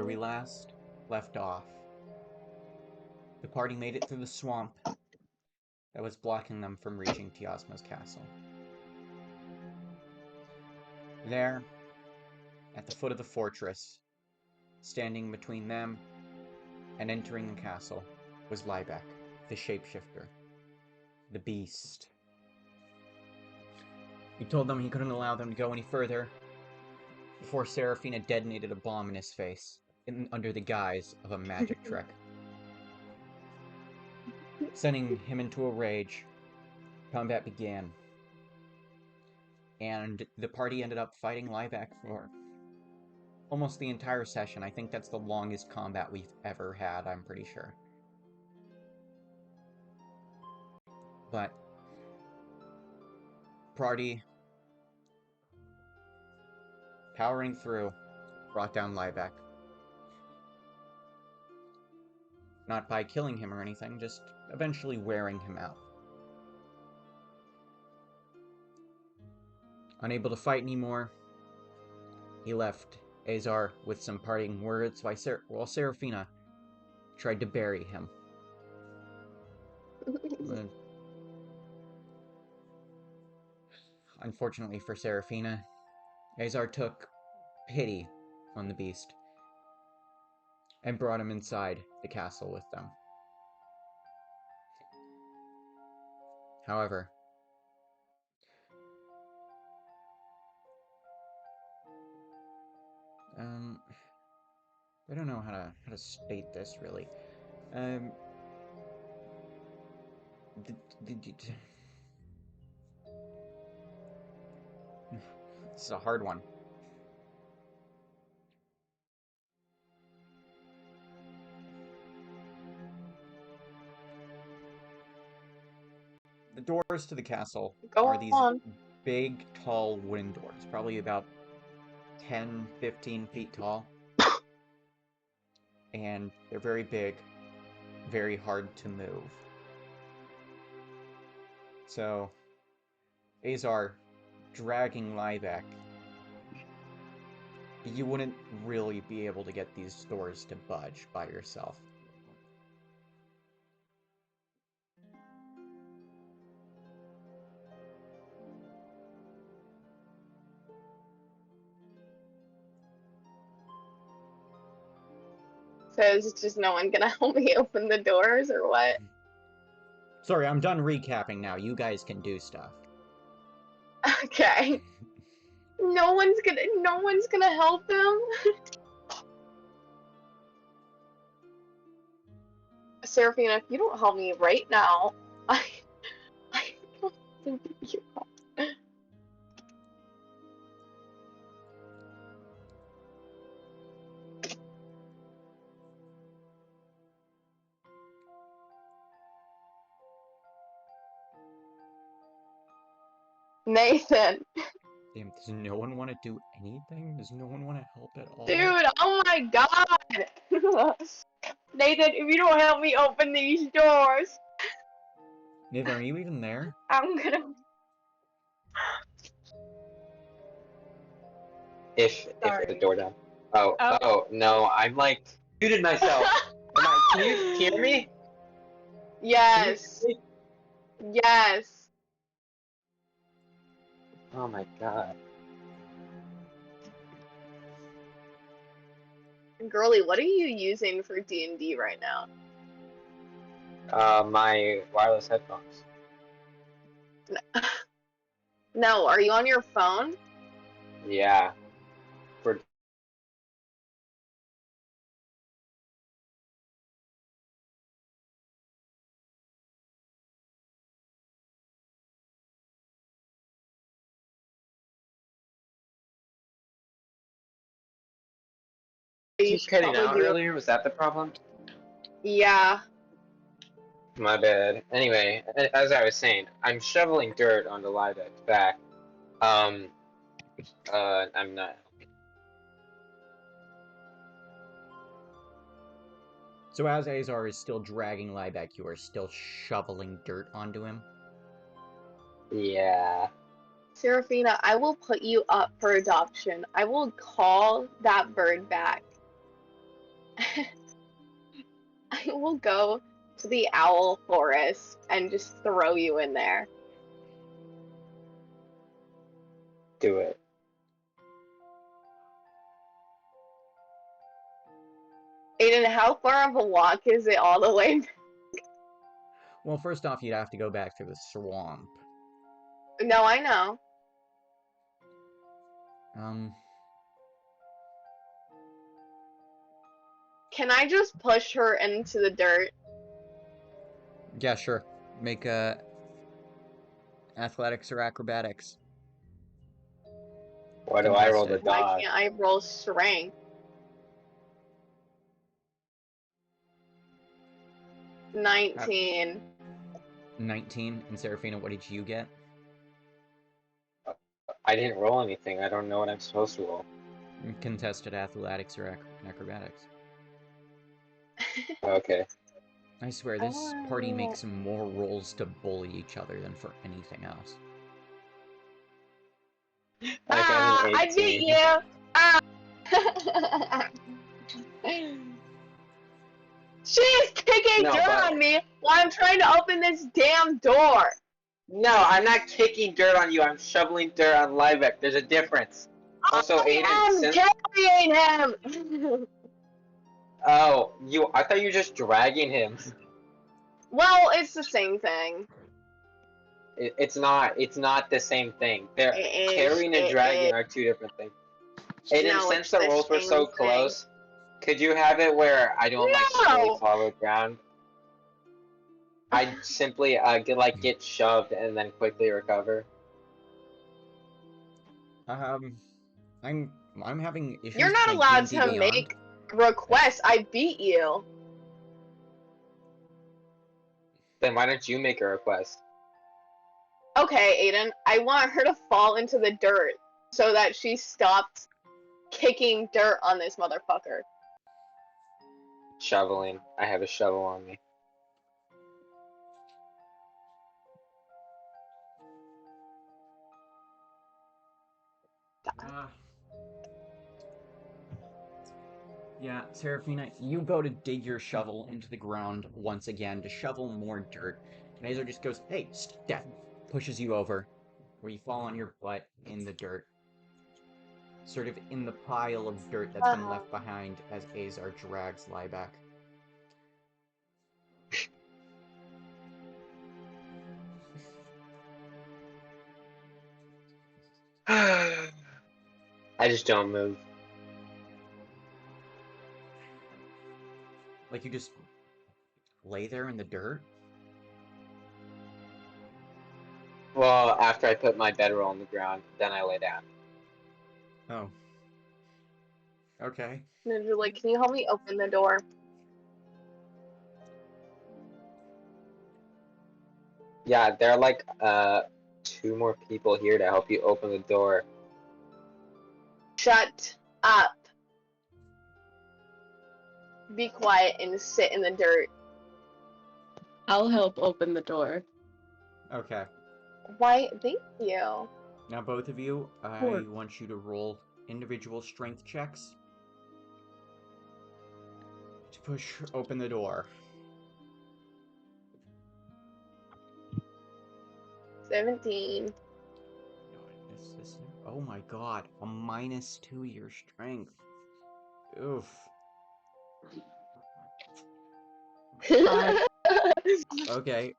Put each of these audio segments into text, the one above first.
where we last left off. The party made it through the swamp that was blocking them from reaching Tiosma's castle. There, at the foot of the fortress, standing between them and entering the castle, was Liebeck, the shapeshifter, the beast. He told them he couldn't allow them to go any further before Seraphina detonated a bomb in his face, under the guise of a magic trick. Sending him into a rage, combat began. And the party ended up fighting Liebeck for almost the entire session. I think that's the longest combat we've ever had, I'm pretty sure. But party, powering through, brought down Liebeck. Not by killing him or anything, just eventually wearing him out. Unable to fight anymore, he left Azar with some parting words while Seraphina tried to bury him. Unfortunately for Seraphina, Azar took pity on the beast and brought him inside the castle with them. However, I don't know how to state this really. This is a hard one. The doors to the castle are these big, tall wooden doors, probably about 10, 15 feet tall. And they're very big, very hard to move. So, Azar dragging Liebeck, you wouldn't really be able to get these doors to budge by yourself. So is just no one gonna help me open the doors, or what? Sorry, I'm done recapping now. You guys can do stuff. Okay. No one's gonna help him? Seraphina, if you don't help me right now, I don't think you help. Nathan. Damn, does no one want to do anything? Does no one want to help at all? Dude, oh my god! Nathan, if you don't help me open these doors... Nathan, are you even there? I'm gonna... If the door down. Oh, no, I'm like, muted myself. Can you hear me? Yes. Yes. Oh my god. Girly, what are you using for D&D right now? My wireless headphones. No, are you on your phone? Yeah. Keep cutting out earlier, was that the problem? Yeah. My bad. Anyway, as I was saying, I'm shoveling dirt onto Liebeck's back. I'm not. So as Azar is still dragging Liebeck, you are still shoveling dirt onto him? Yeah. Seraphina, I will put you up for adoption. I will call that bird back. I will go to the owl forest and just throw you in there. Do it. Aiden, how far of a walk is it all the way? Well, first off, you'd have to go back through the swamp. No, I know. Can I just push her into the dirt? Yeah, sure. Make athletics or acrobatics. Why do I roll the Contested. Why dodge? can't I roll strength? 19. 19. And Seraphina, what did you get? I didn't roll anything. I don't know what I'm supposed to roll. Contested athletics or acrobatics. Okay. I swear, this party makes more rolls to bully each other than for anything else. I got an I 18. beat you! Ah! She's kicking No, dirt but- on me while I'm trying to open this damn door! No, I'm not kicking dirt on you. I'm shoveling dirt on Livebeck. There's a difference. Also, Aiden, I'm carrying him! Oh, I thought you were just dragging him. Well, it's the same thing. It's not the same thing. Carrying and dragging are two different things. Aiden, No, since it's the the rolls were so same thing. close, could you have it where I don't slowly No! fall to the ground? I'd simply get shoved and then quickly recover. I'm having issues You're not playing allowed D&D to Beyond. make requests. I beat you. Then why don't you make a request? Okay, Aiden, I want her to fall into the dirt so that she stops kicking dirt on this motherfucker. Shoveling. I have a shovel on me. Yeah, Seraphina, you go to dig your shovel into the ground once again to shovel more dirt. And Azor just goes, hey, Steph, pushes you over, where you fall on your butt in the dirt. Sort of in the pile of dirt that's been left behind as Azar drags Liebeck. I just don't move. Like, you just lay there in the dirt? Well, after I put my bedroll on the ground, then I lay down. Oh. Okay. Ninja, like, can you help me open the door? Yeah, there are like 2 more people here to help you open the door. Shut up. Be quiet and sit in the dirt. I'll help open the door. Okay. Why? Thank you. Now, both of you, I Sure. want you to roll individual strength checks to push open the door. 17. Oh my god, a -2 your strength. Oof. Okay,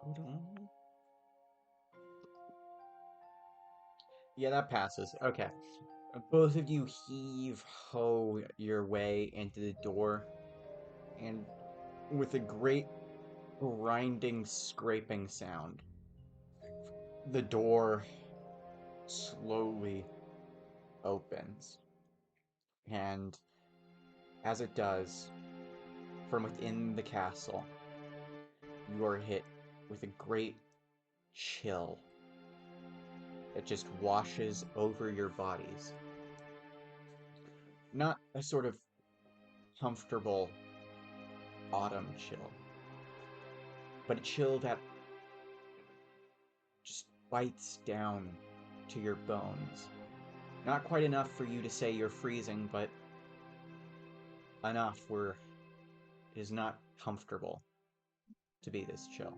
total. Yeah, that passes. Okay. Both of you heave-ho your way into the door, and with a great grinding, scraping sound, the door slowly opens. And as it does, from within the castle, you are hit with a great chill that just washes over your bodies. Not a sort of comfortable autumn chill, but a chill that just bites down to your bones Not quite enough for you to say you're freezing, but enough where it is not comfortable to be this chill.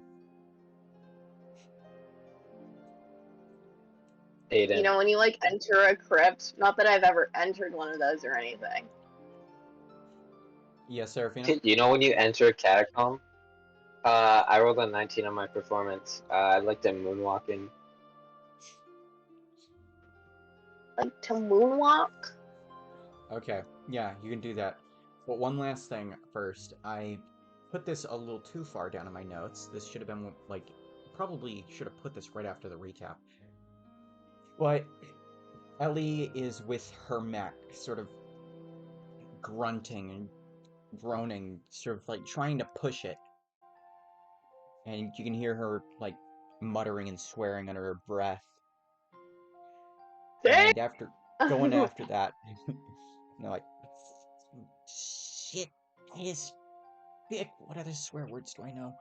Aiden. You know, when you, like, enter a crypt, not that I've ever entered one of those or anything. Yes, Seraphina? You know when you enter a catacomb? I rolled a 19 on my performance. I liked at moonwalking. Like, to moonwalk? Okay, yeah, you can do that. But one last thing first. I put this a little too far down in my notes. This should have been, like, probably should have put this right after the recap. But Ellie is with her mech, sort of grunting and groaning, sort of like trying to push it. And you can hear her, like, muttering and swearing under her breath. Dang! And after going after that, you're like, shit, is dick. What other swear words do I know?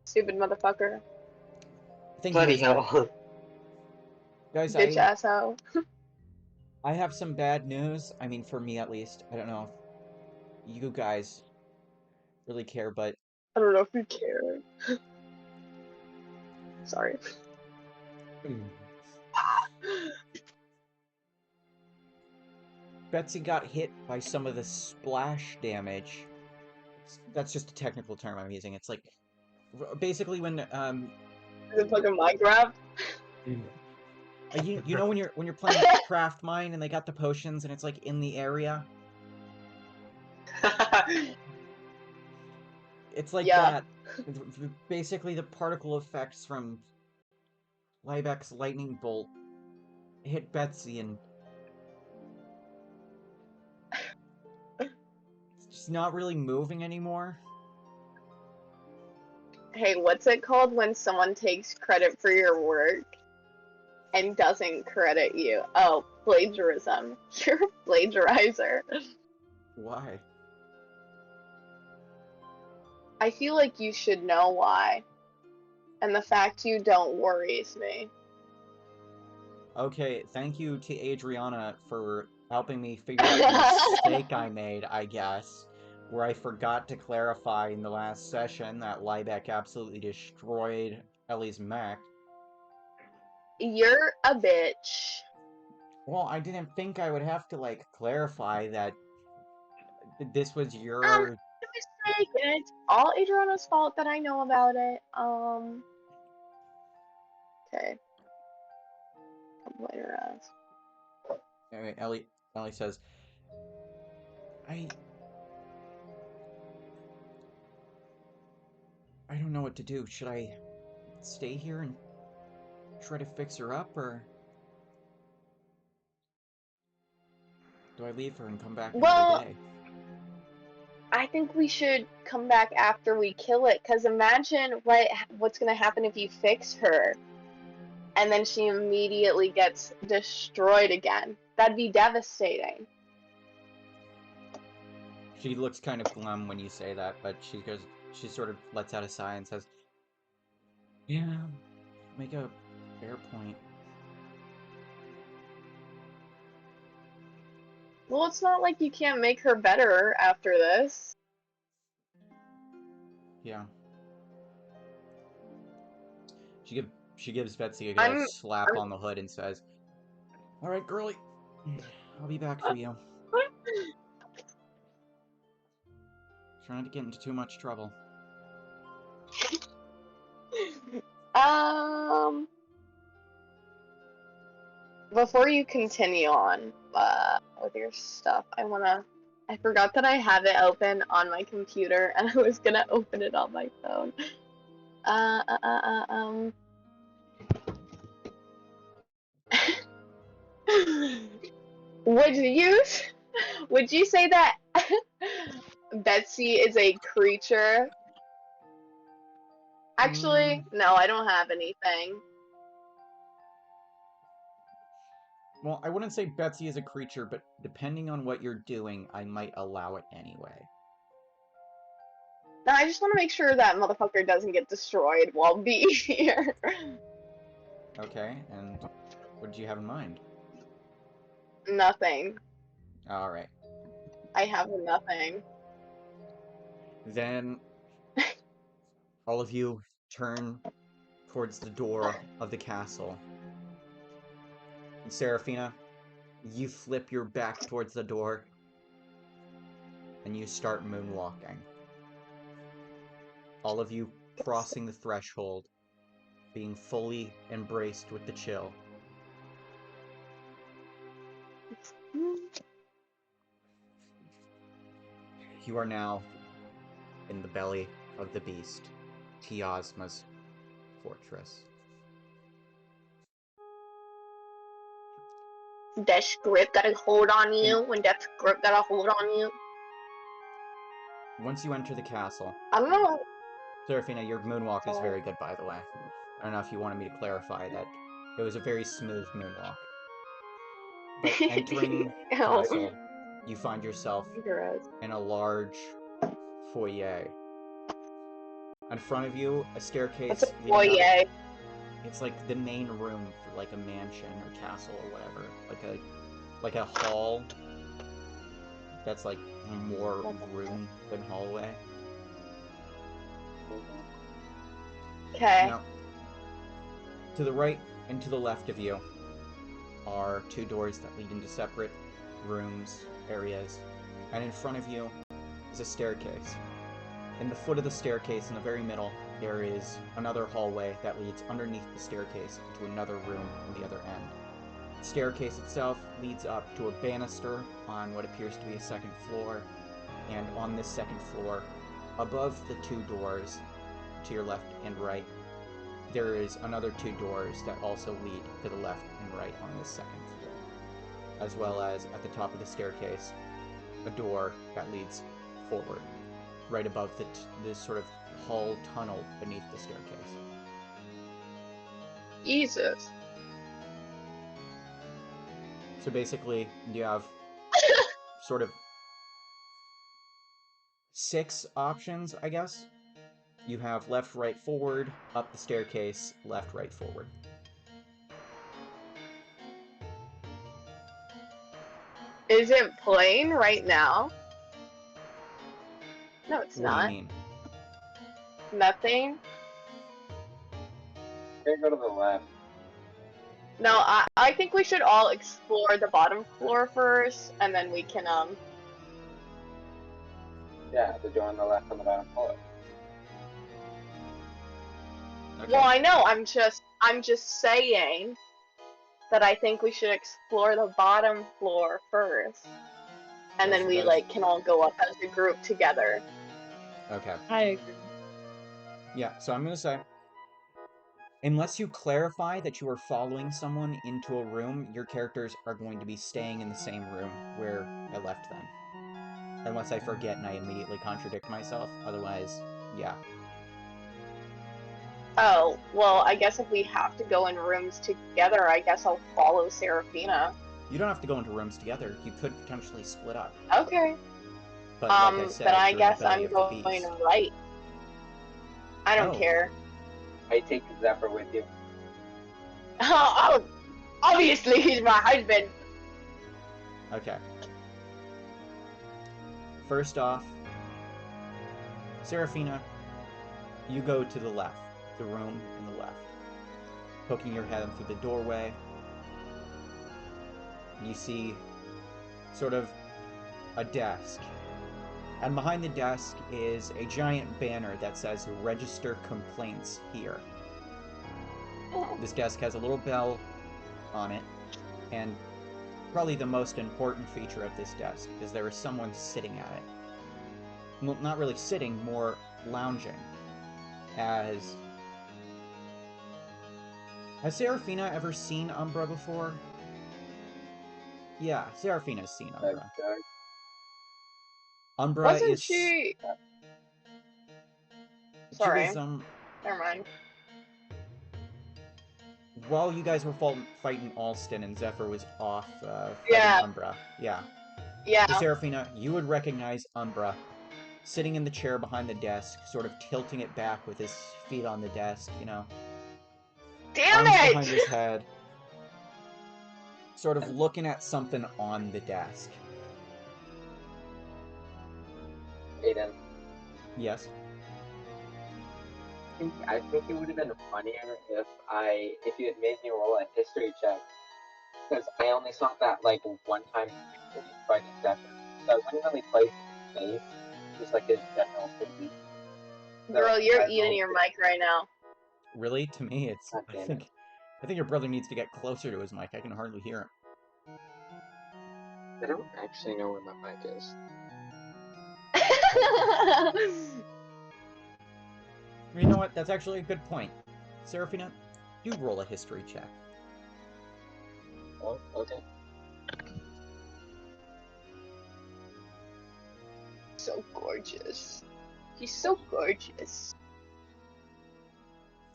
Stupid motherfucker. I think Bloody that's it. hell. Guys, Bitch asshole. I have some bad news. I mean, for me at least. I don't know if you guys really care, but I don't know if you care. Sorry. Betsy got hit by some of the splash damage. That's just a technical term I'm using. It's like basically when Is it fucking Minecraft? you know when you're playing Craft Mine and they got the potions and it's like in the area. It's like Yeah. that. Basically, the particle effects from Liebeck's lightning bolt hit Betsy and it's just not really moving anymore. Hey, what's it called when someone takes credit for your work and doesn't credit you? Oh, plagiarism. You're a plagiarizer. Why? I feel like you should know why. And the fact you don't worries me. Okay, thank you to Adriana for helping me figure out the mistake I made, I guess. Where I forgot to clarify in the last session that Liebeck absolutely destroyed Ellie's mech. You're a bitch. Well, I didn't think I would have to, like, clarify that this was your... Mistake, and it's all Adriana's fault that I know about it. Okay. Complainer ass. Anyway, Ellie says, I don't know what to do. Should I stay here and try to fix her up, or do I leave her and come back another day? I think we should come back after we kill it, because imagine what's going to happen if you fix her, and then she immediately gets destroyed again. That'd be devastating. She looks kind of glum when you say that, but she sort of lets out a sigh and says, yeah, make a fair point. Well, it's not like you can't make her better after this. Yeah. She gives Betsy a good slap on the hood and says, alright, girlie, I'll be back for you. Trying to get into too much trouble. Before you continue on with your stuff, I forgot that I have it open on my computer, and I was gonna open it on my phone. Would you say that Betsy is a creature? Actually, no, I don't have anything. Well, I wouldn't say Betsy is a creature, but depending on what you're doing, I might allow it anyway. No, I just want to make sure that motherfucker doesn't get destroyed while being here. Okay, and what did you have in mind? Nothing. Alright. I have nothing. Then all of you turn towards the door of the castle. And Seraphina, you flip your back towards the door and you start moonwalking. All of you crossing the threshold, being fully embraced with the chill. You are now in the belly of the beast, Tiosma's fortress. That script got a hold on you. When that script got a hold on you. Once you enter the castle, I don't know. Seraphina, your moonwalk is very good, by the way. I don't know if you wanted me to clarify that it was a very smooth moonwalk. But entering the castle, you find yourself in a large foyer. In front of you, a staircase What's a leading up. foyer? It's like the main room for like a mansion or castle or whatever. Like a hall that's like more room than hallway. Okay. Now, to the right and to the left of you are two doors that lead into separate rooms, areas, and in front of you is a staircase. In the foot of the staircase, in the very middle, there is another hallway that leads underneath the staircase to another room on the other end. The staircase itself leads up to a banister on what appears to be a second floor, and on this second floor, above the two doors to your left and right, there is another two doors that also lead to the left and right on this second floor, as well as at the top of the staircase, a door that leads forward, right above this sort of hall tunnel beneath the staircase. Jesus. So basically, you have sort of 6 options, I guess. You have left, right, forward, up the staircase, left, right, forward. Is it playing right now? No, it's What do you not. mean? Nothing. Okay, go to the left. No, I think we should all explore the bottom floor first, and then we can Yeah, the door on the left on the bottom floor. Okay. Well, I know. I'm just saying that I think we should explore the bottom floor first, and Yes, then we that is- can all go up as a group together. Okay. I agree. Yeah, so I'm gonna say, unless you clarify that you are following someone into a room, your characters are going to be staying in the same room where I left them. Unless I forget and I immediately contradict myself, otherwise, yeah. Oh, well, I guess if we have to go in rooms together, I guess I'll follow Seraphina. You don't have to go into rooms together, you could potentially split up. Okay. But like I said, Then I you're in the guess belly I'm of the going beast. right. I don't Oh. care. I take Zephyr with you. Oh, obviously he's my husband. Okay. First off, Seraphina, you go to the left, the room in the left. Poking your head through the doorway, you see sort of a desk. And behind the desk is a giant banner that says "Register Complaints Here." This desk has a little bell on it, and probably the most important feature of this desk is there is someone sitting at it. Well, not really sitting, more lounging. Has Seraphina ever seen Umbra before? Yeah, Seraphina's seen Umbra. Umbra Wasn't is... she? She Sorry. was, Never mind. while you guys were fighting Alston and Zephyr was off fighting Yeah. Umbra. Yeah. Yeah. So Seraphina, you would recognize Umbra sitting in the chair behind the desk, sort of tilting it back with his feet on the desk, you know. Damn arms it! behind his head, sort of looking at something on the desk. Aiden, Yes. I think it would have been funnier if you had made me roll a history check, because I only saw that like one time by the second, so I wouldn't really place his face, just like his general physique. Girl, you're I eating rolled your it. mic right now. Really? To me, it's. God I damn think your brother needs to get closer to his mic. I can hardly hear him. I don't actually know where my mic is. You know what? That's actually a good point. Seraphina, do roll a history check. Oh, okay. So gorgeous. She's so gorgeous.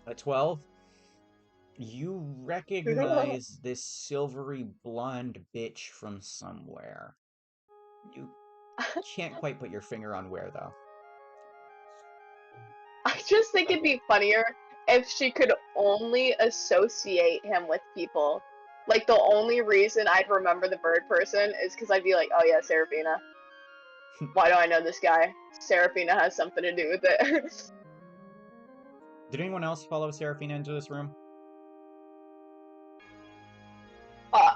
At 12, you recognize this silvery blonde bitch from somewhere. You can't quite put your finger on where, though. I just think it'd be funnier if she could only associate him with people. Like, the only reason I'd remember the bird person is because I'd be like, oh yeah, Seraphina. Why do I know this guy? Seraphina has something to do with it. Did anyone else follow Seraphina into this room?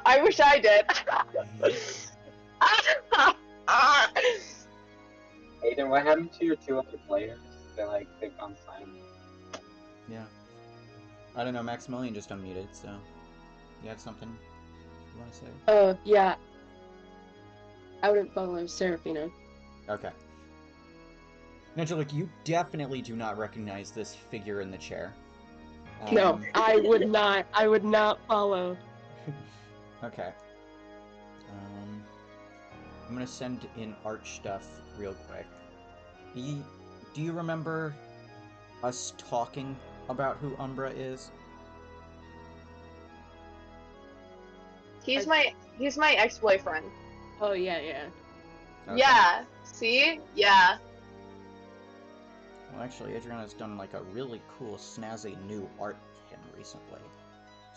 I wish I did. Aiden, what happened to your two other players? They've gone silent. Yeah. I don't know, Maximilian just unmuted, so... You have something you want to say? Oh, yeah. I wouldn't follow Seraphina. Okay. Angelique, you definitely do not recognize this figure in the chair. No, I would not. I would not follow. Okay. I'm gonna send in art stuff real quick. Do you remember us talking about who Umbra is? He's my ex-boyfriend. Oh, yeah, yeah. Okay. Yeah. See? Yeah. Well, actually, Adriana's done like a really cool, snazzy new art of him recently.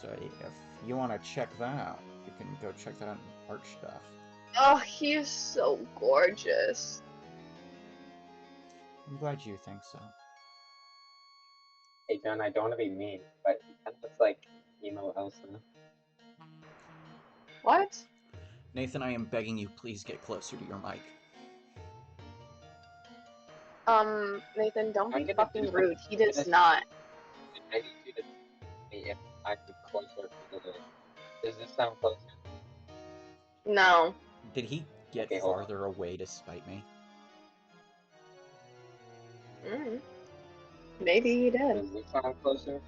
So if you want to check that out, you can go check that out in art stuff. Oh, he's so gorgeous. I'm glad you think so. Hey John, I don't want to be mean, but he kind of looks like emo Elsa. What? Nathan, I am begging you, please get closer to your mic. Nathan, don't I'm be gonna fucking do rude. He something. does not. I need you to tell me if I'm closer to the. Does this sound closer? No. Did he get Okay, hold on. farther away to spite me? Maybe he did. Does this sound closer?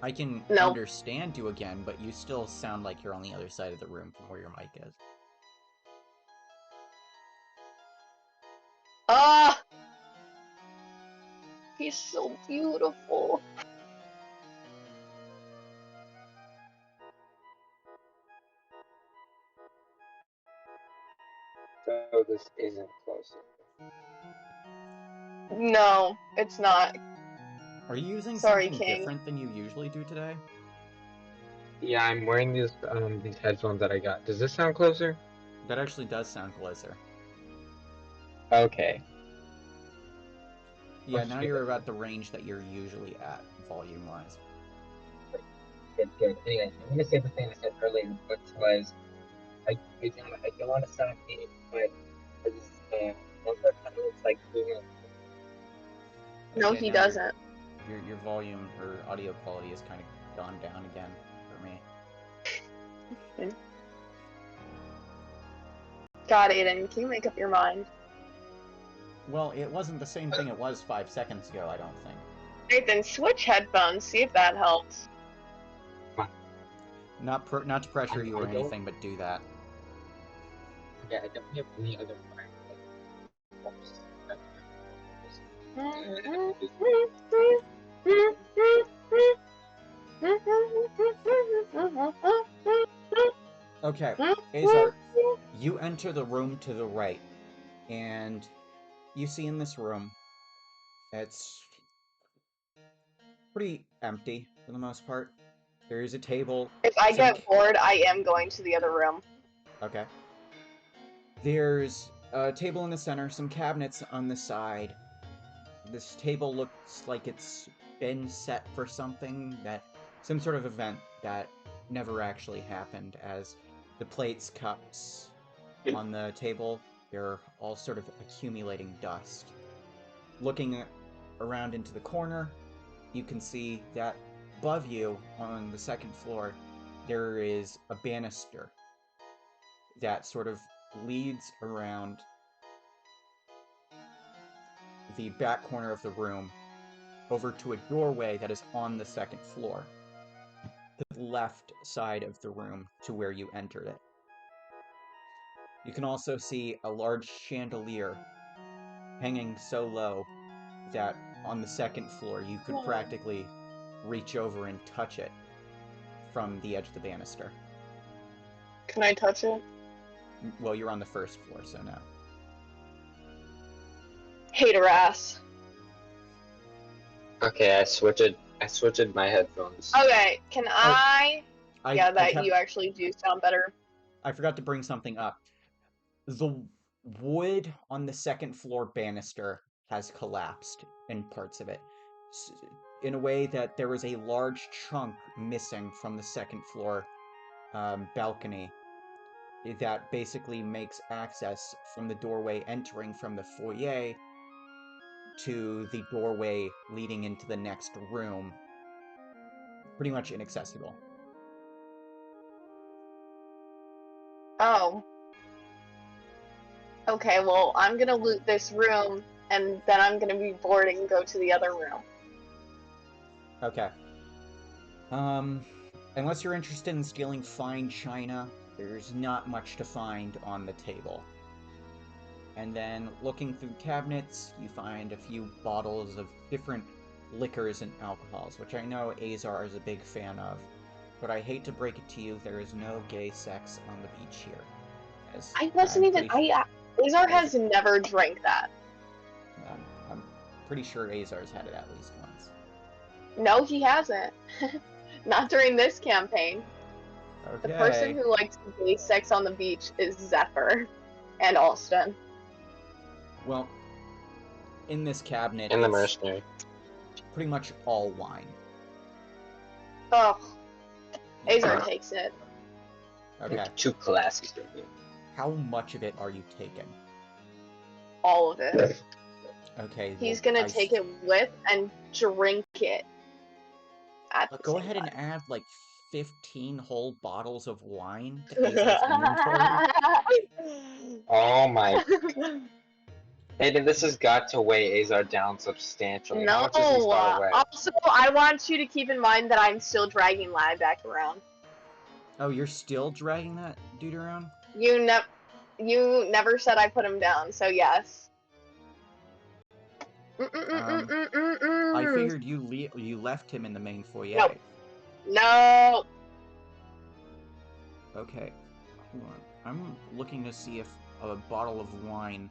I can No. understand you again, but you still sound like you're on the other side of the room from where your mic is. Ah! He's so beautiful. So this isn't closer. No, it's not. Are you using Sorry, something King. different than you usually do today? Yeah, I'm wearing these headphones that I got. Does this sound closer? That actually does sound closer. Okay. Yeah, Let's now do you're it. about the range that you're usually at, volume-wise. Good, good. Anyway, I'm gonna say the thing I said earlier, which was I don't want to sound mean, but this one that kind of looks like Google. No, Okay, he now doesn't. Your volume or audio quality has kind of gone down again for me. God, Aiden, can you make up your mind? Well, it wasn't the same thing it was 5 seconds ago, I don't think. Nathan, switch headphones, see if that helps. Not to pressure you or anything, but do that. Yeah, I don't have any other fire. Okay, Azar, you enter the room to the right, and you see in this room, it's pretty empty for the most part. There is a table. If I some get bored, I am going to the other room. Okay. There's a table in the center, some cabinets on the side. This table looks like it's been set for something some sort of event that never actually happened, as the plates, cups on the table, they're all sort of accumulating dust. Looking around into the corner, you can see that above you on the second floor, there is a banister that sort of leads around the back corner of the room over to a doorway that is on the second floor, to the left side of the room to where you entered it. You can also see a large chandelier hanging so low that on the second floor you could practically reach over and touch it from the edge of the banister. Can I touch it? Well, you're on the first floor, so no. Hater ass. Okay, I switched my headphones. Okay, can you actually do sound better. I forgot to bring something up. The wood on the second floor banister has collapsed in parts of it, in a way that there is a large chunk missing from the second floor balcony that basically makes access from the doorway entering from the foyer to the doorway leading into the next room pretty much inaccessible. Oh. Okay, well, I'm gonna loot this room, and then I'm gonna be bored and go to the other room. Okay. Unless you're interested in stealing fine china, there's not much to find on the table. And then, looking through cabinets, you find a few bottles of different liquors and alcohols, which I know Azar is a big fan of. But I hate to break it to you, there is no gay sex on the beach here. I wasn't even. Azar has never drank that. I'm pretty sure Azar's had it at least once. No, he hasn't. Not during this campaign. Okay. The person who likes gay sex on the beach is Zephyr and Alston. Well, in this cabinet, And the mercenary. Pretty much all wine. Oh, Azar takes it. Okay. Too classy. How much of it are you taking? All of it. Okay. He's gonna take it with and drink it. Go ahead and add like 15 whole bottles of wine to Azar's inventory. Oh my. Hayden, this has got to weigh Azar down substantially. No, how much does he start away? Also, I want you to keep in mind that I'm still dragging Lad back around. Oh, you're still dragging that dude around? You never said I put him down, so yes. I figured you left him in the main foyer. Nope. No. Okay, hold on. I'm looking to see if a bottle of wine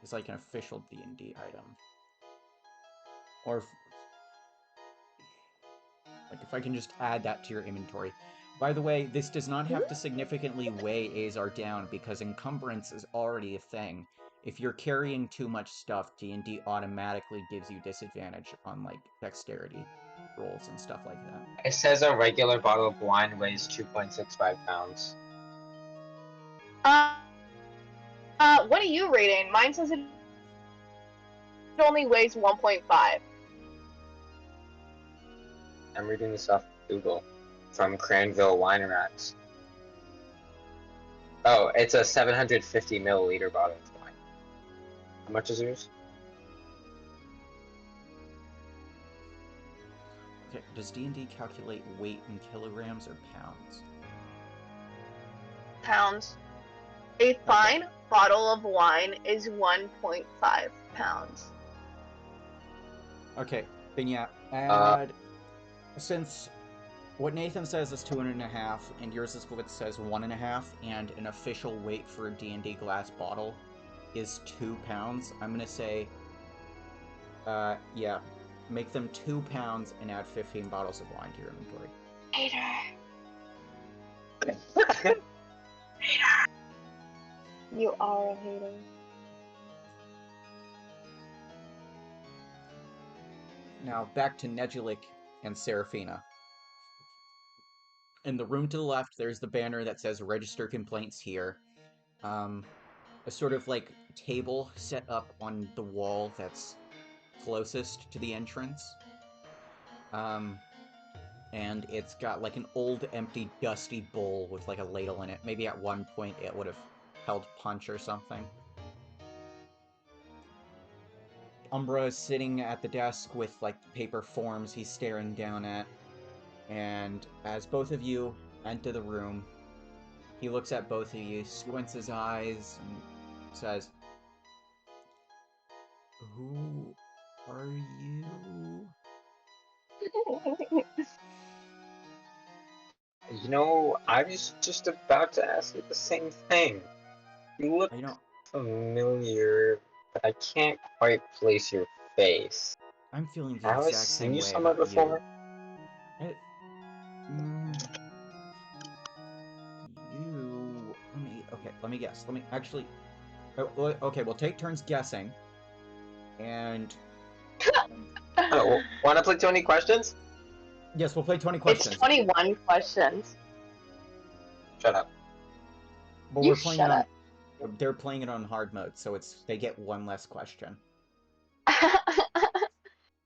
is like an official D&D item, or if I can just add that to your inventory. By the way, this does not have to significantly weigh Azar down, because encumbrance is already a thing. If you're carrying too much stuff, D&D automatically gives you disadvantage on, like, dexterity rolls and stuff like that. It says a regular bottle of wine weighs 2.65 pounds. What are you reading? Mine says it only weighs 1.5. I'm reading this off Google from Cranville Wine Racks. Oh, it's a 750 milliliter bottle of wine. How much is yours? Okay, does D&D calculate weight in kilograms or pounds? Pounds. A fine bottle of wine is 1.5 pounds. Okay, then yeah, add... since what Nathan says is 2.5, and yours is what says 1.5, and an official weight for a D&D glass bottle is 2 pounds, I'm gonna say, yeah, make them 2 pounds and add 15 bottles of wine to your inventory. Hater. You are a hater. Now, back to Nejulik and Seraphina. In the room to the left, there's the banner that says register complaints here. A sort of like table set up on the wall that's closest to the entrance. And it's got like an old, empty, dusty bowl with like a ladle in it. Maybe at one point it would have held punch or something. Umbra is sitting at the desk with like paper forms he's staring down at. And as both of you enter the room, he looks at both of you, squints his eyes, and says, "Who are you?" You know, I was just about to ask you the same thing. You look familiar, but I can't quite place your face. I'm feeling the Have I exact seen same you way somewhere about before? You. Let me guess. Let me actually. Okay, we'll take turns guessing. And. Oh, want to play 20 questions? Yes, we'll play 20 questions. It's 21 questions. Shut up. But You we're playing shut it on. up. They're playing it on hard mode, so they get one less question.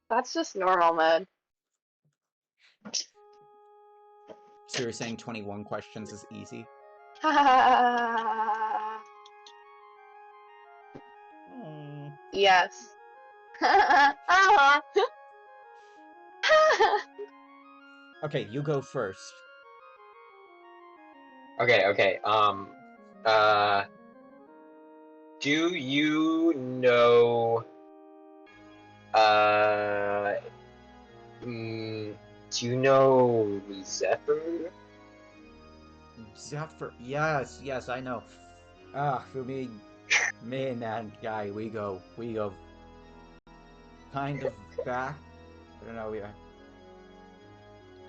That's just normal mode. So you're saying 21 questions is easy? Yes. Okay, you go first. Okay, do you know, do you know Zephyr? Zephyr, yes, I know. For me and that guy, we go kind of back. I don't know,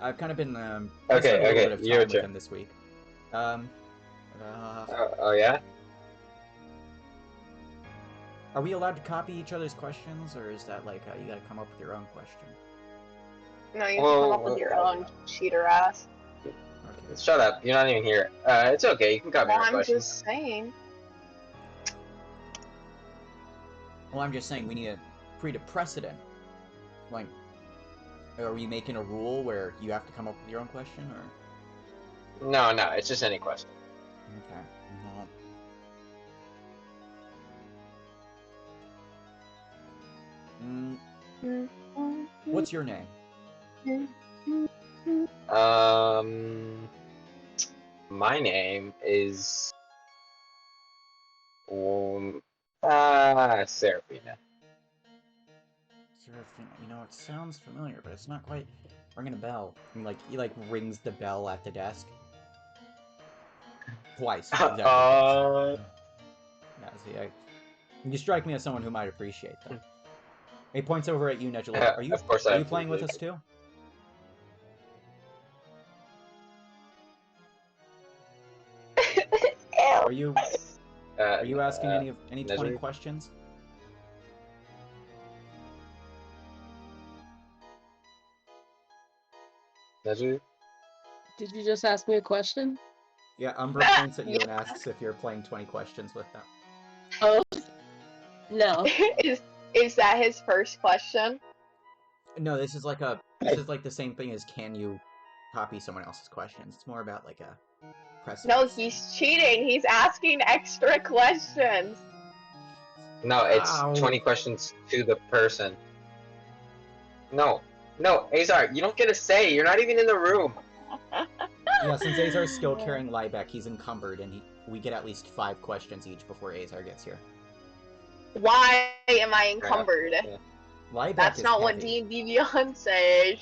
I've kind of been, I spent a little bit of time with him this week. Oh yeah? Are we allowed to copy each other's questions, or is that like, you gotta come up with your own question? No, you have to come up with your own, cheater ass. Okay. Shut up, you're not even here. It's okay, you can copy my I'm questions. just saying. Well, I'm just saying we need to create a precedent. Like, are we making a rule where you have to come up with your own question, or? No, it's just any question. Okay. What's your name? My name is Seraphina. Seraphina. You know, it sounds familiar, but it's not quite ringing a bell. And he rings the bell at the desk. Twice. Exactly twice. Yeah, see, you strike me as someone who might appreciate that. He points over at you, Nejulik. Are you playing with us too? Are you asking any 20 questions? Neju? Did you just ask me a question? Yeah, Umbra points at you and asks if you're playing 20 questions with them. Oh, no. Is that his first question? No, this is like the same thing as can you copy someone else's questions. It's more about like a precedent. No, he's cheating. He's asking extra questions. No, it's 20 questions to the person. No, Azar, you don't get a say. You're not even in the room. Yeah, since Azar's still carrying Liebeck, he's encumbered, and we get at least 5 questions each before Azar gets here. Why am I encumbered? Yeah. Liebeck That's not what heavy. D&D Beyond says.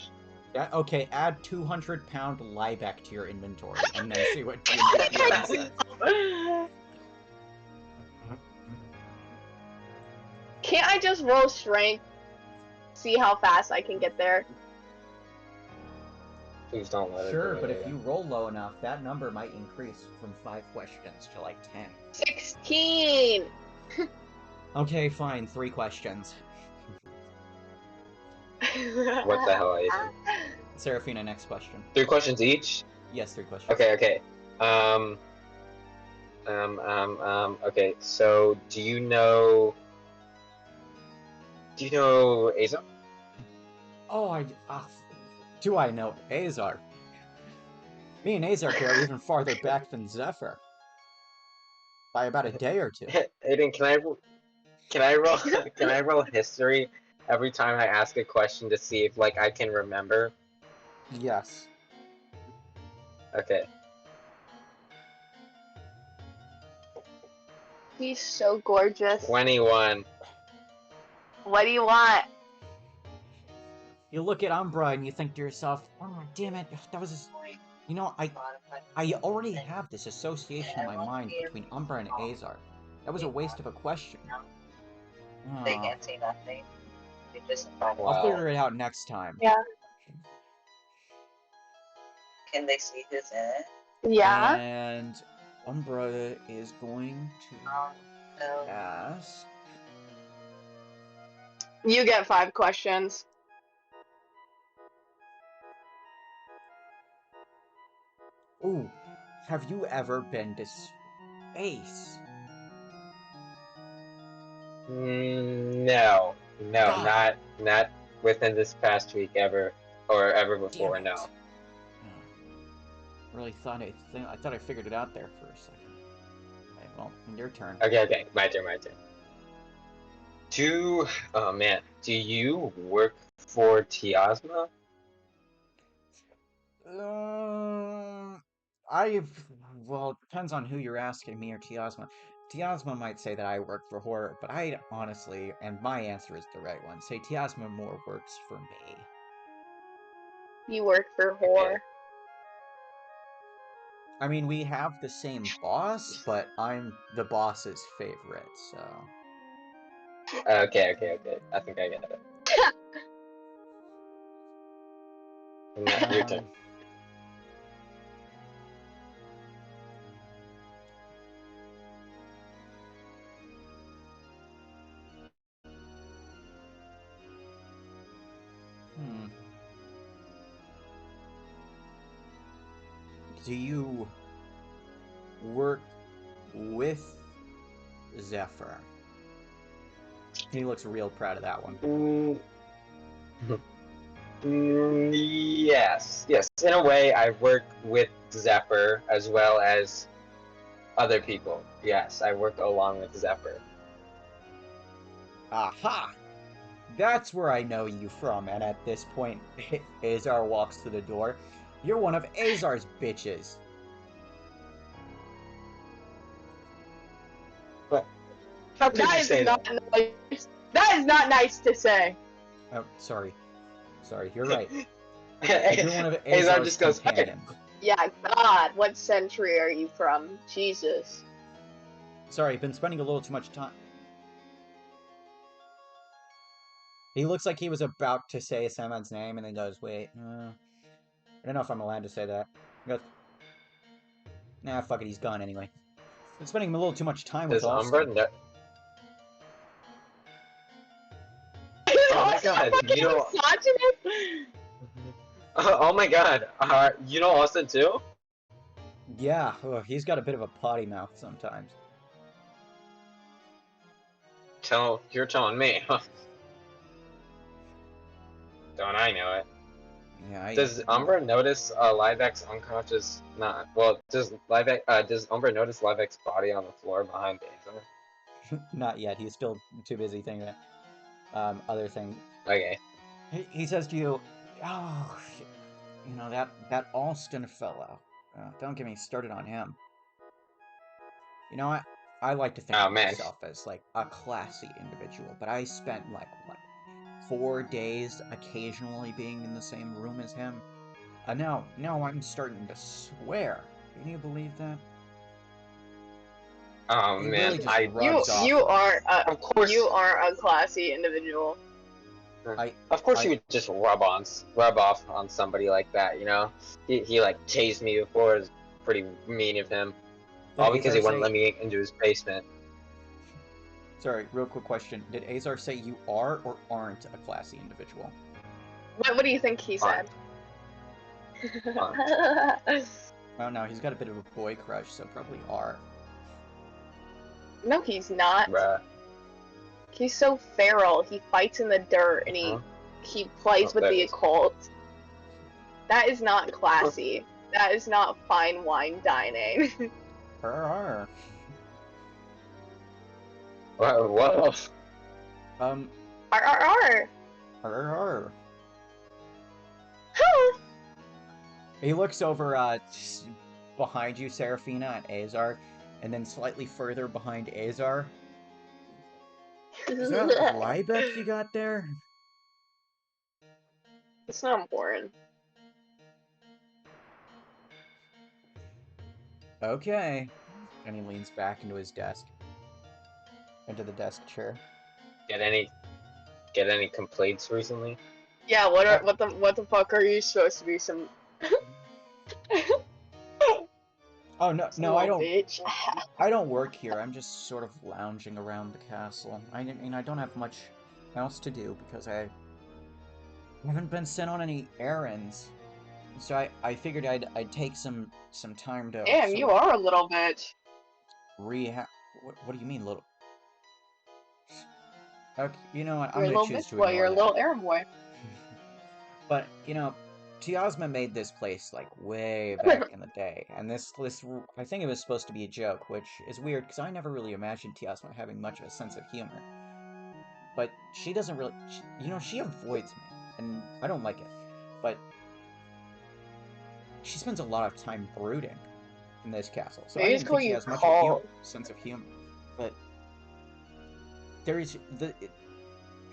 Yeah, okay, add 200-pound Liebeck to your inventory, and then see what D&D Beyond says. Can't I just roll strength? see how fast I can get there. Please don't let Sure, it. but if you roll low enough, that number might increase from 5 questions to like 10. 16! Okay, fine. 3 questions. What the hell, Aiden? Seraphina, next question. 3 questions each? Yes, 3 questions. Okay. Okay, so do you know Aza? Oh, do I know Azar? Me and Azar go even farther back than Zephyr. By about a day or 2. Aiden, can I roll history every time I ask a question to see if like I can remember? Yes. Okay. He's so gorgeous. 21. What do you want? You look at Umbra and you think to yourself, oh damn it, that was you know, I already have this association in my mind between Umbra and Azar. That was a waste of a question. They can't say nothing. They just invite. I'll figure it out next time. Yeah. Can they see who's in it? Yeah? And Umbra is going to No. ask... You get 5 questions. Ooh, have you ever been to space? No, God. not within this past week ever or ever before. Damn it. No. Really thought I thought I figured it out there for a second. Okay, well, your turn. Okay, my turn. Do you work for Tiosma? Well, it depends on who you're asking, me or Tiosma. Tiosma might say that I work for horror, but I honestly, and my answer is the right one, say Tiosma more works for me. You work for whore. I mean, we have the same boss, but I'm the boss's favorite, so... Okay. I think I get it. Your turn. Do you work with Zephyr? He looks real proud of that one. Yes. In a way, I work with Zephyr as well as other people. Yes, I work along with Zephyr. Aha! That's where I know you from, and at this point, Azar walks to the door. You're one of Azar's bitches. But how could you say that? Nice. That is not nice to say. Oh, sorry, you're right. You're one of Azar's just goes, companions. Yeah, God, what century are you from? Jesus. Sorry, been spending a little too much time. He looks like he was about to say Samad's name, and then goes, wait, I don't know if I'm allowed to say that. He goes, nah, fuck it, he's gone anyway. Been spending a little too much time with Alston. Oh my god, you know... Oh my god, you know Austin too? Yeah, he's got a bit of a potty mouth sometimes. You're telling me, huh? Don't I know it? Yeah. Does Umbra notice Livex unconscious? Not well. Does Umbra notice Livex body on the floor behind Azar? Not yet. He's still too busy thinking that other thing. Okay. He says to you, "Oh, you know that Alston fellow. Don't get me started on him. You know what? I like to think of myself as like a classy individual, but I spent like what 4 days occasionally being in the same room as him. Now I'm starting to swear. Can you believe that? Oh man, really you are a classy individual. Of course, I- you would just rub off on somebody like that. You know, he like tased me before. It was pretty mean of him. Did All because he Azar wouldn't say- let me into his basement. Sorry, real quick question. Did Azar say you are or aren't a classy individual? What do you think he said? Well, no, he's got a bit of a boy crush, so probably are. No, he's not. Bruh. He's so feral. He fights in the dirt and he plays with the occult. That is not classy. That is not fine wine dining. Arr. Whoa. Arr. Arr. He looks over behind you, Seraphina, at Azar, and then slightly further behind Azar. Is that Liebeck you got there? It's not important. Okay. And he leans back into his desk. Into the desk chair. Get any complaints recently? Yeah, what the fuck are you supposed to be some Oh no, I don't. bitch. I don't work here. I'm just sort of lounging around the castle. I mean, I don't have much else to do because I haven't been sent on any errands. So I figured I'd take some time to. Damn, you are a little bitch. Rehab. What do you mean, little? Okay, you know what? I'm You're a gonna little choose bitch to boy, ignore you're a that. little errand boy. But you know, Tiosma made this place like way back in the day, and this I think it was supposed to be a joke, which is weird because I never really imagined Tiosma having much of a sense of humor. But she doesn't really, she avoids me, and I don't like it. But she spends a lot of time brooding in this castle, so I didn't think she has much of a sense of humor. But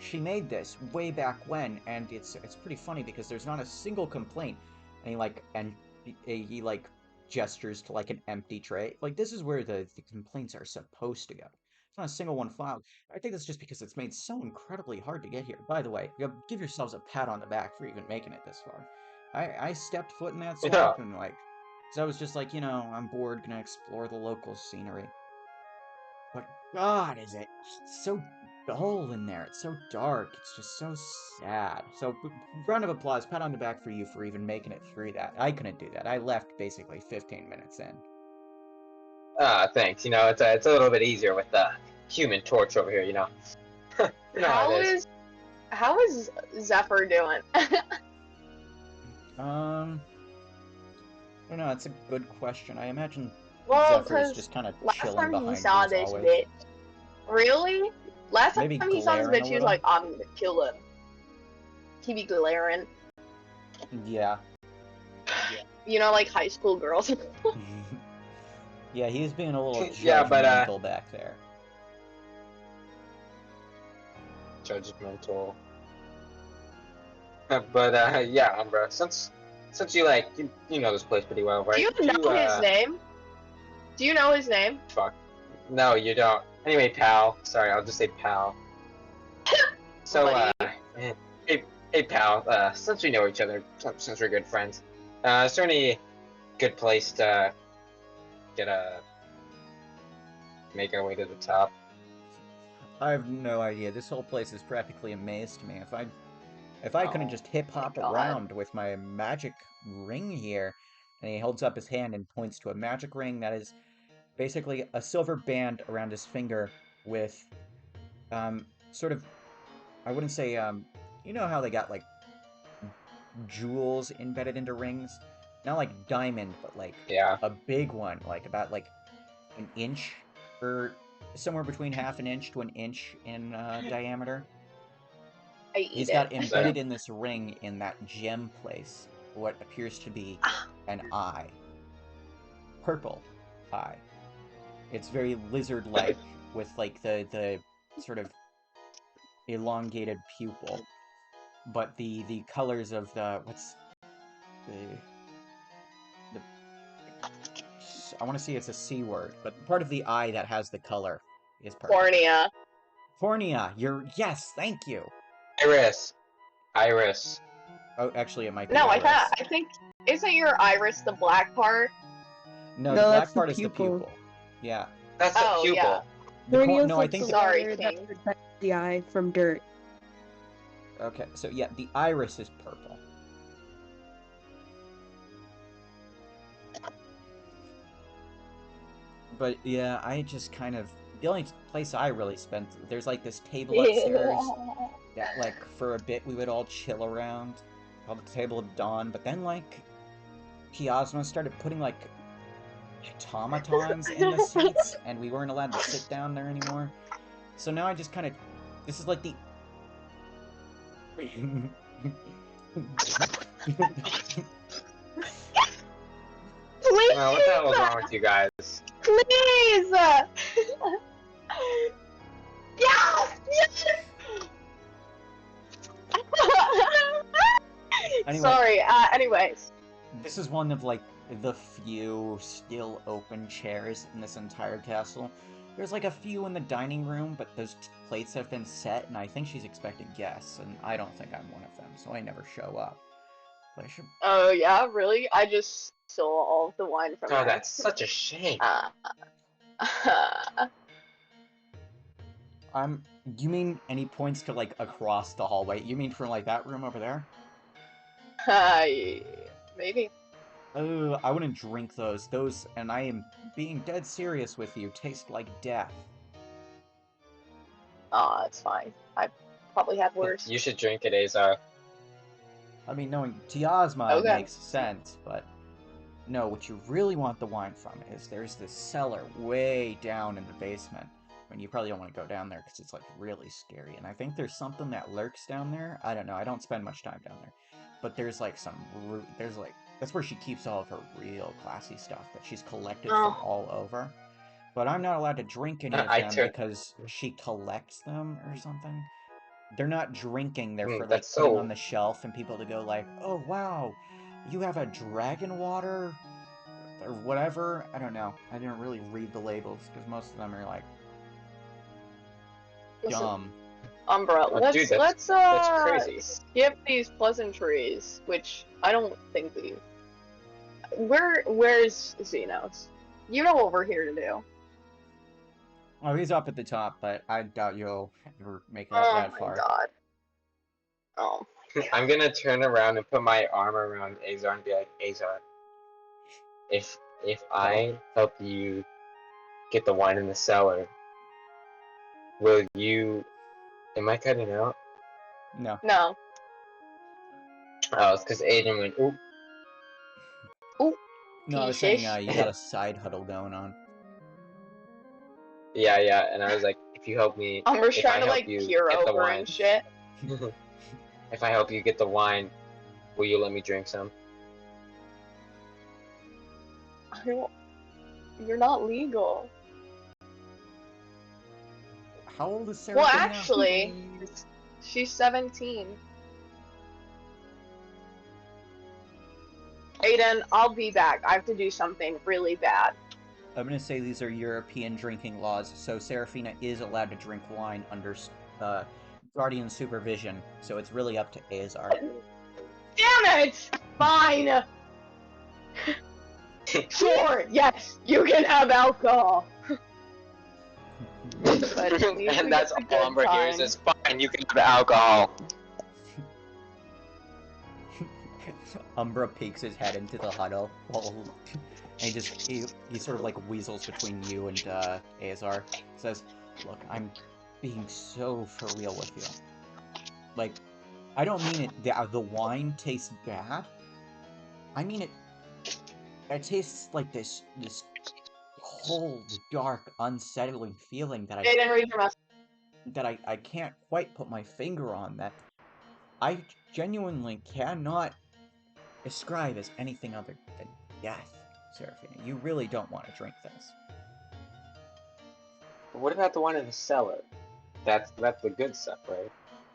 she made this way back when, and it's pretty funny because there's not a single complaint, and he gestures to like an empty tray. Like this is where the complaints are supposed to go. It's not a single one filed. I think that's just because it's made so incredibly hard to get here. By the way, give yourselves a pat on the back for even making it this far. I stepped foot in that swamp and so I was just like, I'm bored, gonna explore the local scenery. But God, is it so dull in there? It's so dark. It's just so sad. So, round of applause, pat on the back for you for even making it through that. I couldn't do that. I left basically 15 minutes in. Thanks. It's a little bit easier with the Human Torch over here. You know how it is. How is Zephyr doing? I don't know. That's a good question. I imagine Zephyr's just kind of last chilling time behind he saw you as this always. bitch. Really? Last Maybe time he saw this glaring bitch, a he was little? like, I'm gonna kill him. He be glaring. Yeah. You know, like high school girls. Yeah, he's being a little Yeah, but, judgmental back there. Judgmental. But yeah, Umbra. Since you you know this place pretty well, right? Do you know his name? Do you know his name? Fuck. No, you don't. Anyway, pal. Sorry, I'll just say pal. So, hey, pal. Since we know each other, since we're good friends, is there any good place to make our way to the top? I have no idea. This whole place is practically a maze to me. If I couldn't just hip hop around with my magic ring here, and he holds up his hand and points to a magic ring that is basically a silver band around his finger with sort of, I wouldn't say you know how they got like jewels embedded into rings? Not like diamond, but like a big one, like about like an inch or somewhere between half an inch to an inch in diameter. He's got embedded in this ring in that gem place what appears to be an eye. Purple eye. It's very lizard-like with like the sort of elongated pupil. But the colors of the I want to see it's a C word, but part of the eye that has the color is purple. Cornea. Cornea. Yes, thank you. Iris. Iris. Oh, actually, it might be No, iris. I think isn't your iris the black part? No, No, the black that's the part is the pupil. pupil. Yeah. That's the Oh, pupil. yeah. Cornea's No, I like think the Sorry, layer that King. protects the eye from dirt. Okay, so yeah, the iris is purple. But yeah, I just kind of... The only place I really spent... There's like this table upstairs that like for a bit we would all chill around. Called the Table of Dawn, but then like... Tiosma started putting like automatons in the seats, and we weren't allowed to sit down there anymore. So now I just kind of... This is like the... Please! Well, what the hell is wrong with you guys? Please! Yes! Yes! Anyway. Sorry, anyways. This is one of, like, the few still open chairs in this entire castle. There's, like, a few in the dining room, but those plates have been set, and I think she's expecting guests, and I don't think I'm one of them, so I never show up. But I should... Oh, yeah? Really? I just stole all of the wine from her. Oh, that's such a shame. You mean any points to, like, across the hallway? You mean from, like, that room over there? Maybe. Oh, I wouldn't drink those. Those, and I am being dead serious with you, taste like death. It's fine. I probably had worse. You should drink it, Azar. I mean, knowing Tiosma Okay. makes sense, but... No, what you really want the wine from is there's this cellar way down in the basement. I mean, you probably don't want to go down there because it's, like, really scary. And I think there's something that lurks down there. I don't know. I don't spend much time down there. But there's, like, there's, like... That's where she keeps all of her real classy stuff that she's collected from all over. But I'm not allowed to drink any of them because she collects them or something. They're not drinking, they're for, like, putting on the shelf and people to go like, oh, wow, you have a dragon water? Or whatever? I don't know. I didn't really read the labels, because most of them are, like, dumb. Umbra, let's that's crazy. skip these pleasantries, which I don't think we... Where's Xenos? You know what we're here to do. Oh, he's up at the top, but I doubt you'll ever make it up that far. Oh my god. I'm gonna turn around and put my arm around Azar and be like, Azar, if I help you get the wine in the cellar, will you... Am I cutting out? No. No. Oh, it's because Aiden went, ooh. Ooh. No, I was saying, you got a side huddle going on. Yeah, and I was like, if you help me... Umbra's trying to, like, peer over and shit. If I help you get the wine, will you let me drink some? You're not legal. How old is Sarah? Well, actually, she's 17. Aiden, I'll be back. I have to do something really bad. I'm gonna say these are European drinking laws, so Seraphina is allowed to drink wine under Guardian supervision, so it's really up to Azar. Damn it! Fine! Sure, yes, you can have alcohol. And that's all Umbra hears is, fine, you can have alcohol. Umbra peeks his head into the huddle, and he sort of like weasels between you and Azar. Says, look, I'm being so for real with you. Like, I don't mean the wine tastes bad. I mean it tastes like this cold, dark, unsettling feeling that I can't quite put my finger on, that I genuinely cannot describe as anything other than death, Seraphina. You really don't want to drink this. What about the one in the cellar? That's the good stuff, right?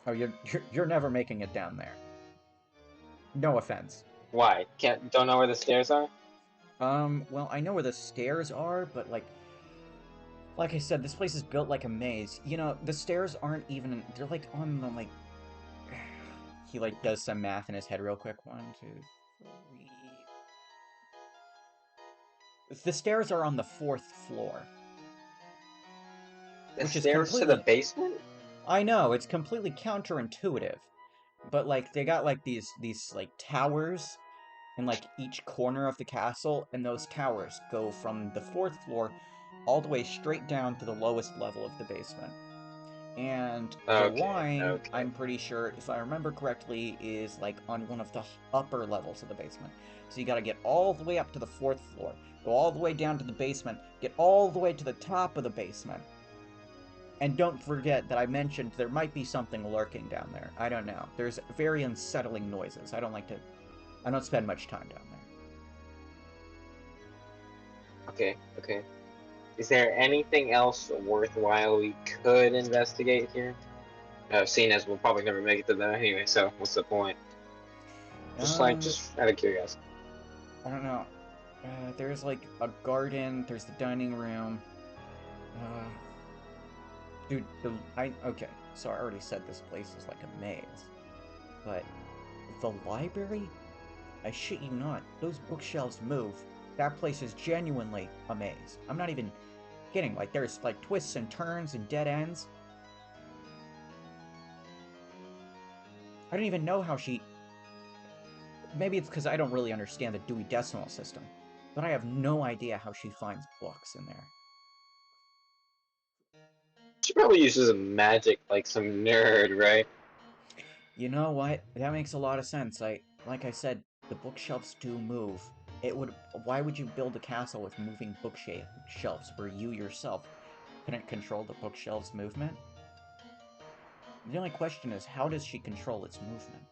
Oh, you're never making it down there. No offense. Why? Don't know where the stairs are? Well, I know where the stairs are, but like I said, this place is built like a maze. You know, the stairs aren't even, they're like on the, like, he like does some math in his head real quick. 1, 2, 3. The stairs are on the 4th floor. The Which is stairs to the basement? I know, it's completely counterintuitive. But like they got like these like towers in like each corner of the castle, and those towers go from the 4th floor all the way straight down to the lowest level of the basement. And the wine, I'm pretty sure, if I remember correctly, is like on one of the upper levels of the basement. So you gotta get all the way up to the 4th floor, go all the way down to the basement, get all the way to the top of the basement. And don't forget that I mentioned there might be something lurking down there. I don't know. There's very unsettling noises. I don't spend much time down there. Okay. Is there anything else worthwhile we could investigate here? Seeing as we'll probably never make it to that anyway, so what's the point? Just out of curiosity. I don't know. There's like a garden, there's the dining room. Dude, okay, so I already said this place is like a maze. But the library? I shit you not, those bookshelves move. That place is genuinely a maze. I'm not even kidding, like there's like twists and turns and dead ends. I don't even know how she... Maybe it's because I don't really understand the Dewey Decimal System, but I have no idea how she finds books in there. She probably uses magic like some nerd, right? You know what? That makes a lot of sense. Like I said, the bookshelves do move. Why would you build a castle with moving bookshelves where you yourself couldn't control the bookshelves' movement? The only question is, how does she control its movement?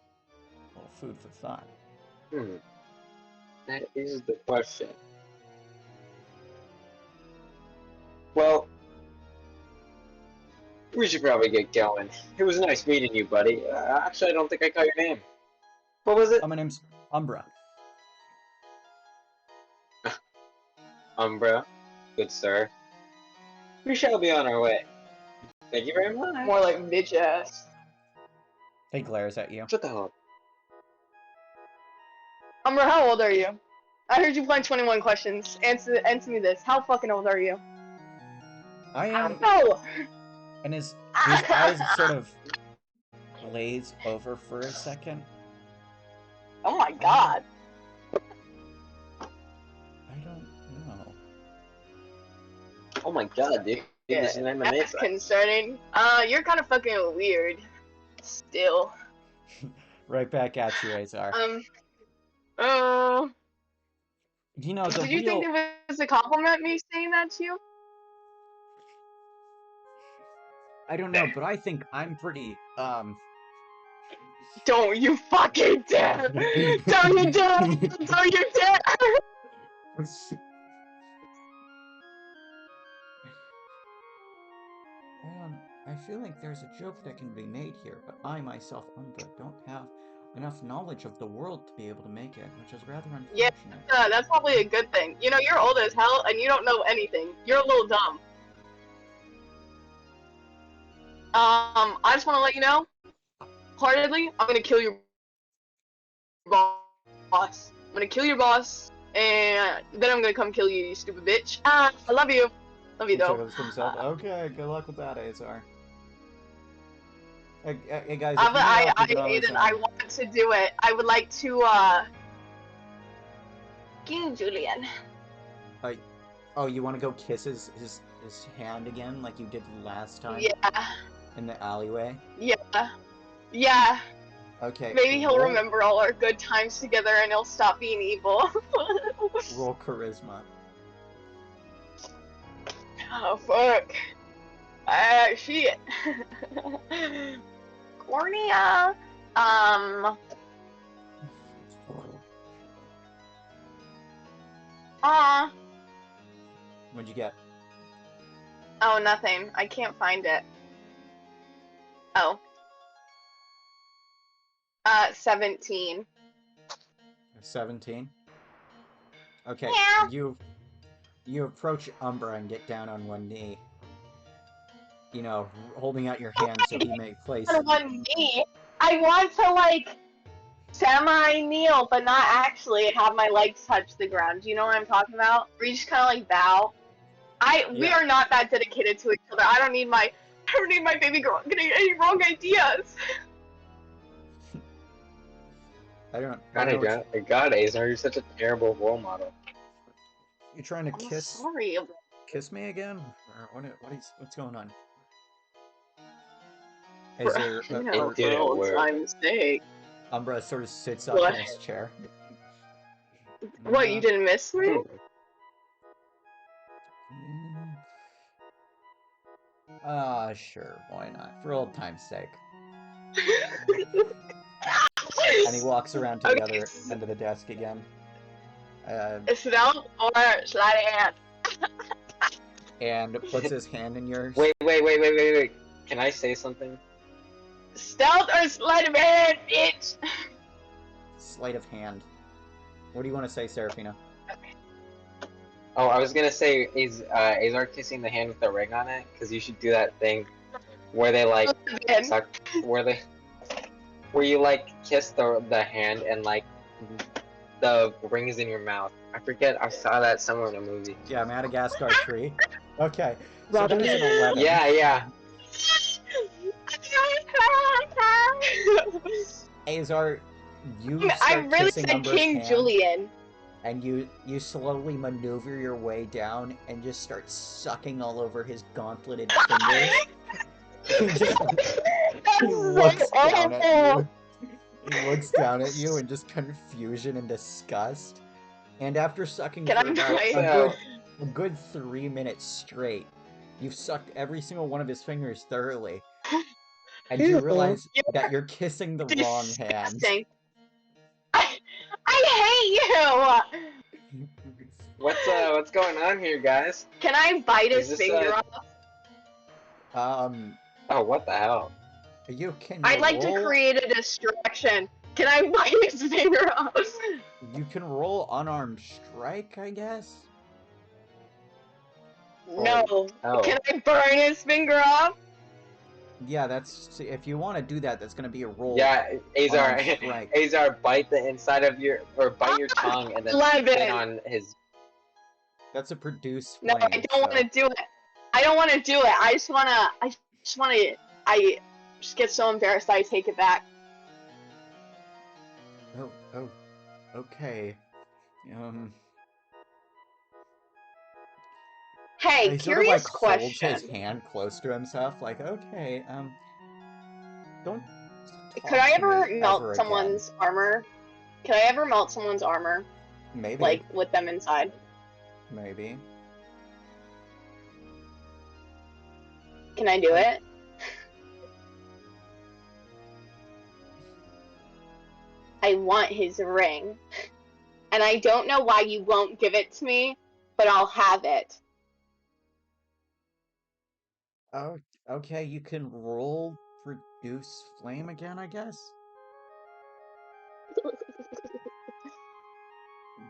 A little food for thought. That is the question. Well, we should probably get going. It was nice meeting you, buddy. Actually, I don't think I got your name. What was it? My name's Umbra. Umbra. Good sir. We shall be on our way. Thank you very much. More like bitch ass. He glares at you. Shut the hell up. Umbra, how old are you? I heard you playing 21 questions. Answer me this. How fucking old are you? I am. No. And his eyes sort of glaze over for a second. Oh my god. I don't know. Oh my god, dude. Yeah, This is an MMA that's fight. concerning. You're kind of fucking weird. Still. Right back at you, Azar. You know, Did you think it was a compliment, me saying that to you? I don't know, but I think I'm pretty, Don't you fucking dare! Don't you dare! Don't you dare! I feel like there's a joke that can be made here, but I myself, Umbra, don't have enough knowledge of the world to be able to make it, which is rather unfortunate. Yeah, that's probably a good thing. You know, you're old as hell and you don't know anything. You're a little dumb. I just want to let you know, heartedly, I'm gonna kill your boss. I'm gonna kill your boss, and then I'm gonna come kill you, you stupid bitch. I love you. Love you, though. Okay, good luck with that, Azar. Hey guys, Aiden, I want to do it. I would like to, King Julian. Oh, you want to go kiss his hand again, like you did last time? Yeah. In the alleyway? Yeah. Okay. Maybe he'll remember all our good times together and he'll stop being evil. Roll charisma. Oh, fuck. Shit. Cornea. What'd you get? Oh, nothing. I can't find it. Oh. 17. 17? Okay, Yeah. you approach Umbra and get down on one knee. You know, holding out your hand so he may place... On one knee? I I want to like semi-kneel, but not actually, and have my legs touch the ground. Do you know what I'm talking about? Where you just kind of like bow. We are not that dedicated to each other. I don't need my baby girl getting any wrong ideas. I don't. God, Azar, you're such a terrible role model. You trying to I'm kiss sorry. kiss me again? Or what's going on? Is there? I'm sick. Umbra sort of sits up What? in his chair. What? You didn't miss me? Sure. Why not? For old time's sake. And he walks around to the other end of the desk again. Stealth or sleight of hand? And puts his hand in yours. Wait. Can I say something? Stealth or sleight of hand, bitch! Sleight of hand. What do you want to say, Seraphina? Oh, I was gonna say, is Azar kissing the hand with the ring on it? Because you should do that thing where they like suck, where you like kiss the hand and like the ring is in your mouth. I forget. I saw that somewhere in a movie. Yeah, Madagascar tree. Okay, so that is an 11. Yeah. Azar, you I start really kissing said Umbra's King hand, Julian. and you slowly maneuver your way down and just start sucking all over his gauntleted fingers. He looks down at you. He looks down at you in just confusion and disgust. And after sucking for about a good 3 minutes straight, you've sucked every single one of his fingers thoroughly. And you realize that you're kissing the wrong hand. I hate you! What's going on here, guys? Can I bite his finger off? Oh, what the hell? You can I'd like to create a distraction. Can I bite his finger off? You can roll unarmed strike, I guess? No. Oh. Can I burn his finger off? Yeah, that's... If you want to do that, that's going to be a roll. Yeah, Azar, bite the inside of your... Or bite your tongue and then spit on his... That's a produce flame. No, I don't want to do it. I don't want to do it. I just want to... I just get so embarrassed I take it back. Oh, okay. Hey, he curious sort of, question. Holds his hand close to himself, like, okay, don't. Could I ever melt someone's armor? Could I ever melt someone's armor? Maybe. Like with them inside. Maybe. Can I do it? I want his ring. And I don't know why you won't give it to me, but I'll have it. Oh, okay, you can roll produce flame again, I guess?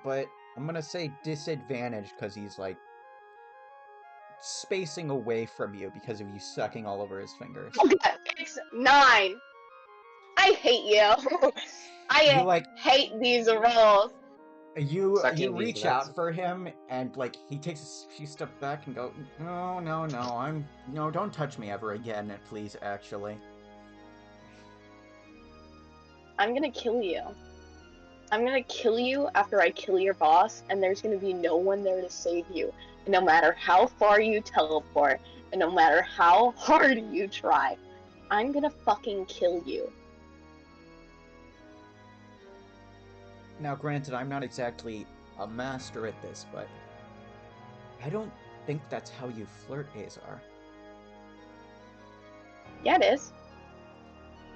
But I'm gonna say disadvantage because he's, like, spacing away from you because of you sucking all over his fingers. Okay, it's 9. I hate you. I hate these rolls. You reach out for him, and, like, he takes a few steps back and go, no, don't touch me ever again, please, actually. I'm gonna kill you. I'm gonna kill you after I kill your boss, and there's gonna be no one there to save you. And no matter how far you teleport, and no matter how hard you try, I'm gonna fucking kill you. Now, granted, I'm not exactly a master at this, but I don't think that's how you flirt, Azar. Yeah, it is.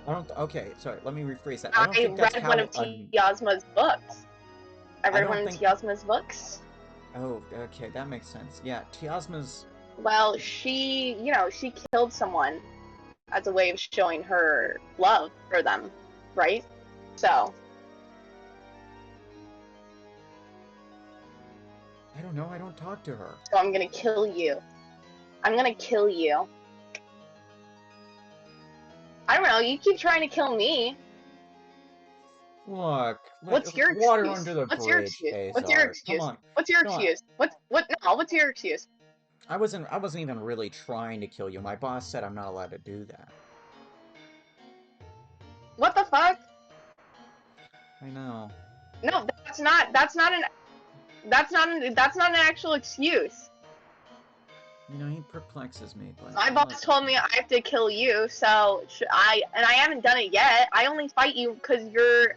Okay, sorry, let me rephrase that. I read one of Tiosma's books. I read one of Tiosma's books. Oh, okay, that makes sense. Yeah, Tiosma's... Well, she killed someone as a way of showing her love for them, right? So... I don't know, I don't talk to her. So I'm gonna kill you. I'm gonna kill you. I don't know, you keep trying to kill me. Look, What's your water excuse? under the What's your bridge, excuse? Azar. What's your Come excuse? on. What's your No, excuse? What's your excuse? I wasn't even really trying to kill you. My boss said I'm not allowed to do that. What the fuck? I know. No, that's not an actual excuse. You know, he perplexes me, but My boss told me I have to kill you, so I haven't done it yet. I only fight you because you're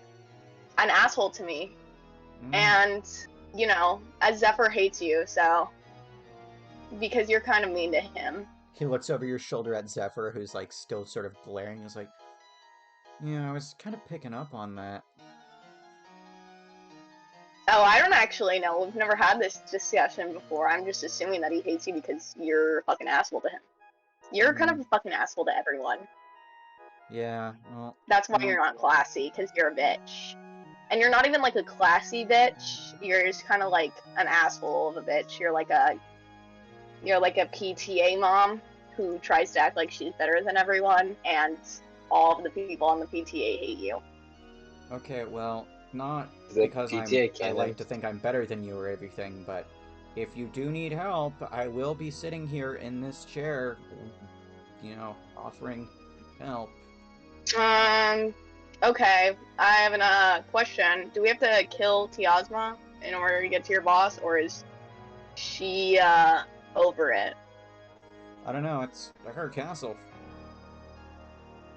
an asshole to me. And, you know, as Zephyr hates you, so because you're kind of mean to him. He looks over your shoulder at Zephyr, who's like still sort of glaring. He's like, yeah, I was kind of picking up on that. Oh, I don't actually know. We've never had this discussion before. I'm just assuming that he hates you because you're a fucking asshole to him. You're kind of a fucking asshole to everyone. Yeah, well... That's why you're not classy, because you're a bitch. And you're not even like a classy bitch. You're just kind of like an asshole of a bitch. You're like a PTA mom who tries to act like she's better than everyone, and all of the people on the PTA hate you. Okay, well, not because I like to think I'm better than you or everything, but if you do need help, I will be sitting here in this chair, you know, offering help. Okay. I have a question. Do we have to kill Tiosma in order to get to your boss, or is she, over it? I don't know, it's her castle.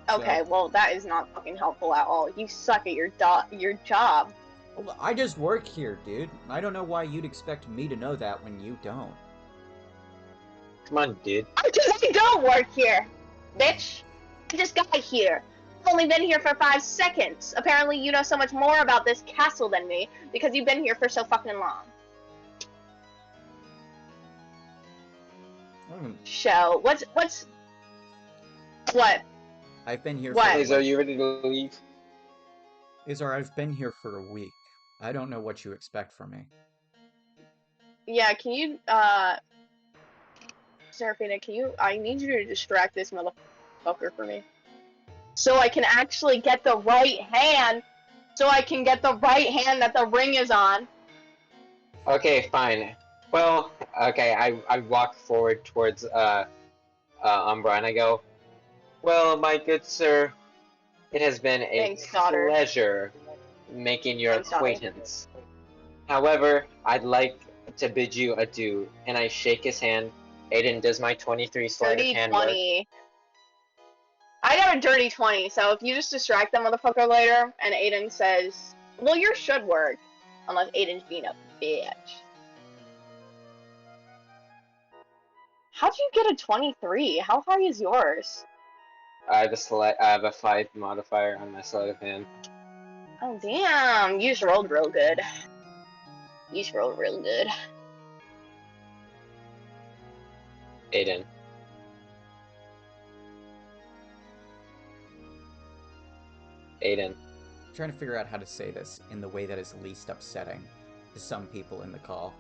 Okay, well, that is not fucking helpful at all. You suck at your job. Well, I just work here, dude. I don't know why you'd expect me to know that when you don't. Come on, dude. I don't work here, bitch. I just got here. I've only been here for 5 seconds. Apparently, you know so much more about this castle than me because you've been here for so fucking long. So, what? I've been here what? for... Is, are you ready to leave? Izar, I've been here for a week. I don't know what you expect from me. Yeah, can you, Seraphina, I need you to distract this motherfucker for me. So I can actually get the right hand. So I can get the right hand that the ring is on. Okay, fine. Well, okay, I walk forward towards, Umbra, and I go, well, my good sir, it has been a pleasure making your acquaintance. However, I'd like to bid you adieu, and I shake his hand. Aiden, does my 23 sleight of hand work? I got a dirty 20, so if you just distract that motherfucker later, and Aiden says, well, yours should work, unless Aiden's being a bitch. How'd you get a 23? How high is yours? I have a 5 modifier on my sleight of hand. Oh, damn. You just rolled real good. You just rolled real good. Aiden. Aiden. I'm trying to figure out how to say this in the way that is least upsetting to some people in the call.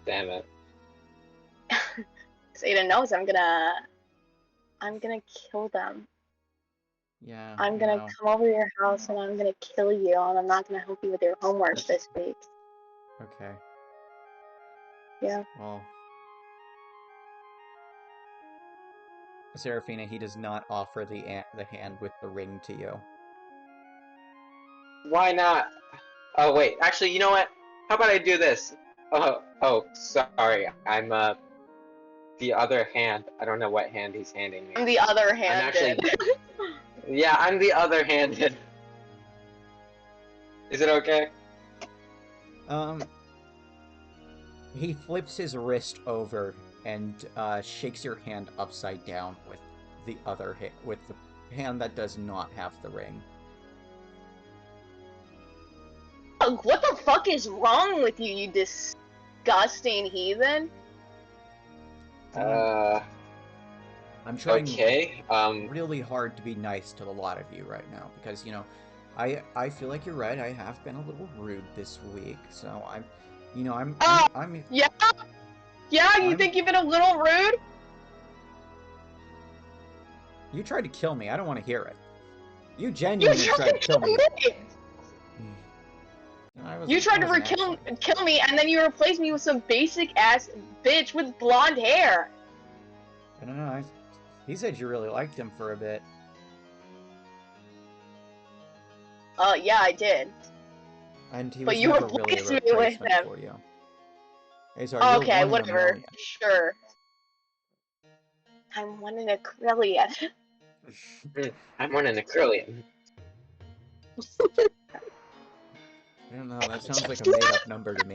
Damn it. Aiden knows I'm gonna kill them. Yeah. I'm gonna come over to your house and I'm gonna kill you, and I'm not gonna help you with your homework this week. Okay. Yeah. Well, Seraphina, he does not offer the hand with the ring to you. Why not? Oh, wait. Actually, you know what? How about I do this? Oh, sorry. I'm, the other hand. I don't know what hand he's handing me. I'm the other handed. Yeah, I'm the other handed. Is it okay? He flips his wrist over and shakes your hand upside down with the other with the hand that does not have the ring. What the fuck is wrong with you, you disgusting heathen? I'm trying really hard to be nice to a lot of you right now because, you know, I feel like you're right. I have been a little rude this week, so Yeah, you think you've been a little rude? You tried to kill me. I don't want to hear it. You You genuinely tried to kill me. You tried to kill me, and then you replaced me with some basic ass bitch with blonde hair. I don't know. He said you really liked him for a bit. Yeah, I did. And he But was you never really a replaced me with replacement him. for you. Azar, you're Okay, one in a whatever. million. Sure. I'm one in a trillion. I'm one in a trillion. I don't know. That sounds like a made-up number to me.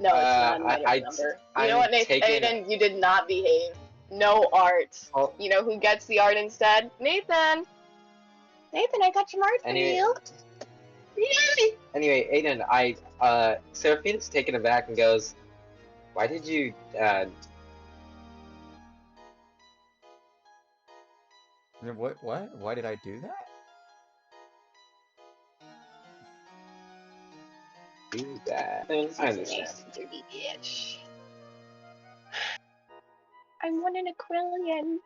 No, it's not a made-up number. You know what, Nathan? Aiden, you did not behave. No art. Oh. You know who gets the art instead? Nathan! Nathan, I got some art for you. Yay! Anyway, Aiden, Seraphine's taken aback and goes, why did you, What? Why did I do that? do that? I understand. Dirty bitch. I'm one in a trillion.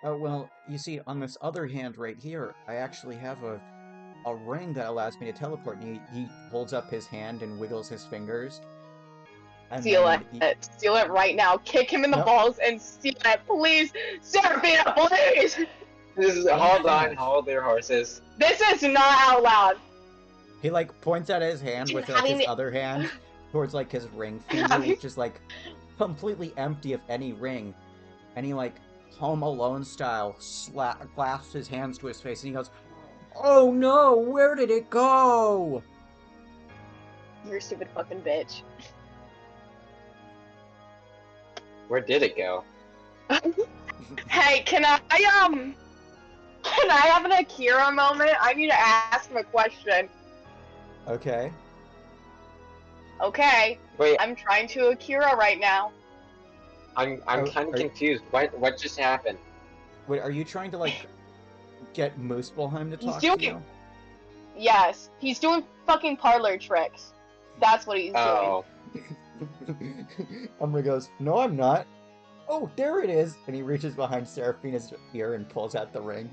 Oh, well, you see, on this other hand right here, I actually have a ring that allows me to teleport, and he holds up his hand and wiggles his fingers. And Steal it. Steal it right now. Kick him in the balls and steal it, please. Seraphina, please! Hold their horses. This is not out loud. He, like, points at his hand with, like, his other hand towards, like, his ring finger, which is, like, completely empty of any ring. And he, like, Home Alone style, clasps his hands to his face, and he goes, "Oh no, where did it go?" You're a stupid fucking bitch. Where did it go? Hey, can I have an Akira moment? I need to ask him a question. Okay. Okay. Wait, I'm trying to Akira right now. I'm kind of confused. What just happened? Wait, are you trying to, like, get Muspelheim to talk He's to you? Yes, he's doing fucking parlor tricks. That's what he's doing. Umbra goes, "No, I'm not." "Oh, there it is!" And he reaches behind Seraphina's ear and pulls out the ring.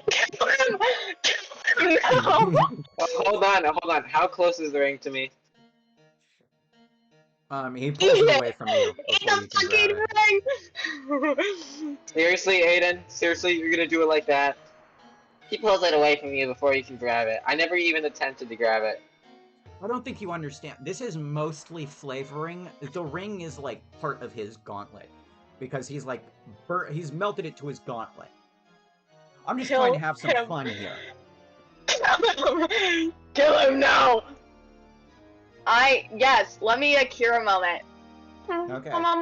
Kill him! Kill him now! Hold on. How close is the ring to me? He pulls it away from you before you can grab it. Ring! Seriously, Aiden? Seriously, you're gonna do it like that? He pulls it away from you before you can grab it. I never even attempted to grab it. I don't think you understand. This is mostly flavoring. The ring is, like, part of his gauntlet. Because he's, like, he's melted it to his gauntlet. I'm just trying to have some fun here. Kill him! Kill him now! Yes, let me Akira moment. Okay. I don't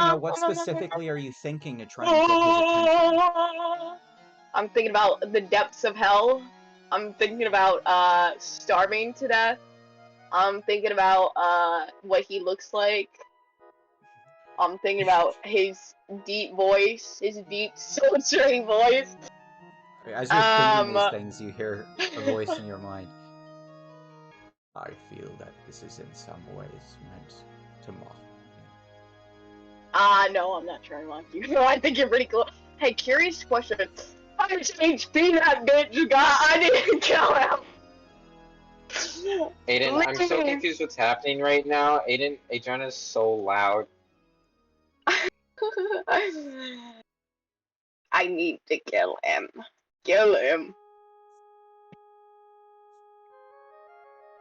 know, what specifically are you thinking to try and get his attention? I'm thinking about the depths of hell. I'm thinking about starving to death. I'm thinking about what he looks like. I'm thinking about his deep voice, his deep sultry voice. As you're thinking these things, you hear a voice in your mind. "I feel that this is in some ways meant to mock me." No, I'm not trying to mock you. No, I think you're pretty cool. Hey, curious question. How much HP that bitch got? I didn't kill him! Aiden, I'm so confused what's happening right now. Aiden, Adriana's so loud. I need to kill him. Kill him.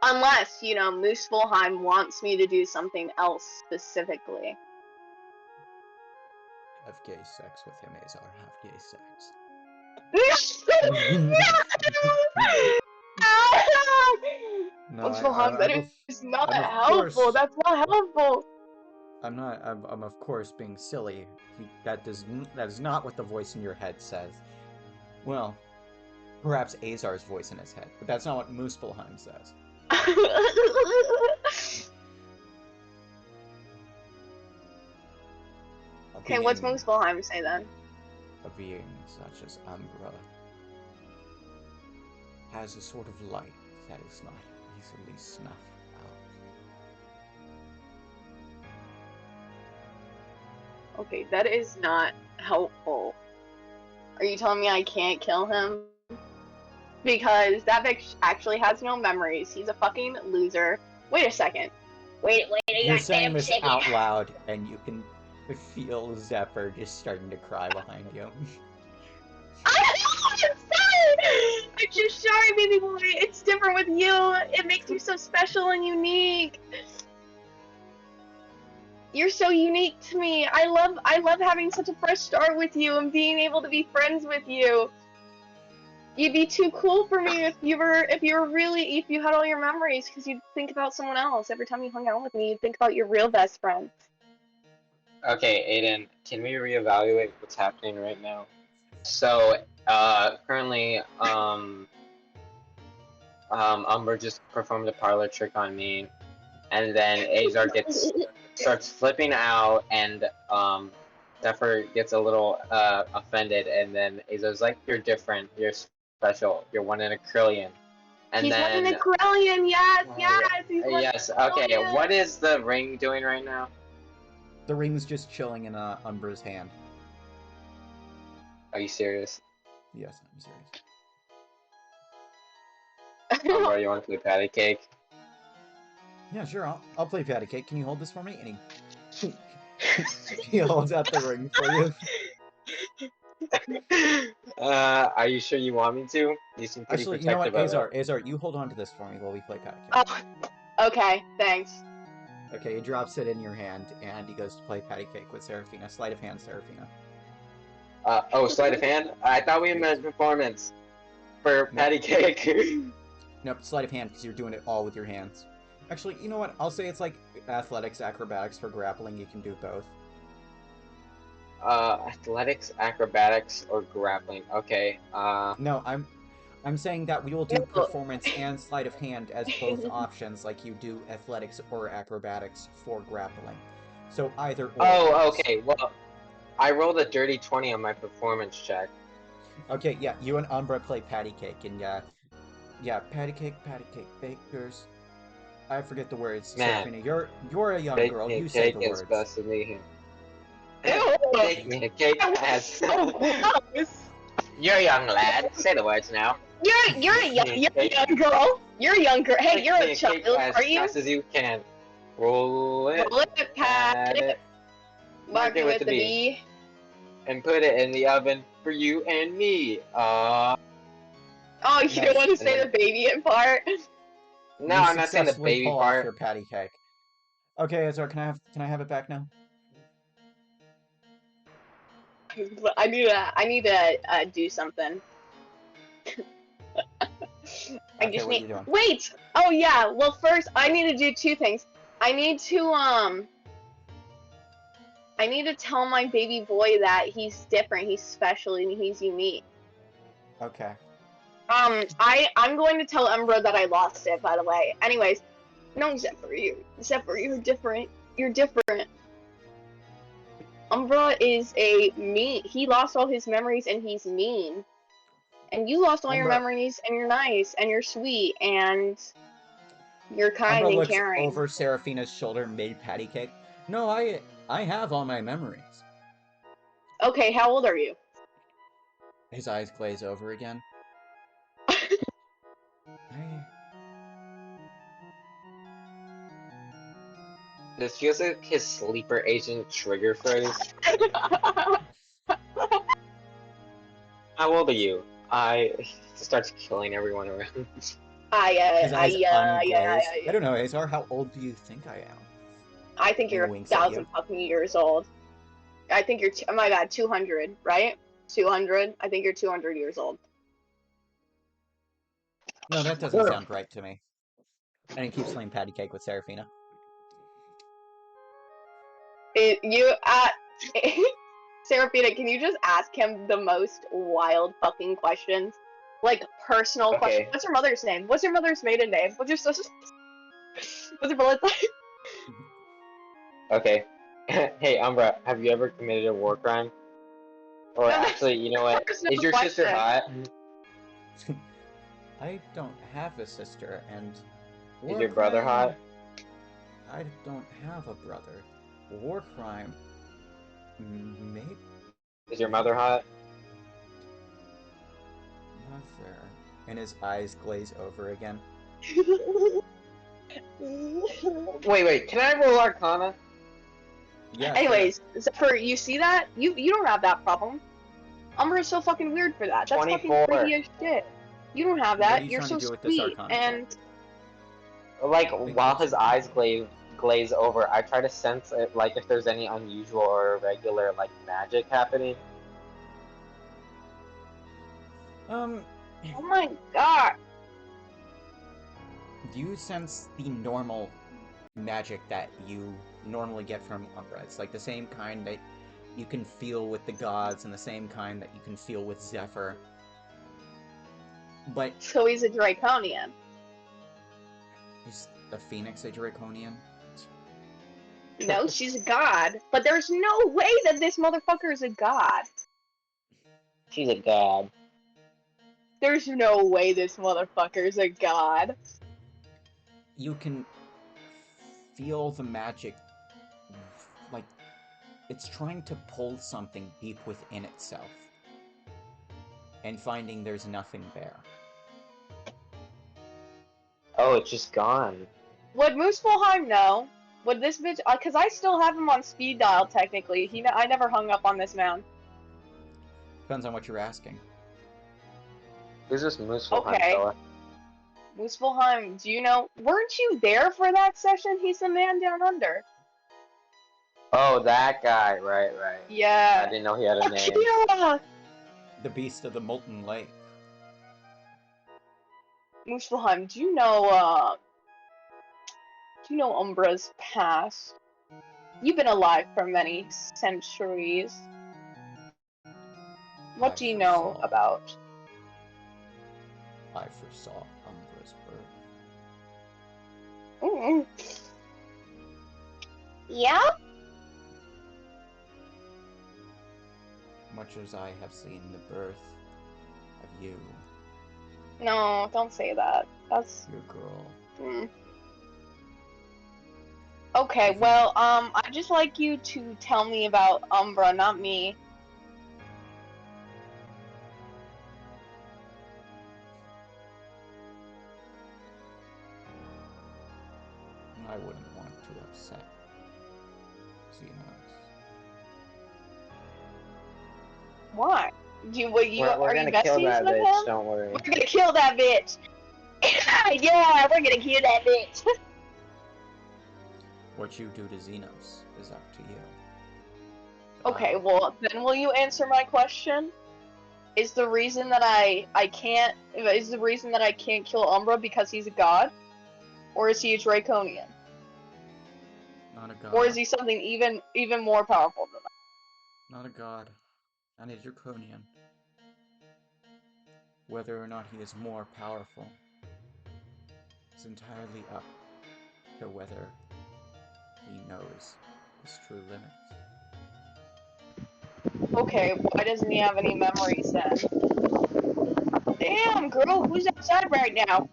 Unless, you know, Muspelheim wants me to do something else specifically. Have gay sex with him, Azar. Have gay sex. No, Muspelheim, that is not helpful. That's not helpful. I'm of course being silly. That is not what the voice in your head says. Well, perhaps Azar's voice in his head, but that's not what Muspelheim says. Okay, what's Muspelheim say then? A being such as Umbra has a sort of light that is not easily snuffed out. Okay, that is not helpful. Are you telling me I can't kill him? Because that bitch actually has no memories. He's a fucking loser. Wait a second. Wait, You're saying this out loud, and you can feel Zephyr just starting to cry behind you. I'm sorry! I'm just sorry, baby boy. It's different with you. It makes you so special and unique. You're so unique to me. I love having such a fresh start with you and being able to be friends with you. You'd be too cool for me if you had all your memories, because you'd think about someone else every time you hung out with me. You'd think about your real best friend. Okay, Aiden, can we reevaluate what's happening right now? So, currently, Umber just performed a parlor trick on me, and then Azar starts flipping out, and Zephyr gets a little offended, and then Azar's like, "You're different. You're special. You're one in a trillion." And He's then one in a trillion. Yes, he's one yes, in a okay. trillion. What is the ring doing right now? The ring's just chilling in Umbra's hand. Are you serious? Yes, I'm serious. Umber, you want to play patty cake? Yeah, sure. I'll play patty cake. Can you hold this for me? And he holds out the ring for you. Are you sure you want me to? You seem pretty Actually, you know what, protective of it. Azar, you hold on to this for me while we play patty cake. Oh, okay, thanks. Okay, he drops it in your hand, and he goes to play patty cake with Seraphina. Sleight of hand, Seraphina. Oh, sleight of hand? I thought we meant performance for patty cake. Nope, sleight of hand, because you're doing it all with your hands. Actually, you know what? I'll say it's like athletics, acrobatics for grappling. You can do both. Athletics, acrobatics, or grappling. Okay. No, I'm saying that we will do performance and sleight of hand as both options, like you do athletics or acrobatics for grappling. So either or. Oh, okay. Well, I rolled a dirty 20 on my performance check. Okay, yeah, you and Umbra play patty cake, and yeah, patty cake, bakers. I forget the words, Man, Seraphina. You're a young girl. You say cake the is words. best of me. Ew. Bake me a cake as. You're a young lad. Say the words now. You're a young girl. You're a young girl. Hey, Bake you're me a a cake child, as are you? fast as you can. Roll it, Roll it, pat it, mark it with the B. and put it in the oven for you and me. Oh, you Nice. want to say the baby part? No, You I'm not saying the successfully baby pull off part. your patty cake. Okay, Azor, can I have it back now? I need to do something. I just what are need. you doing? Wait. Oh yeah. Well, first I need to do two things. I need to tell my baby boy that he's different, he's special, and he's unique. Okay. I'm going to tell Umbra that I lost it, by the way. Anyways, no, Zephyr, you're different. You're different. Umbra is a mean. He lost all his memories and he's mean. And you lost all your Umbra- memories and you're nice and you're sweet and you're kind Umbra and looks caring. over Seraphina's shoulder, made patty cake. No, I have all my memories. Okay, how old are you? His eyes glaze over again. This feels like his sleeper agent trigger phrase. How old are you? He starts killing everyone around. His eyes unglaze. I don't know, Azar, how old do you think I am? I think you're 1,000 fucking years old. I think you're, oh my god, 200, right? 200? I think you're 200 years old. No, that doesn't sound right to me. And he keeps playing patty cake with Seraphina. Seraphina, can you just ask him the most wild fucking questions? Like, personal questions. What's your mother's name? What's your mother's maiden name? What's your social... What's your blood type? Okay. Hey, Umbra, have you ever committed a war crime? Or No, actually, you know what? Is your sister hot? I don't have a sister, and... Is your brother hot? I don't have a brother. War crime. Maybe Is your mother hot? mother. And his eyes glaze over again. Wait. Can I roll Arcana? Yeah. Anyways, Zephyr, you see that? You don't have that problem. Umbra is so fucking weird for that. That's 24. fucking creepy as shit. You don't have What that. are you You're trying so to do with this sweet, Arcana and Like, think while what's his your eyes Arcana? glaze over, I try to sense it, like if there's any unusual or irregular like magic happening. oh my god. You sense the normal magic that you normally get from Umbra. It's like the same kind that you can feel with the gods and the same kind that you can feel with Zephyr. But So he's a Draconian. is the Phoenix a Draconian? No, she's a god. But there's no way that this motherfucker is a god. She's a god. There's no way this motherfucker is a god. You can feel the magic, like it's trying to pull something deep within itself and finding there's nothing there. Oh, it's just gone. Would Muspelheim know? Would this bitch? Cause I still have him on speed dial technically. I never hung up on this man. Depends on what you're asking. Who's this Muspelheim Okay. fella? Muspelheim, do you know? Weren't you there for that session? He's the man down under. Oh, that guy. Right. I Yeah. didn't know he had a name. Yeah. The beast of the molten lake. Muspelheim, do you know Umbra's past? You've been alive for many centuries. What do you know about? I foresaw Umbra's birth. Mm. Yeah? Much as I have seen the birth of you, No, don't say that. That's... your girl. Mm. Okay, well, I'd just like you to tell me about Umbra, not me. I wouldn't want to upset Xenos. Why? We're Are you gonna kill besties that with bitch, him? don't worry. We're gonna kill that bitch! Yeah, we're gonna kill that bitch! What you do to Xenos is up to you. Okay, well, then will you answer my question? Is the reason that I can't kill Umbra because he's a god? Or is he a Draconian? Not a god. Or is he something even more powerful than that? Not a god. And a draconian. Whether or not he is more powerful is entirely up to whether he knows his true limits. Okay, why doesn't he have any memories then? Damn, girl, who's outside right now?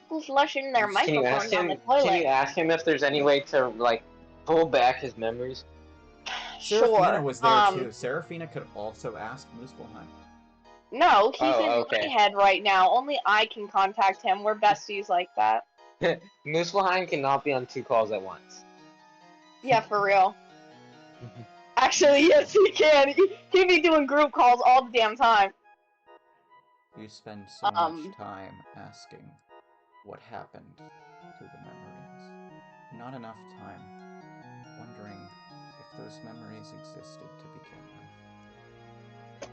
Who's flushing their Can you microphone ask down the him? toilet? Can you ask him if there's any way to like pull back his memories? Seraphina Sure. was there too. Seraphina could also ask Muspelheim. No, he's Oh, in okay. my head right now. Only I can contact him. We're besties like that. Muspelheim cannot be on 2 calls at once. Yeah, for real. Actually, yes, he can. He'd be doing group calls all the damn time. You spend so much time asking what happened to the memories. Not enough time wondering if those memories existed to begin with.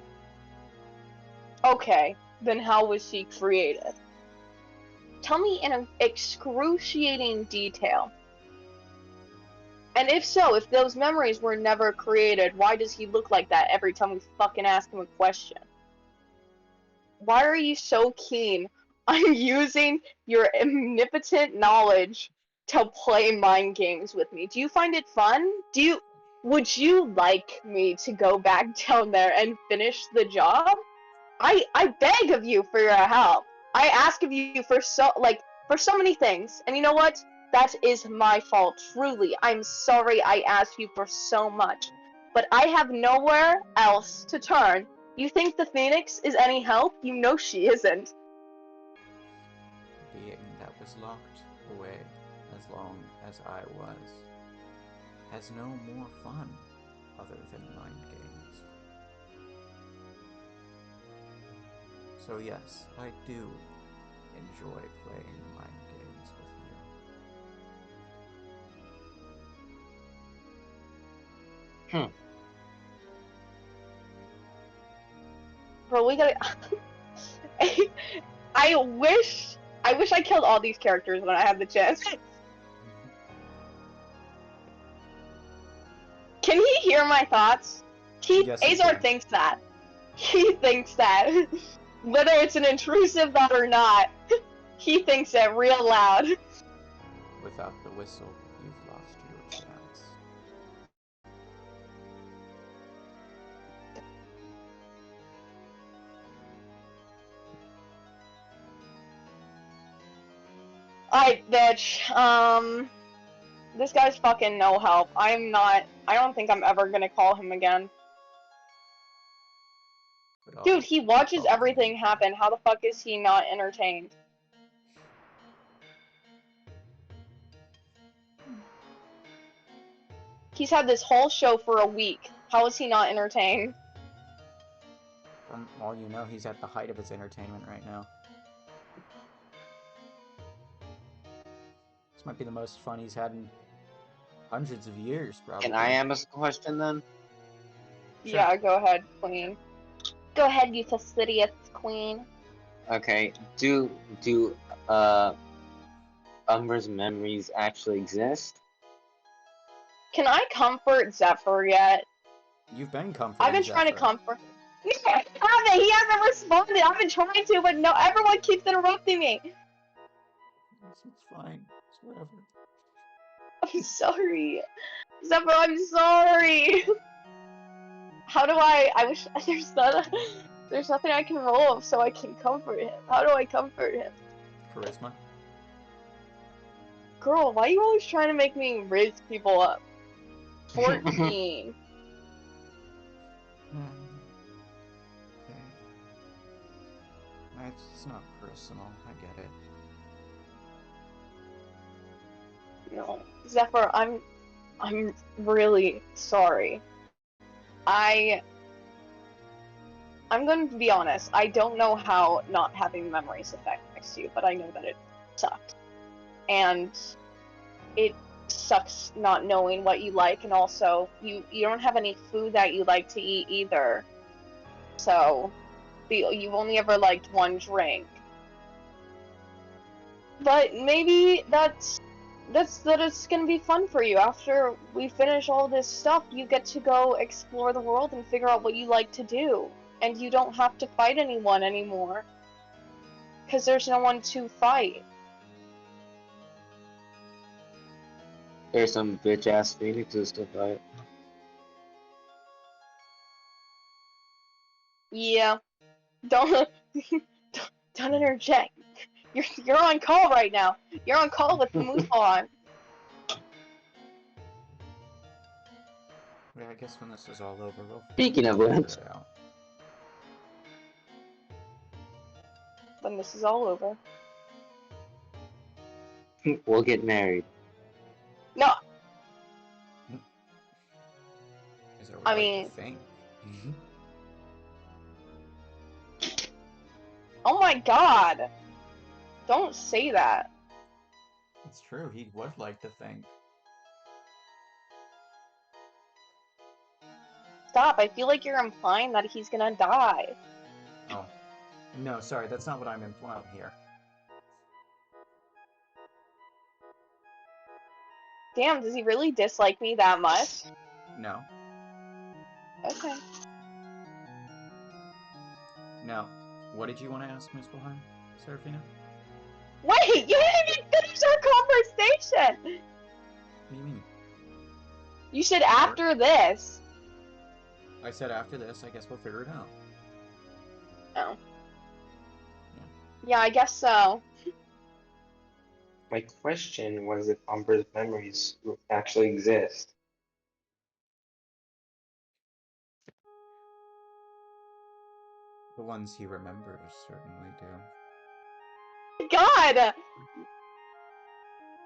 Okay, then how was he created? Tell me in an excruciating detail. And if so, if those memories were never created, why does he look like that every time we fucking ask him a question? Why are you so keen on using your omnipotent knowledge to play mind games with me? Do you find it fun? Would you like me to go back down there and finish the job? I beg of you for your help. I ask of you for so many things. And you know what? That is my fault, truly. I'm sorry I asked you for so much. But I have nowhere else to turn. You think the Phoenix is any help? You know she isn't. Being that was locked away as long as I was has no more fun other than mind games. So yes, I do enjoy playing mind games with you. Bro, we gotta. I wish I killed all these characters when I had the chance. Can he hear my thoughts? Yes, he Azar can. thinks that. He thinks that. Whether it's an intrusive thought or not, he thinks it real loud. Without the whistle, you've lost your chance. Alright, bitch. This guy's fucking no help. I don't think I'm ever gonna call him again. Dude, he watches everything happen. How the fuck is he not entertained? He's had this whole show for a week. How is he not entertained? From all you know, he's at the height of his entertainment right now. This might be the most fun he's had in hundreds of years, probably. Can I ask a question then? Sure. Yeah, go ahead, queen. Go ahead, you fastidious queen. Okay. Do Umber's memories actually exist? Can I comfort Zephyr yet? You've been comforting I've been trying to Zephyr. comfort. No, I haven't. He hasn't responded. I've been trying to, but no, everyone keeps interrupting me. It's fine. It's whatever. I'm sorry. Zephyr, I'm sorry. How do I wish there's nothing I can roll so I can comfort him. How do I comfort him? Charisma? Girl, why are you always trying to make me raise people up? 14. Okay. It's not personal. I get it. No. Zephyr, I'm really sorry. I'm going to be honest. I don't know how not having memories affects you, but I know that it sucks. And it sucks not knowing what you like, and also you don't have any food that you like to eat either. So you've only ever liked one drink. But maybe that it's gonna be fun for you. After we finish all this stuff, you get to go explore the world and figure out what you like to do. And you don't have to fight anyone anymore. Because there's no one to fight. There's some bitch ass phoenixes to fight. Yeah. Don't interject. You're on call right now. You're on call with the Musalon. Yeah, I guess when this is all over, we'll Speaking of figure which, it out. When this is all over. we'll get married. No. Is there I what mean- you think? Oh my god. Don't say that. It's true, he would like to think. Stop. I feel like you're implying that he's gonna die. Oh. No, sorry, that's not what I'm implying here. Damn, does he really dislike me that much? No. Okay. No. What did you want to ask, Miss Bohan? Serafina? Wait, you didn't even finish our conversation! What do you mean? You said after this. I said after this, I guess we'll figure it out. Oh. Yeah, I guess so. My question was if Umber's memories actually exist. The ones he remembers certainly do. God!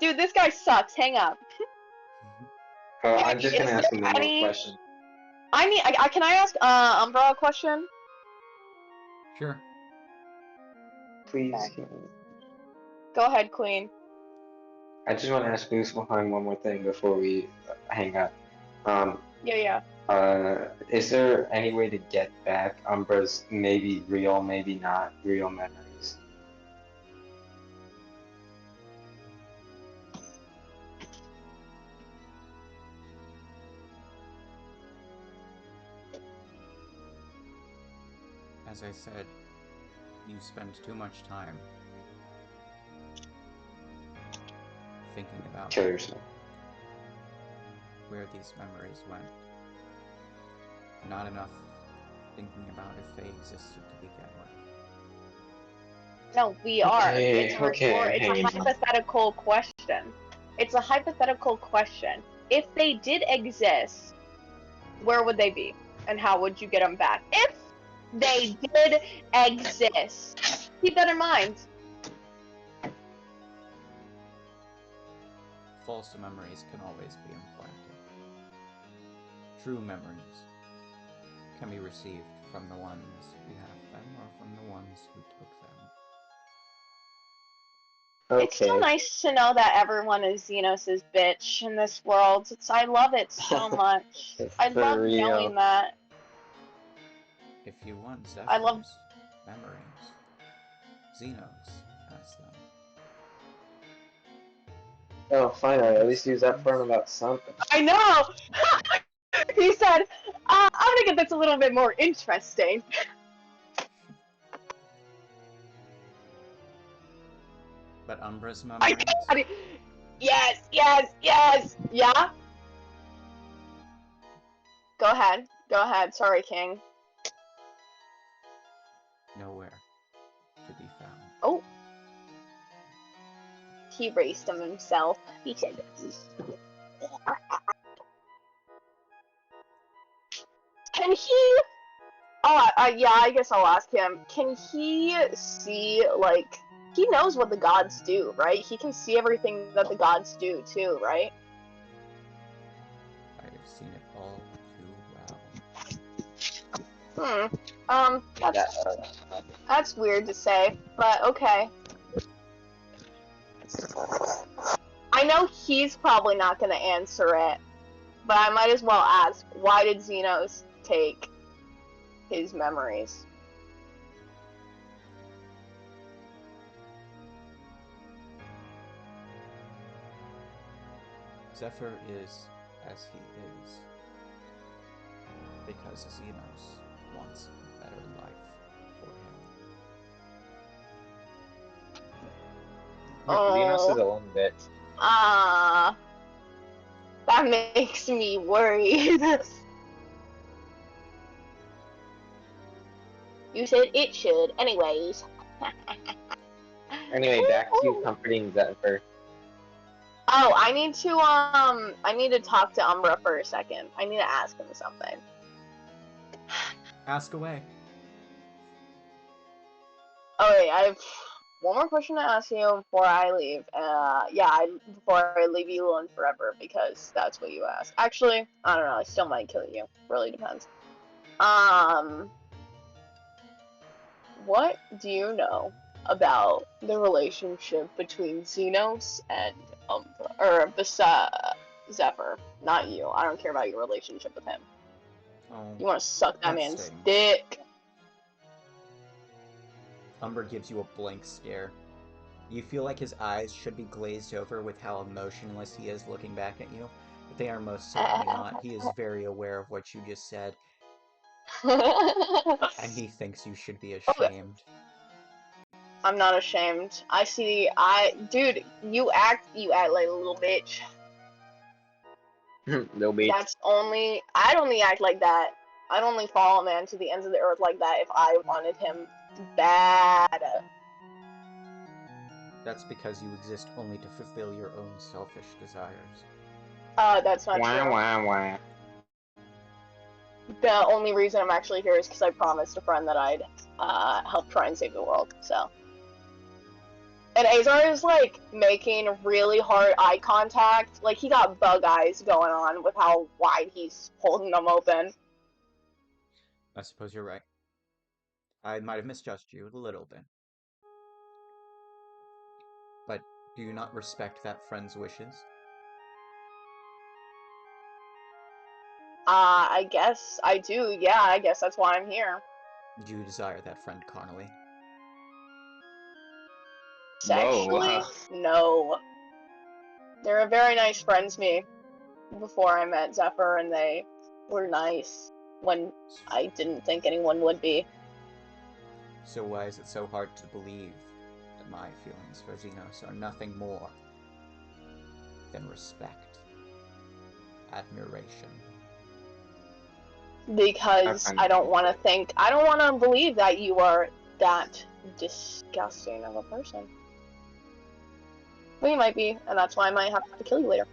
Dude, this guy sucks. Hang up. I'm just gonna Is ask him there one more any- question. can I ask Umbra a question? Sure. Please. Okay. Go ahead, Queen. I just want to ask Muspelheim one more thing before we hang up. Yeah. Is there any way to get back Umbra's maybe real, maybe not real memories? As I said, you spend too much time thinking about Kill yourself. where these memories went. Not enough thinking about if they existed to begin with. No, we are. Okay, It's a rhetor- It's a hypothetical question. It's a hypothetical question. If they did exist, where would they be? And how would you get them back? If they did exist. Keep that in mind. False memories can always be implanted. True memories can be received from the ones who have them or from the ones who took them. Okay. It's so nice to know that everyone is Xenos' bitch in this world. I love it so much. I love knowing that. If you want Zephyr's I love memories, Xenos has them. Oh, fine. I at least use that for about something. I know! He said, I'm gonna get this a little bit more interesting. But Umbra's memories? Yes! Yeah? Go ahead. Sorry, King. Nowhere to be found. Oh. He raced him himself. He said, can he... yeah, I guess I'll ask him. Can he see, like... He knows what the gods do, right? He can see everything that the gods do, too, right? I have seen it all too well. That's weird to say, but okay. I know he's probably not gonna answer it, but I might as well ask, why did Xenos take his memories? Zephyr is as he is because Xenos wants a better life for him. Xenos is a lone bitch. That makes me worried. You said it should, anyways. Anyway, back to you comforting Zephyr. Oh, I need to talk to Umbra for a second. I need to ask him something. Ask away. Okay, I have one more question to ask you before I leave. Before I leave you alone forever, because that's what you asked. Actually, I don't know. I still might kill you. Really depends. What do you know about the relationship between Xenos and Zephyr? Not you. I don't care about your relationship with him. Oh, You want to suck that man's stings. dick. Umber gives you a blank stare. You feel like his eyes should be glazed over with how emotionless he is looking back at you, but they are most certainly not. He is very aware of what you just said, and he thinks you should be ashamed. I'm not ashamed. Dude, you act like a little bitch. No bitch. I'd only act like that. I'd only follow a man to the ends of the earth like that if I wanted him bad. That's because you exist only to fulfill your own selfish desires. That's not Wah, true. wah, wah. The only reason I'm actually here is because I promised a friend that I'd help try and save the world, so. And Azar is, like, making really hard eye contact. Like, he got bug eyes going on with how wide he's holding them open. I suppose you're right. I might have misjudged you a little bit. But do you not respect that friend's wishes? I guess I do, yeah, I guess that's why I'm here. Do you desire that friend carnally? Sexually? Whoa. No. They're a very nice friend to me before I met Zephyr, and they were nice when I didn't think anyone would be. So why is it so hard to believe that my feelings for Xenos are nothing more than respect, admiration? Because I don't want to believe that you are that disgusting of a person. Well, you might be, and that's why I might have to kill you later.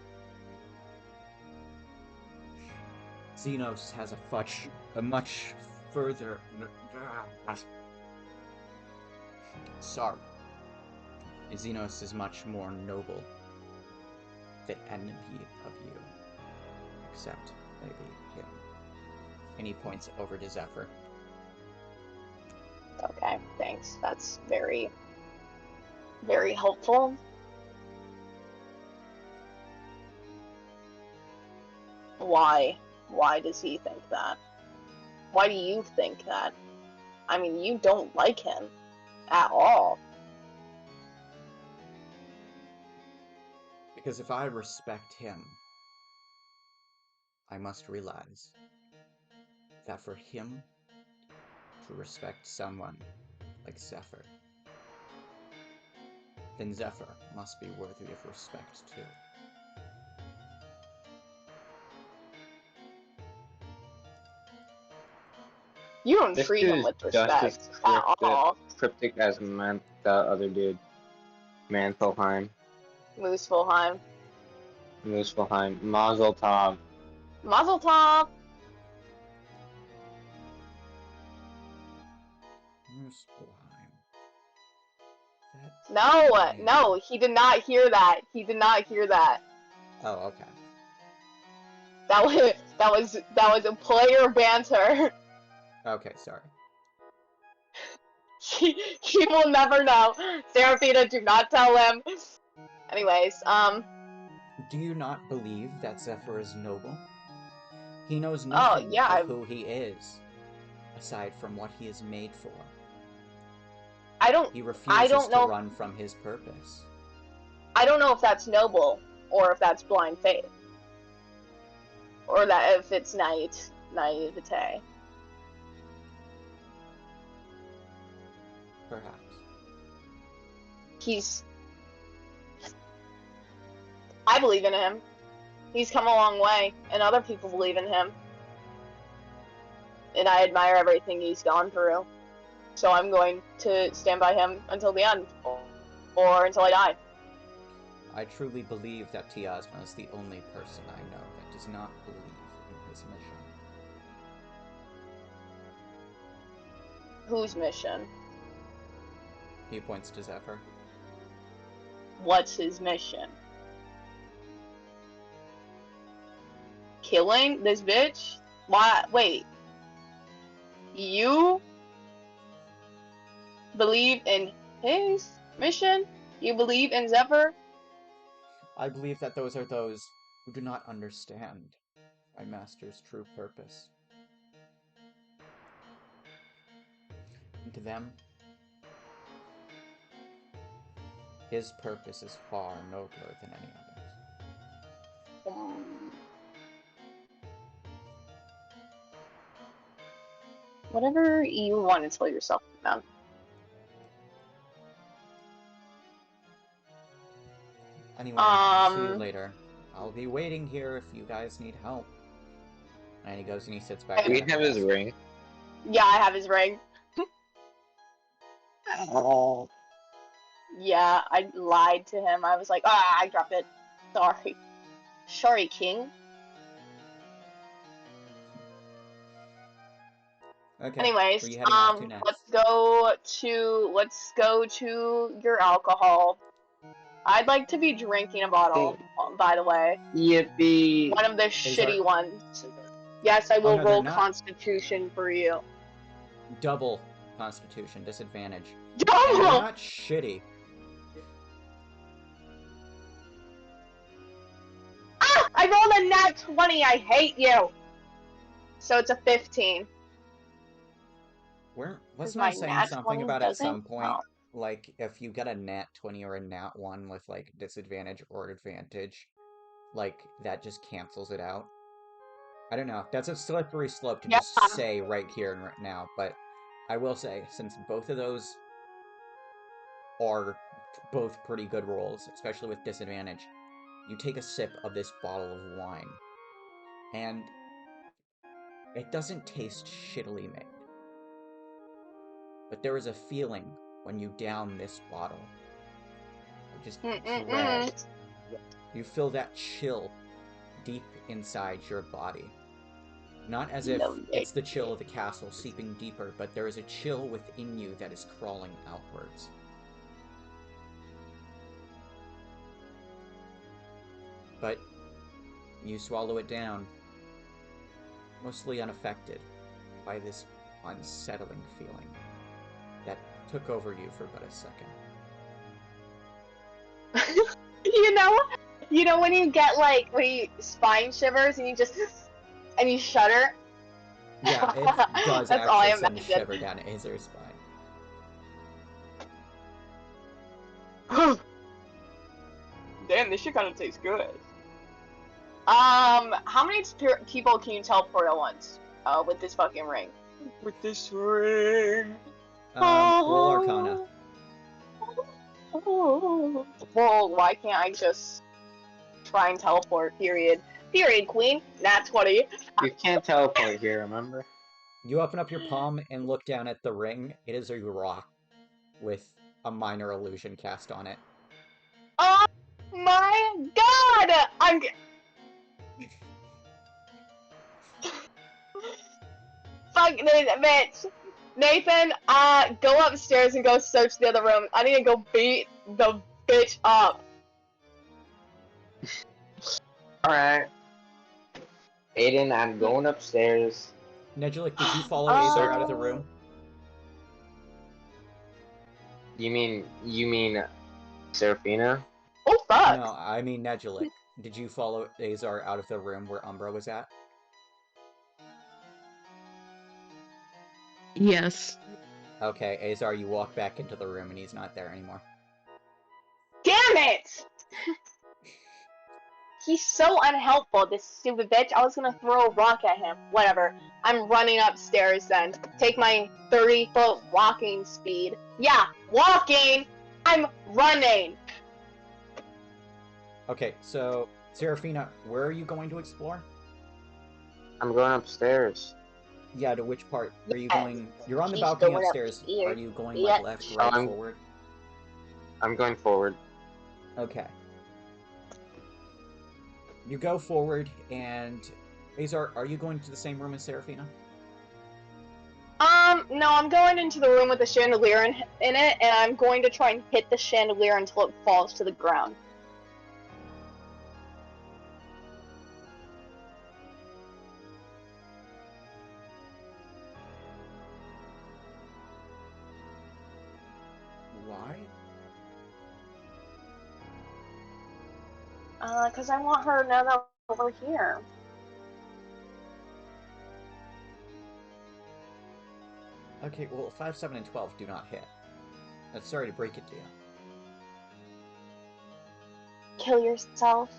Xenos has a much further... Sorry. Xenos is much more noble than enemy of you. Except, maybe, him. And he points over to Zephyr. Okay, thanks. That's very, very helpful. Why? Why does he think that? Why do you think that? I mean, you don't like him at all. Because if I respect him, I must realize that for him to respect someone like Zephyr, then Zephyr must be worthy of respect too. You don't This treat dude him is with just as respect at all. cryptic as the other dude. Mantelheim. Muspelheim. Muspelheim. Mazel tov. Mazel tov! Muspelheim. No, he did not hear that. He did not hear that. Oh, okay. That was a player banter. Okay, sorry. He will never know. Seraphina, do not tell him. Anyways, Do you not believe that Zephyr is noble? He knows oh nothing yeah, of who he is, aside from what he is made for. I don't He refuses to know. run from his purpose. I don't know if that's noble or if that's blind faith, or that if it's naivete. Perhaps. I believe in him. He's come a long way, and other people believe in him. And I admire everything he's gone through. So I'm going to stand by him until the end, or until I die. I truly believe that Tiosma is the only person I know that does not believe in his mission. Whose mission? He points to Zephyr. What's his mission? Killing this bitch? Why? Wait. You believe in his mission? You believe in Zephyr? I believe that those are those who do not understand my master's true purpose. And to them, his purpose is far nobler than any others. Whatever you want to tell yourself, man. Anyway, I'll see you later. I'll be waiting here if you guys need help. And he goes and he sits back. Do we have his ring? Yeah, I have his ring. Yeah, I lied to him. I was like, I dropped it. Sorry. Sorry, King. Okay. Anyways, where are you heading off to next? let's go to your alcohol. I'd like to be drinking a bottle, by the way. Yippee! One of the shitty ones. Yes, I will no, they're roll not. Constitution for you. Double Constitution disadvantage. And Double! they're not shitty. Ah! I rolled a nat 20. I hate you. So it's a 15. Wasn't my I saying nat something 20 about at some doesn't point, count. like, if you get a nat 20 or a nat 1 with, like, disadvantage or advantage, like, that just cancels it out? I don't know. That's a slippery slope to just say right here and right now, but I will say, since both of those are both pretty good rolls, especially with disadvantage, you take a sip of this bottle of wine, and it doesn't taste shittily made. But there is a feeling when you down this bottle. Just dread. You feel that chill deep inside your body. Not as if it's the chill of the castle seeping deeper, but there is a chill within you that is crawling outwards. But you swallow it down, mostly unaffected by this unsettling feeling that took over you for but a second. You know when you get like when you spine shivers and you shudder? Yeah, it does That's all I actually send a imagine. shiver down Azer's spine. Damn, this shit kind of tastes good. How many people can you teleport at once? With this fucking ring. With this ring. Roll Arcana. Well, why can't I just try and teleport? Period. Period, queen. Nat 20. You can't teleport here, remember? You open up your palm and look down at the ring. It is a rock with a minor illusion cast on it. Oh my god! I'm... Fuck this bitch! Nathan, go upstairs and go search the other room. I need to go beat the bitch up. Alright. Aiden, I'm going upstairs. Nejulik, did you follow Azar out of the room? You mean Seraphina? Oh fuck! No, I mean Nejulik. Did you follow Azar out of the room where Umbra was at? Yes. Okay, Azar, you walk back into the room and he's not there anymore. Damn it! He's so unhelpful, this stupid bitch. I was gonna throw a rock at him. Whatever. I'm running upstairs then. Take my 30-foot walking speed. Yeah, walking! I'm running! Okay, so, Seraphina, where are you going to explore? I'm going upstairs. Yeah, to which part? Are you Yes. going... You're on the He's balcony going upstairs. upstairs. Are you going, Yeah. like, left, right, I'm- forward? I'm going forward. Okay. You go forward, and... Azar, are you going to the same room as Seraphina? No, I'm going into the room with the chandelier in it, and I'm going to try and hit the chandelier until it falls to the ground. Why? Because I want her to know that we're here. Okay, well, 5, 7, and 12 do not hit. I'm sorry to break it to you. Kill yourself.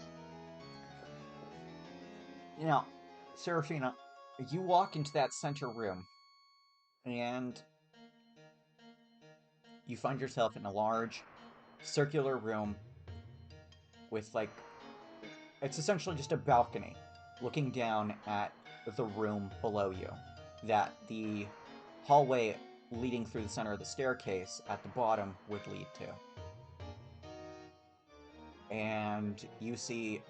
You know, Seraphina, you walk into that center room, and you find yourself in a large, circular room with, like, it's essentially just a balcony looking down at the room below you that the hallway leading through the center of the staircase at the bottom would lead to. and you see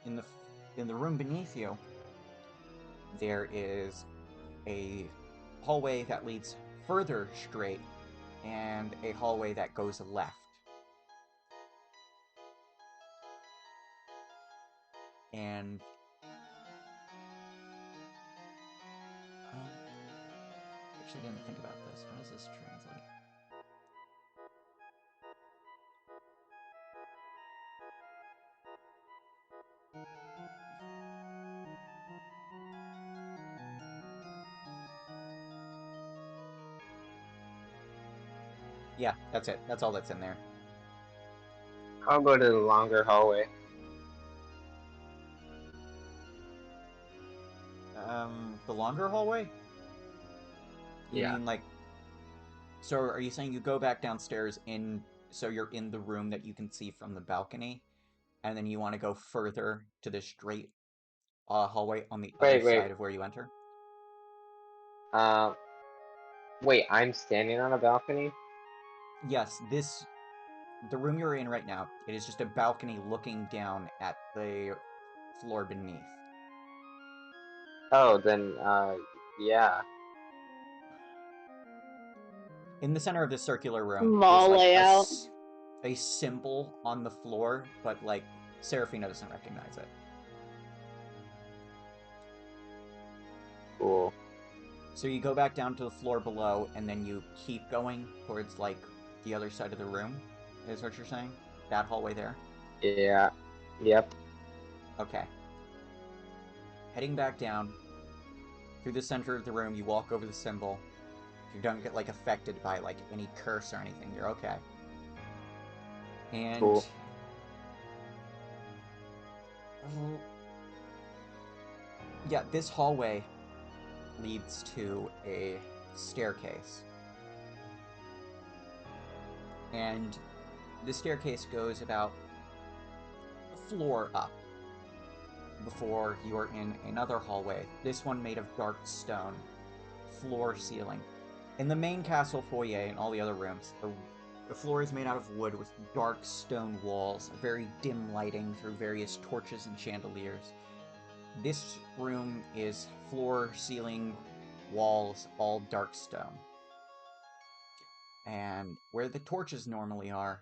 in the room beneath you there is a hallway that leads further straight and a hallway that goes left. And actually didn't think about this. How does this translate? Yeah, that's it. That's all that's in there. I'll go to the longer hallway. The longer hallway? You Yeah. mean like... So are you saying you go back downstairs so you're in the room that you can see from the balcony, and then you want to go further to the straight hallway on the other Wait. side of where you enter? Wait, I'm standing on a balcony? Yes, the room you're in right now, it is just a balcony looking down at the floor beneath. Oh, then, yeah. In the center of this circular room Mall is like layout. a symbol on the floor, but like Serafina doesn't recognize it. Cool. So you go back down to the floor below, and then you keep going towards like the other side of the room, is what you're saying? That hallway there? Yeah. Yep. Okay. Heading back down, through the center of the room, you walk over the symbol. If you don't get like affected by like any curse or anything, you're okay. And Cool. yeah, this hallway leads to a staircase. And the staircase goes about a floor up before you are in another hallway, this one made of dark stone, floor ceiling. In the main castle foyer and all the other rooms, the floor is made out of wood with dark stone walls, very dim lighting through various torches and chandeliers. This room is floor, ceiling, walls, all dark stone. And where the torches normally are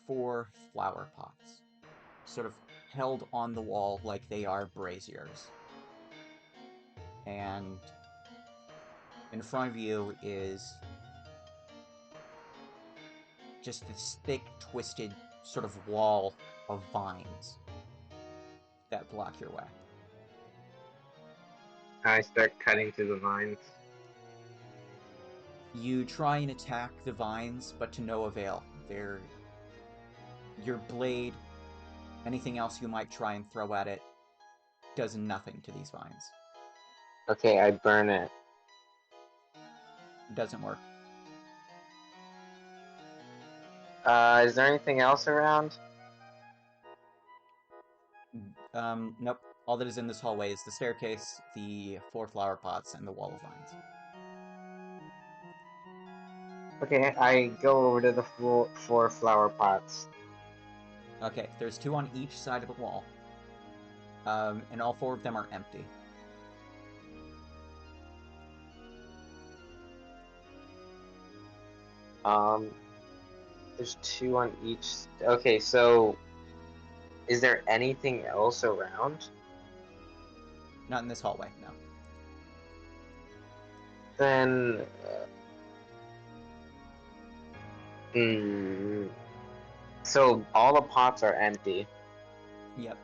4 flower pots, sort of held on the wall like they are braziers. And in front of you is just this thick, twisted sort of wall of vines that block your way. I start cutting through the vines. You try and attack the vines, but to no avail. Your blade, anything else you might try and throw at it, does nothing to these vines. Okay, I burn it. It doesn't work. Is there anything else around? Nope. All that is in this hallway is the staircase, the 4 flower pots, and the wall of vines. Okay, I go over to the 4 flower pots. Okay, there's 2 on each side of the wall. And all 4 of them are empty. There's 2 on each. Okay, so is there anything else around? Not in this hallway, no. Then, so all the pots are empty. Yep.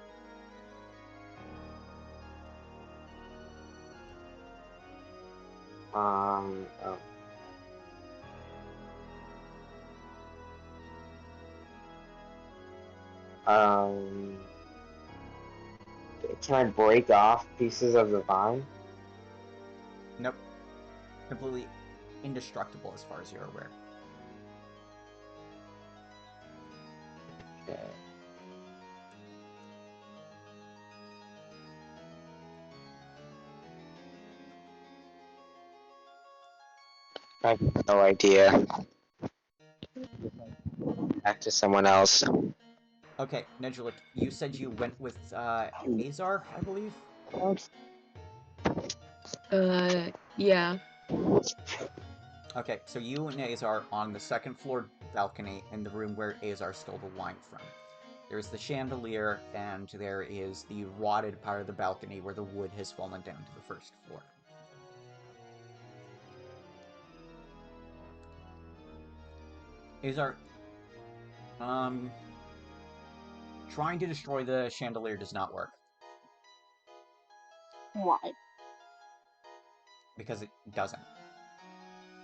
Oh. Can I break off pieces of the vine? Nope. Completely indestructible as far as you're aware. Okay. I have no idea. Back to someone else. Okay, Nejulik, you said you went with Azar, I believe? Yeah. Okay, so you and Azar on the second floor balcony in the room where Azar stole the wine from. There's the chandelier, and there is the rotted part of the balcony where the wood has fallen down to the first floor. Azar, trying to destroy the chandelier does not work. Why? Because it doesn't.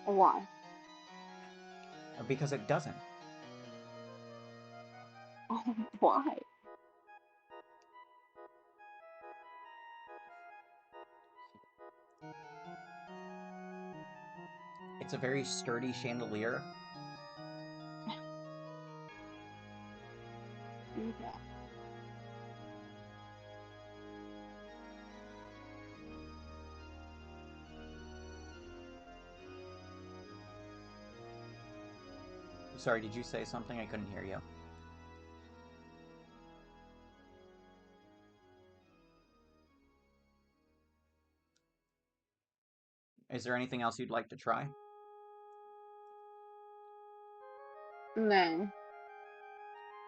Why? Because it doesn't. Why? It's a very sturdy chandelier. Okay. Sorry, did you say something? I couldn't hear you. Is there anything else you'd like to try? No.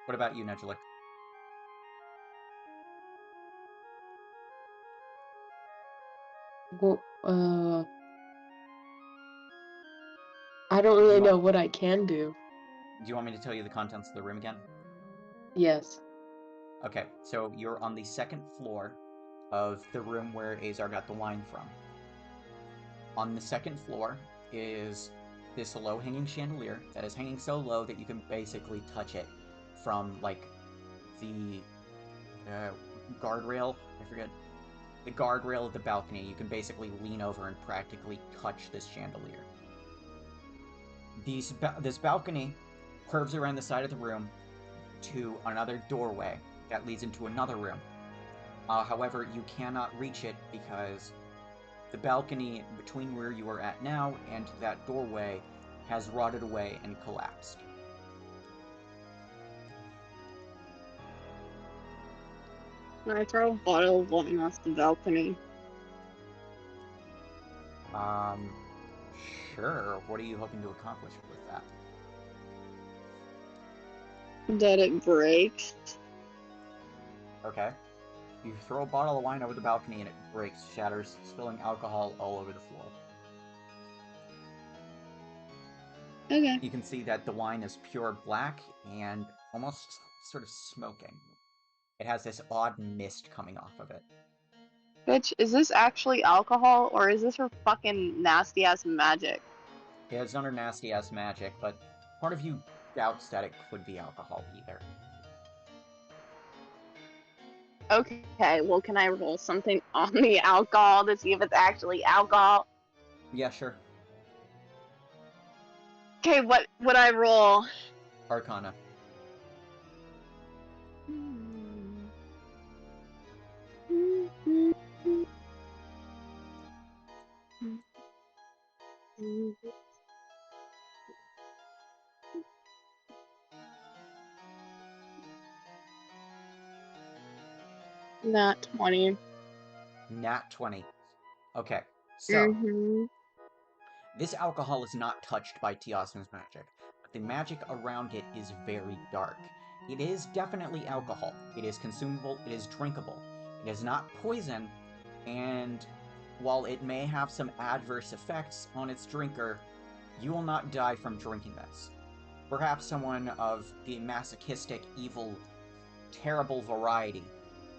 What about you, Nejulik? Well, I don't really know what I can do. Do you want me to tell you the contents of the room again? Yes. Okay, so you're on the second floor of the room where Azar got the wine from. On the second floor is this low-hanging chandelier that is hanging so low that you can basically touch it from, like, the guardrail. I forget. The guardrail of the balcony. You can basically lean over and practically touch this chandelier. This balcony curves around the side of the room to another doorway that leads into another room. However, you cannot reach it because the balcony between where you are at now and that doorway has rotted away and collapsed. Can I throw a bottle of wine off the balcony? Sure. What are you hoping to accomplish with that? That it breaks. Okay. You throw a bottle of wine over the balcony and it breaks, shatters, spilling alcohol all over the floor. Okay. You can see that the wine is pure black and almost sort of smoking. It has this odd mist coming off of it. Bitch, is this actually alcohol or is this her fucking nasty ass magic? Yeah, it's under nasty ass magic, but part of you doubts that it could be alcohol either. Okay, well, can I roll something on the alcohol to see if it's actually alcohol? Yeah, sure. Okay, what would I roll? Arcana. Not 20. Nat 20. Okay, so Mm-hmm. this alcohol is not touched by Tiosma's magic, but the magic around it is very dark. It is definitely alcohol. It is consumable, it is drinkable. It is not poison, and while it may have some adverse effects on its drinker, you will not die from drinking this. Perhaps someone of the masochistic, evil, terrible variety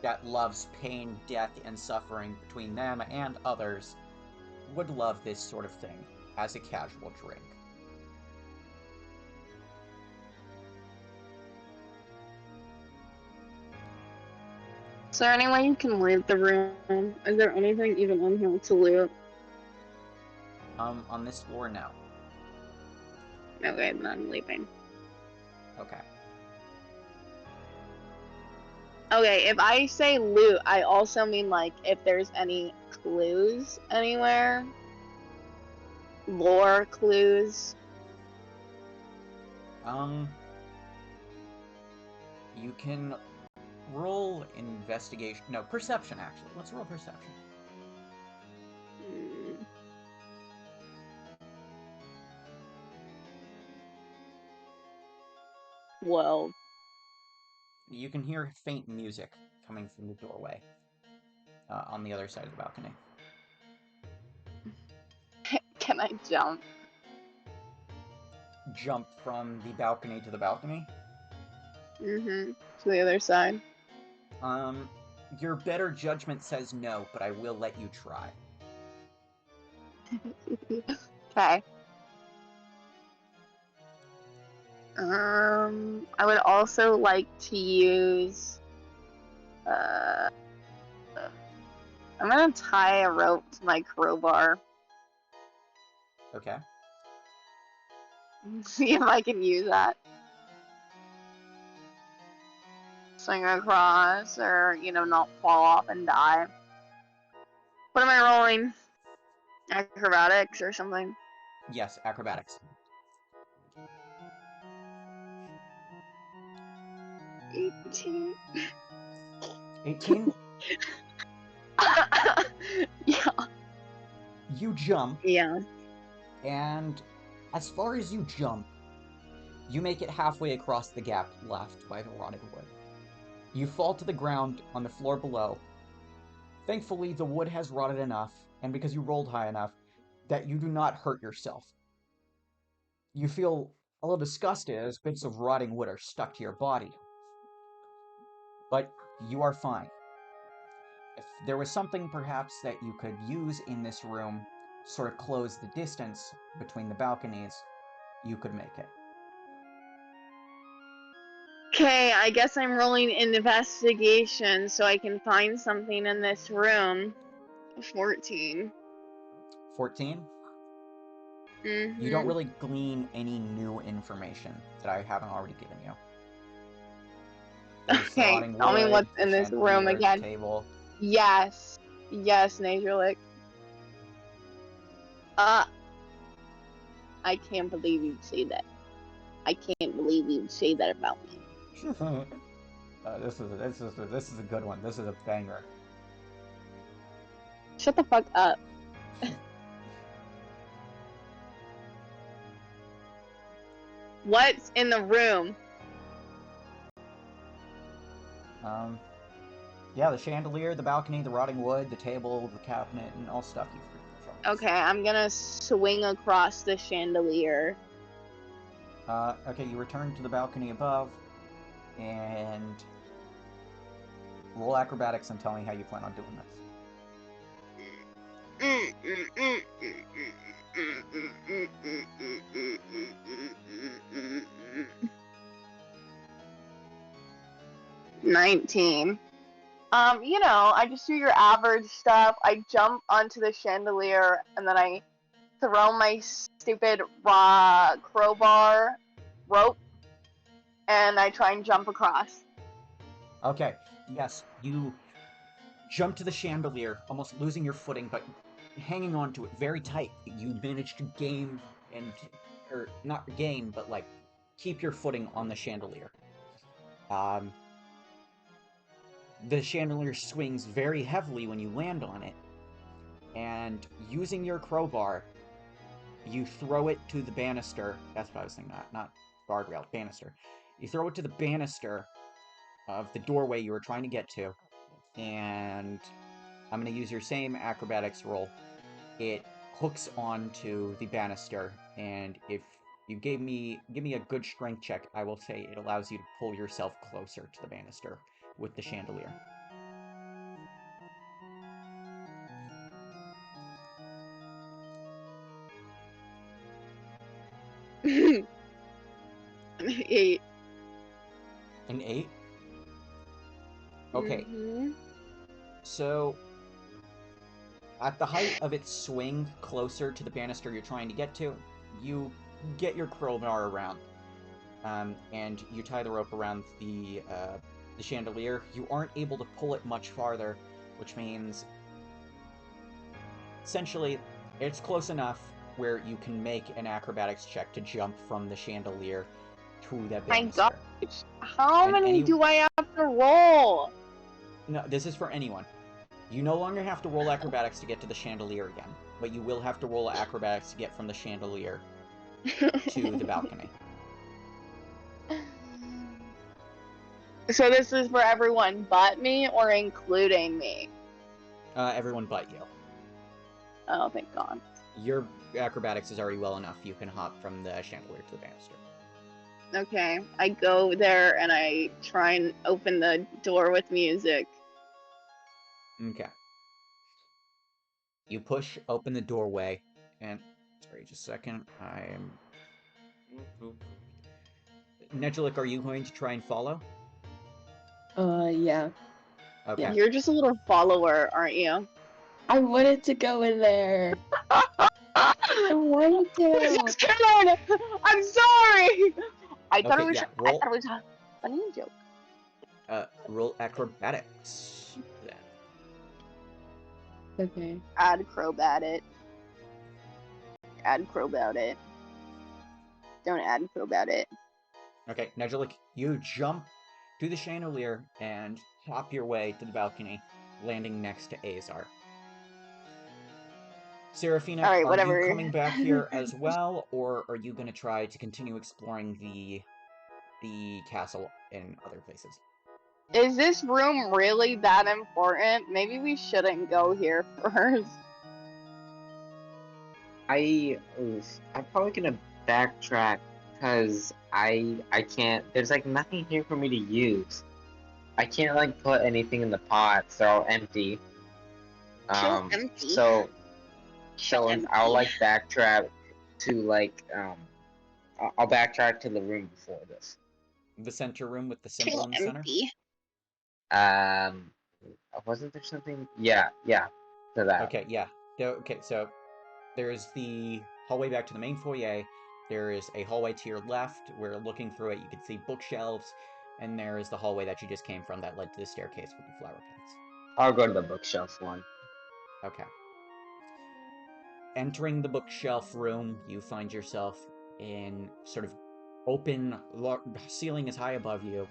that loves pain, death, and suffering between them and others would love this sort of thing as a casual drink. Is there any way you can loot the room? Is there anything even in here to loot? On this floor, no. Okay, then I'm leaving. Okay. Okay, if I say loot, I also mean, like, if there's any clues anywhere. Lore clues. You can roll investigation. No, perception, actually. Let's roll perception. Well, You can hear faint music coming from the doorway on the other side of the balcony. can I jump? Jump from the balcony to the balcony. To the other side. Your better judgment says no, but I will let you try. Okay. I would also like to use. I'm gonna tie a rope to my crowbar. Okay. See if I can use that. Swing across, or not fall off and die. What am I rolling? Acrobatics or something? Yes, acrobatics. 18. 18? Yeah. You jump. Yeah. And as far as you jump, you make it halfway across the gap left by the rotted wood. You fall to the ground on the floor below. Thankfully, the wood has rotted enough, and because you rolled high enough, that you do not hurt yourself. You feel a little disgusted as bits of rotting wood are stuck to your body. But you are fine. If there was something perhaps that you could use in this room, sort of close the distance between the balconies, you could make it. Okay, I guess I'm rolling investigation so I can find something in this room. 14. 14? Mm-hmm. You don't really glean any new information that I haven't already given you. There's Okay, rotting tell me wood, what's the in this room chandelier, again. the table. Yes. Yes, Nasurlick. I can't believe you'd say that. I can't believe you'd say that about me. This is a good one. This is a banger. Shut the fuck up. What's in the room? Yeah, the chandelier, the balcony, the rotting wood, the table, the cabinet, and all stuff you've freed from. Okay, I'm gonna swing across the chandelier. Okay, you return to the balcony above, and roll acrobatics and tell me how you plan on doing this. 19. I just do your average stuff. I jump onto the chandelier, and then I throw my stupid crowbar rope, and I try and jump across. Okay, yes, you jump to the chandelier, almost losing your footing, but hanging on to it very tight. You manage to gain or not gain, but like keep your footing on the chandelier. The chandelier swings very heavily when you land on it, and using your crowbar, you throw it to the banister. That's what I was thinking, not guardrail, banister. You throw it to the banister of the doorway you were trying to get to, and I'm going to use your same acrobatics roll. It hooks onto the banister, and if you give me a good strength check, I will say it allows you to pull yourself closer to the banister with the chandelier. An 8. An 8? Okay. Mm-hmm. So, at the height of its swing closer to the banister you're trying to get to, you get your crowbar around, and you tie the rope around the chandelier. You aren't able to pull it much farther, which means essentially it's close enough where you can make an acrobatics check to jump from the chandelier to that banister. How And many do I have to roll? No, this is for anyone. You no longer have to roll acrobatics to get to the chandelier again, but you will have to roll acrobatics to get from the chandelier to the balcony. So this is for everyone but me, or including me? Everyone but you. Oh, thank God. Your acrobatics is already well enough. You can hop from the chandelier to the banister. Okay, I go there and I try and open the door with music. Okay. You push open the doorway, and sorry, just a second. I'm. Negelik, are you going to try and follow? Yeah. Okay. Yeah. You're just a little follower, aren't you? I wanted to go in there. I wanted This to. is Karen! I'm sorry! I thought Okay, it was yeah, I roll. thought it was a funny joke. Roll acrobatics then. Okay. Add Crobat it. Add Crobat it. Don't add Crobat it. Okay, Negelik, you jump to the chandelier and hop your way to the balcony, landing next to Azar. Seraphina, Alright, are whatever. you coming back here as well, or are you going to try to continue exploring the castle in other places? Is this room really that important? Maybe we shouldn't go here first. I'm probably gonna backtrack because I can't. There's like nothing here for me to use. I can't like put anything in the pots. They're all empty. Empty. So Empty. I'll like backtrack to like I'll backtrack to the room before this. The center room with the symbol in the center? Empty. Wasn't there something? Yeah, to that. Okay, yeah. Okay, so there's the hallway back to the main foyer. There is a hallway to your left where, looking through it, you can see bookshelves. And there is the hallway that you just came from that led to the staircase with the flower pots. I'll go to the bookshelf one. Okay. Entering the bookshelf room, you find yourself in sort of open, ceiling is high above you.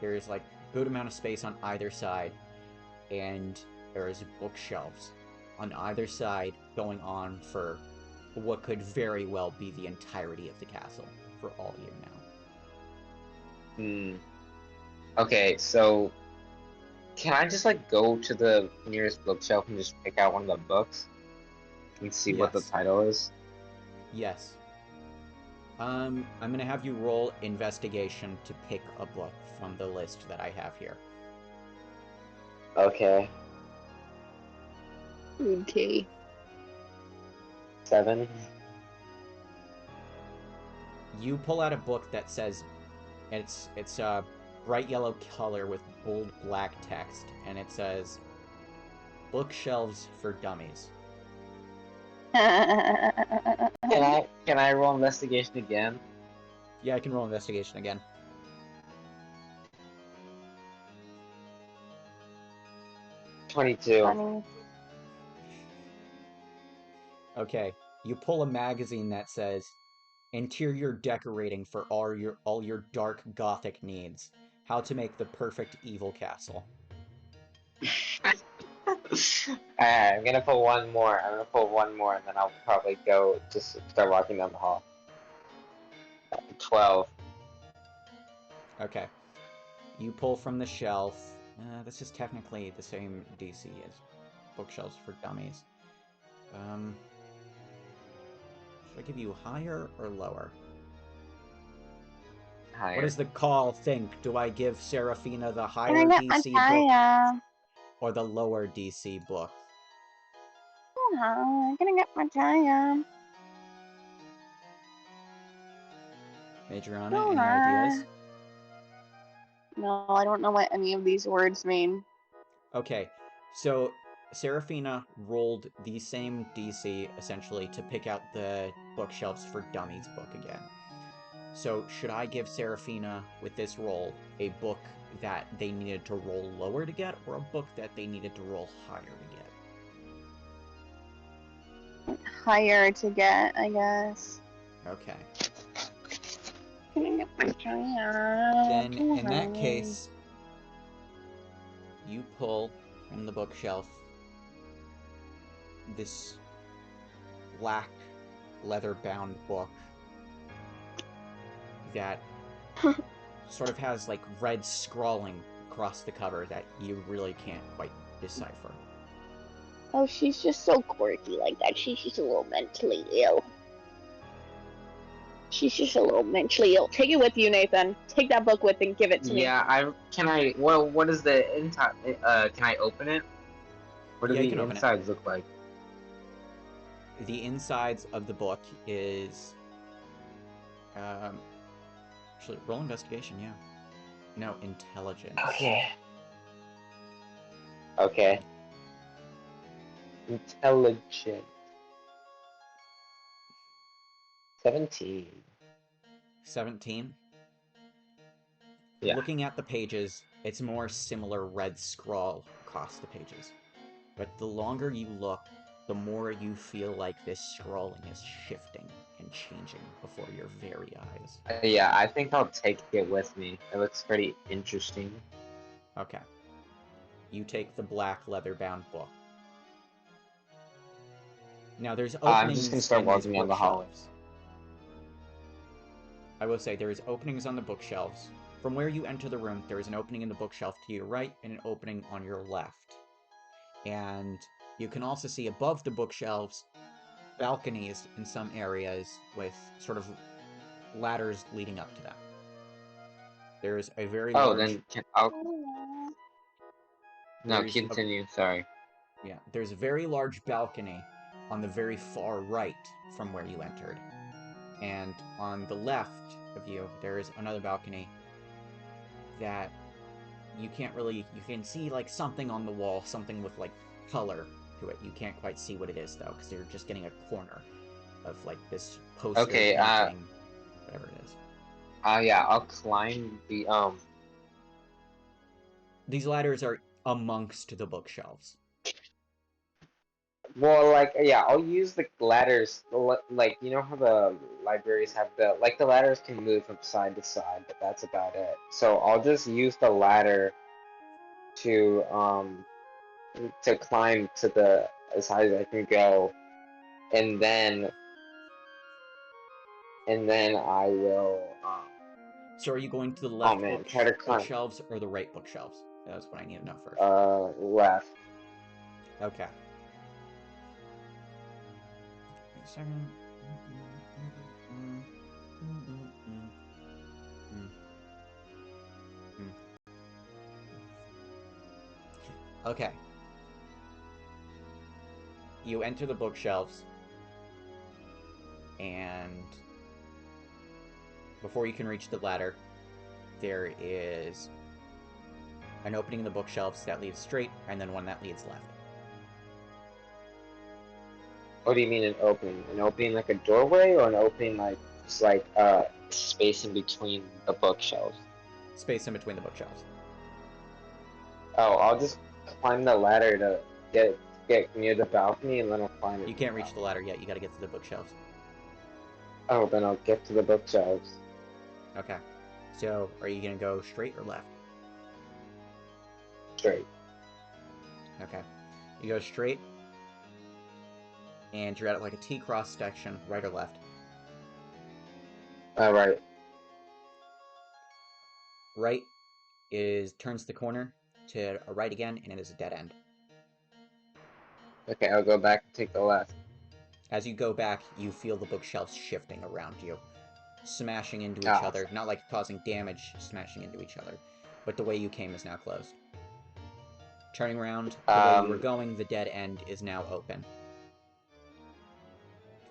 There's like good amount of space on either side, and there's bookshelves on either side going on for what could very well be the entirety of the castle, for all you know. Okay, so can I just like go to the nearest bookshelf and just pick out one of the books and see what the Yes. title is? Yes. I'm gonna have you roll investigation to pick a book from the list that I have here. Okay. Okay. 7. You pull out a book that says it's a bright yellow color with bold black text, and it says Bookshelves for Dummies. Can I roll investigation again? Yeah, I can roll investigation again. $22. Okay, you pull a magazine that says Interior Decorating for all your dark gothic needs. How to make the perfect evil castle. Alright, I'm gonna put one more. I'm gonna put one more, and then I'll probably go just start walking down the hall. 12. Okay. You pull from the shelf. This is technically the same DC as Bookshelves for Dummies. Should I give you higher or lower? Higher. What does the call think? Do I give Seraphina the higher Can I get DC my book tire? or the lower DC book? I'm gonna get my tire. Majorana, any ideas? No, I don't know what any of these words mean. Okay, so Seraphina rolled the same DC, essentially, to pick out the Bookshelves for Dummies book again. So should I give Seraphina, with this roll, a book that they needed to roll lower to get, or a book that they needed to roll higher to get? Higher to get, I guess. Okay. Can I get Then, in that case, you pull from the bookshelf this black leather-bound book that sort of has like red scrawling across the cover that you really can't quite decipher. Oh, she's just so quirky like that. She's just a little mentally ill. She's just a little mentally ill. Take it with you, Nathan. Take that book with and give it to me. Yeah, well, what is the inside? Can I open it? What do Yeah, you the can open it. insides look like? The insides of the book is... actually, roll investigation, yeah. No, intelligence. Okay. Intelligent. 17. 17? Yeah. Looking at the pages, it's more similar red scrawl across the pages. But the longer you look, the more you feel like this scrawling is shifting and changing before your very eyes. Yeah, I think I'll take it with me. It looks pretty interesting. Okay. You take the black leather-bound book. Now, there's openings I'm just gonna start in these walking down the hallway. bookshelves. I will say, there is openings on the bookshelves. From where you enter the room, there is an opening in the bookshelf to your right and an opening on your left. And you can also see above the bookshelves balconies in some areas with sort of ladders leading up to them. There's a very large... then No, continue, sorry. Yeah, there's a very large balcony on the very far right from where you entered. And on the left of you, there is another balcony that you can't really... You can see, like, something on the wall, something with, like, color to it. You can't quite see what it is, though, because you're just getting a corner of, like, this poster painting, whatever it is. Yeah, I'll climb the, These ladders are amongst the bookshelves. Well, like, yeah, I'll use the ladders, like, you know how the libraries have the ladders can move from side to side, but that's about it. So I'll just use the ladder to climb to the as high as I can go, and then I will So are you going to the left try to climb bookshelves or the right bookshelves? That's what I need to know first. left. Okay. Wait a second. Okay. You enter the bookshelves, and before you can reach the ladder, there is an opening in the bookshelves that leads straight, and then one that leads left. What do you mean an opening? An opening like a doorway, or an opening like just like space in between the bookshelves? Space in between the bookshelves. Oh, I'll just climb the ladder to get near the balcony, and then I'll climb it. You can't reach the ladder yet. You gotta get to the bookshelves. Oh, then I'll get to the bookshelves. Okay. So, are you gonna go straight or left? Straight. Okay. You go straight, and you're at like a T-cross section, right or left? Right. Right turns the corner to a right again, and it is a dead end. Okay, I'll go back and take the left. As you go back, you feel the bookshelves shifting around you, smashing into each other. Not like causing damage, smashing into each other, but the way you came is now closed. Turning around, the way you were going, the dead end is now open.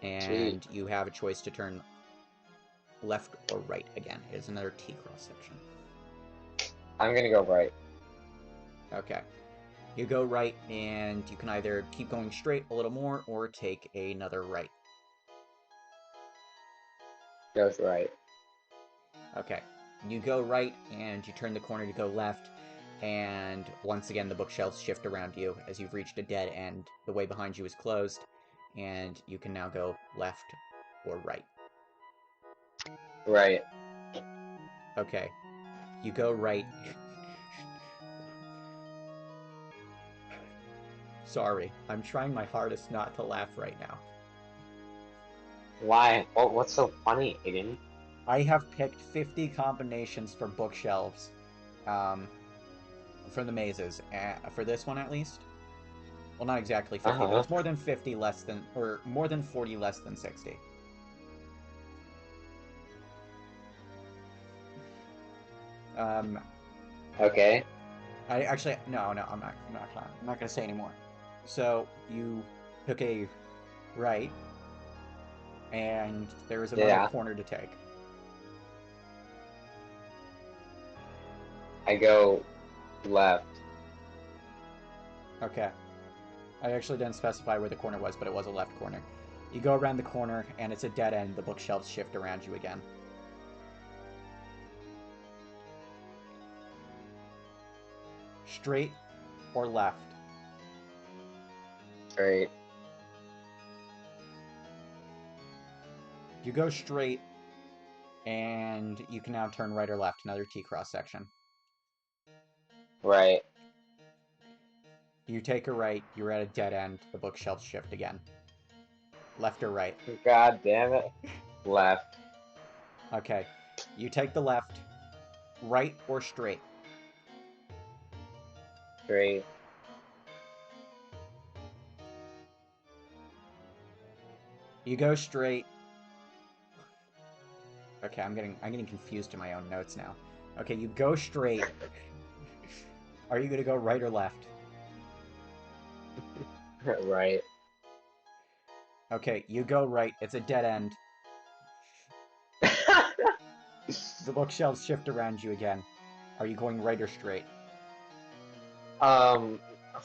And you have a choice to turn left or right again. It is another T-cross section. I'm gonna go right. Okay. You go right, and you can either keep going straight a little more, or take another right. Goes right. Okay. You go right, and you turn the corner to go left, and once again the bookshelves shift around you as you've reached a dead end. The way behind you is closed, and you can now go left or right. Right. Okay. You go right. Sorry, I'm trying my hardest not to laugh right now. Why? What's so funny, Aiden? I have picked 50 combinations for bookshelves, for the mazes, for this one at least. Well, not exactly 50, but it's more than 50 less than, or more than 40 less than 60. Okay. I actually no, I'm not gonna say anymore. So you took a right, and there is another Yeah. corner to take. I go left. Okay. I actually didn't specify where the corner was, but it was a left corner. You go around the corner, and it's a dead end. The bookshelves shift around you again. Straight or left? Straight. You go straight, and you can now turn right or left, another T-cross section. Right. You take a right, you're at a dead end, the bookshelves shift again. Left or right? God damn it. Left. Okay. You take the left, right or straight? Straight. You go straight. Okay, I'm getting confused in my own notes now. Okay, you go straight. Are you gonna go right or left? Right. Okay, you go right. It's a dead end. The bookshelves shift around you again. Are you going right or straight? Hold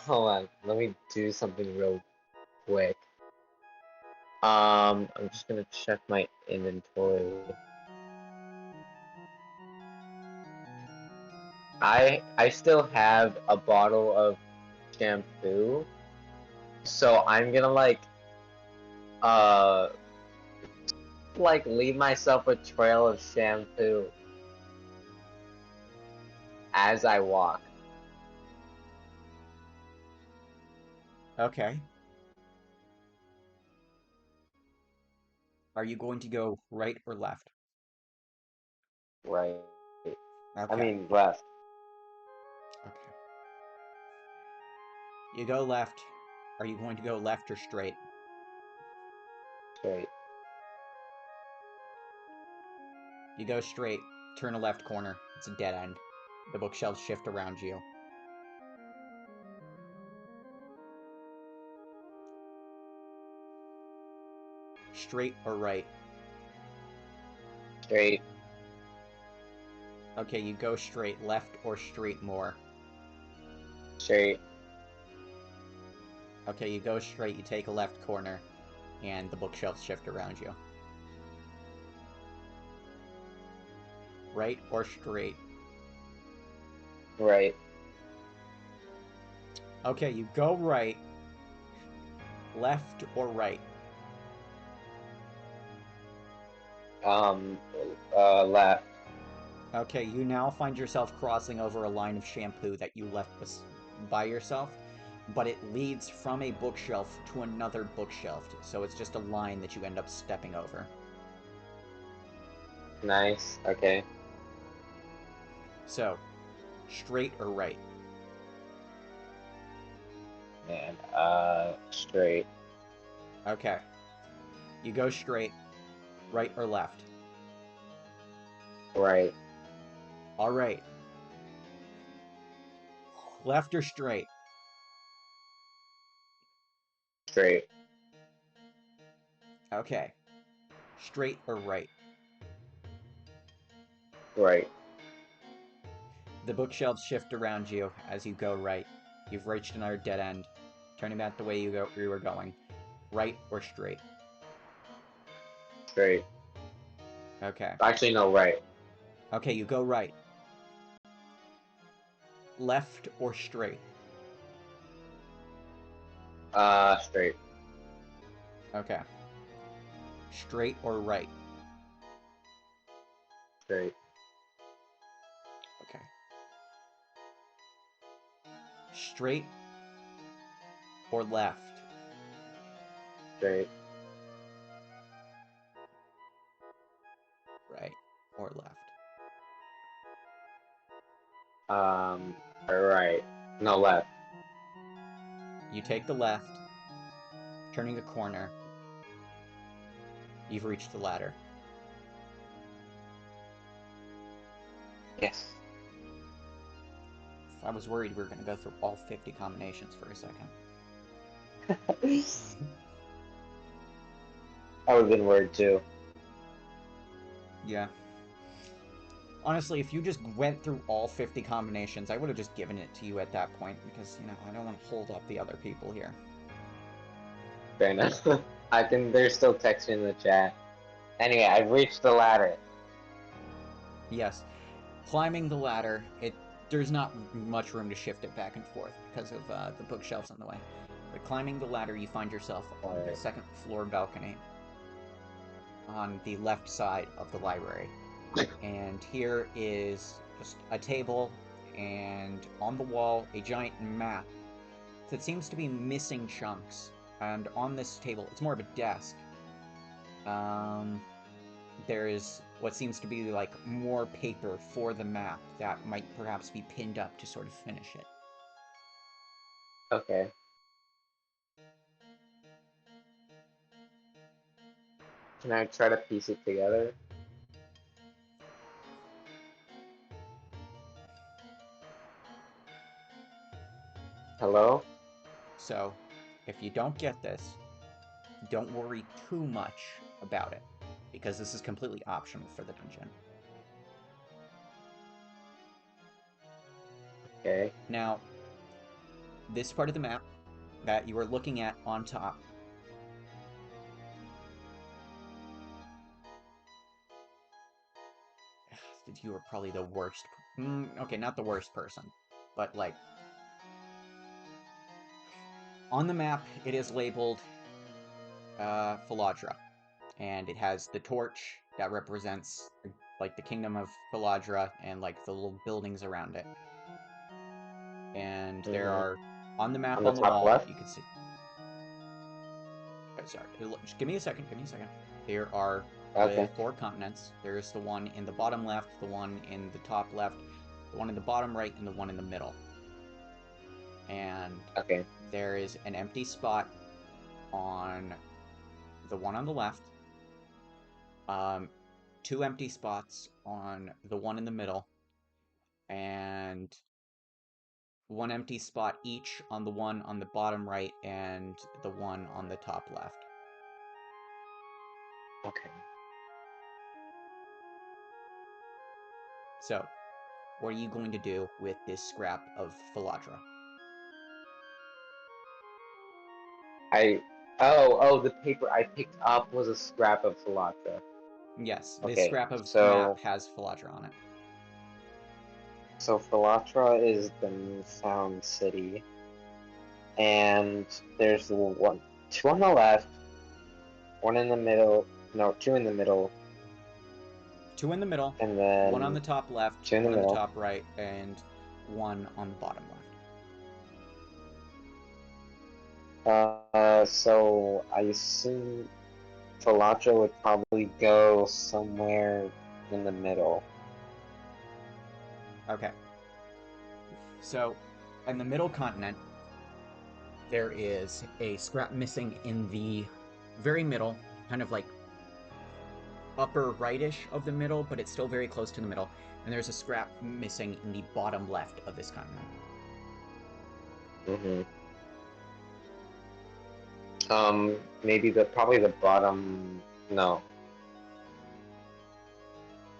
on. Let me do something real quick. I'm just gonna check my inventory. I still have a bottle of shampoo, so I'm gonna uh leave myself a trail of shampoo as I walk. Okay. Are you going to go right or left? Right. I Okay. mean left. Okay. You go left. Are you going to go left or straight? Straight. You go straight. Turn a left corner. It's a dead end. The bookshelves shift around you. Straight or right? Straight. Okay, you go straight. Left or straight more? Straight. Okay, you go straight. You take a left corner, and the bookshelves shift around you. Right or straight? Right. Okay, you go right. Left or right? Left. Okay, you now find yourself crossing over a line of shampoo that you left by yourself, but it leads from a bookshelf to another bookshelf, so it's just a line that you end up stepping over. Nice. Okay. So, straight or right? And straight. Okay. You go straight, right or left? Right. Alright. Left or straight? Straight. Okay. Straight or right? Right. The bookshelves shift around you as you go right. You've reached another dead end. Turning back the way you were going. Right or straight? Straight. Okay. Actually, no. Right. Okay, you go right. Left or straight? Straight. Okay. Straight or right? Straight. Straight or left? Straight. Right or left? Right. No, left. You take the left, turning a corner. You've reached the ladder. Yes. I was worried we were going to go through all 50 combinations for a second. I would have been worried too. Yeah. Honestly, if you just went through all 50 combinations, I would have just given it to you at that point, because, you know, I don't want to hold up the other people here. Fair enough. There's still text in the chat. Anyway, I've reached the ladder. Yes. Climbing the ladder, there's not much room to shift it back and forth because of the bookshelves on the way. But climbing the ladder, you find yourself on the second floor balcony on the left side of the library. And here is just a table, and on the wall, a giant map that seems to be missing chunks. And on this table, it's more of a desk. There is what seems to be like more paper for the map that might perhaps be pinned up to sort of finish it. Okay. Can I try to piece it together? Hello? So, if you don't get this, don't worry too much about it, because this is completely optional for the dungeon. Okay. Now, this part of the map that you are looking at on top, you are probably the worst. Okay, not the worst person, but like on the map, it is labeled Philadra, and it has the torch that represents like the kingdom of Philadra and like the little buildings around it. And there are on the map On the on the top wall, left? you can see. Sorry, just give me a second. There are Okay. the 4 continents. There's the one in the bottom left, the one in the top left, the one in the bottom right, and the one in the middle. And Okay. there is an empty spot on the one on the left, 2 empty spots on the one in the middle, and 1 empty spot each on the one on the bottom right and the one on the top left. Okay. So, what are you going to do with this scrap of Philadra? The paper I picked up was a scrap of Philadra. Yes, this Okay, scrap of so map has Philadra on it. so Philadra is the Newfound city, and there's two on the left, one in the middle. No, two in the middle. 2 in the middle, And then 1 on the top left, 2 in the 1 on the middle. top right, and 1 on the bottom left. So I assume Philadra would probably go somewhere in the middle. Okay. So, in the middle continent, there is a scrap missing in the very middle, kind of like upper rightish of the middle, but it's still very close to the middle. And there's a scrap missing in the bottom left of this continent. Maybe probably the bottom. No.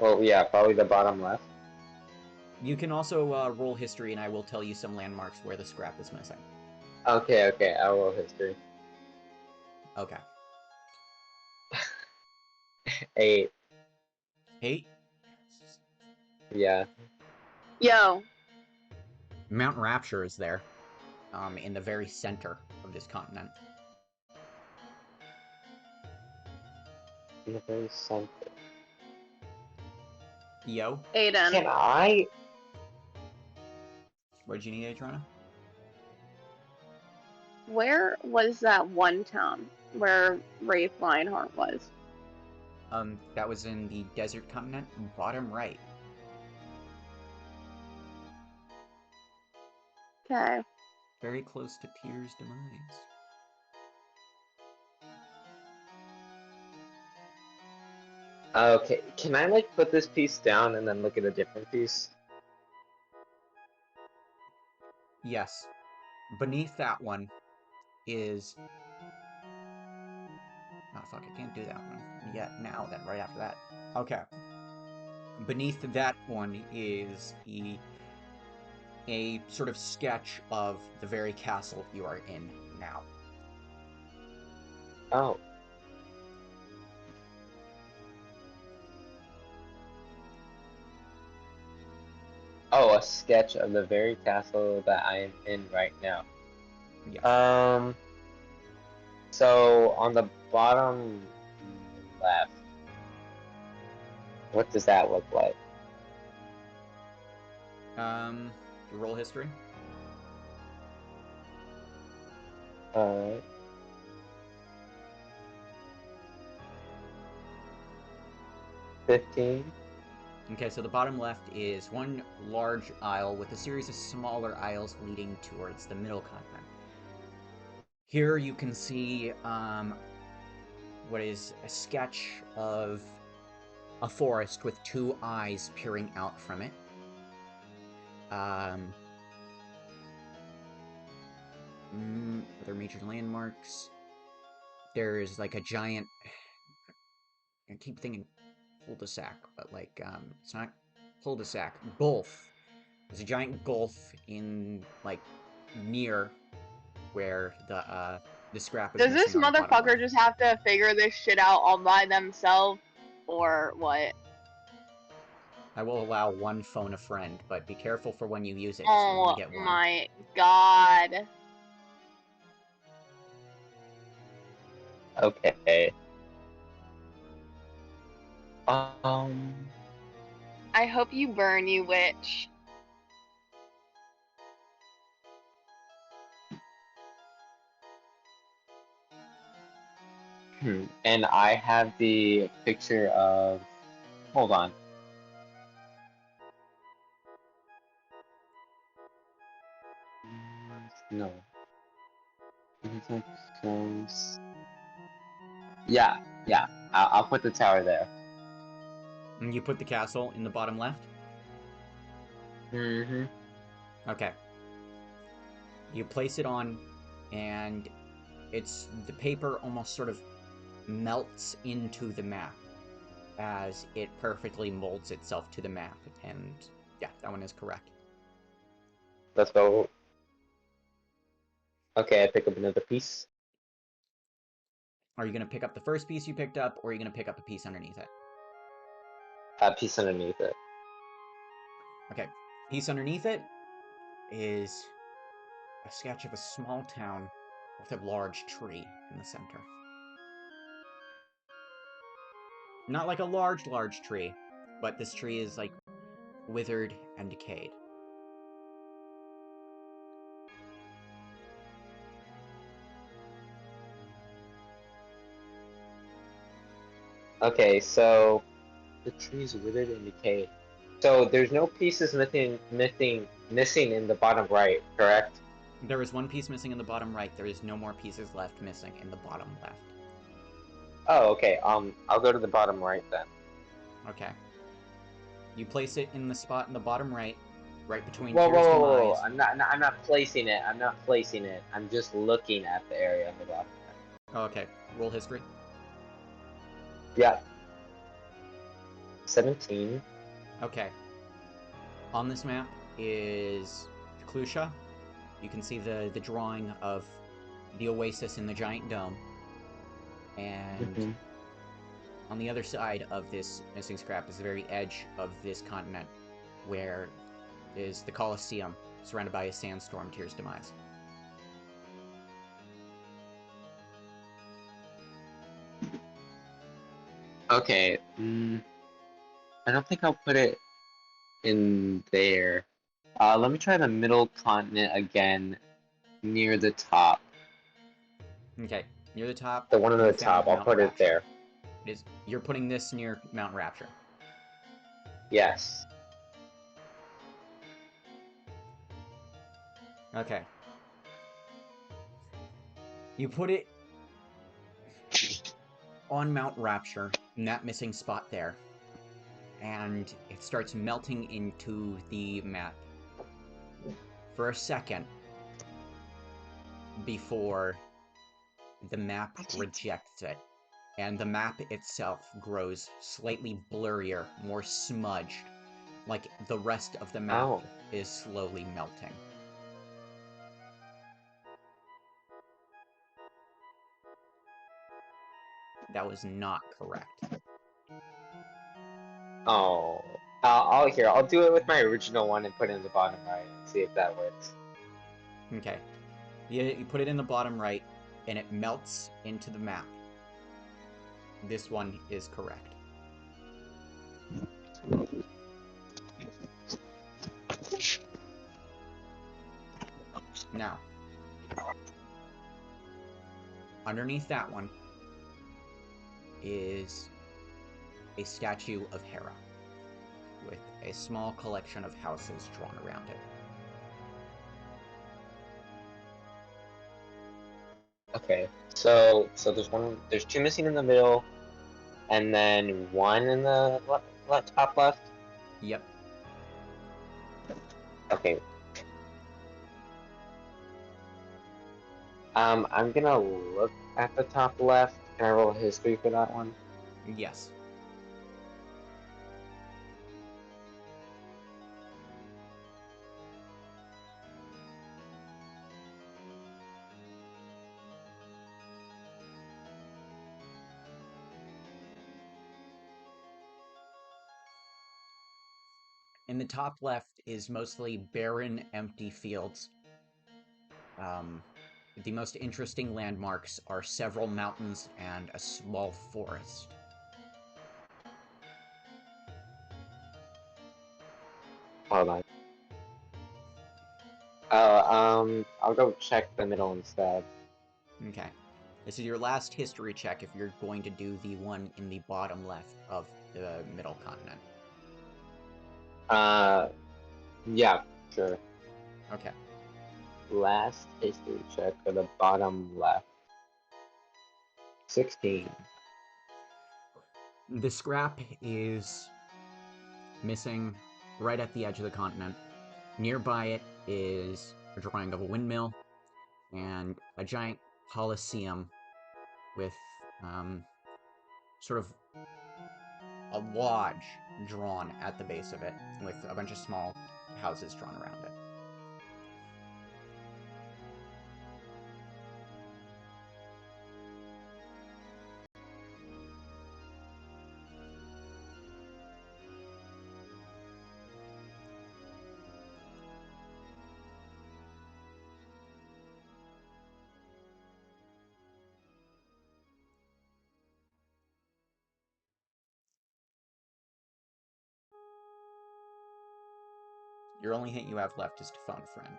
Oh yeah, probably the bottom left. You can also roll history, and I will tell you some landmarks where the scrap is missing. Okay, I will history. Okay. 8. 8. Yeah. Yo. Mount Rapture is there, in the very center of this continent. In the very center. Yo. Aiden. Can I? What did you need, Adriana? Where was that one town where Wraith Lionheart was? That was in the desert continent, bottom right. Okay. Very close to Tyr's demise. Okay, can I like put this piece down and then look at a different piece? Yes. Beneath that one is... Oh, fuck, I can't do that one yet now, then, right after that. Okay. Beneath that one is a sort of sketch of the very castle you are in now. Oh. Oh, a sketch of the very castle that I am in right now. Yes. So on the bottom left, what does that look like? Roll history. Alright. $15. Okay, so the bottom left is one large aisle with a series of smaller aisles leading towards the middle continent. Here you can see what is a sketch of a forest with two eyes peering out from it. Other major landmarks. There's like a giant... I keep thinking cul-de-sac, but like, it's not cul-de-sac. Gulf. There's a giant gulf in, like, near where the scrap is Does this missing on the bottom motherfucker left. just have to figure this shit out all by themselves? Or what? I will allow one phone a friend, but be careful for when you use it, because you only Oh get one. my god. Okay. I hope you burn, you witch. And I have the picture of... Hold on. No. It's like close. Yeah. I'll put the tower there. And you put the castle in the bottom left? Mm-hmm. Okay. You place it on, and the paper almost sort of melts into the map as it perfectly molds itself to the map. And yeah, that one is correct. Let's go. Okay, I pick up another piece. Are you going to pick up the first piece you picked up, or are you going to pick up a piece underneath it? A piece underneath it. Okay. Piece underneath it is a sketch of a small town with a large tree in the center. Not like a large tree, but this tree is like withered and decayed. Okay, so the tree's withered and decayed. So there's no pieces missing in the bottom right, correct? There is one piece missing in the bottom right. There is no more pieces left missing in the bottom left. Oh, okay. I'll go to the bottom right then. Okay. You place it in the spot in the bottom right between Whoa, Tyr's whoa, whoa, demise. whoa! I'm not placing it. I'm not placing it. I'm just looking at the area on the bottom right. Oh, okay. Roll history. Yeah. 17. Okay. On this map is Clusha. You can see the drawing of the oasis in the giant dome. And on the other side of this missing scrap is the very edge of this continent, where is the Colosseum, surrounded by a sandstorm, Tyr's demise. Okay. I don't think I'll put it in there. Let me try the middle continent again, near the top. Okay, near the top. The one on you the found top. I'll Mount put it Rapture. there. You're putting this near Mount Rapture. Yes. Okay. You put it on Mount Rapture, in that missing spot there, and it starts melting into the map for a second before the map rejects it, and the map itself grows slightly blurrier, more smudged, like the rest of the map Oh. is slowly melting. That was not correct. Oh. I'll do it with my original one and put it in the bottom right and see if that works. Okay. You put it in the bottom right, and it melts into the map. This one is correct. Now, underneath that one is a statue of Hera, with a small collection of houses drawn around it. Okay. So there's two missing in the middle, and then one in the top left. Yep. Okay. I'm gonna look at the top left. Can I roll history for that one? Yes. In the top left is mostly barren, empty fields. The most interesting landmarks are several mountains and a small forest. Hold on. I'll go check the middle instead. Okay. This is your last history check if you're going to do the one in the bottom left of the middle continent. Yeah, sure. Okay. Last history check for the bottom left. 16. The scrap is missing right at the edge of the continent. Nearby it is a drawing of a windmill and a giant coliseum with sort of a lodge drawn at the base of it with a bunch of small houses drawn around it. Your only hint you have left is to phone a friend.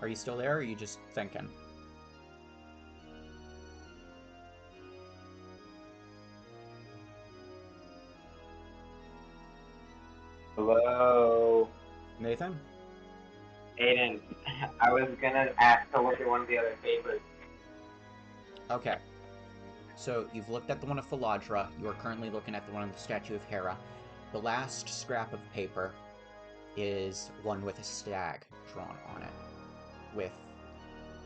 Are you still there, or are you just thinking? Hello? Nathan? Aiden, I was gonna ask to look at one of the other papers. Okay. So you've looked at the one of Philadra. You are currently looking at the one of the statue of Hera. The last scrap of paper is one with a stag drawn on it, with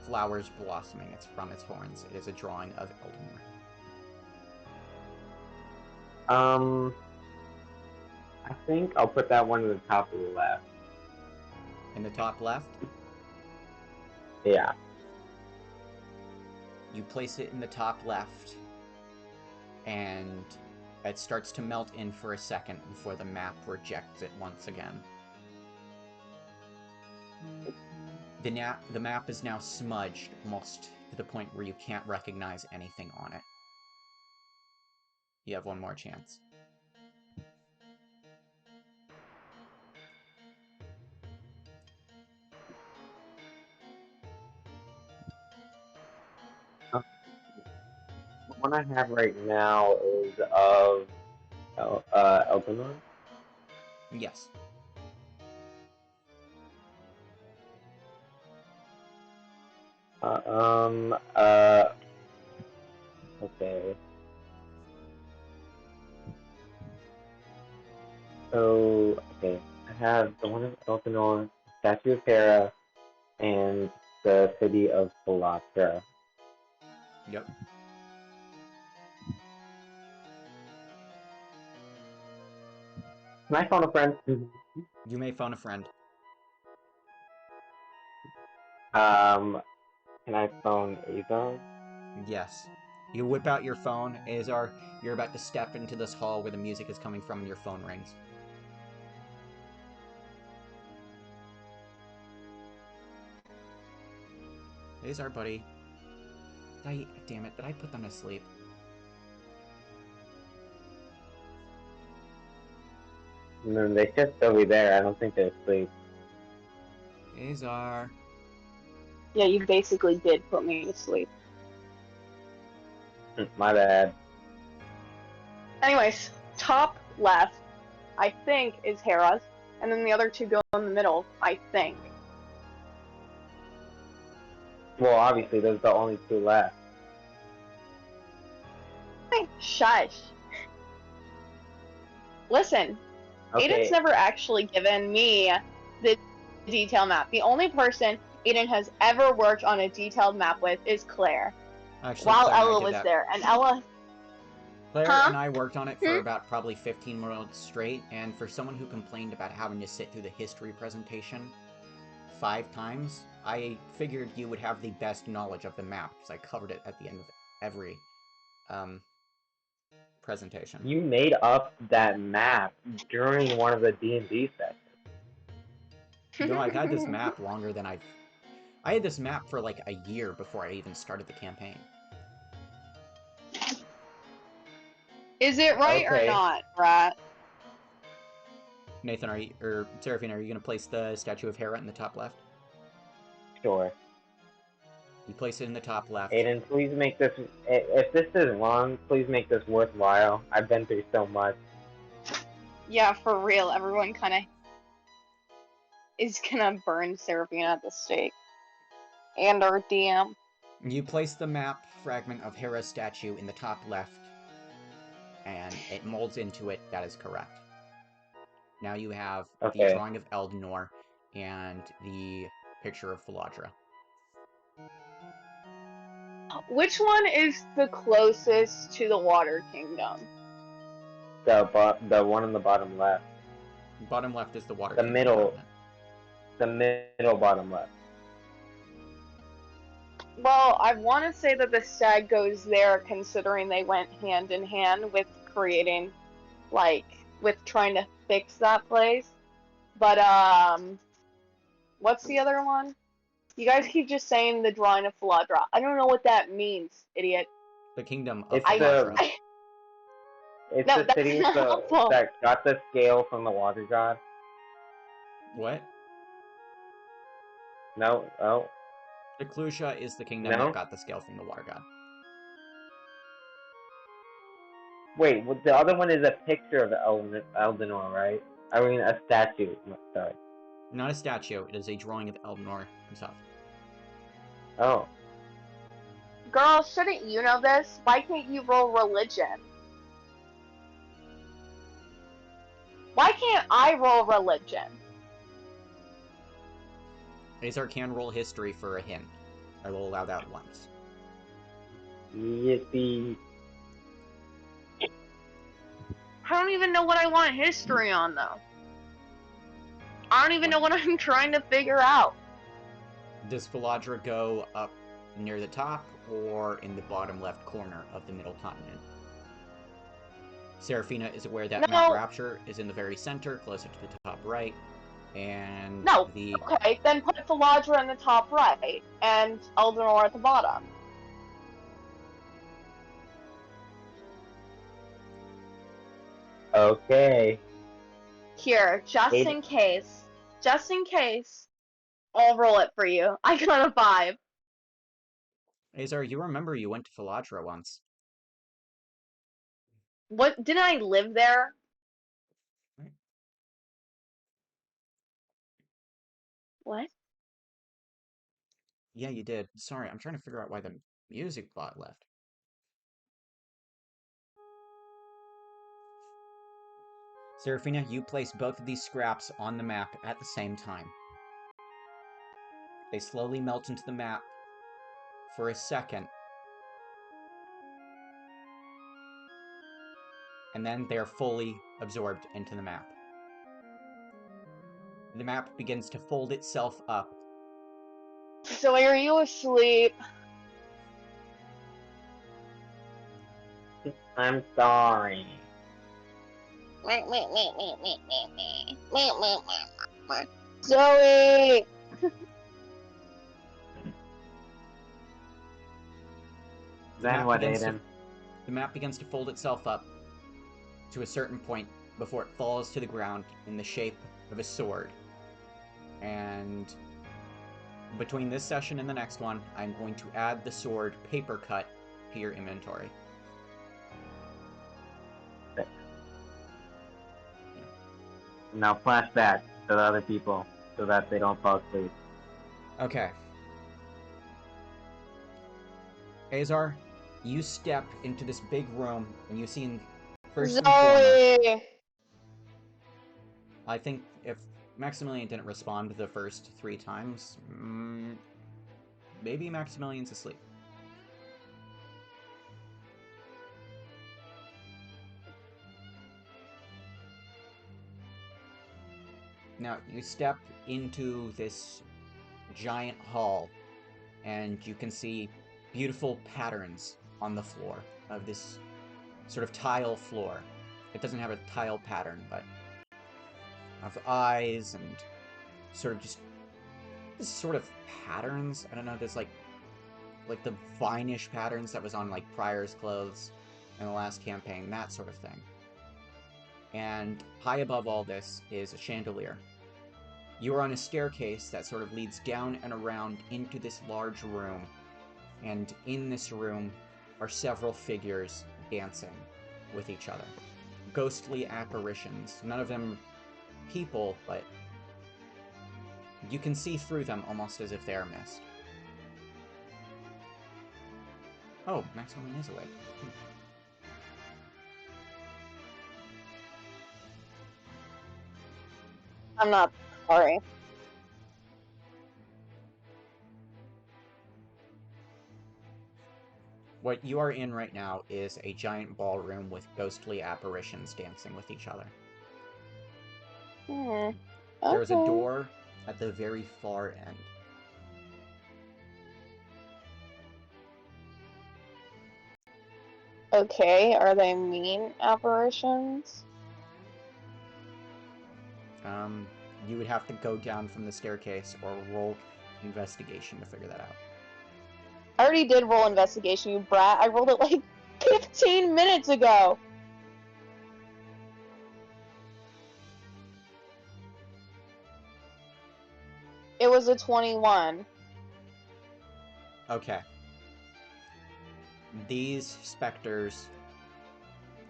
flowers blossoming from its horns. It is a drawing of Eldmore. I think I'll put that one in the top of the left. In the top left, Yeah. you place it in the top left, and It starts to melt in for a second before the map rejects it once again. The map is now smudged almost to the point where you can't recognize anything on it. You have one more chance. The one I have right now is of Elpenor. Yes. Okay. So, okay. I have the one of Elpenor, Statue of Hera, and the city of Palatra. Yep. Can I phone a friend? You may phone a friend. Can I phone Azar? Yes. You whip out your phone. Azar, you're about to step into this hall where the music is coming from and your phone rings. Azar, buddy. Damn it, did I put them to sleep? No, they should still be there. I don't think they're asleep. Azar. Yeah, you basically did put me to sleep. My bad. Anyways, top left, I think, is Hera's, and then the other two go in the middle, I think. Well, obviously, those are the only two left. Hey, shush. Listen, Okay. Aiden's never actually given me the detail map. The only person Aiden has ever worked on a detailed map with is Claire. Actually, While Claire and I Ella did was that. there, and Ella... Claire Huh? and I worked on it for about probably 15 minutes straight, and for someone who complained about having to sit through the history presentation 5 times, I figured you would have the best knowledge of the map, because I covered it at the end of every presentation. You made up that map during one of the D&D sessions. No, I've had this map longer than I had this map for like a year before I even started the campaign. Is it right or not, Rat? Nathan, Seraphine, are you going to place the statue of Hera in the top left? Sure. You place it in the top left. Aiden, please make this... If this is long, please make this worthwhile. I've been through so much. Yeah, for real. Everyone kind of is gonna burn Seraphina at the stake. And our DM. You place the map fragment of Hera's statue in the top left, and it molds into it. That is correct. Now you have the drawing of Eldenor and the picture of Faladra. Which one is the closest to the Water Kingdom? The one on the bottom left. Bottom left is the Water The Kingdom. middle. The middle bottom left. Well, I want to say that the stag goes there, considering they went hand in hand with creating, like, with trying to fix that place. But, what's the other one? You guys keep just saying the drawing of Faladra. I don't know what that means, idiot. The kingdom of It's Faladra. It's No, the city that's not helpful. that got the scale from the water god. What? No, oh. Eclusia is the kingdom No? that got the scale from the water god. Wait, well, the other one is a picture of Eldenor, right? I mean, a statue. Sorry. Not a statue, it is a drawing of Eldenor himself. Oh. Girl, shouldn't you know this? Why can't you roll religion? Why can't I roll religion? Azar can roll history for a hint. I will allow that once. Yippee. I don't even know what I want history on, though. I don't even know what I'm trying to figure out. Does Faladra go up near the top or in the bottom left corner of the middle continent? Serafina is aware that No. Mount Rapture is in the very center, closer to the top right, and No. the... Okay, then put Philadra in the top right, and Eldenor at the bottom. Okay. Here, just in case, I'll roll it for you. I got a 5. Azar, you remember you went to Philadra once. What, didn't I live there? Right. What? Yeah, you did. Sorry, I'm trying to figure out why the music bot left. Serafina, you place both of these scraps on the map at the same time. They slowly melt into the map for a second, and then they are fully absorbed into the map. The map begins to fold itself up. So are you asleep? I'm sorry. Zoe! Then what, Aiden? The map begins to fold itself up to a certain point before it falls to the ground in the shape of a sword. And between this session and the next one, I'm going to add the sword paper cut to your inventory. Now flashback to the other people so that they don't fall asleep. Okay. Azar, you step into this big room and you see first and foremost, Zoe! I think if Maximilian didn't respond the first 3 times, maybe Maximilian's asleep. Now, you step into this giant hall, and you can see beautiful patterns on the floor of this sort of tile floor. It doesn't have a tile pattern, but of eyes and sort of just this sort of patterns. I don't know, there's like the vine-ish patterns that was on like Pryor's clothes in the last campaign, that sort of thing. And high above all this is a chandelier. You are on a staircase that sort of leads down and around into this large room, and in this room are several figures dancing with each other. Ghostly apparitions. None of them people, but you can see through them almost as if they are mist. Oh, Maximilian is awake. I'm not sorry. What you are in right now is a giant ballroom with ghostly apparitions dancing with each other. Okay. There's a door at the very far end. Okay, are they mean apparitions? You would have to go down from the staircase or roll investigation to figure that out. I already did roll investigation, you brat. I rolled it like 15 minutes ago! It was a 21. Okay. These specters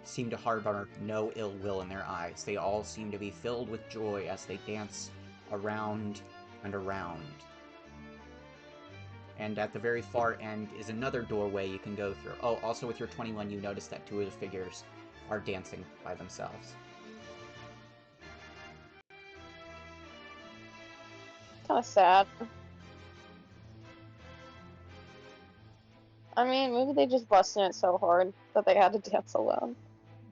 seem to harbor no ill will in their eyes. They all seem to be filled with joy as they dance around and around. And at the very far end is another doorway you can go through. Oh, also with your 21, you notice that 2 of the figures are dancing by themselves. Kinda sad. I mean, maybe they just busted it so hard that they had to dance alone.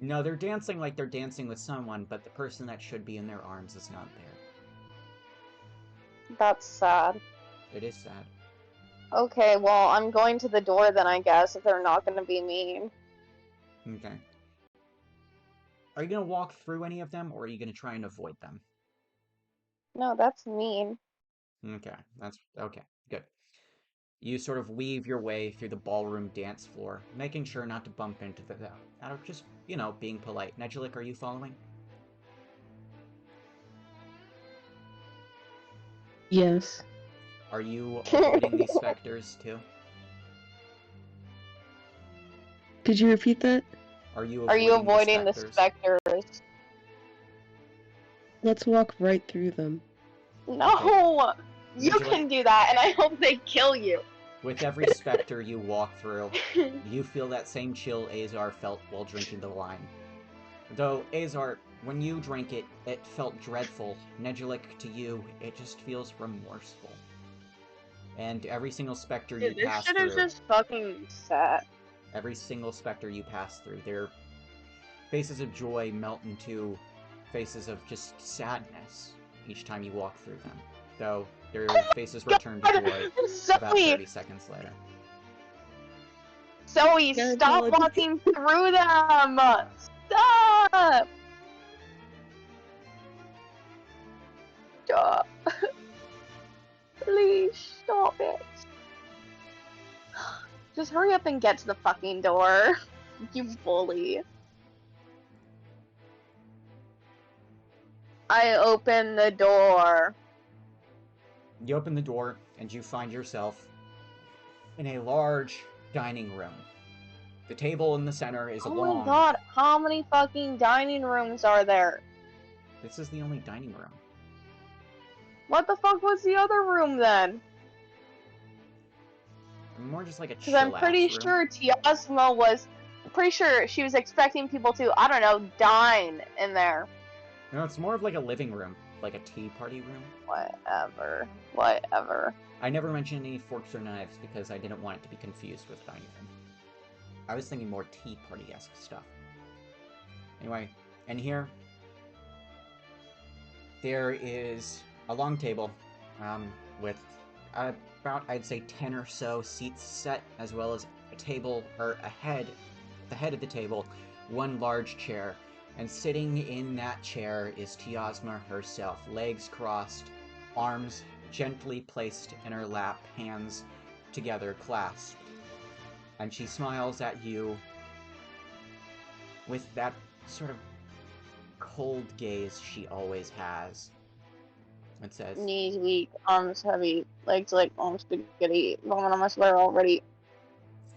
No, they're dancing like they're dancing with someone, but the person that should be in their arms is not there. That's sad. It is sad. Okay, well, I'm going to the door then, I guess, if they're not gonna be mean. Okay. Are you gonna walk through any of them, or are you gonna try and avoid them? No, that's mean. Okay, that's okay. Good. You sort of weave your way through the ballroom dance floor, making sure not to bump into them. Out of just, being polite. Nejulik, are you following? Yes. Are you avoiding these specters too? Could you repeat that? Are you Are you avoiding avoiding the specters? specters? Let's walk right through them. No! You Nejulik, can do that, and I hope they kill you. with every specter you walk through, you feel that same chill Azar felt while drinking the wine. Though, Azar, when you drank it, it felt dreadful. Nejulik, to you, it just feels remorseful. And every single specter you Dude, this pass shit through, is just fucking sad. every single specter you pass through, their faces of joy melt into faces of just sadness each time you walk through them. Though, their faces return to joy about 30 seconds later. Zoe, Yeah, stop apologies. walking through them! Stop! Stop. Please stop it. Just hurry up and get to the fucking door. You bully. I open the door. You open the door, and you find yourself in a large dining room. The table in the center is Oh long. my god, how many fucking dining rooms are there? This is the only dining room. What the fuck was the other room then? More just like a Because I'm chill-ass pretty room. sure Tiosma was... pretty sure she was expecting people to, I don't know, dine in there. No, it's more of like a living room, like a tea party room. Whatever. Whatever. I never mentioned any forks or knives because I didn't want it to be confused with dining room. I was thinking more tea party-esque stuff. Anyway, and here, there is a long table with about, I'd say, 10 or so seats set, as well as a table, or the head of the table, one large chair. And sitting in that chair is Tiosma herself, legs crossed, arms gently placed in her lap, hands together clasped. And she smiles at you with that sort of cold gaze she always has. And says, Knees weak, arms heavy, legs like spaghetti, vomit on my sweater already.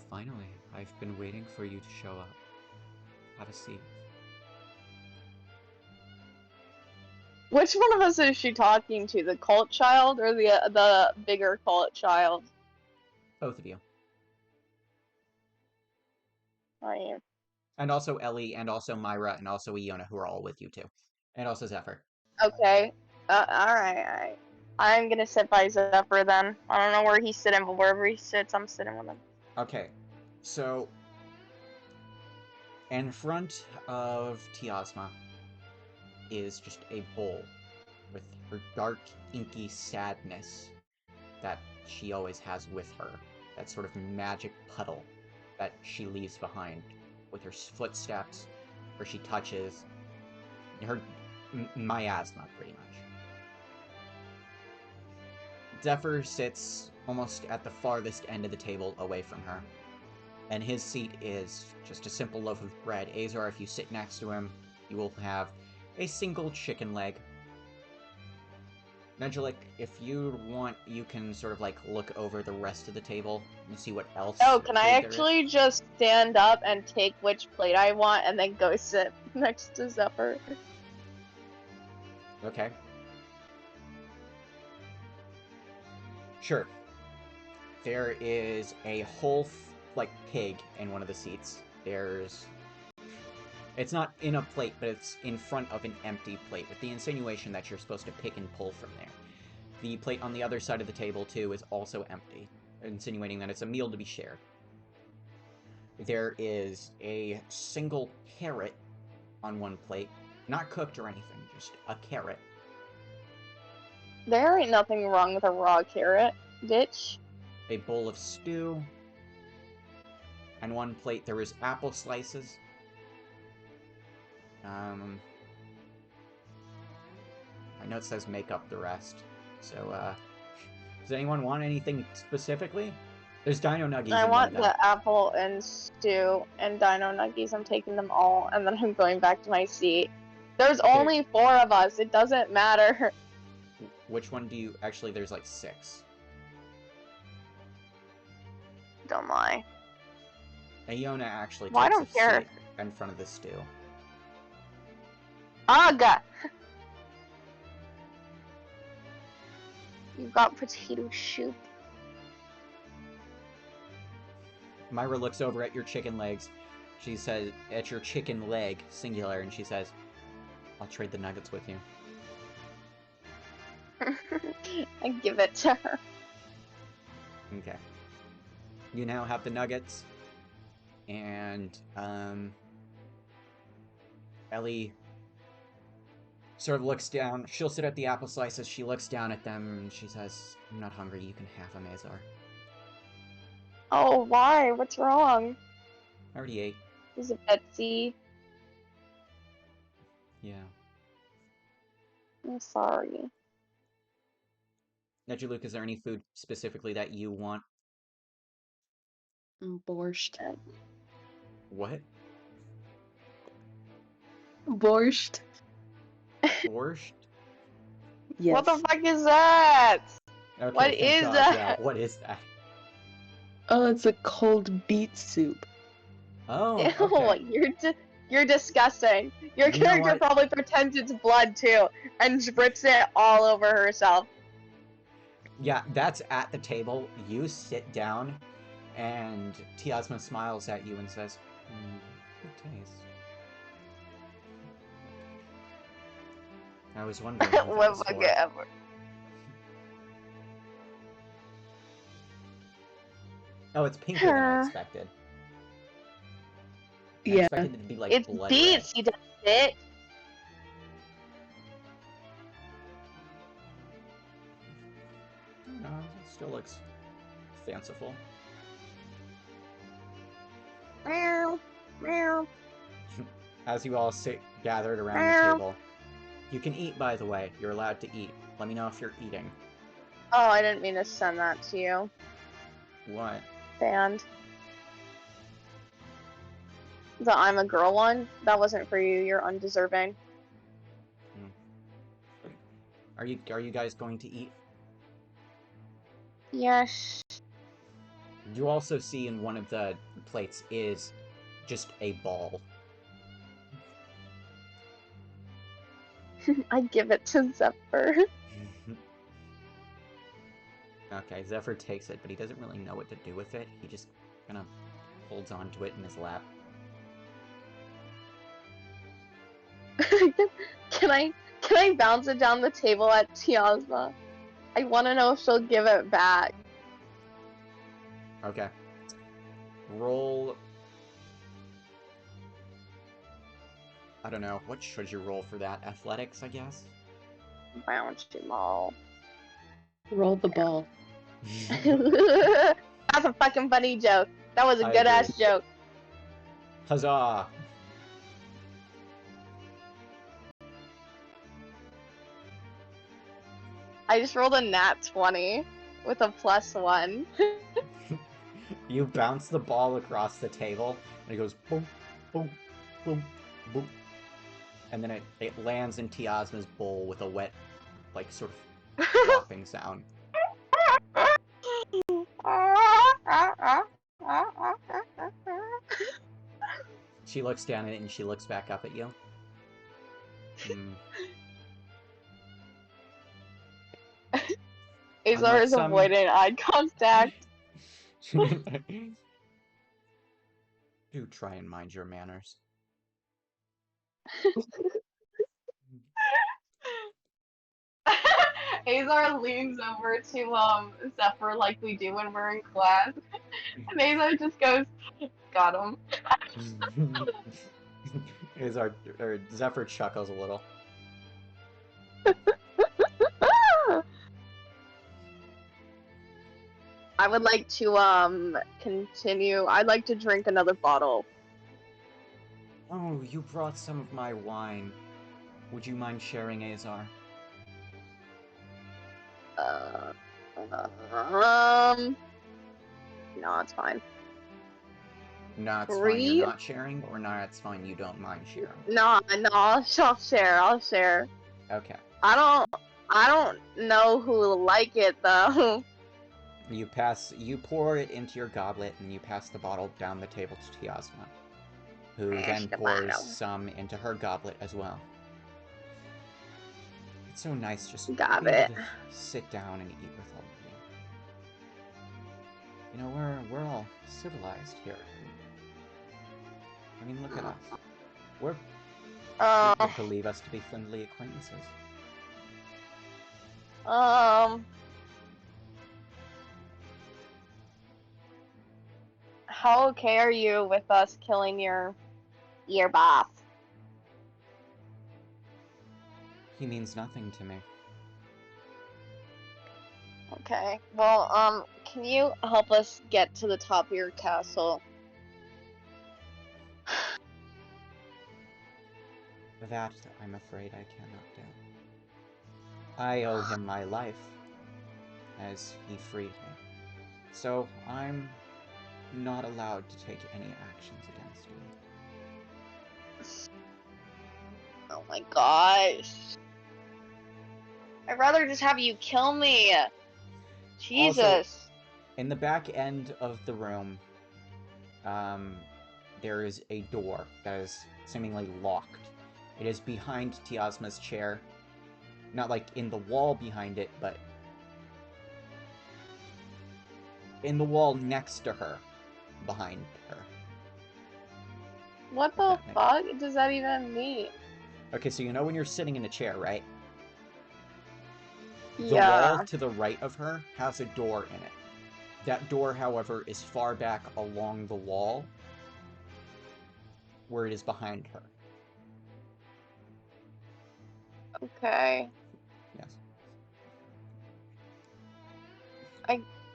"Finally, I've been waiting for you to show up. Have a seat." Which one of us is she talking to? The cult child or the bigger cult child? Both of you. I am. And also Ellie, and also Myra, and also Iona, who are all with you too. And also Zephyr. Okay. Alright. I'm gonna sit by Zephyr then. I don't know where he's sitting, but wherever he sits, I'm sitting with him. Okay, so in front of Tiosma is just a bowl with her dark, inky sadness that she always has with her. That sort of magic puddle that she leaves behind with her footsteps, where she touches her miasma, pretty much. Zephyr sits almost at the farthest end of the table away from her, and his seat is just a simple loaf of bread. Azar, if you sit next to him, you will have a single chicken leg. Nejulik, if you want, you can sort of like look over the rest of the table and see what else. Oh, can I actually just stand up and take which plate I want and then go sit next to Zephyr? Okay. Sure. There is a whole, pig in one of the seats. It's not in a plate, but it's in front of an empty plate, with the insinuation that you're supposed to pick and pull from there. The plate on the other side of the table, too, is also empty, insinuating that it's a meal to be shared. There is a single carrot on one plate, not cooked or anything, just a carrot. There ain't nothing wrong with a raw carrot, bitch. A bowl of stew. On one plate there is apple slices. My note says make up the rest. So, does anyone want anything specifically? There's Dino Nuggies I in one want of them. the apple and stew and dino nuggies. I'm taking them all, and then I'm going back to my seat. There's Okay. only 4 of us. It doesn't matter. Which one do you... Actually, there's like 6. Don't lie. Aona actually Well, I takes don't a care. seat in front of the stew. Ugh! You've got potato soup. Myra looks over at your chicken legs. She says, at your chicken leg, singular, and she says, I'll trade the nuggets with you. I give it to her. Okay. You now have the nuggets. And, Ellie sort of looks down. She'll sit at the apple slices. She looks down at them, and she says, I'm not hungry. You can have them, Azar. Oh, why? What's wrong? I already ate. Is it Betsy? Yeah. I'm sorry. Luke, is there any food specifically that you want? Borscht. What? Borscht. Borscht? Yes. What the fuck is that? Okay, What thank is God. that? Yeah, what is that? Oh, it's a cold beet soup. Oh, Ew, okay. you're disgusting. Your You know character what? probably pretends it's blood too, and drips it all over herself. Yeah, that's at the table. You sit down, and Tiosma smiles at you and says, good taste. I was wondering who that What was fuck for. ever. Oh, it's pinker than I expected. I Yeah. expected it to be like It's blood beets, you bitch. red. No, it still looks fanciful. Meow, meow. As you all sit gathered around the table. You can eat, by the way. You're allowed to eat. Let me know if you're eating. Oh, I didn't mean to send that to you. What? Banned. The I'm a girl one? That wasn't for you. You're undeserving. Are you guys going to eat? Yes. You also see in one of the plates is just a ball. I give it to Zephyr. Okay, Zephyr takes it, but he doesn't really know what to do with it. He just kind of holds onto it in his lap. Can I bounce it down the table at Tiosma? I want to know if she'll give it back. Okay. Roll... I don't know. What should you roll for that? Athletics, I guess? Bounce them all. Roll the ball. That's a fucking funny joke. That was a I good ass agree. joke. Huzzah! I just rolled a nat 20 with a +1. You bounce the ball across the table, and it goes boom, boom, boom, boom. And then it lands in Tiosma's bowl with a wet, like, sort of flopping sound. She looks down at it, and she looks back up at you. Azar is avoiding eye contact. Do try and mind your manners. Azar leans over to Zephyr like we do when we're in class, and Azar just goes, "Got him." Zephyr chuckles a little. I would like to continue. I'd like to drink another bottle. Oh, Oh, you brought some of my wine. Would you mind sharing, Azar? No, it's fine. Nah, it's fine, you're not sharing, or nah, it's fine, you don't mind sharing? No, I'll share. Okay. I don't know who will like it, though. You pour it into your goblet, and you pass the bottle down the table to Tiosma, who then pours some into her goblet as well. It's so nice just being able to sit down and eat with all of you. You know, we're all civilized here. I mean, look at us. People believe us to be friendly acquaintances. How okay are you with us killing your boss? He means nothing to me. Okay. Well, can you help us get to the top of your castle? That, I'm afraid, I cannot do. I owe him my life, as he freed me. So, I'm not allowed to take any actions against you. Oh my gosh. I'd rather just have you kill me. Jesus. Also, in the back end of the room, there is a door that is seemingly locked. It is behind Tiosma's chair. Not like in the wall behind it, but in the wall next to her, behind her. What the fuck does that even mean? Okay, so you know when you're sitting in a chair, right? Yeah. The wall to the right of her has a door in it. That door, however, is far back along the wall, where it is behind her. Okay. Yes.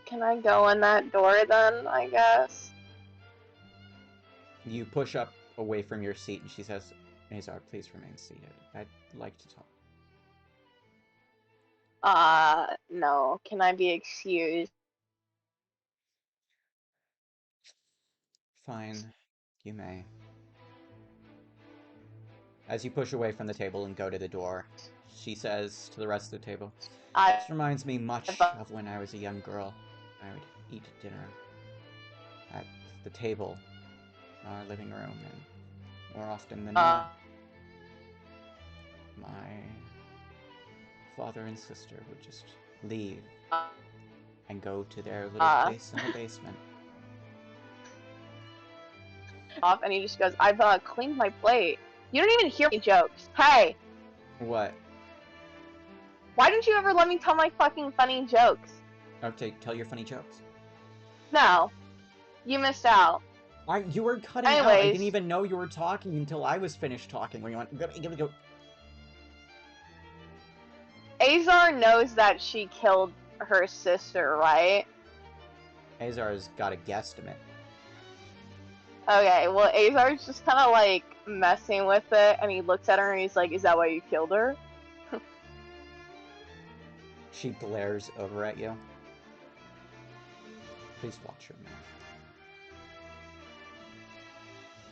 Can I go in that door then, I guess? You push up away from your seat, and she says, Azar, please remain seated. I'd like to talk. No. Can I be excused? Fine. You may. As you push away from the table and go to the door, she says to the rest of the table, this reminds me much of when I was a young girl. I would eat dinner at the table in our living room, and more often than not, my father and sister would just leave and go to their little place in the basement. And he just goes, I've cleaned my plate. You don't even hear me jokes. Hey! What? Why didn't you ever let me tell my fucking funny jokes? Okay, tell your funny jokes. No. You missed out. You were cutting out. I didn't even know you were talking until I was finished talking. When you went, go. Azar knows that she killed her sister, right? Azar's got a guesstimate. Okay, well, Azar's just kind of like messing with it, and he looks at her and he's like, is that why you killed her? She glares over at you. Please watch your mouth.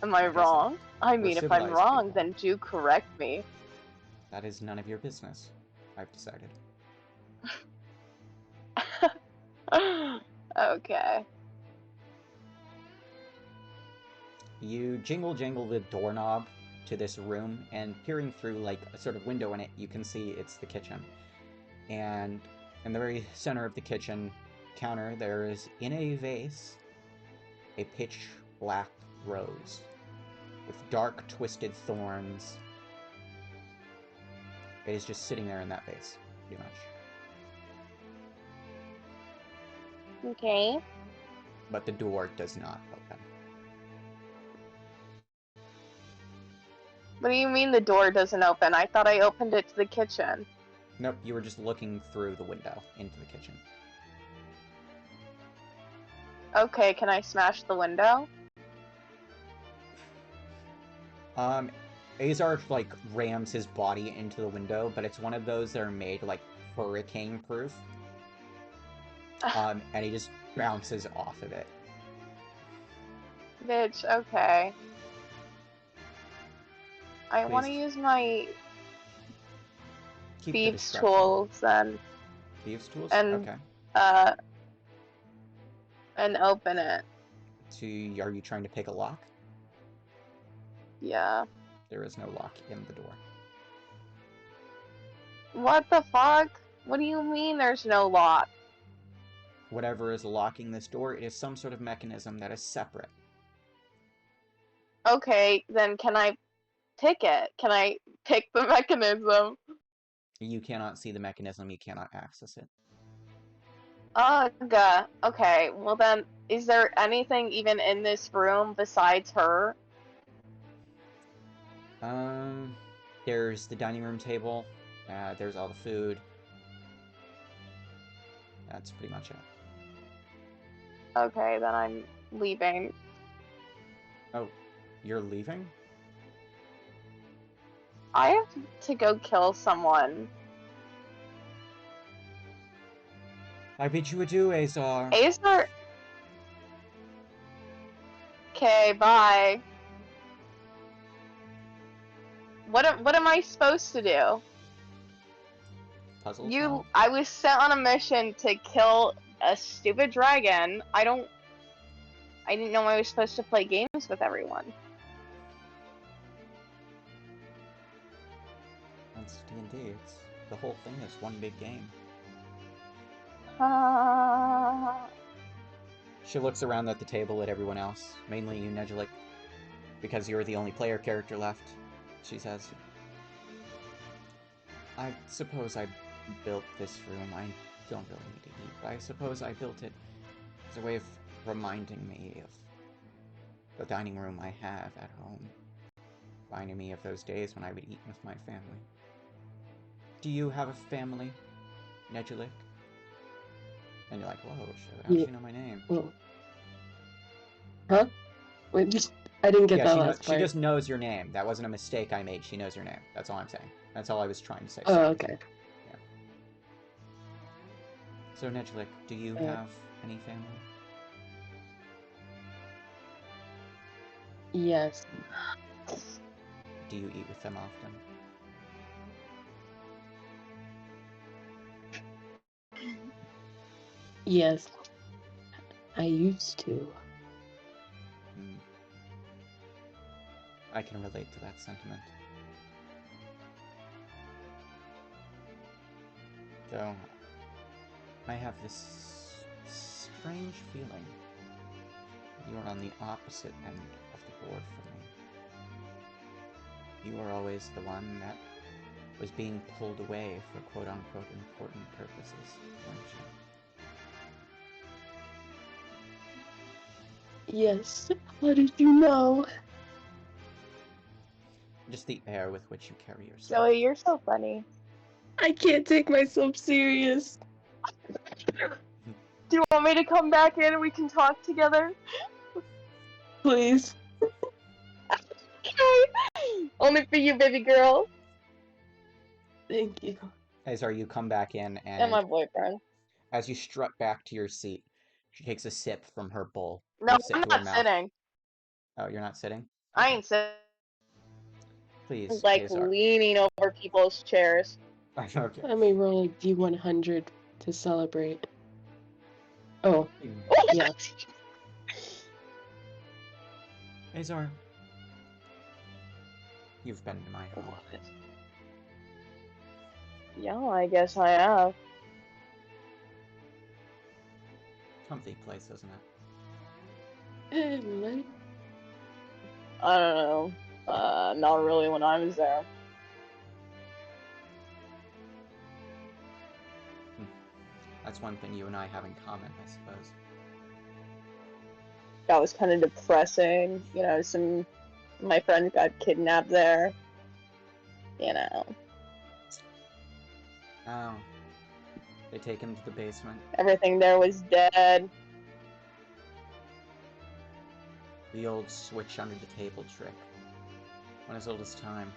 Am I wrong? I mean, if I'm wrong, then do correct me. That is none of your business, I've decided. Okay. You jingle the doorknob to this room, and peering through like a sort of window in it, you can see it's the kitchen. And in the very center of the kitchen counter, there is, in a vase, a pitch black rose with dark, twisted thorns. It is just sitting there in that vase, pretty much. Okay. But the door does not open. What do you mean the door doesn't open? I thought I opened it to the kitchen. Nope, you were just looking through the window into the kitchen. Okay, can I smash the window? Azar, like, rams his body into the window, but it's one of those that are made, like, hurricane-proof. And he just bounces off of it. Bitch, okay. I want to Please. use my Keep the thieves' discretion. tools Thieves' tools? and Okay. and open it. Are you trying to pick a lock? Yeah. There is no lock in the door. What the fuck? What do you mean there's no lock? Whatever is locking this door, it is some sort of mechanism that is separate. Okay, then can I pick it? Can I pick the mechanism? You cannot see the mechanism, you cannot access it. Ugh. Okay, well then, is there anything even in this room besides her? There's the dining room table. There's all the food. That's pretty much it. Okay, then I'm leaving. Oh, you're leaving? I have to go kill someone. I bid you adieu, Azar. Azar. Okay, bye. What am I supposed to do? Puzzle solve? I was sent on a mission to kill a stupid dragon. I didn't know I was supposed to play games with everyone. That's D&D. It's the whole thing is one big game. She looks around at the table at everyone else, mainly you, Negelik, because you're the only player character left. She says, I suppose I built this room. I don't really need to eat, but I suppose I built it as a way of reminding me of the dining room I have at home. Reminding me of those days when I would eat with my family. Do you have a family, Negelik? And you're like, whoa, how does she know my name? Well, huh? Wait, I didn't get that last part. She just knows your name. That wasn't a mistake I made. She knows your name. That's all I'm saying. That's all I was trying to say. Oh, okay. Yeah. So, Negelik, do you have any family? Yes. Do you eat with them often? Yes. I used to. I can relate to that sentiment. Though, I have this strange feeling you are on the opposite end of the board from me. You are always the one that was being pulled away for quote-unquote important purposes, weren't you? Yes. How did you know? Just the air with which you carry yourself. Zoe, you're so funny. I can't take myself serious. Do you want me to come back in and we can talk together? Please. Okay. Only for you, baby girl. Thank you. Azar, you come back in, And my boyfriend. as you strut back to your seat, she takes a sip from her bowl. No, lifts it I'm to her not mouth. sitting. Oh, you're not sitting? I Okay. ain't sitting. Please, Like Azar. leaning over people's chairs. Okay. Let me roll a D100 to celebrate. Oh, yeah. Azar, you've been in my home. Yeah, I guess I have. Comfy place, isn't it? Really? I don't know. Not really when I was there. That's one thing you and I have in common, I suppose. That was kind of depressing. You know, my friends got kidnapped there. You know. Oh. They take him to the basement. Everything there was dead. The old switch under the table trick. One as old as time.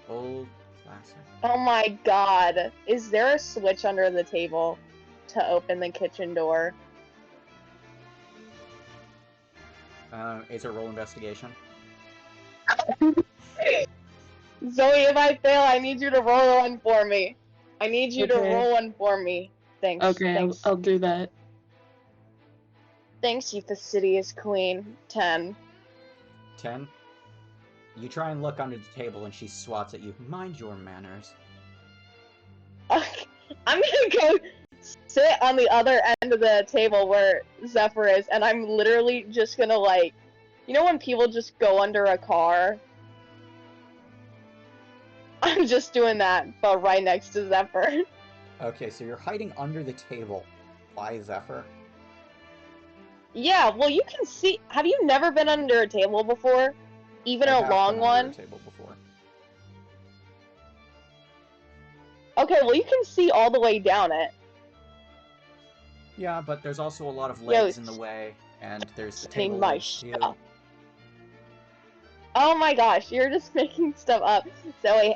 Old classic. Oh my god. Is there a switch under the table to open the kitchen door? Is it roll investigation? Zoe, if I fail, I need you to roll one for me. I need you to Okay. roll one for me. Thanks. Okay, Thanks. I'll do that. Thanks, you fastidious queen. 10. 10. You try and look under the table and she swats at you. Mind your manners. Okay. I'm gonna go sit on the other end of the table where Zephyr is, and I'm literally just gonna, like, you know when people just go under a car? I'm just doing that, but right next to Zephyr. Okay, so you're hiding under the table. Why, Zephyr? Yeah, well, you can see. Have you never been under a table before? Even I a have long been under one? a table before. Okay, well, you can see all the way down it. Yeah, but there's also a lot of legs in the Yo, way, and there's the spinning table my legs too. stuff. Oh my gosh, you're just making stuff up. Zoe,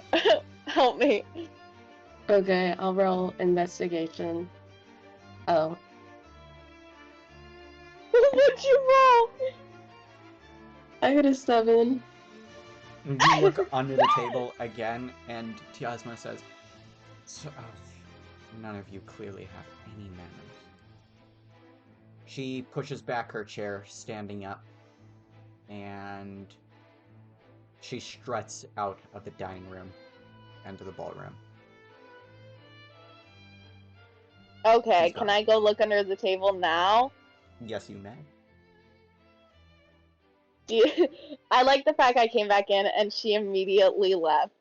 help me. Okay, I'll roll investigation. Oh, What'd you roll? I got a 7. You look under the table again, and Tiosma says, so, none of you clearly have any manners. She pushes back her chair, standing up, and she struts out of the dining room and to the ballroom. Okay, She's can gone. I go look under the table now? Yes, you may. I like the fact I came back in and she immediately left.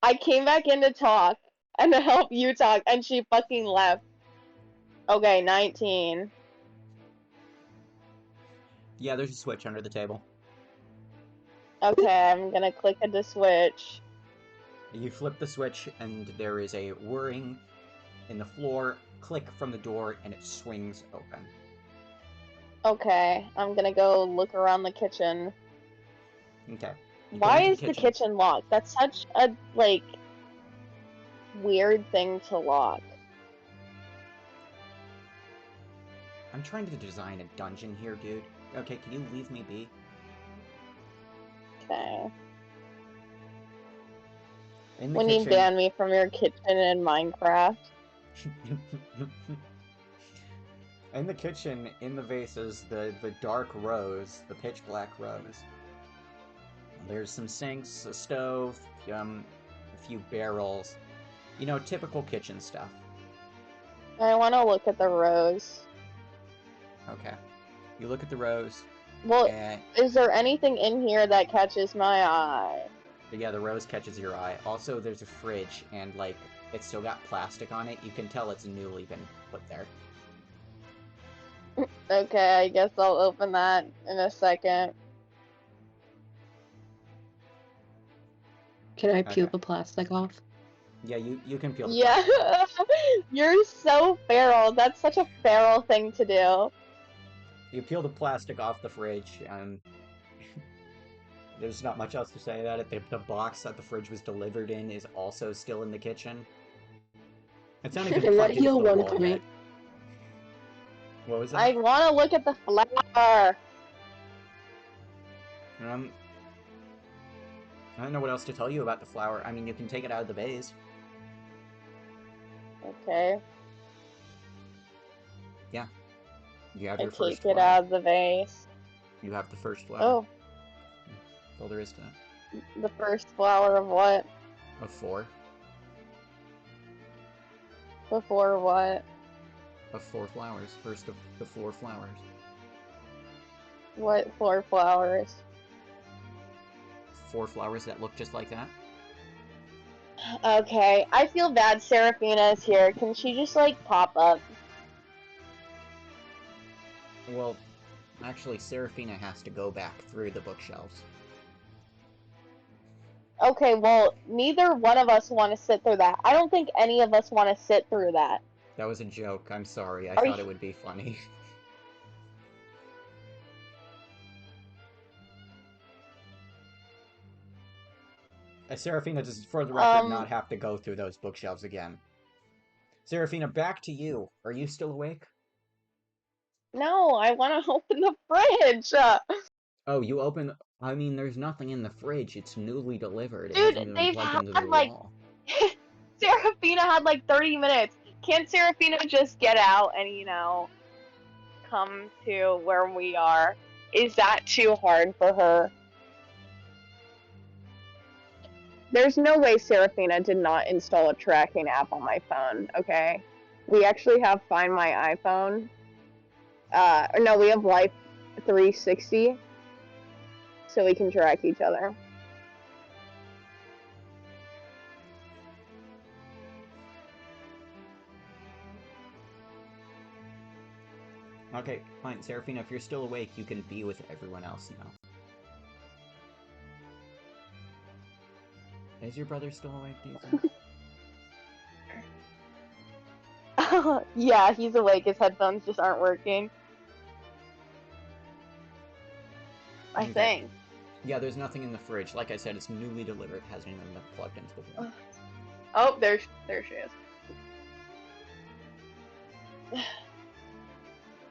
I came back in to talk and to help you talk, and she fucking left. Okay, 19. Yeah, there's a switch under the table. Okay, I'm gonna click the switch. You flip the switch, and there is a whirring in the floor, click from the door, and it swings open. Okay, I'm gonna go look around the kitchen. Okay. You go Why into is the kitchen locked? That's such a, like, weird thing to lock. I'm trying to design a dungeon here, dude. Okay, can you leave me be? Okay. In the When you kitchen... ban me from your kitchen in Minecraft. In the kitchen, in the vases, the dark rose, the pitch black rose. There's some sinks, a stove, a few barrels. You know, typical kitchen stuff. I want to look at the rose. Okay. You look at the rose. Well, And... is there anything in here that catches my eye? yeah, the rose catches your eye. Also, there's a fridge, and, like, it's still got plastic on it. You can tell it's newly been put there. Okay, I guess I'll open that in a second. Can I peel Okay. the plastic off? Yeah, you can peel the Yeah, you're so feral. That's such a feral thing to do. You peel the plastic off the fridge, and there's not much else to say about it. The box that the fridge was delivered in is also still in the kitchen. It's not even And that plugged into heal the 1 wall point. yet. What was that? I want to look at the flower. I don't know what else to tell you about the flower. I mean, you can take it out of the vase. Okay. Yeah. You have I your first take it flower. out of the vase. You have the first flower. Oh. That's all there is to that. The first flower of what? Of 4. Before what? Of 4 flowers. First of the 4 flowers. What 4 flowers? 4 flowers that look just like that. Okay, I feel bad Seraphina is here. Can she just, like, pop up? Well, actually, Seraphina has to go back through the bookshelves. Okay, well, neither one of us want to sit through that. I don't think any of us want to sit through that. That was a joke. I'm sorry. I Are thought you- it would be funny. Seraphina, does for the record not have to go through those bookshelves again. Seraphina, back to you. Are you still awake? No, I want to open the fridge. Oh, you open... I mean, there's nothing in the fridge. It's newly delivered. It Dude, hasn't even been they've plugged had into the like... wall. Seraphina had like 30 minutes. Can't Seraphina just get out and, come to where we are? Is that too hard for her? There's no way Seraphina did not install a tracking app on my phone, okay? We actually have Find My iPhone. No, we have Life 360, so we can track each other. Okay, fine. Seraphina, if you're still awake, you can be with everyone else now. Is your brother still awake, do you think? Yeah, he's awake. His headphones just aren't working. I think. Yeah, there's nothing in the fridge. Like I said, it's newly delivered. Hasn't even been plugged into the wall. Oh, there she is.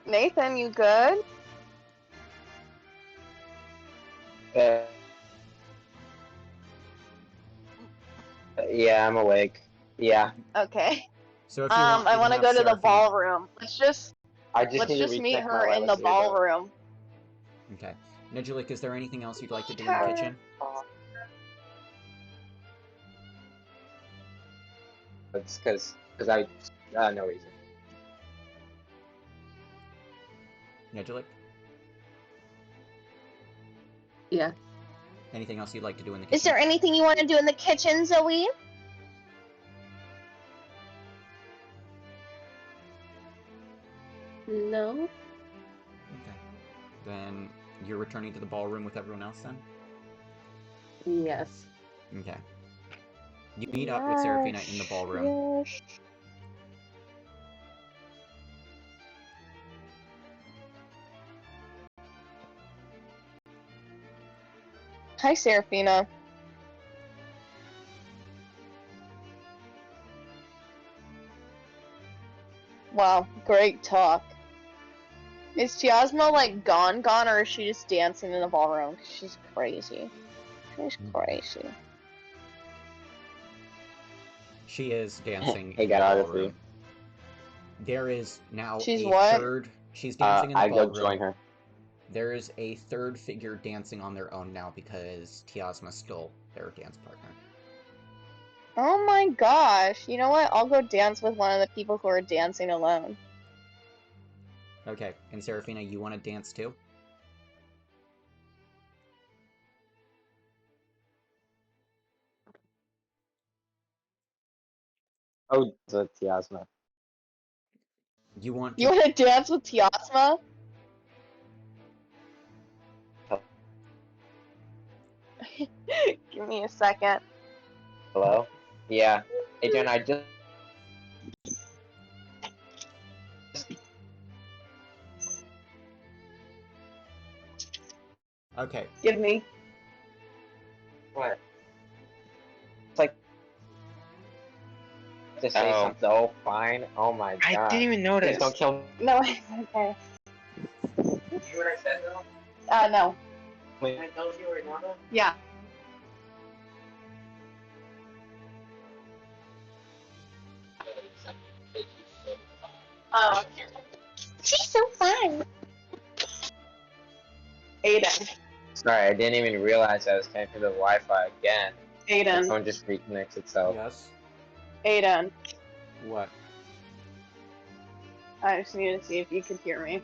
Nathan, you good? Yeah, I'm awake. Yeah. Okay. So if you want, I want to go to the ballroom. Let's just need meet her in the ballroom. Okay. Nigelik, is there anything else you'd like to do in the kitchen? It's because no reason. Nigelik? Yeah. Anything else you'd like to do in the kitchen? Is there anything you want to do in the kitchen, Zoe? No. Okay. Then you're returning to the ballroom with everyone else then? Yes. Okay. You meet up with Seraphina in the ballroom. Yes. Hi, Seraphina. Wow, great talk. Is Tiosma like gone, or is she just dancing in the ballroom? 'Cause she's crazy. She's crazy. She is dancing Hey, in the God, ballroom. There is now She's a what? third... She's dancing in the I ballroom. go join her. There is a third figure dancing on their own now because Tiosma stole their dance partner. Oh my gosh. You know what? I'll go dance with one of the people who are dancing alone. Okay, and Seraphina, you want to dance too? Oh, the Tiosma. You want You want to dance with Tiosma? Give me a second. Hello? Yeah. Hey, Jen, I just... Okay. Give me. What? It's like... Just say something. Oh, fine. Oh my god. I didn't even notice. Please don't kill me. No, it's okay. You what I said, though? No. Wait, I told you or not? Yeah. She's so fun. Aiden. Sorry, I didn't even realize I was connected to the Wi-Fi again. The Aiden. phone just reconnects itself. Yes? Aiden. What? I just need to see if you could hear me.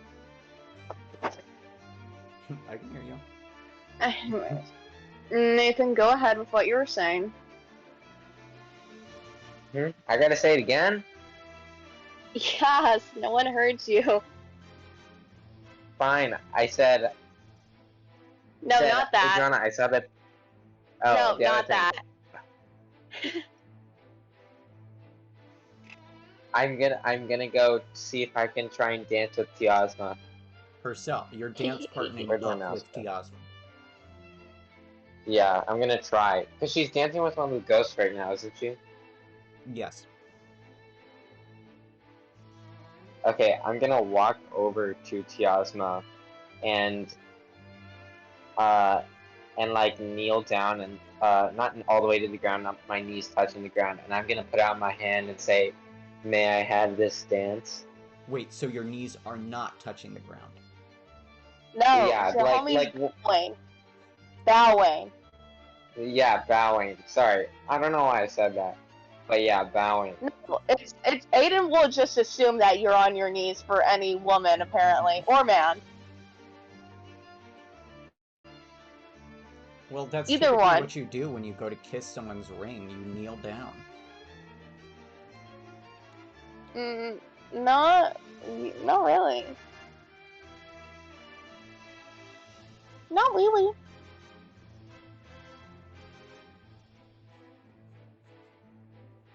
I can hear you. Anyways. Nathan, go ahead with what you were saying. I gotta say it again? Yes, no one heard you. Fine, I said... No, not that. Adriana, I said it... Oh, No, the other not thing. that. I'm gonna go see if I can try and dance with Tiosma. Herself. Your dance partnering Everyone up else with does. Tiosma. Yeah, I'm gonna try. Because she's dancing with one of the ghosts right now, isn't she? Yes. Okay, I'm gonna walk over to Tiosma and uh like kneel down and not all the way to the ground, not my knees touching the ground, and I'm gonna put out my hand and say, "May I have this dance?" Wait, so your knees are not touching the ground? No, Yeah, the homie's like bowing. Bowing. yeah, bowing. Sorry, I don't know why I said that, but yeah, bowing. No, it's Aiden will just assume that you're on your knees for any woman, apparently, or man. Well, that's Either typically one. what you do when you go to kiss someone's ring. You kneel down. Not really. Not really.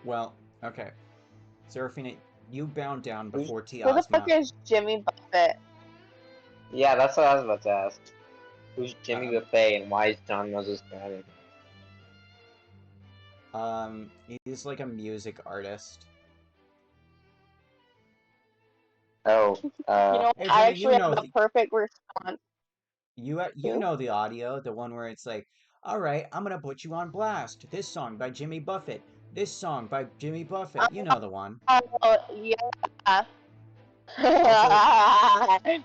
Well, okay. Seraphina, you bow down Who's- before Who the fuck Tiosma. is Jimmy Buffett? Yeah, that's what I was about to ask. Who's Jimmy Um, Buffet and why is John Moses grabbing? he's like a music artist. Oh, You know, Hey, I Jimmy, you actually have know the perfect response. you Who? know the audio, the one where it's like, "All right, I'm gonna put you on blast. This song by Jimmy Buffett. This song by Jimmy Buffett. You know the one." Oh, yeah. Also,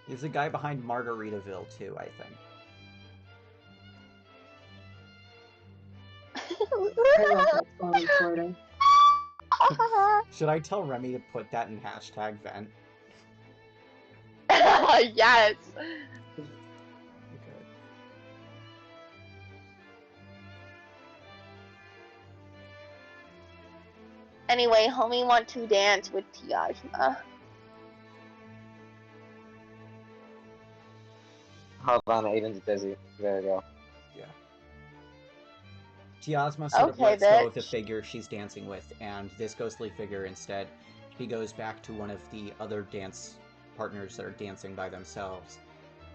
he's the guy behind Margaritaville too, I think. I love that song in Florida. Should I tell Remy to put that in hashtag vent? Yes. Okay. Anyway, homie want to dance with Tiosma. hold on, Aiden's busy. There we go. Yeah. Tiosma sort of Okay, lets go of the bitch. figure she's dancing with, and this ghostly figure instead, he goes back to one of the other dance partners that are dancing by themselves.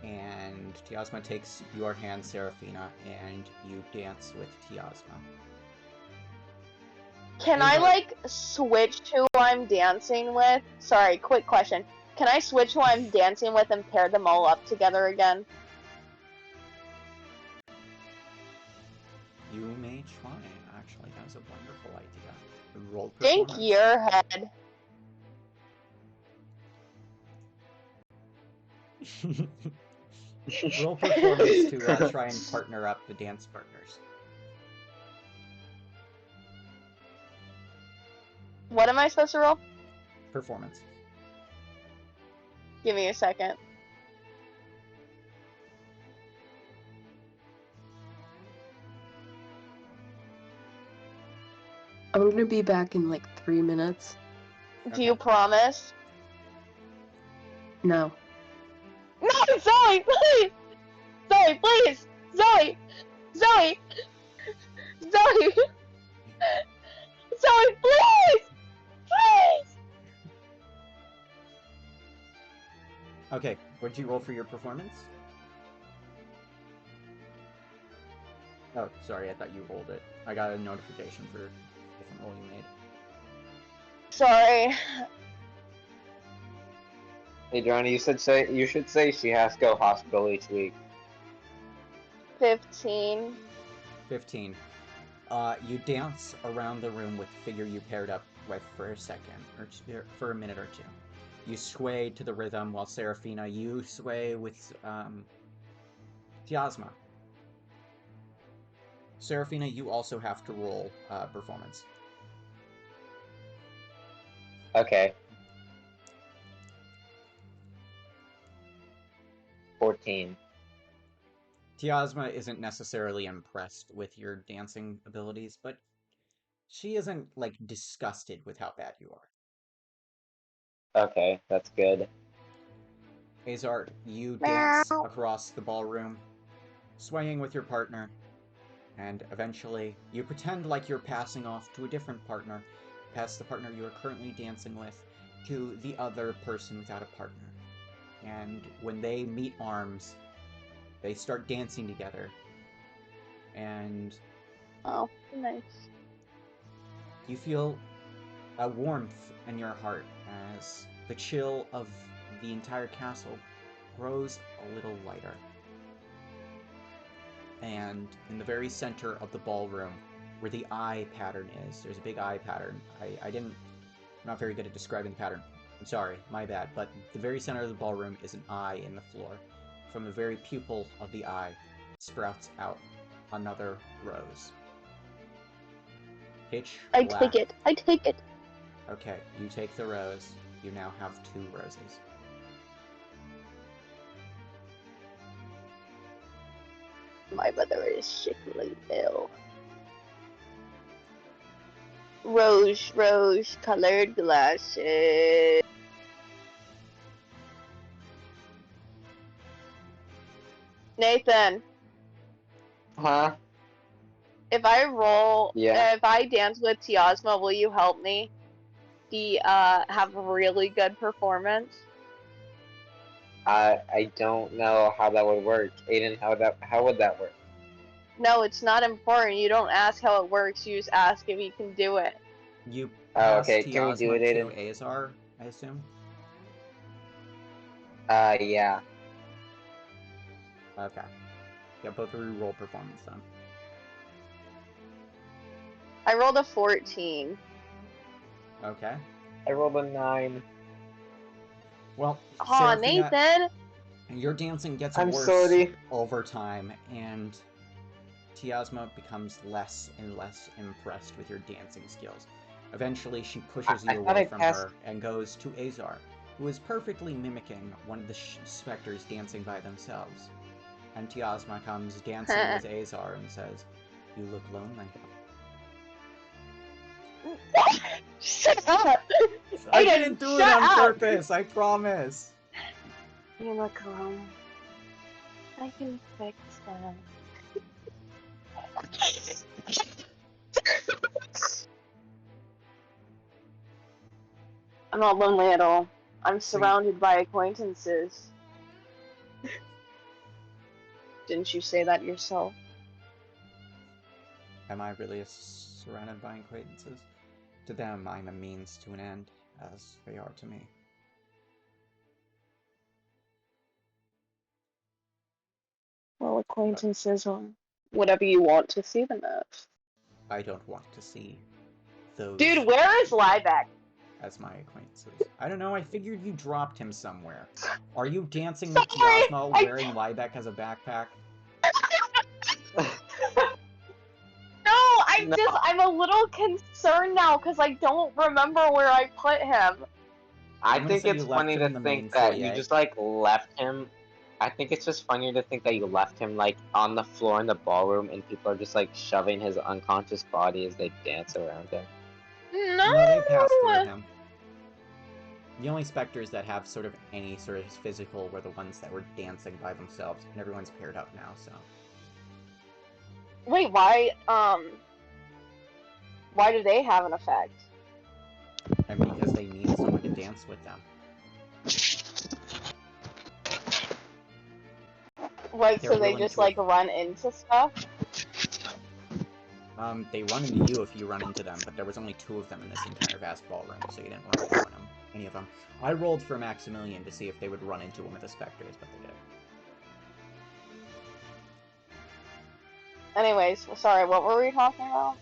And Tiosma takes your hand, Seraphina, and you dance with Tiosma. Can I, like, switch who I'm dancing with? Sorry, quick question. Can I switch who I'm dancing with and pair them all up together again? You may try, actually. That was a wonderful idea. Roll Think performance. your head. Roll performance to try and partner up the dance partners. What am I supposed to roll? Performance. Give me a second. I'm gonna be back in like 3 minutes. Do you promise? No. No, Zoe, please! Zoe, please! Zoe! Zoe! Zoe! Zoe, please! Please! Okay, what'd you roll for your performance? Oh, sorry, I thought you rolled it. I got a notification for a different roll you made. Sorry. Hey, Johnny, you should say she has to go hospital each week. 15. 15. You dance around the room with the figure you paired up with for a second, or for a minute or two. You sway to the rhythm while Seraphina, you sway with, Tiosma. Seraphina, you also have to roll, performance. Okay. 14. Tiosma isn't necessarily impressed with your dancing abilities, but she isn't, like, disgusted with how bad you are. Okay, that's good. Azar, you dance across the ballroom, swaying with your partner, and eventually you pretend like you're passing off to a different partner, past the partner you are currently dancing with, to the other person without a partner. And when they meet arms, they start dancing together, and Oh, nice. you feel a warmth in your heart as the chill of the entire castle grows a little lighter. And in the very center of the ballroom, where the eye pattern is, there's a big eye pattern. I'm not very good at describing the pattern. I'm sorry, my bad. But the very center of the ballroom is an eye in the floor. From the very pupil of the eye sprouts out another rose. Pitch I black. take it. I take it. Okay, you take the rose. You now have 2 roses. My mother is sickly ill. Rose colored glasses. Nathan, Huh? if I dance with Tiosma, will you help me? He have a really good performance. I don't know how that would work. Aiden, how would that work? No, it's not important. You don't ask how it works. You just ask if he can do it. You Oh, pass okay. Can we do Tiosma it, to Aiden? Azar, I assume? Yeah. Okay. Yeah, both of you roll performance then. I rolled a 14. Okay. I rolled a 9. Well, Aw, Seraphina, Nathan! your dancing gets I'm worse sorry. over time, and Tiosma becomes less and less impressed with your dancing skills. Eventually, she pushes I you thought away I from passed. her and goes to Azar, who is perfectly mimicking one of the specters dancing by themselves. And Tiosma comes dancing with Azar and says, "You look lonely." Shut up! I Aiden, didn't do it shut on up! purpose, I promise! You look alone. I can fix that. I'm not lonely at all. I'm surrounded by acquaintances. Didn't you say that yourself? Am I really surrounded by acquaintances? To them, I'm a means to an end, as they are to me. Well, acquaintances are whatever you want to see them as. I don't want to see those Dude, where is Liebeck? as my acquaintances. I don't know, I figured you dropped him somewhere. Are you dancing with Sorry, Tiosma wearing Liebeck as a backpack? No, I'm a little concerned now because I don't remember where I put him. I I'm gonna think say it's you left funny him to in the main think that you foyer. just like left him. I think it's just funnier to think that you left him like on the floor in the ballroom and people are just like shoving his unconscious body as they dance around him. No, they passed through No! him. The only specters that have sort of any sort of physical were the ones that were dancing by themselves, and everyone's paired up now, so. Wait, why do they have an effect? And because they need someone to dance with them. Right, They're so they willing just to- like run into stuff? They run into you if you run into them, but there was only 2 of them in this entire vast ballroom, so you didn't run into any of them. I rolled for Maximilian to see if they would run into one of the specters, but they did. Anyways, sorry, what were we talking about?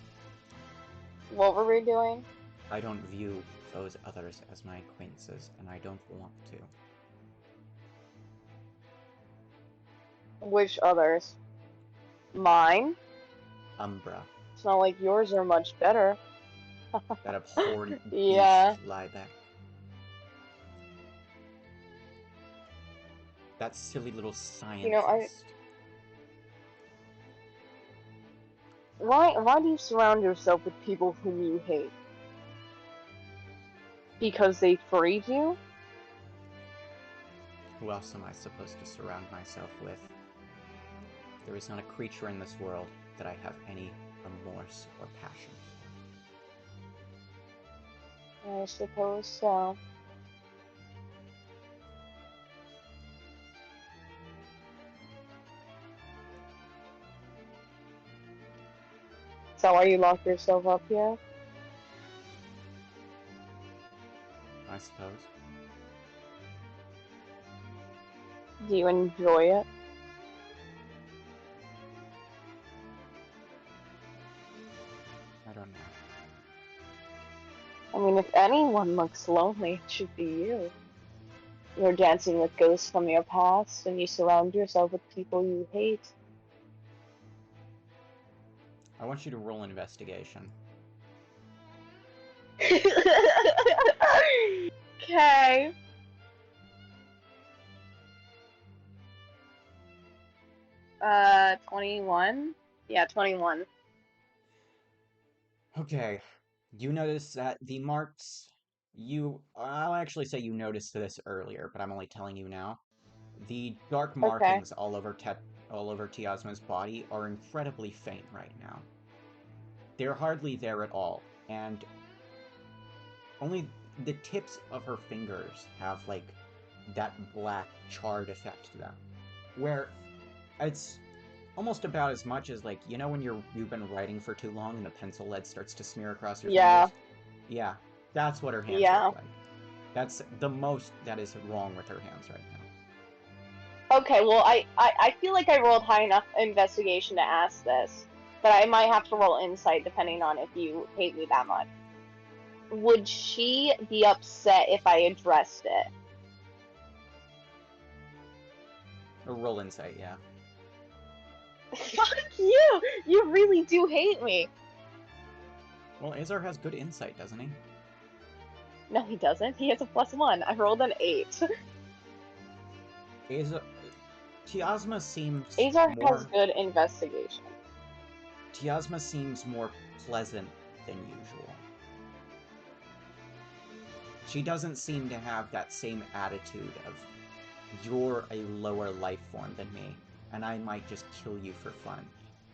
What were we doing? I don't view those others as my acquaintances, and I don't want to. Which others? Mine? Umbra. It's not like yours are much better. That abhorrent Yeah. beast Liebeck. That silly little scientist. You know, Why do you surround yourself with people whom you hate? Because they freed you? Who else am I supposed to surround myself with? There is not a creature in this world that I have any remorse or passion for. I suppose so. that why you locked yourself up here? I suppose. Do you enjoy it? I don't know. I mean, if anyone looks lonely, it should be you. You're dancing with ghosts from your past, and you surround yourself with people you hate. I want you to roll an investigation. Okay. Uh, 21? Yeah, 21. Okay. You notice that the marks... I'll actually say you noticed this earlier, but I'm only telling you now. The dark Okay. markings all over Tiosma's body are incredibly faint right now. They're hardly there at all, and only the tips of her fingers have, like, that black charred effect to them. Where it's almost about as much as, like, you know when you've been writing for too long and the pencil lead starts to smear across your fingers? Yeah, that's what her hands look like. That's the most that is wrong with her hands right now. Okay, well, I feel like I rolled high enough investigation to ask this, but I might have to roll insight depending on if you hate me that much. Would she be upset if I addressed it? Or roll insight, yeah. Fuck you! You really do hate me! Well, Azar has good insight, doesn't he? No, he doesn't. He has a +1. I rolled an 8. Tiosma seems Azar more... has good investigation. Tiosma seems more pleasant than usual. She doesn't seem to have that same attitude of, you're a lower life form than me, and I might just kill you for fun,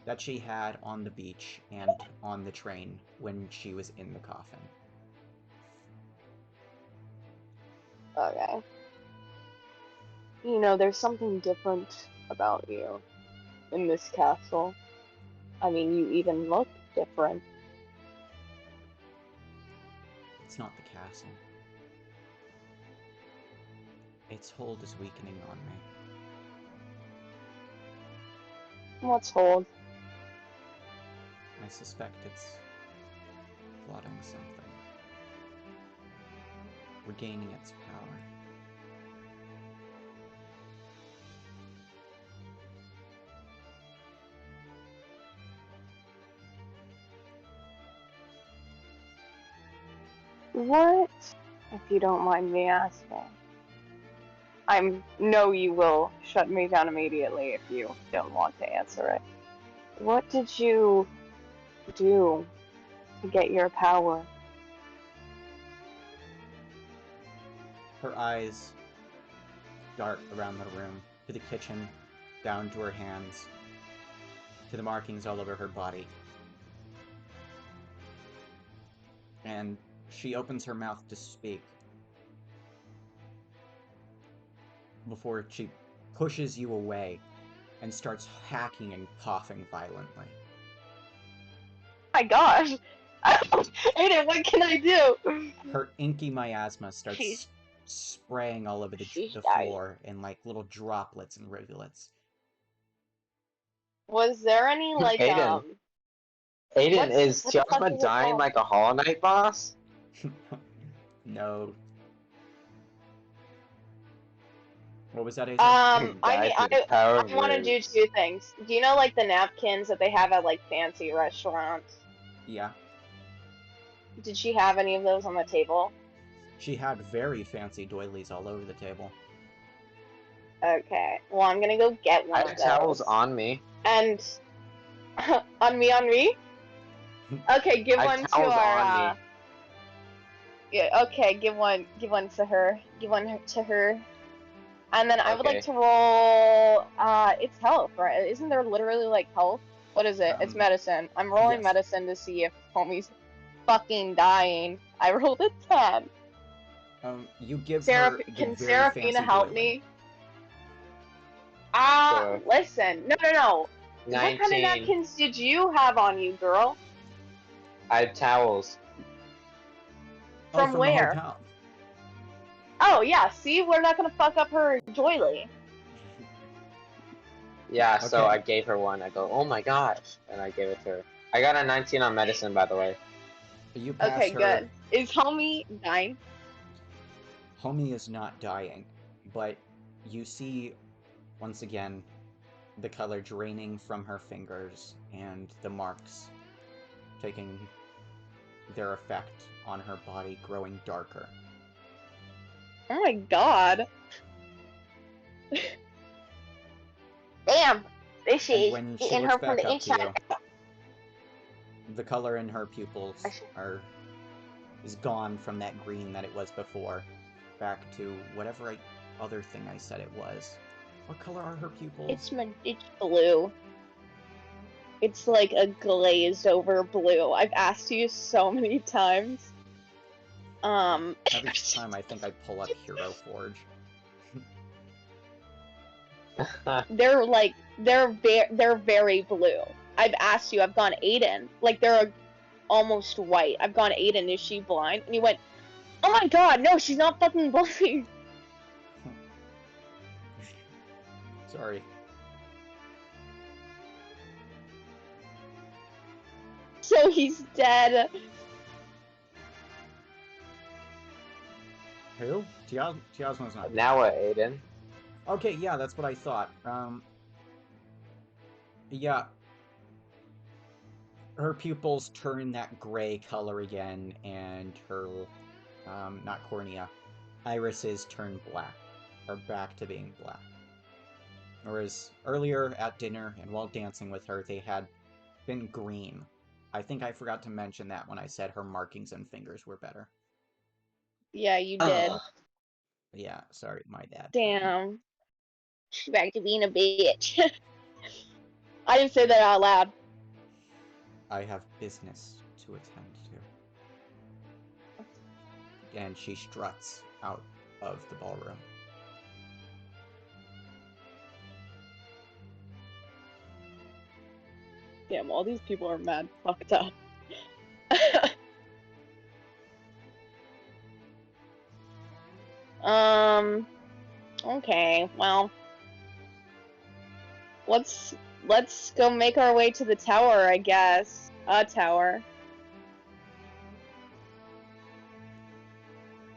that she had on the beach and on the train when she was in the coffin. Okay. You know, there's something different about you in this castle. I mean, you even look different. It's not the castle. Its hold is weakening on me. What's hold? I suspect it's plotting something. Regaining its power. What? If you don't mind me asking. I know you will shut me down immediately if you don't want to answer it. What did you do to get your power? Her eyes dart around the room, to the kitchen, down to her hands, to the markings all over her body. And she opens her mouth to speak before she pushes you away and starts hacking and coughing violently. My gosh! Aiden, what can I do? Her inky miasma starts She's spraying all over the dying. floor in like little droplets and rivulets. Was there any like Aiden, is what the fuck Tiosma is it dying called? like a Hollow Knight boss? No. What was that, Azar? I want to do two things. Do you know like the napkins that they have at like fancy restaurants? Yeah. Did she have any of those on the table? She had very fancy doilies all over the table. Okay. Well, I'm gonna go get one I of have those. towels on me. And on me? Okay, give one to our. Yeah. Okay, give one to her. Give one to her. And then I would like to roll. It's health, right? Isn't there literally like health? What is it? It's medicine. I'm rolling medicine to see if homie's fucking dying. I rolled a 10. You give her the Can very Seraphina fancy help doily. me? Listen. No. 19. What kind of napkins did you have on you, girl? I have towels. Oh, From from the where? hotel. Oh yeah, see, we're not gonna fuck up her doily. Yeah, so Okay. I gave her one. I go, oh my gosh, and I gave it to her. I got a 19 on medicine, by the way. You pass Okay, her. good. Is homie dying? Homie is not dying, but you see, once again, the color draining from her fingers and the marks taking their effect on her body, growing darker. Oh my god. Damn, this And is when she getting looks her from back the up to you, inside. the color in her pupils is gone from that green that it was before, back to whatever other thing I said it was. What color are her pupils? It's blue. It's like a glazed over blue. I've asked you so many times. Every time I think I pull up Hero Forge. they're very blue. I've asked you. I've gone Aiden. Like they're almost white. I've gone Aiden. Is she blind? And you went, oh my god, no, she's not fucking blind. Sorry. So he's dead. Who? Tiosma's not. Now what, Aiden? Okay, yeah, that's what I thought. Yeah. Her pupils turn that gray color again, and her, not cornea, irises turn black, or back to being black. Whereas earlier at dinner and while dancing with her, they had been green. I think I forgot to mention that when I said her markings and fingers were better. Yeah, you did. Yeah, sorry, my bad. Damn. She's back to being a bitch. I didn't say that out loud. I have business to attend to. And she struts out of the ballroom. Damn, all these people are mad fucked up. Okay, well. Let's go make our way to the tower, I guess. A tower.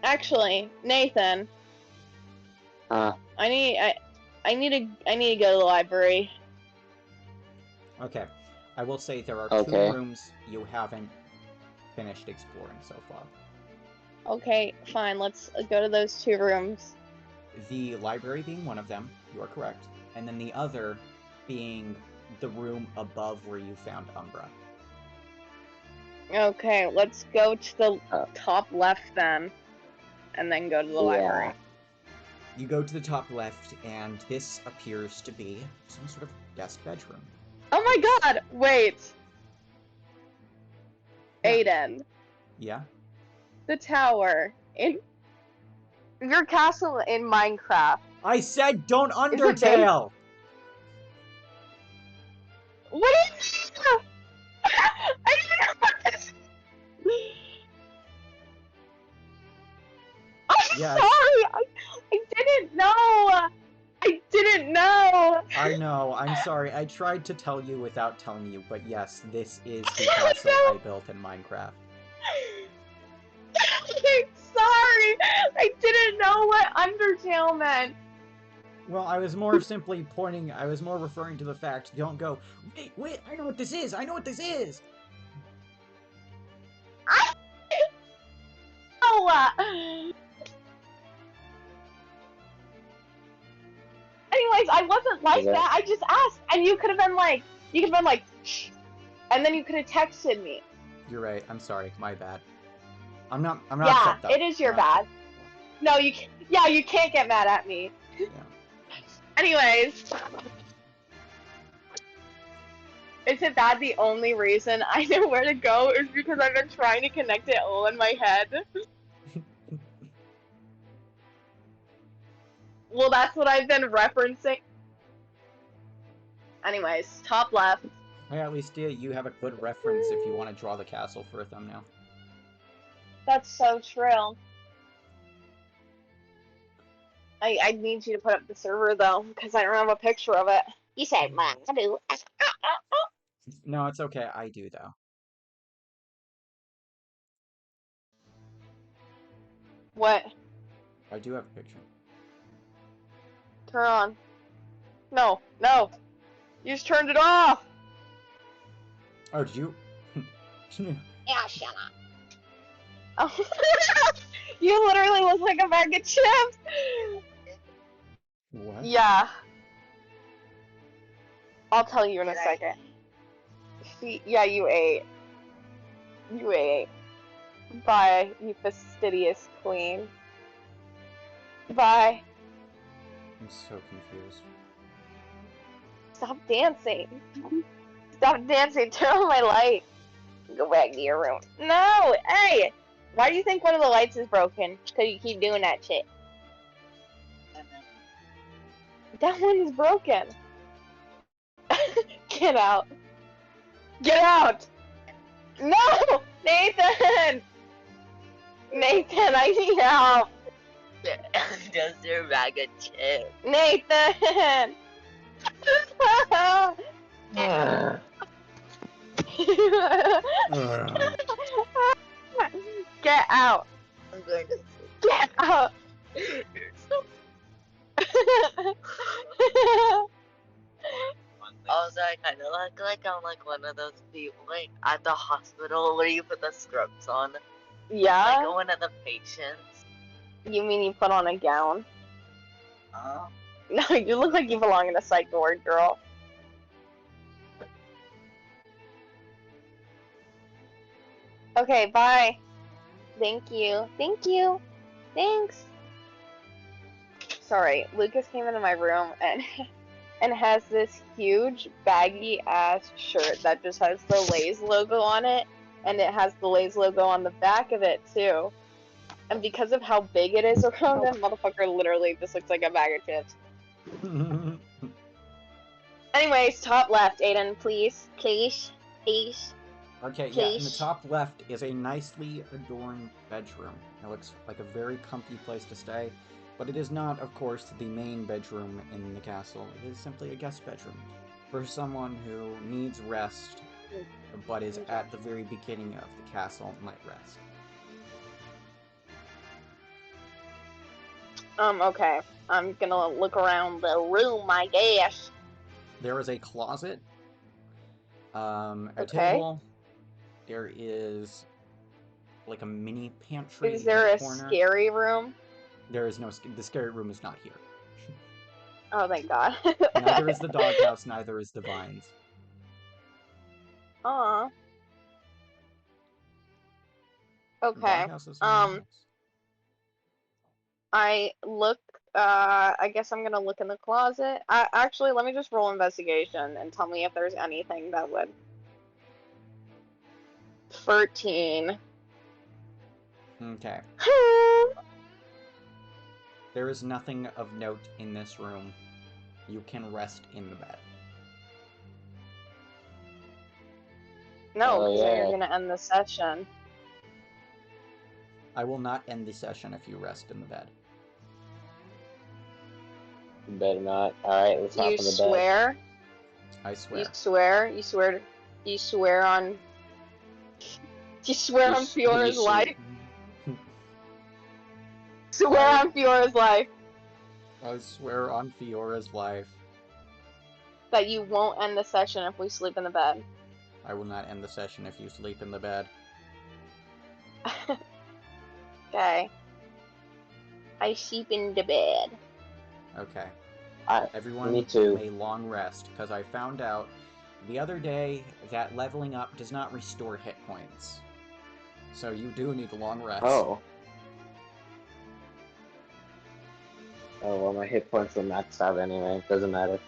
Actually, Nathan. I need to go to the library. Okay. I will say there are Okay. 2 rooms you haven't finished exploring so far. Okay, fine. Let's go to those 2 rooms. The library being one of them, you are correct. And then the other being the room above where you found Umbra. Okay, let's go to the top left then. And then go to the library. You go to the top left, and this appears to be some sort of guest bedroom. Oh my god! Wait! Yeah. Aiden. Yeah? The tower. In your castle in Minecraft. I said don't it big? Undertale! What is I didn't know what this. I'm Yes. sorry! I didn't know! I didn't know! I know, I'm sorry. I tried to tell you without telling you, but yes, this is the I castle know. I built in Minecraft. I'm sorry! I didn't know what Undertale meant! Well, I was more simply pointing, I was more referring to the fact, don't go, wait, I know what this is! I know what this is! No! Anyways, I wasn't like that. I just asked, and you could have been like, shh, and then you could have texted me. You're right. I'm sorry. My bad. I'm not Yeah, upset, though. it is your bad. No, you can't. Yeah, you can't get mad at me. Yeah. Anyways, is it bad? The only reason I know where to go is because I've been trying to connect it all in my head. Well, that's what I've been referencing. Anyways, top left. Yeah, at least you have a good reference if you want to draw the castle for a thumbnail. That's so true. I need you to put up the server though, because I don't have a picture of it. You said, "Mom, I do." No, it's okay. I do though. What? I do have a picture. Turn on. No, no. You just turned it off. Oh, did you? Yeah, shut up. Oh. You literally look like a bag of chips. What? Yeah. I'll tell you in a second. Yeah, you ate. You ate. Bye, you fastidious queen. Bye. I'm so confused. Stop dancing. Stop dancing. Turn on my light. Go back to your room. No! Hey! Why do you think one of the lights is broken? Because you keep doing that shit. That one's broken. Get out. Get out! No! Nathan! Nathan, I need help! Just your bag of chips. Nathan! Get out! I'm going to Get out! You're so... Also, I kind of look like I'm like one of those people like at the hospital where you put the scrubs on. Yeah? Like one of the patients. You mean you put on a gown? Oh. No, you look like you belong in a psych ward, girl. Okay, bye. Thank you. Thank you. Thanks. Sorry, Lucas came into my room and has this huge baggy ass shirt that just has the Lay's logo on it, and it has the Lay's logo on the back of it too. And because of how big it is around him, motherfucker literally just looks like a bag of chips. Anyways, top left, Aiden, please. Please. Please. Okay, yeah, in the top left is a nicely adorned bedroom. It looks like a very comfy place to stay, but it is not, of course, the main bedroom in the castle. It is simply a guest bedroom for someone who needs rest, but is at the very beginning of the castle, might rest. Okay. I'm gonna look around the room, I guess. There is a closet, a Okay. table. There is like a mini pantry. Is there in a the corner. scary room? There is no. The scary room is not here. Oh, thank God. Neither is the doghouse. Neither is the vines. Aw. Okay. The doghouse is somewhere else. I look. I guess I'm gonna look in the closet. Actually, let me just roll investigation and tell me if there's anything that would. 13. Okay. There is nothing of note in this room. You can rest in the bed. No, because yeah. you're gonna end the session. I will not end the session if you rest in the bed. You better not. Alright, let's hop You in the bed. swear? I swear. You swear? You swear? You swear on? You swear on Fiora's life? Swear on Fiora's life I swear on Fiora's life. that you won't end the session if we sleep in the bed. I will not end the session if you sleep in the bed. Okay. I sleep in the bed. Okay. Me Everyone too. may long rest, because I found out the other day that leveling up does not restore hit points. So you do need a long rest. Oh. Oh, well, my hit points are maxed out anyway. Doesn't matter.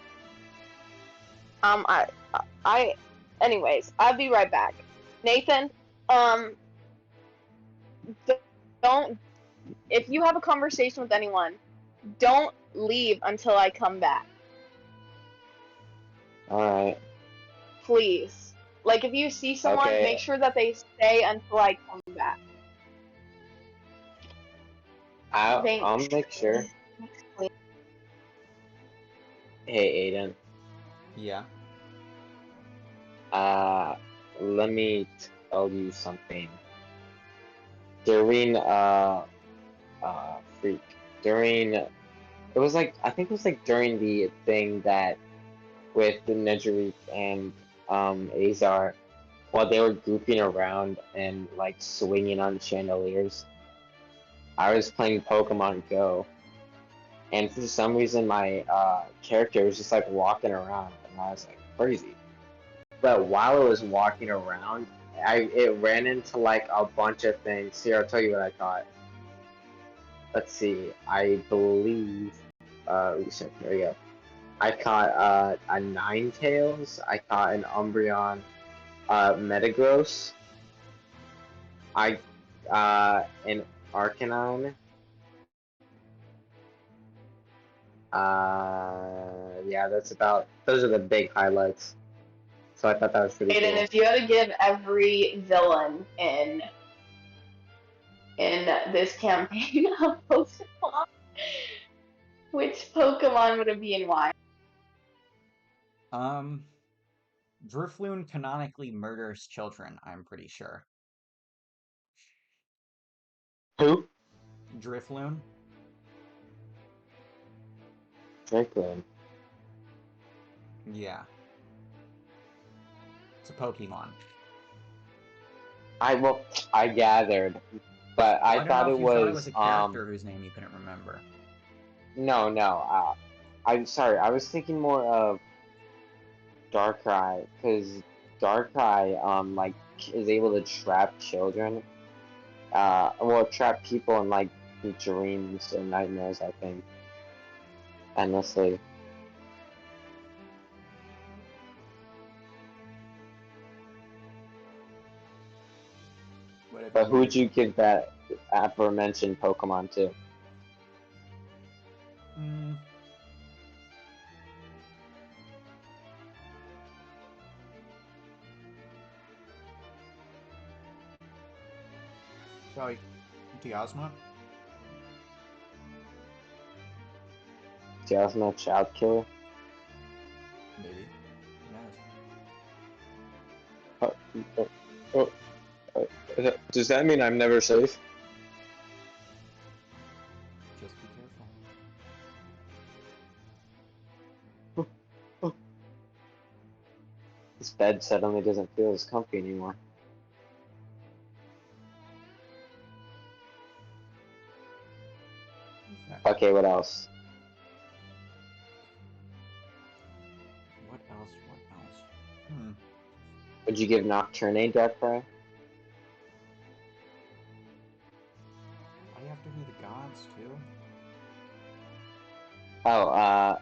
Anyways, I'll be right back. Nathan, don't, if you have a conversation with anyone, don't leave until I come back. Alright. please. Like, if you see someone, Okay. make sure that they stay until I come back. I'll make sure. Hey, Aiden. Yeah. Let me tell you something. During during it was like I think it was like during the thing that with the Nedrick and Azar while they were goofing around and like swinging on chandeliers. I was playing Pokemon Go, and for some reason my character was just like walking around, and I was like crazy. But while it was walking around, it ran into like a bunch of things. Here, I'll tell you what I caught. Let's see. I believe. Reset. There we go. I caught a Ninetales. I caught an Umbreon. Metagross. I an Arcanine. Yeah, those are the big highlights. So I thought that was pretty Aiden, cool. if you had to give every villain in this campaign a Pokemon, which Pokemon would it be and why? Drifloon canonically murders children, I'm pretty sure. Who? Drifloon? Drifloon. Yeah. It's a Pokemon. I gathered, but Well, I don't thought know it if you thought it was was a character whose name you couldn't remember. no. I'm sorry. I was thinking more of Darkrai, because Darkrai like is able to trap children. Trap people in like dreams and nightmares. I think endlessly. But who would you give that aforementioned Pokemon to? Probably Tiosma? Tiosma Child Killer? Maybe. Does that mean I'm never safe? Just be careful. This bed suddenly doesn't feel as comfy anymore. Okay, what else? What else? Would you give Nocturne a Darkrai? I have to be the gods too. Oh,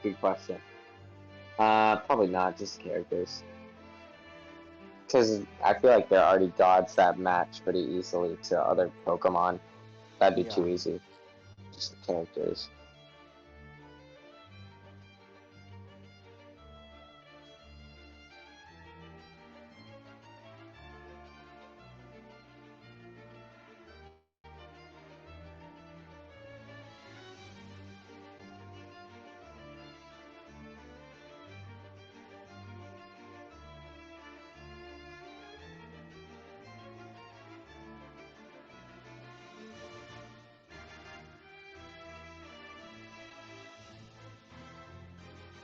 good question. Probably not, just characters. Because I feel like there are already gods that match pretty easily to other Pokemon. That'd be too easy. Just the characters.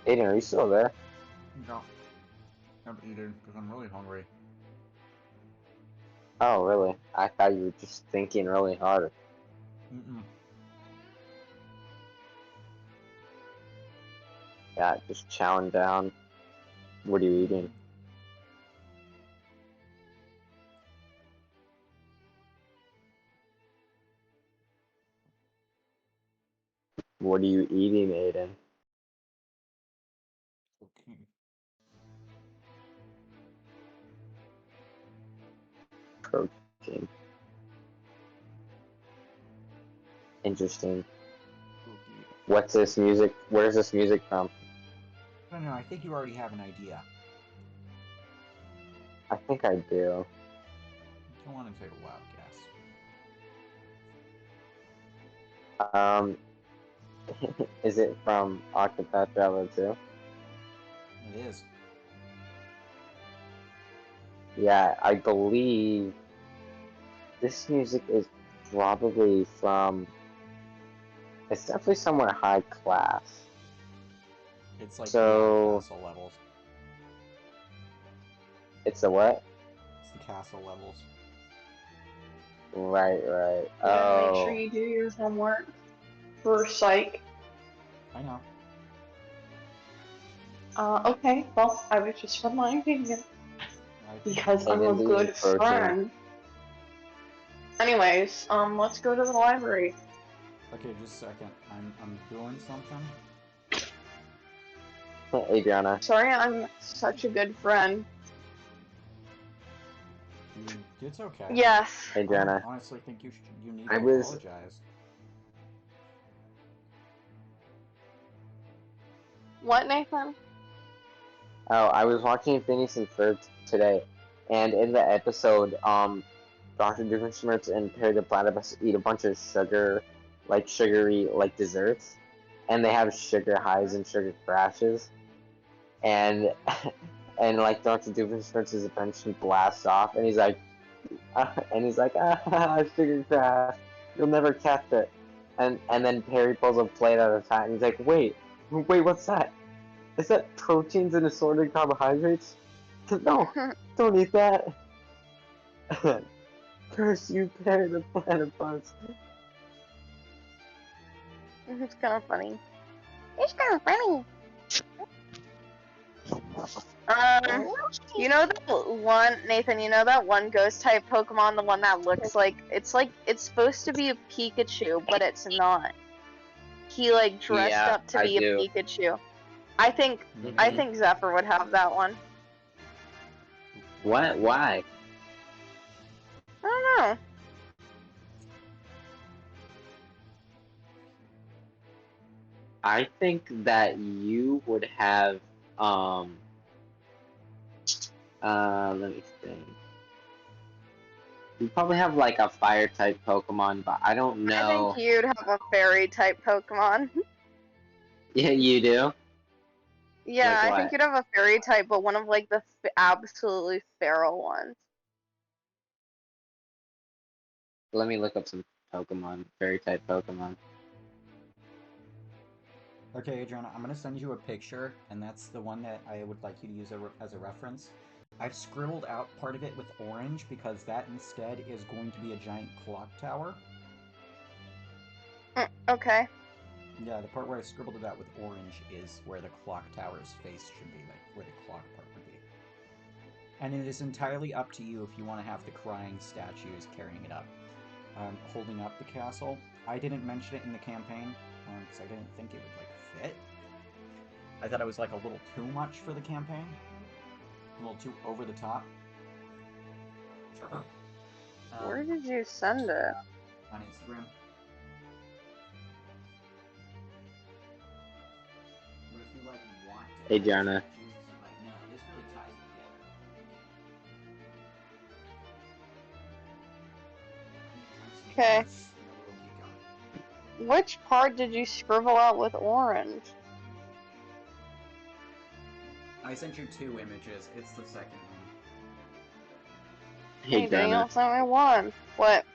Aiden, are you still there? No. I'm eating because I'm really hungry. Oh, really? I thought you were just thinking really hard. Yeah, just chowing down. What are you eating? What are you eating, Aiden? Okay. Protein. Interesting. What's this music? Where's this music from? I don't know. I think you already have an idea. I think I do. I want to take a wild guess. Is it from Octopath Traveler 2? It is. Yeah, I believe this music is probably from. It's definitely somewhere high class. It's like So- the castle levels. It's the what? It's the castle levels. Right. Yeah, make sure Oh. you do your homework for psych. I know. Okay, well, I was just reminding you I think because I I'm a didn't good eat protein. friend. Anyways, let's go to the library. Okay, just a second. I'm doing something. Adriana. Sorry, I'm such a good friend. It's okay. Yes. Adriana. I honestly think you need I to was- apologize. What, Nathan? Oh, I was watching Phineas and Ferb today, and in the episode, Dr. Doofenshmirtz and Perry the Platypus eat a bunch of sugary, desserts, and they have sugar highs and sugar crashes, and Dr. Doofenshmirtz's invention blasts off, and he's like, sugar crash, you'll never catch it, and then Perry pulls a plate out of his hat, and he's like, wait, what's that? Is that proteins and assorted carbohydrates? No, don't eat that. Curse you, Perry the Platypus. It's kind of funny. It's kind of funny. You know that one, Nathan, you know that one ghost type Pokemon, the one that looks like it's supposed to be a Pikachu, but it's not. He dressed Yeah, up to I be do. a Pikachu. I think Mhm. Zephyr would have that one. What? Why? I don't know. I think that you would have, let me think. You probably have a fire type Pokemon, but I don't I know. think you'd have a fairy type Pokemon. Yeah, you do? Yeah, Like I what? think you'd have a fairy type, but one of the absolutely feral ones. Let me look up some Pokemon, fairy type Pokemon. Okay, Adriana, I'm gonna send you a picture, and that's the one that I would like you to use as a reference. I've scribbled out part of it with orange because that instead is going to be a giant clock tower. Okay. Yeah, the part where I scribbled it out with orange is where the clock tower's face should be, where the clock part would be. And it is entirely up to you if you want to have the crying statues carrying it up, holding up the castle. I didn't mention it in the campaign because I didn't think it would fit. I thought it was a little too much for the campaign, a little too over the top. Where did you send it? On Instagram. But if you want to Adriana. no, this really ties it together. Okay. Which part did you scribble out with orange? I sent you 2 images. It's the second one. Hey, Adriana. Daniel, sent me one. What?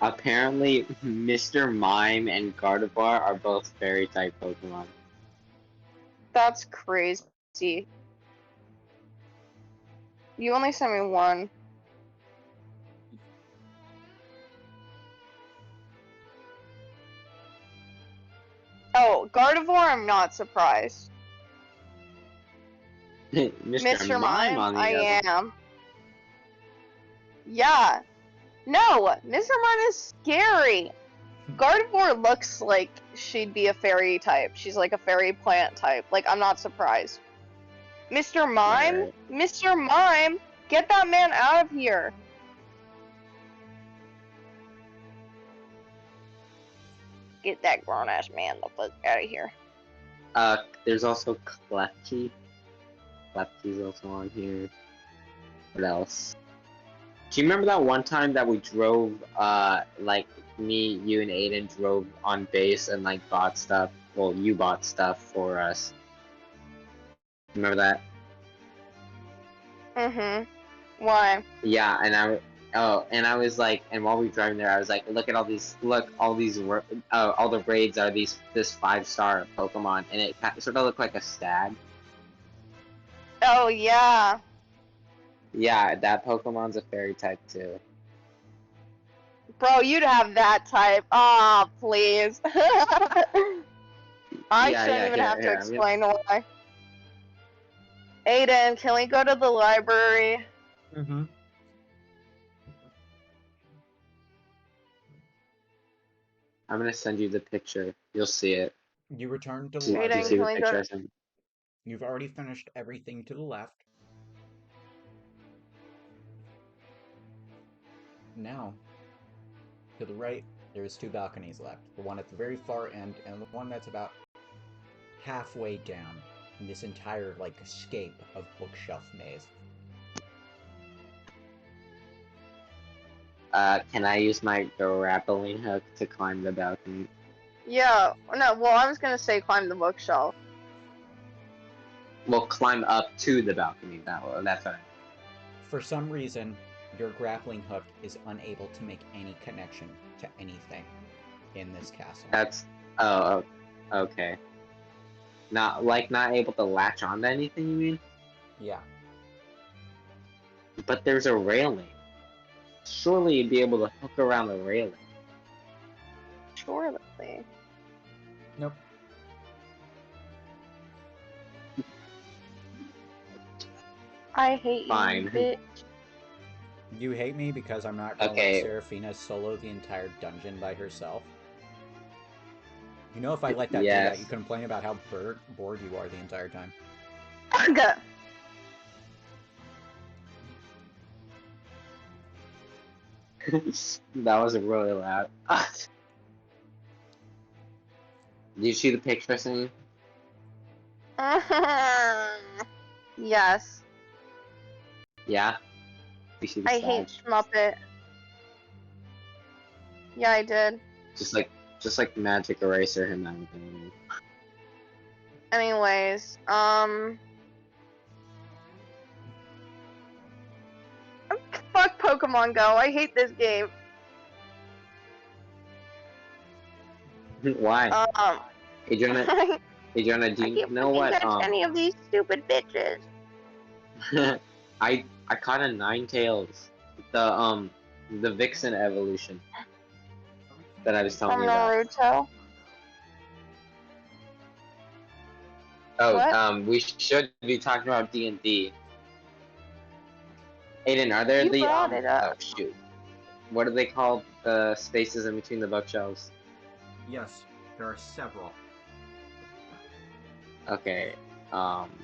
Apparently, Mr. Mime and Gardevoir are both fairy type Pokemon. That's crazy. You only sent me one. Oh, Gardevoir, I'm not surprised. Mr. Mime, on the I other. am. Yeah. No, Mr. Mime is scary. Gardevoir looks like she'd be a fairy type. She's a fairy plant type. I'm not surprised. Mr. Mime? Right. Mr. Mime? Get that man out of here. Get that grown ass man the fuck out of here. There's also Klefki. Klefki's also on here. What else? Do you remember that one time that we drove, like, me, you, and Aiden drove on base and, like, bought stuff? Well, you bought stuff for us. Remember that? Why? Yeah, and I was like, and while we were driving there, I was like, look, all the raids are this 5-star Pokemon, and it sort of looked like a stag. Oh, yeah. Yeah, that Pokemon's a fairy type too. Bro, you'd have that type. Aw, please. I shouldn't even have to explain why. Aiden, can we go to the library? Mm-hmm. I'm gonna send you the picture. You'll see it. You return to the Do you Aiden, see library. the can we go picture I to... sent? You've already finished everything to the left. Now, to the right, there's 2 balconies left. The one at the very far end, and the one that's about halfway down in this entire, like, escape of bookshelf maze. Can I use my grappling hook to climb the balcony? Yeah, no, well, I was gonna say climb the bookshelf. Well, climb up to the balcony. That's what I meant. For some reason, your grappling hook is unable to make any connection to anything in this castle. That's... Oh, okay. Not able to latch onto anything, you mean? Yeah. But there's a railing. Surely you'd be able to hook around the railing. Surely. Nope. I hate Fine. you, bitch. You hate me because I'm not gonna Okay. let Seraphina solo the entire dungeon by herself? You know, if I let that do that, you complain about how bored you are the entire time. Aga. That was really loud. Did you see the picture I sent you? Yes. Yeah? You see the I hate badge? Muppet. Yeah, I did. Just like Magic Eraser him out. Anyways, fuck Pokemon Go. I hate this game. Why? Adriana, I do you know what? catch any of these stupid bitches. I caught a Ninetales, the Vixen evolution that I was telling From you about. Naruto. Oh, What? we should be talking about D&D. Aiden, are there You brought it up. Oh shoot, what are they called? The spaces in between the bookshelves. Yes, there are several. Okay.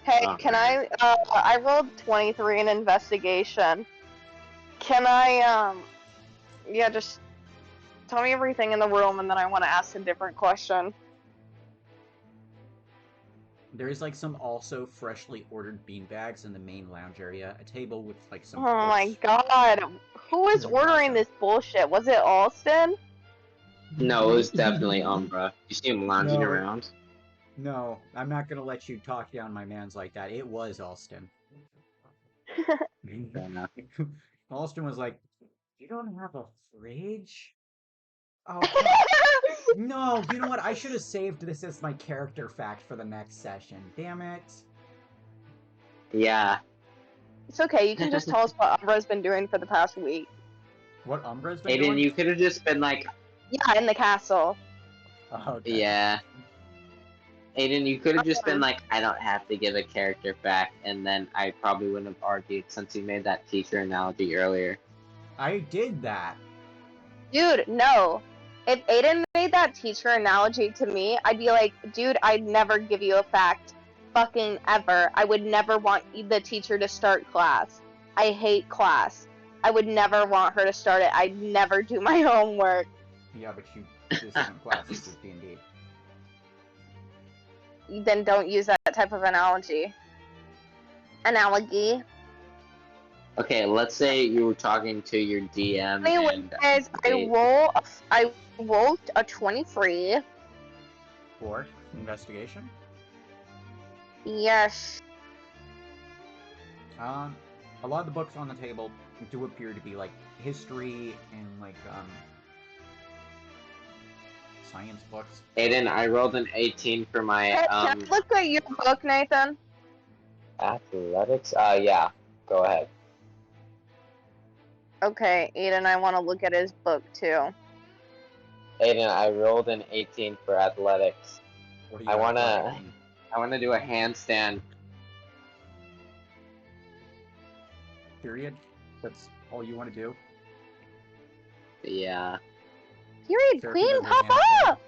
Hey, can I rolled 23 in investigation. Can I, yeah, just tell me everything in the room and then I want to ask a different question. There is like some also freshly ordered beanbags in the main lounge area, a table with like some Oh my books. god. Who is ordering this bullshit? Was it Alston? No, it was definitely Umbra. You see him lounging around? No, I'm not gonna let you talk down my mans like that. It was Alston. Fair enough. Alston was like, "You don't have a fridge?" Oh, no, you know what? I should have saved this as my character fact for the next session. Damn it. Yeah. It's okay, you can just tell us what Umbra's been doing for the past week. What Umbra's been Aiden, doing? you could have just been like... Yeah, in the castle. Oh, okay. Yeah. Aiden, you could have just been like, I don't have to give a character fact, and then I probably wouldn't have argued since you made that teacher analogy earlier. I did that. Dude, no. If Aiden made that teacher analogy to me, I'd be like, dude, I'd never give you a fact. Fucking ever. I would never want the teacher to start class. I hate class. I would never want her to start it. I'd never do my homework. Yeah, but this isn't class, this is D&D. Then don't use that type of analogy. Analogy. Okay, let's say you were talking to your DM and Anyways, I rolled a 23. For investigation. Yes. A lot of the books on the table do appear to be like history and like science books. Aiden, I rolled an 18 for my Hey, can I look at your book, Nathan? athletics. Yeah, go ahead. Okay, Aiden, I want to look at his book too. Aiden, I rolled an 18 for athletics. What are I you wanna athletic in? I wanna do a handstand. Period. That's all you want to do. Yeah. Period, Seraphina Queen, does a handstand. Papa!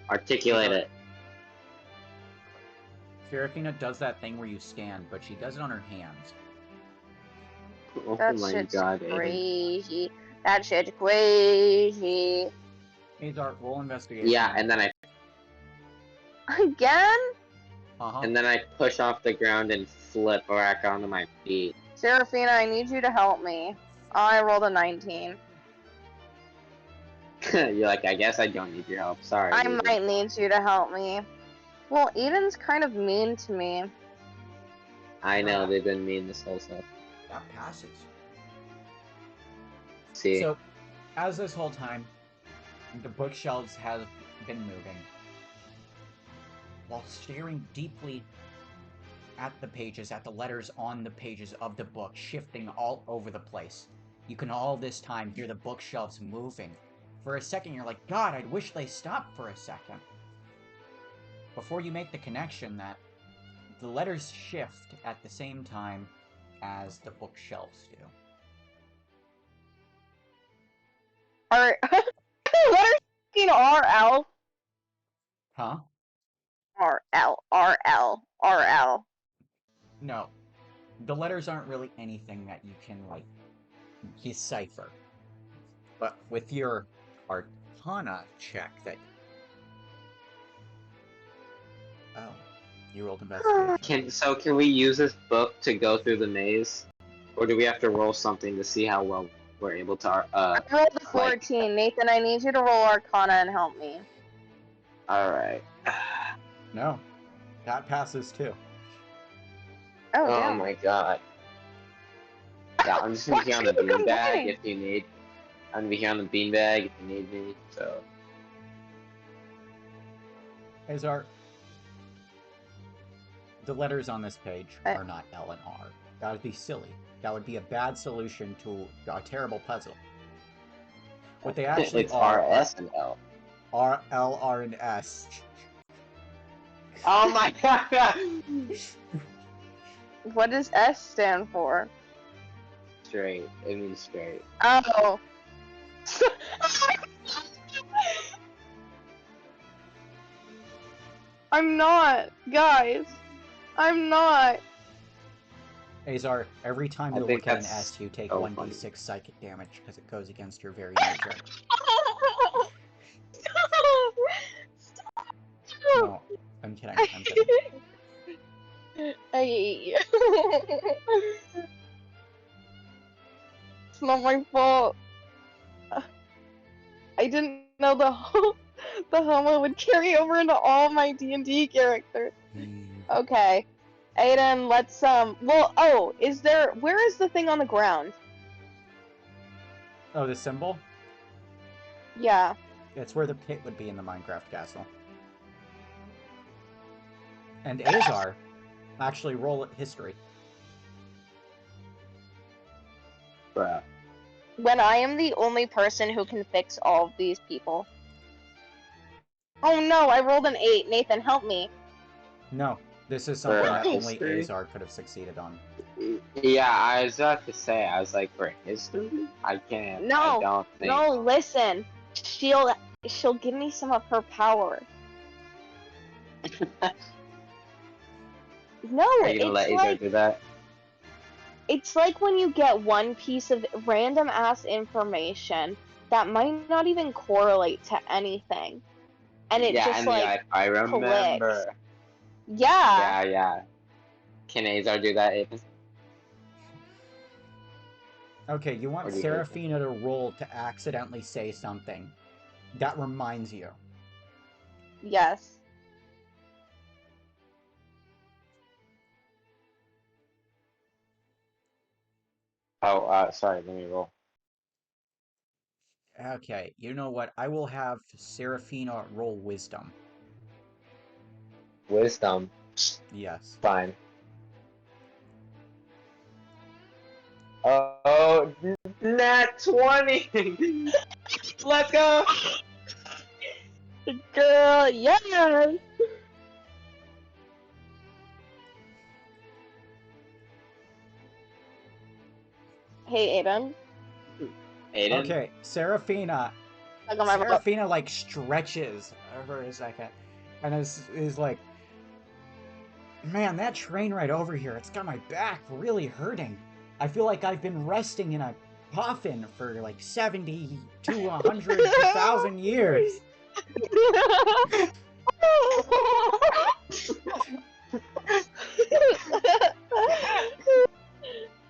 Articulate it. Seraphina does that thing where you stand, but she does it on her hands. Oh That my shit's god, Aiden. crazy. That shit's crazy. Azar, roll investigation. Yeah, and then Again? I push off the ground and flip back onto my feet. Seraphina, I need you to help me. I rolled a 19. You're like, I guess I don't need your help. Sorry. I Aiden. might need you to help me. Well, Aiden's kind of mean to me. I know they've been mean this whole stuff. That passes. See. So, as this whole time, the bookshelves have been moving. While staring deeply at the pages, at the letters on the pages of the book, shifting all over the place. You can all this time hear the bookshelves moving. For a second, you're like, God, I wish they stopped for a second. Before you make the connection that the letters shift at the same time as the bookshelves do. Are letters fucking RL? Huh? RL. No. The letters aren't really anything that you can, like, decipher. But with your Arcana check that... Oh. You rolled investigation. Can we use this book to go through the maze? Or do we have to roll something to see how well we're able to, I rolled a 14. Nathan, I need you to roll Arcana and help me. Alright. No. That passes too. Oh, Oh damn. my god. Yeah, I'm just gonna be here on the beanbag if you need. I'm gonna be here on the beanbag if you need me, so. Azar, the letters on this page are not L and R. That would be silly. That would be a bad solution to a terrible puzzle. What they actually It's are... R, S, and L. R, L, R, and S. Oh my god! What does S stand for? Straight. It means straight. Oh. I'm not, guys. I'm not. Azar, every time I you think look at an that's S, you take so 1d6 psychic damage because it goes against your very nature. Stop. No, I'm kidding. I'm kidding. I hate you. It's not my fault. I didn't know the homo would carry over into all my D&D characters. Okay. Aiden, let's where is the thing on the ground? Oh, the symbol? Yeah. It's where the pit would be in the Minecraft castle. And Azar, actually roll at history. Bruh. When I am the only person who can fix all of these people. Oh no, I rolled an 8. Nathan, help me. No, this is something that only History? Azar could have succeeded on. Yeah, I was about to say, I was like, for history? I can't. No, I don't think. no, listen. She'll give me some of her power. No, Are you gonna let Azar do that? It's like when you get one piece of random ass information that might not even correlate to anything. And it yeah, just and like I remember. clicks. Yeah. Yeah. Can Azar do that, Aiden? Okay, you want Or do you hate him? Seraphina to roll to accidentally say something that reminds you. Yes. Oh, sorry, let me roll. Okay, you know what? I will have Seraphina roll wisdom. Wisdom. Yes. Fine. Oh, nat 20! Let's go! Girl, yes! Hey, Aiden. Aiden? Okay, Seraphina. Look on my book. Seraphina like stretches for a second, and is like, man, that train ride over here, it's got my back really hurting. I feel like I've been resting in a coffin for like 70 to 100,000 years.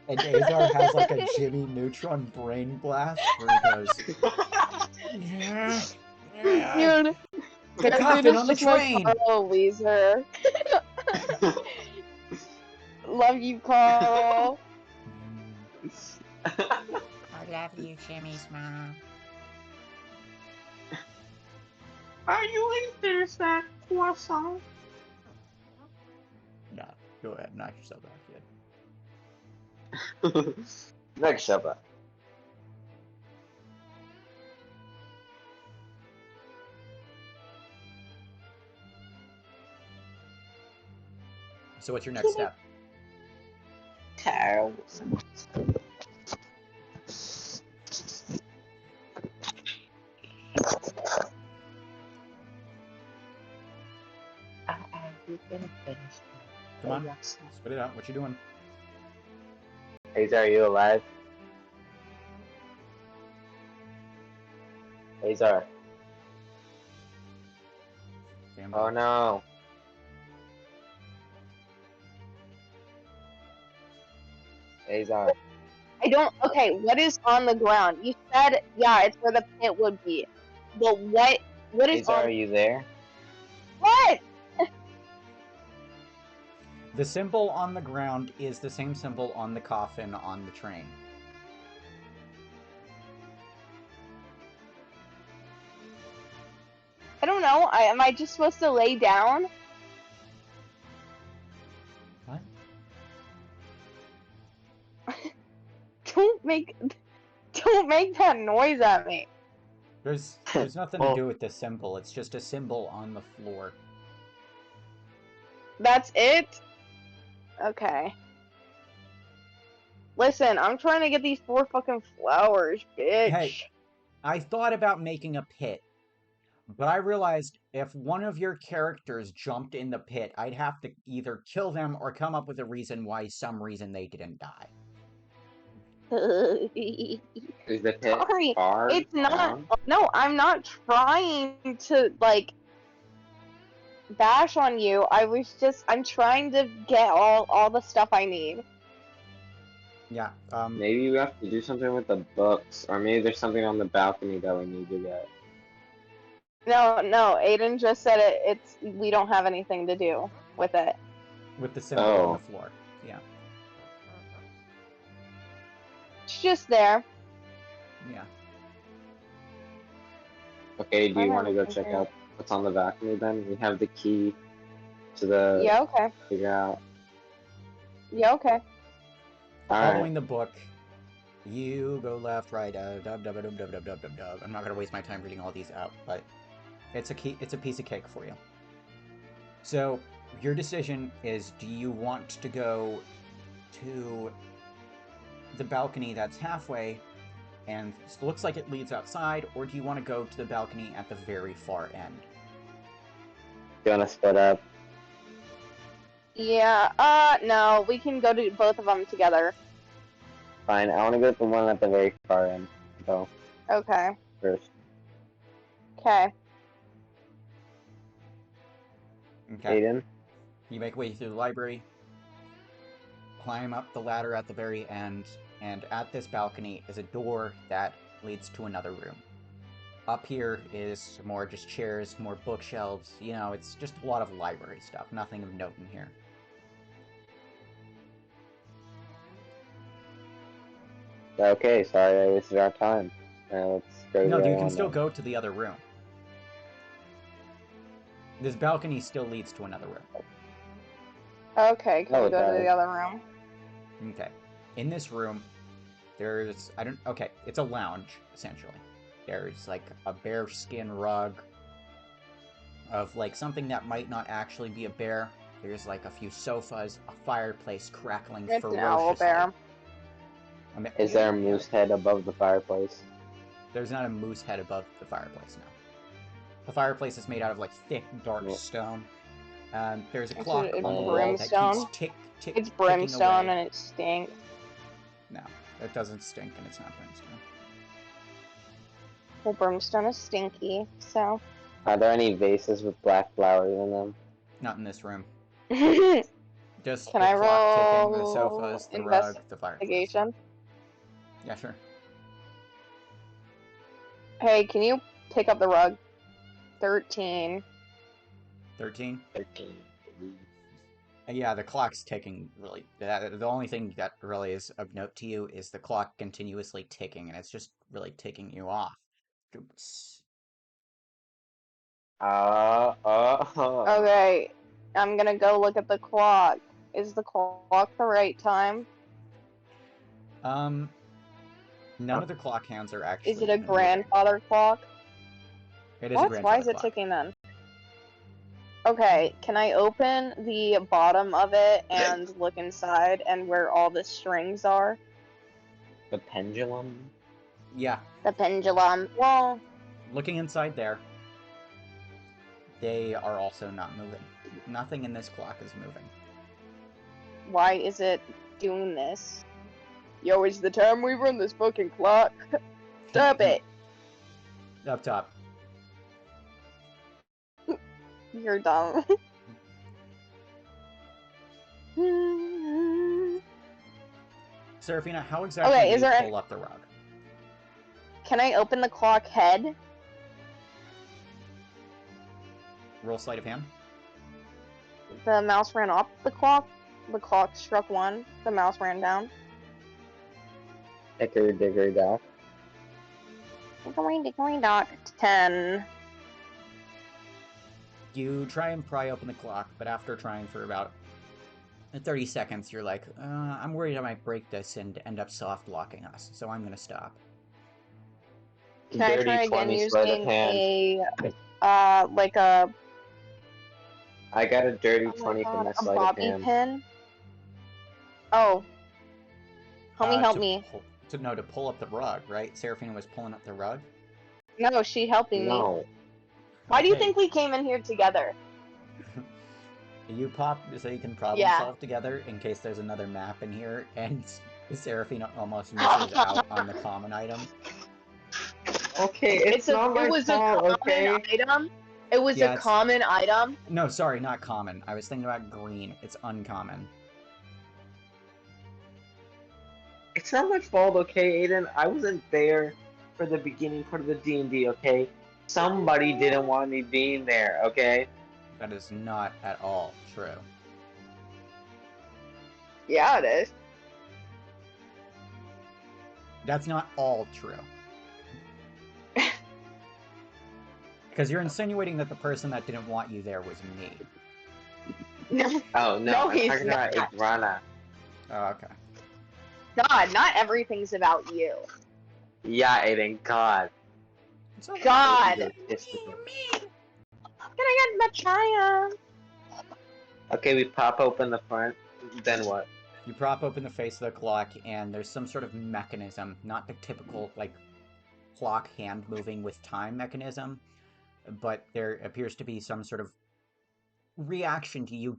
And Azar has like a Jimmy Neutron brain blast where he goes, yeah, yeah, Dude, the that dude coffin is on the just like train. Carl Weezer. Love you, Carl. I love you, Jimmy's mom. Are you into that croissant? No, go ahead, knock yourself out, kid. Next Shabbat. So what's your next step? Terrible. Come on, spit it out. What you doing? Azar, are you alive? Azar. Stand Oh by. no. Azar. I don't. Okay, what is on the ground? You said, yeah, it's where the pit would be. But what? What is Azar, are on? you there? What? The symbol on the ground is the same symbol on the coffin on the train. I don't know. Am I just supposed to lay down? What? Don't make that noise at me. There's nothing to do with the symbol. It's just a symbol on the floor. That's it? Okay. Listen, I'm trying to get these 4 fucking flowers, bitch. Hey, I thought about making a pit, but I realized if one of your characters jumped in the pit, I'd have to either kill them or come up with a reason why some reason they didn't die. Is the pit Sorry, far it's not. down? No, I'm not trying to, like, bash on you. I'm trying to get all the stuff I need. Yeah, Maybe we have to do something with the books, or maybe there's something on the balcony that we need to get. No, Aiden just said we don't have anything to do with it. with the symbol on Oh. the floor. Yeah, It's just there. yeah. Okay, do you I'm want to go having check something. out what's on the balcony then? We have the key to the Yeah, okay. figure out. Yeah, okay. Following the book, you go left, right, dub, dub, dub, dub, dub, dub, dub, dub. I'm not gonna waste my time reading all these out, but it's a piece of cake for you. So your decision is: do you want to go to the balcony that's halfway and looks like it leads outside, or do you want to go to the balcony at the very far end? Do you want to split up? Yeah, no, we can go to both of them together. Fine, I want to go to the one at the very far end, though, Okay. first. Okay. Okay. Aiden? You make way through the library. climb up the ladder at the very end, and at this balcony is a door that leads to another room. Up here is more just chairs, more bookshelves. You know, it's just a lot of library stuff. Nothing of note in here. Okay, sorry I wasted our time. Let's go to No, the other you can one still then. go to the other room. This balcony still leads to another room. Okay, can Oh, we it go to does. the other room? Okay. In this room, there's... Okay, it's a lounge, essentially. There's, like, a bear skin rug of, like, something that might not actually be a bear. There's, like, a few sofas, a fireplace crackling It's an ferociously. owl bear. Is there a moose head above the fireplace? There's not a moose head above the fireplace, no. The fireplace is made out of, like, thick, dark Yeah. stone. There's a It's clock a on the wall that keeps brimstone. It's ticking brimstone away. and it stinks. No, it doesn't stink and it's not brimstone. Well, brimstone is stinky, so. Are there any vases with black flowers in them? Not in this room. Can Just I the clock ticking, the roll sofas, the rug, the fireplace. investigation? Yeah, sure. Hey, can you pick up the rug? 13. 13? 13. Yeah, the clock's ticking, really. The only thing that really is of note to you is the clock continuously ticking, and it's just really ticking you off. Okay, I'm gonna go look at the clock. Is the clock the right time? None of the clock hands are actually Is it a even moving. grandfather clock? It is a What? grandfather Why is it clock. ticking then? Okay, can I open the bottom of it and look inside and where all the strings are? The pendulum? Yeah, The pendulum. Well, looking inside there, they are also not moving. Nothing in this clock is moving. why is it doing this? Yo, is the time we run this fucking clock? Stop it! Up top. You're dumb. Seraphina, how exactly Okay, do is you there pull up the rug? Can I open the clock head? Roll sleight of hand. The mouse ran up the clock. The clock struck 1. The mouse ran down. Hickory dickory dock. Dickory dickory dock. 10. You try and pry open the clock, but after trying for about 30 seconds, you're like, I'm worried I might break this and end up soft locking us, so I'm gonna stop. Can I try again 20 sleight of using hand. like a I got a dirty oh my 20 from God, my a sleight of bobby hand. pin? Oh. Help me. To pull up the rug, right? Seraphina was pulling up the rug? No, she helping me. No. Why do you Okay. think we came in here together? You pop so you can problem Yeah. solve together in case there's another map in here, and Seraphina almost misses out on the common item. Okay, it's not my it was fault, a common okay? item. It was Yeah, a it's- common item. No, sorry, not common. I was thinking about green. It's uncommon. It's not my fault, okay, Aiden? I wasn't there for the beginning part of the D&D, okay? Somebody didn't want me being there, okay? That is not at all true. Yeah, it is. That's not all true. Because you're insinuating that the person that didn't want you there was me. No, Oh, no, No, I'm he's talking about not. Igrana. Oh, okay. God, not everything's about you. Yeah, Aiden, God. It's not God. Egotistical. Can I get Machaya? Okay, we pop open the front, then what? You prop open the face of the clock, and there's some sort of mechanism, not the typical, like, clock hand moving with time mechanism, but there appears to be some sort of reaction to you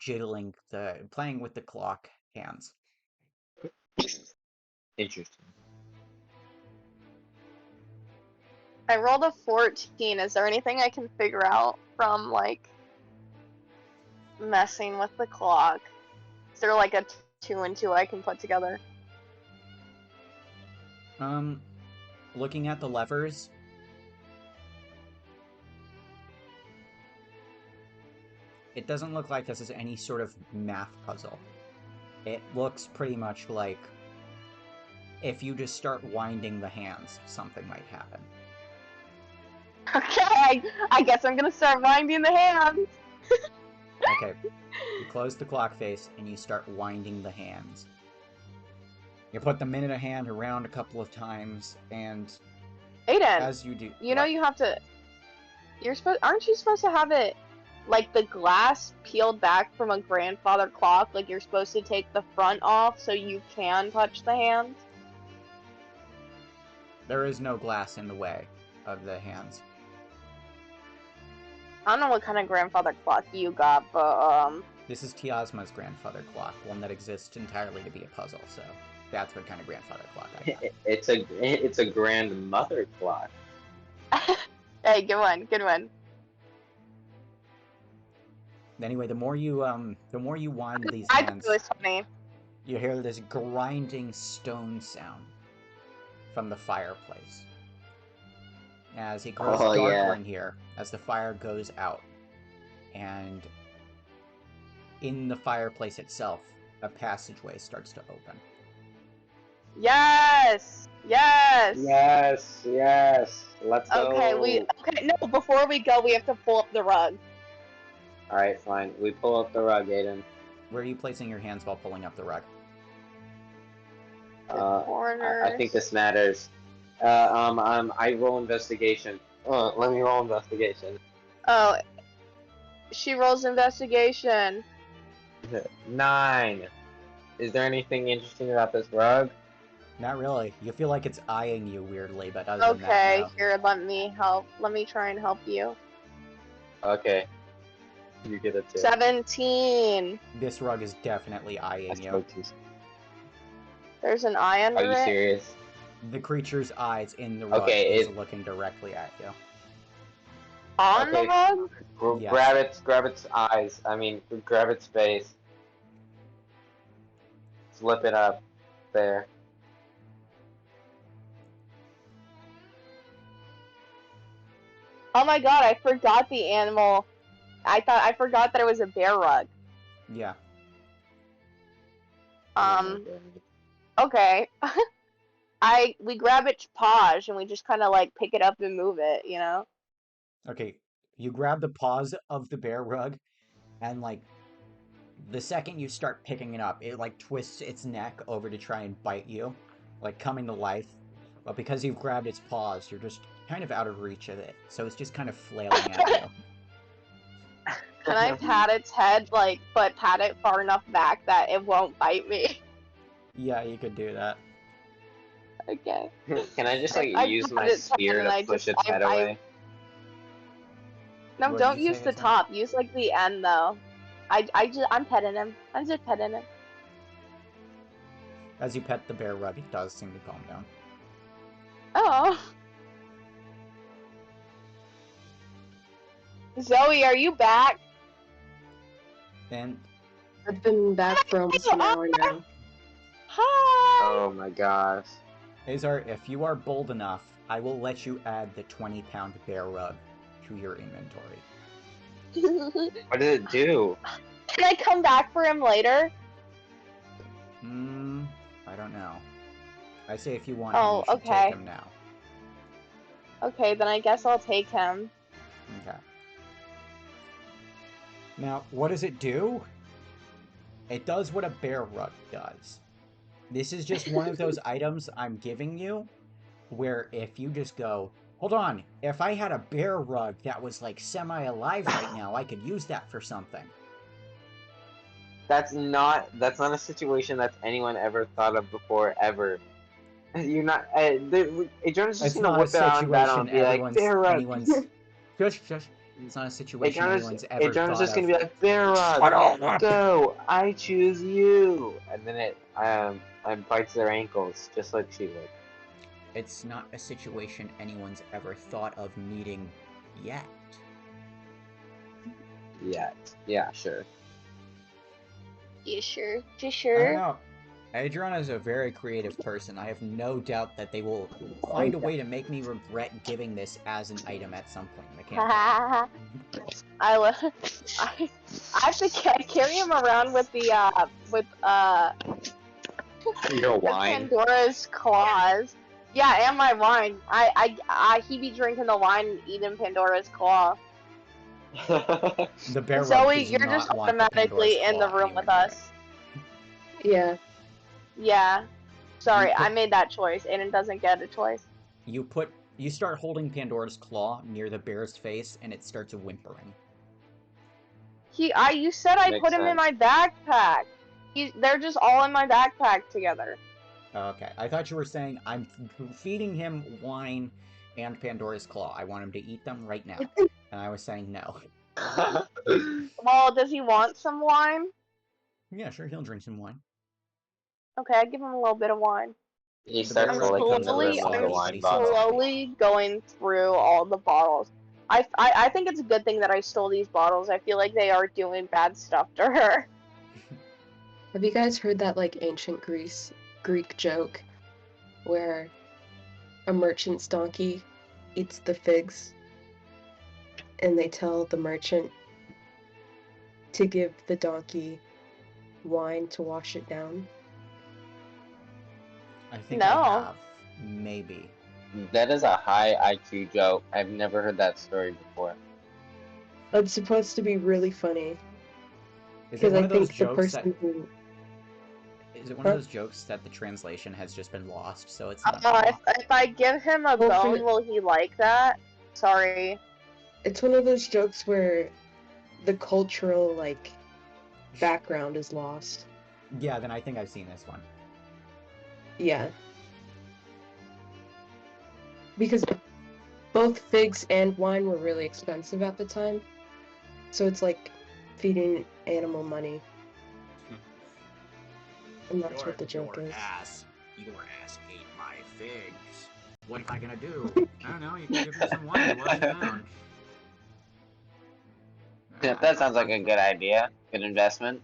playing with the clock hands. Interesting. I rolled a 14. Is there anything I can figure out from, like, messing with the clock? Is there, like, a 2 and 2 I can put together. Looking at the levers, it doesn't look like this is any sort of math puzzle. It looks pretty much like if you just start winding the hands, something might happen. Okay, I guess I'm gonna start winding the hands. Okay, you close the clock face and you start winding the hands. You put the minute hand around a couple of times, and Aiden, as you do, you know you have to. Aren't you supposed to have it like the glass peeled back from a grandfather clock? Like you're supposed to take the front off so you can touch the hands. there is no glass in the way of the hands. I don't know what kind of grandfather clock you got, but This is Tiosma's grandfather clock, one that exists entirely to be a puzzle, so that's what kind of grandfather clock I got. It's a grandmother clock. Hey, good one. Anyway, the more you wind these I thought hands, it was funny. you hear this grinding stone sound from the fireplace. As it grows Oh, darker yeah. in here, as the fire goes out, and in the fireplace itself, a passageway starts to open. Yes. Yes. Let's go. Okay, no, before we go, we have to pull up the rug. Alright, fine. We pull up the rug, Aiden. Where are you placing your hands while pulling up the rug? I think this matters. I roll investigation. Let me roll investigation. Oh, she rolls investigation. 9. Is there anything interesting about this rug? Not really. You feel like it's eyeing you weirdly, but other than that, Okay, no. here, let me help. Let me try and help you. Okay. You get it too. 17. This rug is definitely eyeing you. spoke too. There's an eye under Are you it. serious? The creature's eyes in the rug Okay, is looking directly at you. On the Okay. rug? Yes. Grab its eyes. I mean, grab its face. Flip it up. There. Oh my god, I forgot the animal. I forgot that it was a bear rug. Yeah. Okay. We grab its paws and we just kind of like pick it up and move it, you know? Okay, you grab the paws of the bear rug, and like, the second you start picking it up, it like twists its neck over to try and bite you, like coming to life. But because you've grabbed its paws, you're just kind of out of reach of it, so it's just kind of flailing at you. Can I pat its head, like, but pat it far enough back that it won't bite me? Yeah, you could do that. Okay. Can I just like I use my pat its head spear and to push its head away? No, What did don't you use say, the Isaac? top. Use like the end though. I'm petting him. I'm just petting him. As you pet the bear rug, it does seem to calm down. Oh. Zoe, are you back? And I've been back for almost an hour now. Hi. Oh my gosh. Azar, if you are bold enough, I will let you add the 20-pound bear rug to your inventory. What did it do? Can I come back for him later? I don't know. I say if you want Oh, him, you should okay. take him now. Okay, then I guess I'll take him. Okay. Now, what does it do? It does what a bear rug does. This is just one of those items I'm giving you, where if you just go, hold on, if I had a bear rug that was like semi-alive right now, I could use that for something. That's not a situation that's anyone ever thought of before, ever. You're not. Adrian's just It's gonna not a whip it out on battle situation and be like, "Bear rug." Shush. It's not a situation anyone's ever Adrian's thought just gonna of. be like, "Bear rug, go! I choose you." And then it bites their ankles just like she would. It's not a situation anyone's ever thought of needing yet. Yeah, sure. You sure? You I sure? don't know. Adriana is a very creative person. I have no doubt that they will find a way to make me regret giving this as an item at some point in the campaign. I have to carry him around with the Your with wine. Pandora's claws. Yeah, and my wine. He be drinking the wine and eating Pandora's claw. The bear rug Zoe, does you're not just want the Pandora's automatically in the claw room anywhere with near us. Yeah. Yeah. Sorry, put- I made that choice. Aiden doesn't get a choice. You start holding Pandora's claw near the bear's face, and it starts whimpering. You said I Makes put him in sense. my backpack. They're just all in my backpack together. Okay, I thought you were saying I'm feeding him wine and Pandora's claw. I want him to eat them right now. And I was saying no. Well, does he want some wine? Yeah, sure, he'll drink some wine. Okay, I give him a little bit of wine. He The bear starts rug licking becomes the a little rim of the I'm soggy, but wine he seems bottle. happy. slowly going through all the bottles. I think it's a good thing that I stole these bottles. I feel like they are doing bad stuff to her. Have you guys heard that like ancient Greek joke where a merchant's donkey eats the figs and they tell the merchant to give the donkey wine to wash it down? I think No. I have. Maybe. That is a high IQ joke. I've never heard that story before. It's supposed to be really funny Is it because one I of those think the jokes person that who is it one of those jokes that the translation has just been lost, so it's not If I give him a Well, bone, will he like that? Sorry. it's one of those jokes where the cultural like background is lost. Yeah, then I think I've seen this one. Yeah. Because both figs and wine were really expensive at the time. So it's like feeding animal money. And that's what the joke is. Your ass ate my figs. What am I gonna do? I don't know, you can give him some wine to wash it down. That sounds like a good idea. Good investment.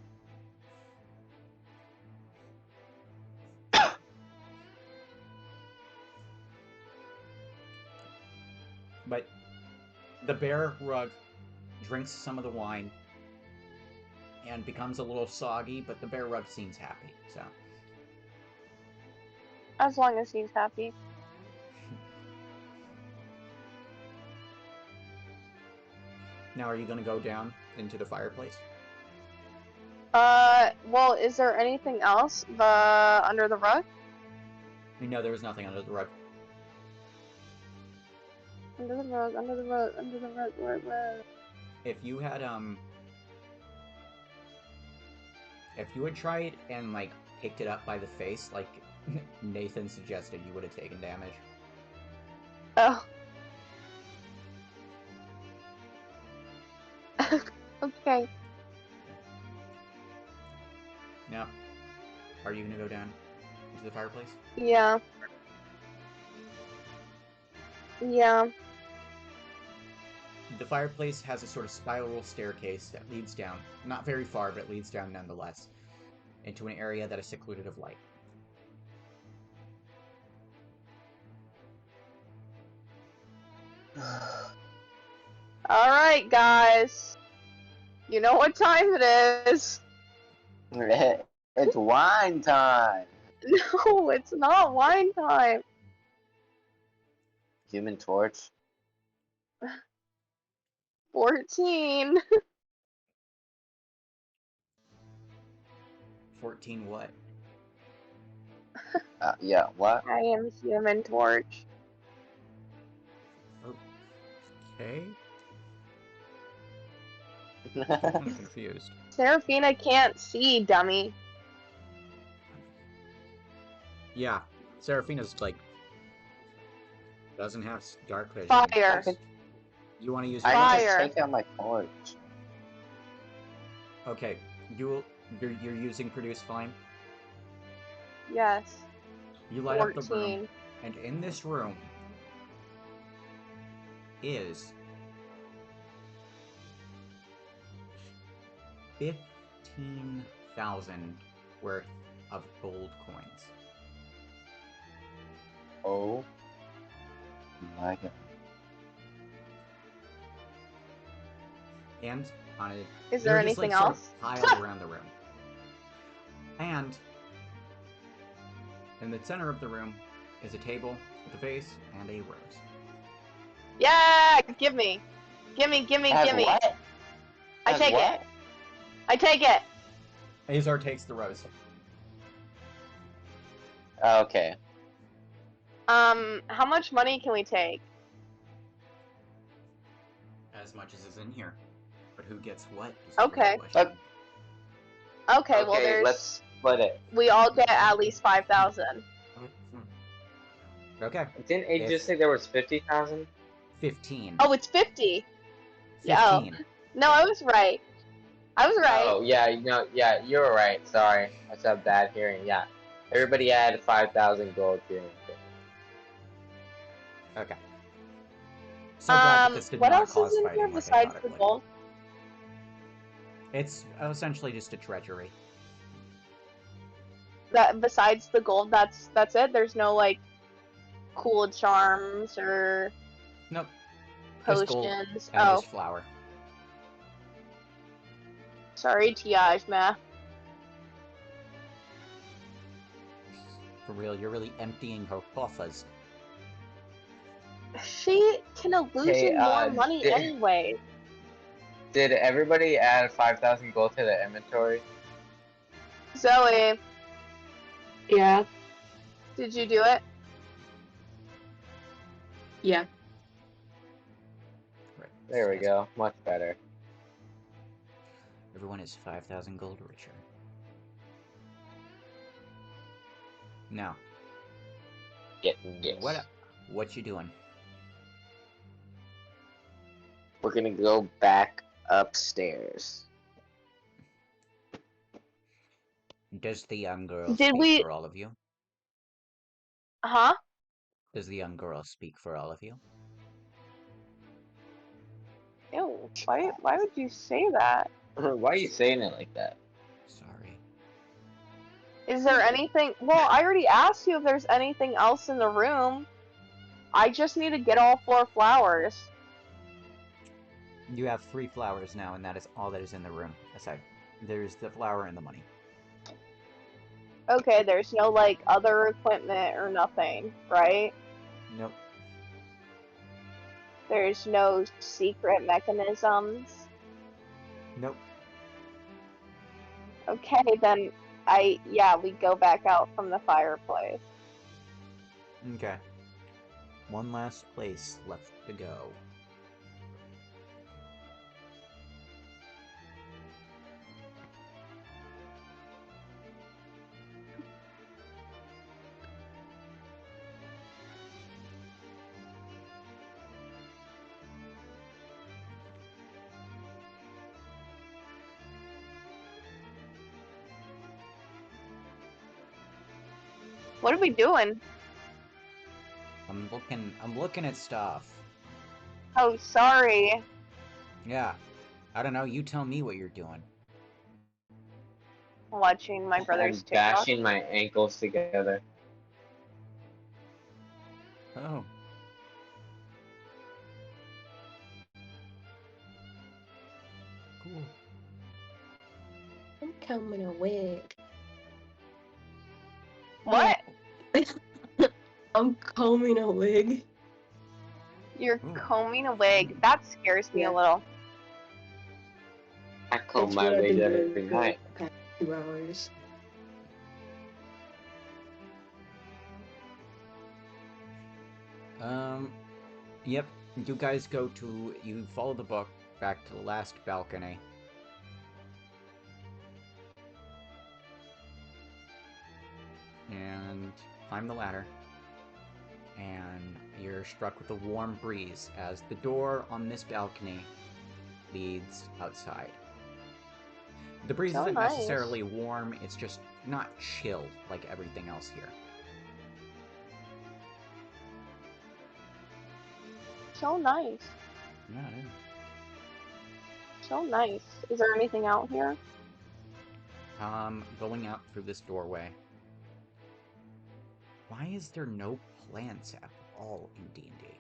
But the bear rug drinks some of the wine and becomes a little soggy, but the bear rug seems happy, so. As long as he's happy. Now, are you gonna go down into the fireplace? Well, is there anything else under the rug? No, there was nothing under the rug. Under the rug, under the rug, under the rug, rug. If you had tried and like picked it up by the face, like Nathan suggested, you would have taken damage. Oh. Okay. Now, are you gonna go down into the fireplace? Yeah. Yeah. The fireplace has a sort of spiral staircase that leads down, not very far, but leads down nonetheless, into an area that is secluded of light. Alright, guys. You know what time it is. It's wine time. No, it's not wine time. Human Torch. 14. 14 what? Yeah, what? I am Human Torch. Okay. I'm confused. Serafina can't see, dummy. Yeah, Seraphina's like doesn't have dark vision. Fire. You want to use I your can Fire. just take out my torch. Okay, you're using produce flame. Yes. You light up the 14. room, and in this room is 15 50,000 worth of gold coins. Oh my god. And on it, Is there they're just anything like sort else? of piled around the room. And in the center of the room is a table with a vase and a rose. Yeah, give me. Gimme. What? I As take what? it. I take it. Azar takes the rose. Okay. How much money can we take? As much as is in here. But who gets what is the Okay. real question. Okay, well there's let's split it. we all get at least 5,000. Okay. Didn't it just say there was 50,000? 15. Oh, it's 50. 15. No, I was right. Oh yeah, you were right. Sorry, I said bad hearing. Yeah, everybody had 5,000 gold here. Okay. So glad that this did what not else is cause in fighting here like I besides thought it the would. gold? It's essentially just a treasury. That besides the gold, that's it. There's no like cool charms or Nope. Just gold potions. and Oh, this flower. sorry, Tiosma. For real, you're really emptying her coffers. She can illusion more money anyway. Did everybody add 5,000 gold to the inventory? Zoe, Yeah. did you do it? Yeah. Right. There we go. Much better. Everyone is 5,000 gold richer. Now, Yes. what you doing? We're gonna go back upstairs. Does the young girl Did speak we- for all of you? Huh? Does the young girl speak for all of you? Ew. Why would you say that? Why are you saying it like that? Sorry. Is there anything? Well, I already asked you if there's anything else in the room. I just need to get all 4 flowers. You have 3 flowers now, and that is all that is in the room. Aside, there's the flower and the money. Okay, there's no like other equipment or nothing, right? Nope. There's no secret mechanisms. Nope. Okay, then we go back out from the fireplace. Okay. One last place left to go. What are we doing? I'm looking at stuff. Oh, sorry. Yeah. I don't know, you tell me what you're doing. Watching my brother's I'm TikTok. bashing my ankles together. Oh. Cool. I'm coming a wig. What? I'm combing a wig. You're Ooh. combing a wig. That scares me Yeah. a little. I comb That's my what I've wigs been doing every for night. the past 2 hours. Yep. You follow the book back to the last balcony. And climb the ladder. And you're struck with a warm breeze as the door on this balcony leads outside. The breeze So isn't nice. necessarily warm, it's just not chill like everything else here. So nice. Yeah, it is. So nice. Is there anything out here? Going out through this doorway. Why is there no plants at all in D&D?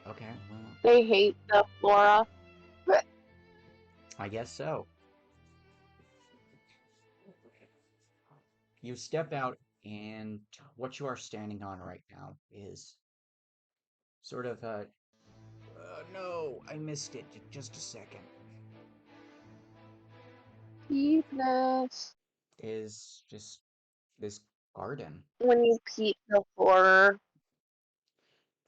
Okay, well, They hate the flora. I guess so. You step out, and what you are standing on right now is sort of a... no, I missed it. Just a second. Deepness. Is just this garden. When you peep the flora.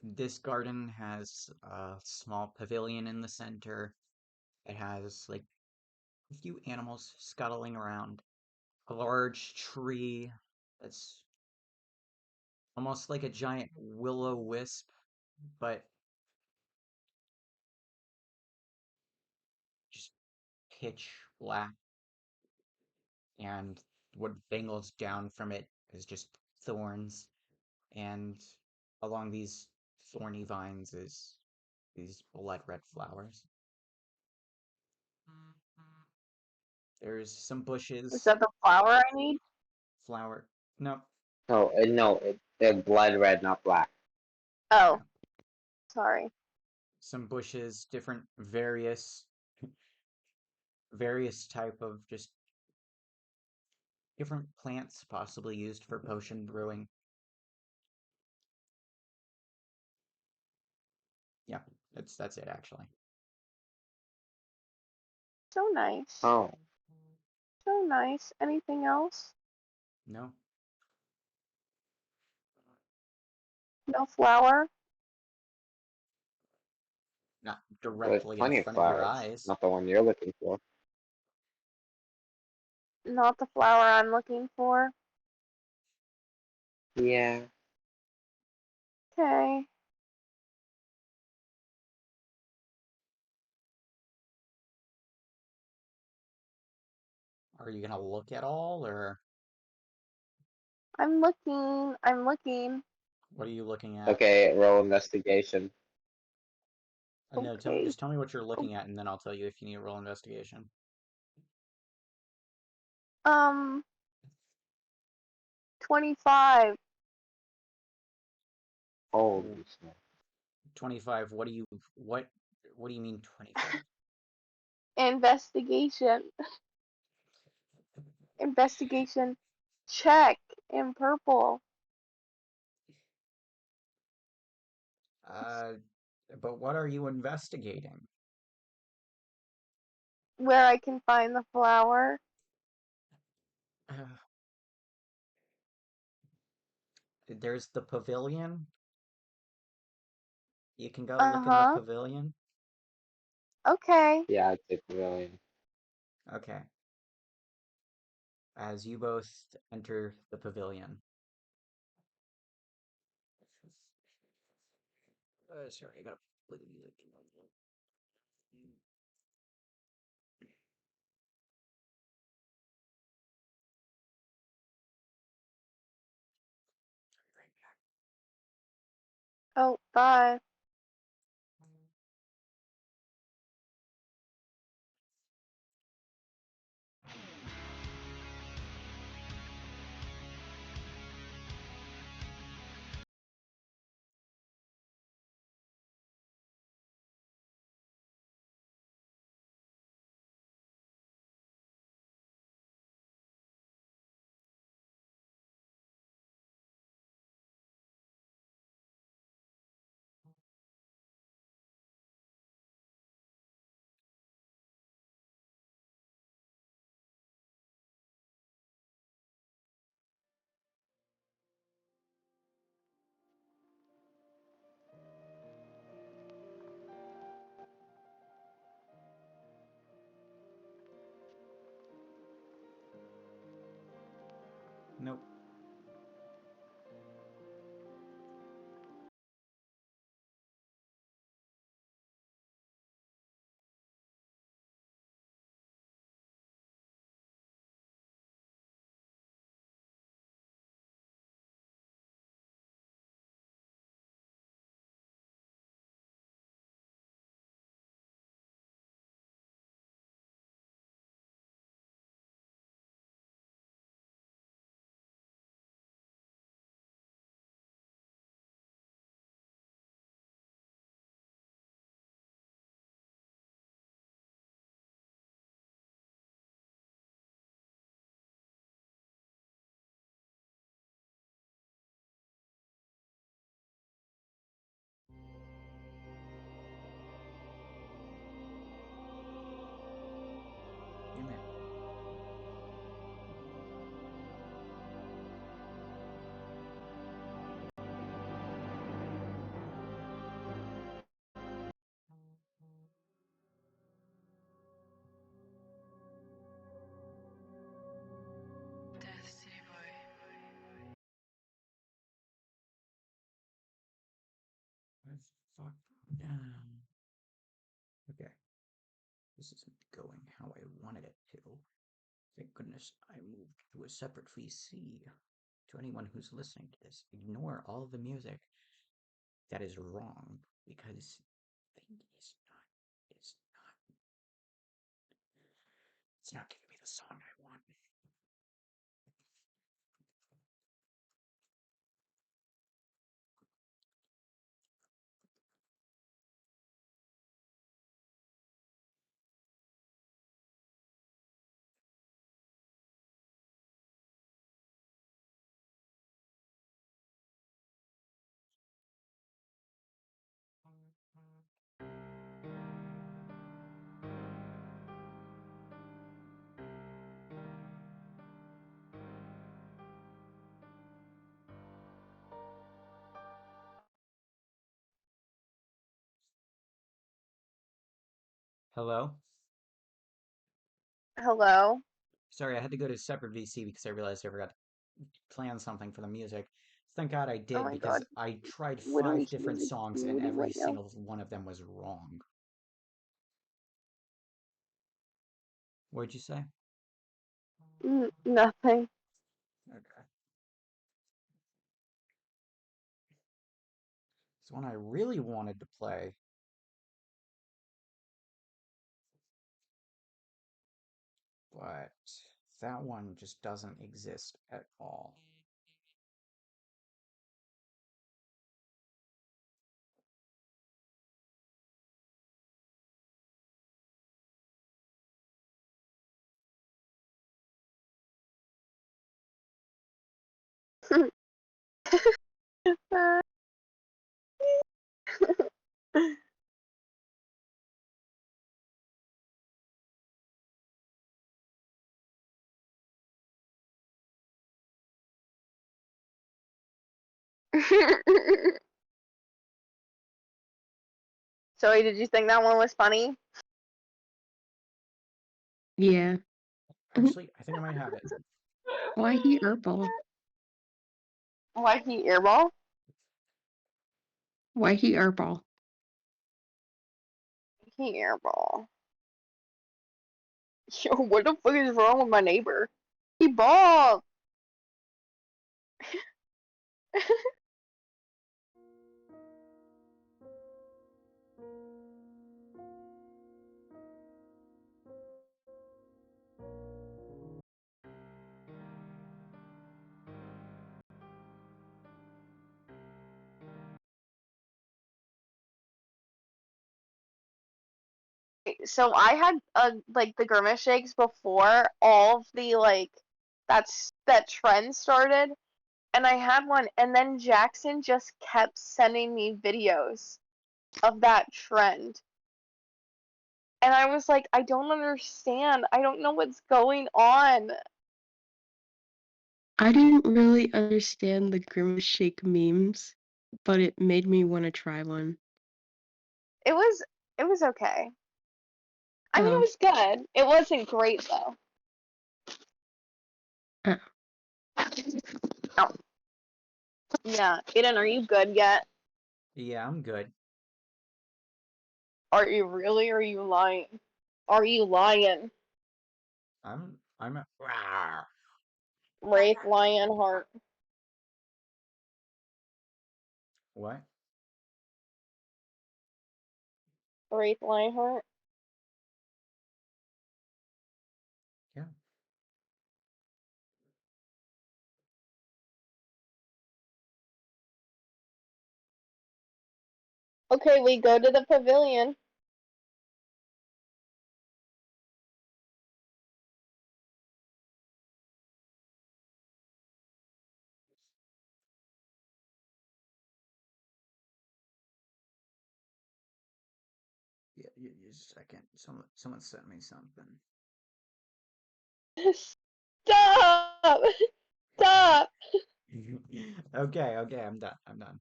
This garden has a small pavilion in the center. It has, like, a few animals scuttling around. A large tree that's almost like a giant will-o-wisp, but just pitch black, and what dangles down from it is just thorns, and along these thorny vines is these blood red flowers. There's some Is bushes, that the flower I need? flower. No, No, they're blood red, not black. Oh, sorry. some bushes, different various type of just different plants possibly used for potion brewing. Yeah, that's it actually. So nice. Oh, So nice. Anything else? No, No flower? not there's directly in plenty of front of your flowers. eyes. Not the one you're looking for. Not the flower I'm looking for. Yeah. Okay. Are you gonna look at all, or I'm looking. I'm looking. what are you looking at? Okay, roll investigation. No, Okay. just tell me what you're looking at, and then I'll tell you if you need to roll investigation. Um, 25. Holy Ooh, shit. 25. What do you mean 25? Investigation. Investigation. Check in purple. Uh, but what are you investigating? Where I can find the flower. There's the pavilion. You can go look in the Uh-huh. pavilion. Okay. Yeah, I'd say pavilion. Okay. As you both enter the pavilion. Sorry, I gotta play the music. Oh, bye. Nope. Fuck down. Okay. This isn't going how I wanted it to. Thank goodness I moved to a separate VC. To anyone who's listening to this, ignore all the music that is wrong because thing is not it's not giving me the song I want. Hello? Hello? Sorry, I had to go to a separate VC because I realized I forgot to plan something for the music. Thank God I Oh did my because god. I tried What are 5 we different songs and doing every right now? single one of them was wrong. What'd you say? Nothing. Okay. It's one I really wanted to play, but that one just doesn't exist at all. Zoe, did you think that one was funny? Yeah. Actually, I think I might have it. Why he Herbal? Why he earball? Why he Herbal? He earball. Yo, what the fuck is wrong with my neighbor? He bald. So I had like the grimace shakes before all of the like that trend started, and I had one, and then Jackson just kept sending me videos of that trend. And I was like, I don't understand. I don't know what's going on. I didn't really understand the Grimace Shake memes, but it made me want to try one. It was it was okay. I mean, it Oh. was good. It wasn't great though. Uh, Oh, yeah. Aiden, are you good yet? Yeah, I'm good. Are you really? Or are you lying? Are you lying? I'm a Rawr. Wraith Lionheart. What? Wraith Lionheart. Yeah. Okay, we go to the pavilion. Yeah, just a second. Someone sent me something. Stop! Stop! Okay, I'm done. I'm done.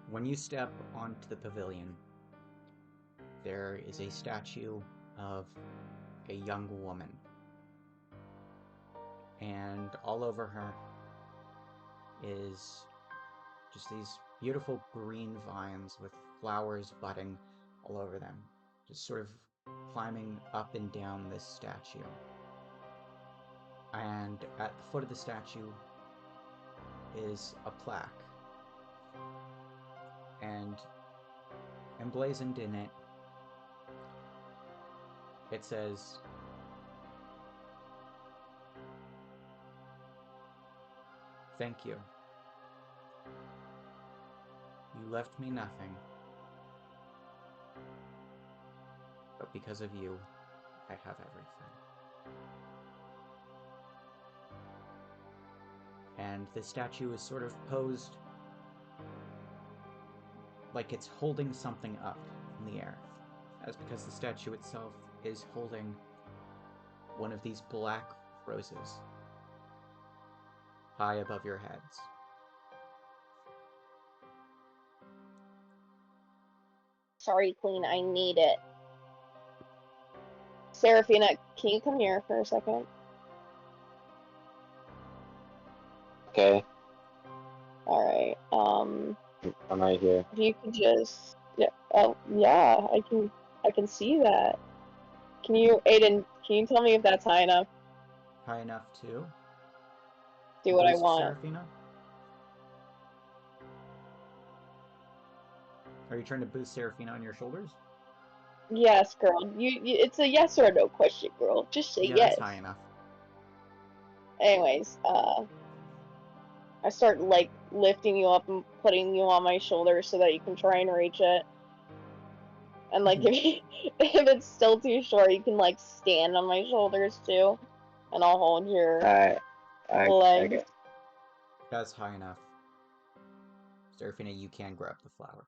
When you step onto the pavilion, there is a statue of a young woman. and all over her is just these beautiful green vines with flowers budding all over them, just sort of climbing up and down this statue. And at the foot of the statue is a plaque, and emblazoned in it, it says, "Thank you. You left me nothing, but because of you, I have everything." And the statue is sort of posed like it's holding something up in the air. That's because the statue itself is holding one of these black roses high above your heads. Sorry, Queen, I need it. Seraphina, can you come here for a second? Okay, Alright, I'm right here. if you could just, yeah, oh, yeah, I can see that. Aiden, can you tell me if that's high enough? High enough to Do what I boost want. Seraphina? Are you trying to boost Seraphina on your shoulders? Yes, girl. It's a yes or no question, girl. Just say Yeah, yes. that's high enough. Anyways, I start like lifting you up and putting you on my shoulders so that you can try and reach it. And like if it's still too short, you can like stand on my shoulders too, and I'll hold your leg. Okay. That's high enough. Seraphina, you can grab the flower.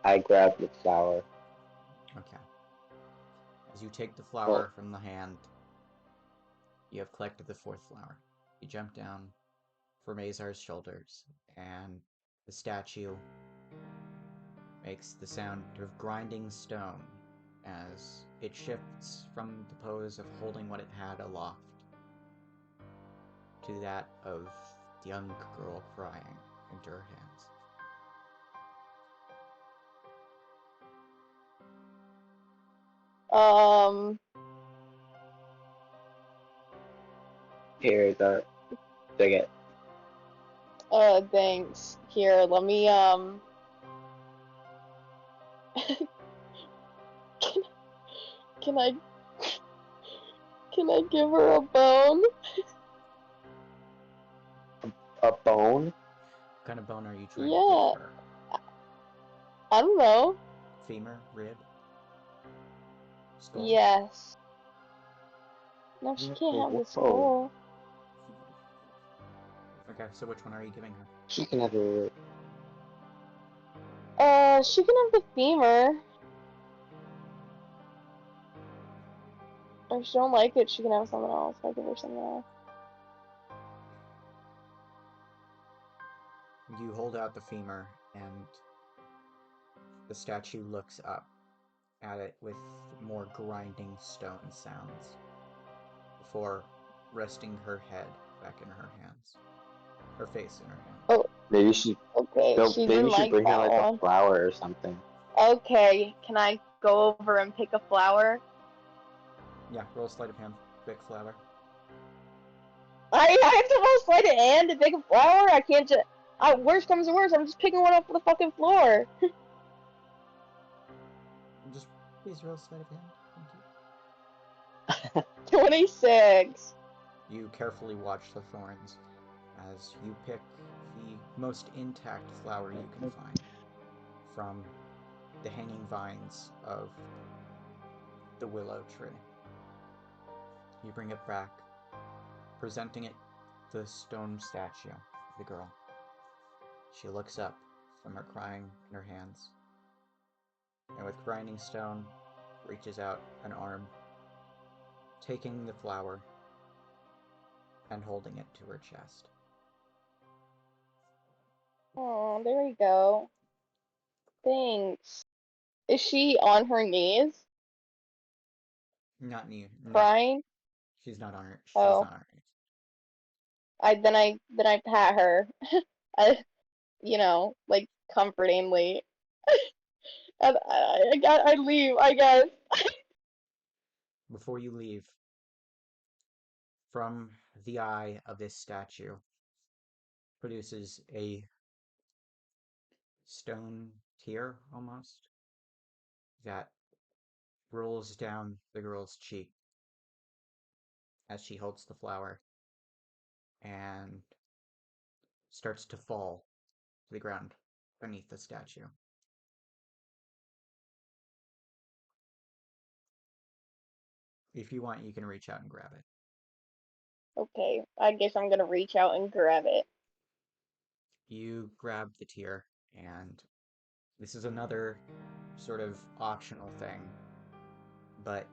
I grabbed the flower. Okay. As you take the flower from the hand, you have collected the fourth flower. You jump down from Azar's shoulders, and the statue makes the sound of grinding stone as it shifts from the pose of holding what it had aloft to that of the young girl crying into her hands. Here, take it. Thanks. Here, let me, can I give her a bone? A bone? What kind of bone are you trying Yeah. to give her? I don't know. Femur? Rib? Skull? Yes. No, she can't have the skull. Okay, so which one are you giving her? She can have a... She can have the femur. Or if she don't like it, she can have something else. I'll give her something else. You hold out the femur, and the statue looks up at it with more grinding stone sounds before resting her head back in her hands. Her face in her hands. Oh, Maybe she... okay, No, she maybe didn't you should like bring her that like one. a flower or something. Okay, can I go over and pick a flower? Yeah, roll sleight of hand. Pick flower. I have to roll sleight of hand to pick a flower? I can't just... worst comes to worst, I'm just picking one up from the fucking floor. Just please roll sleight of hand. Thank you. 26. You carefully watch the thorns as you pick the most intact flower you can find from the hanging vines of the willow tree. You bring it back, presenting it to the stone statue of the girl. She looks up from her crying in her hands, and with grinding stone, reaches out an arm, taking the flower and holding it to her chest. Oh, there we go. Thanks. Is she on her knees? Not you. No. Crying? She's not on her. She's Oh. not on her knees. Then I pat her. I, like comfortingly. And I leave, I guess. Before you leave, from the eye of this statue produces a stone tear almost that rolls down the girl's cheek as she holds the flower and starts to fall to the ground beneath the statue. If you want, you can reach out and grab it. Okay, I guess I'm gonna reach out and grab it. You grab the tear, and this is another sort of optional thing, but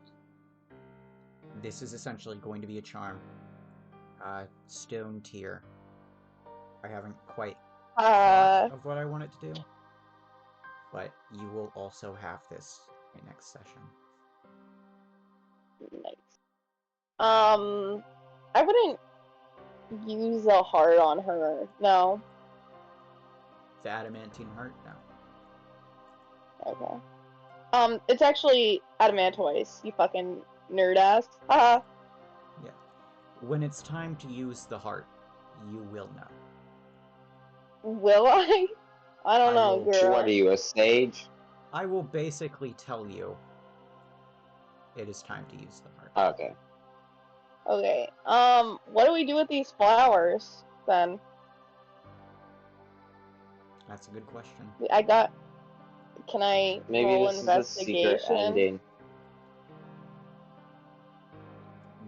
this is essentially going to be a charm. Stone tear. I haven't quite thought of what I want it to do, but you will also have this in next session. Nice. I wouldn't use a heart on her. No. The adamantine heart? No. Okay. It's actually adamantoise, you fucking nerd ass. Haha. Yeah. When it's time to use the heart, you will know. Will I? I don't know, girl. What are you, a sage? I will basically tell you it is time to use the heart. Okay. Okay. What do we do with these flowers then? That's a good question. Can I Maybe roll this is the secret investigation? ending.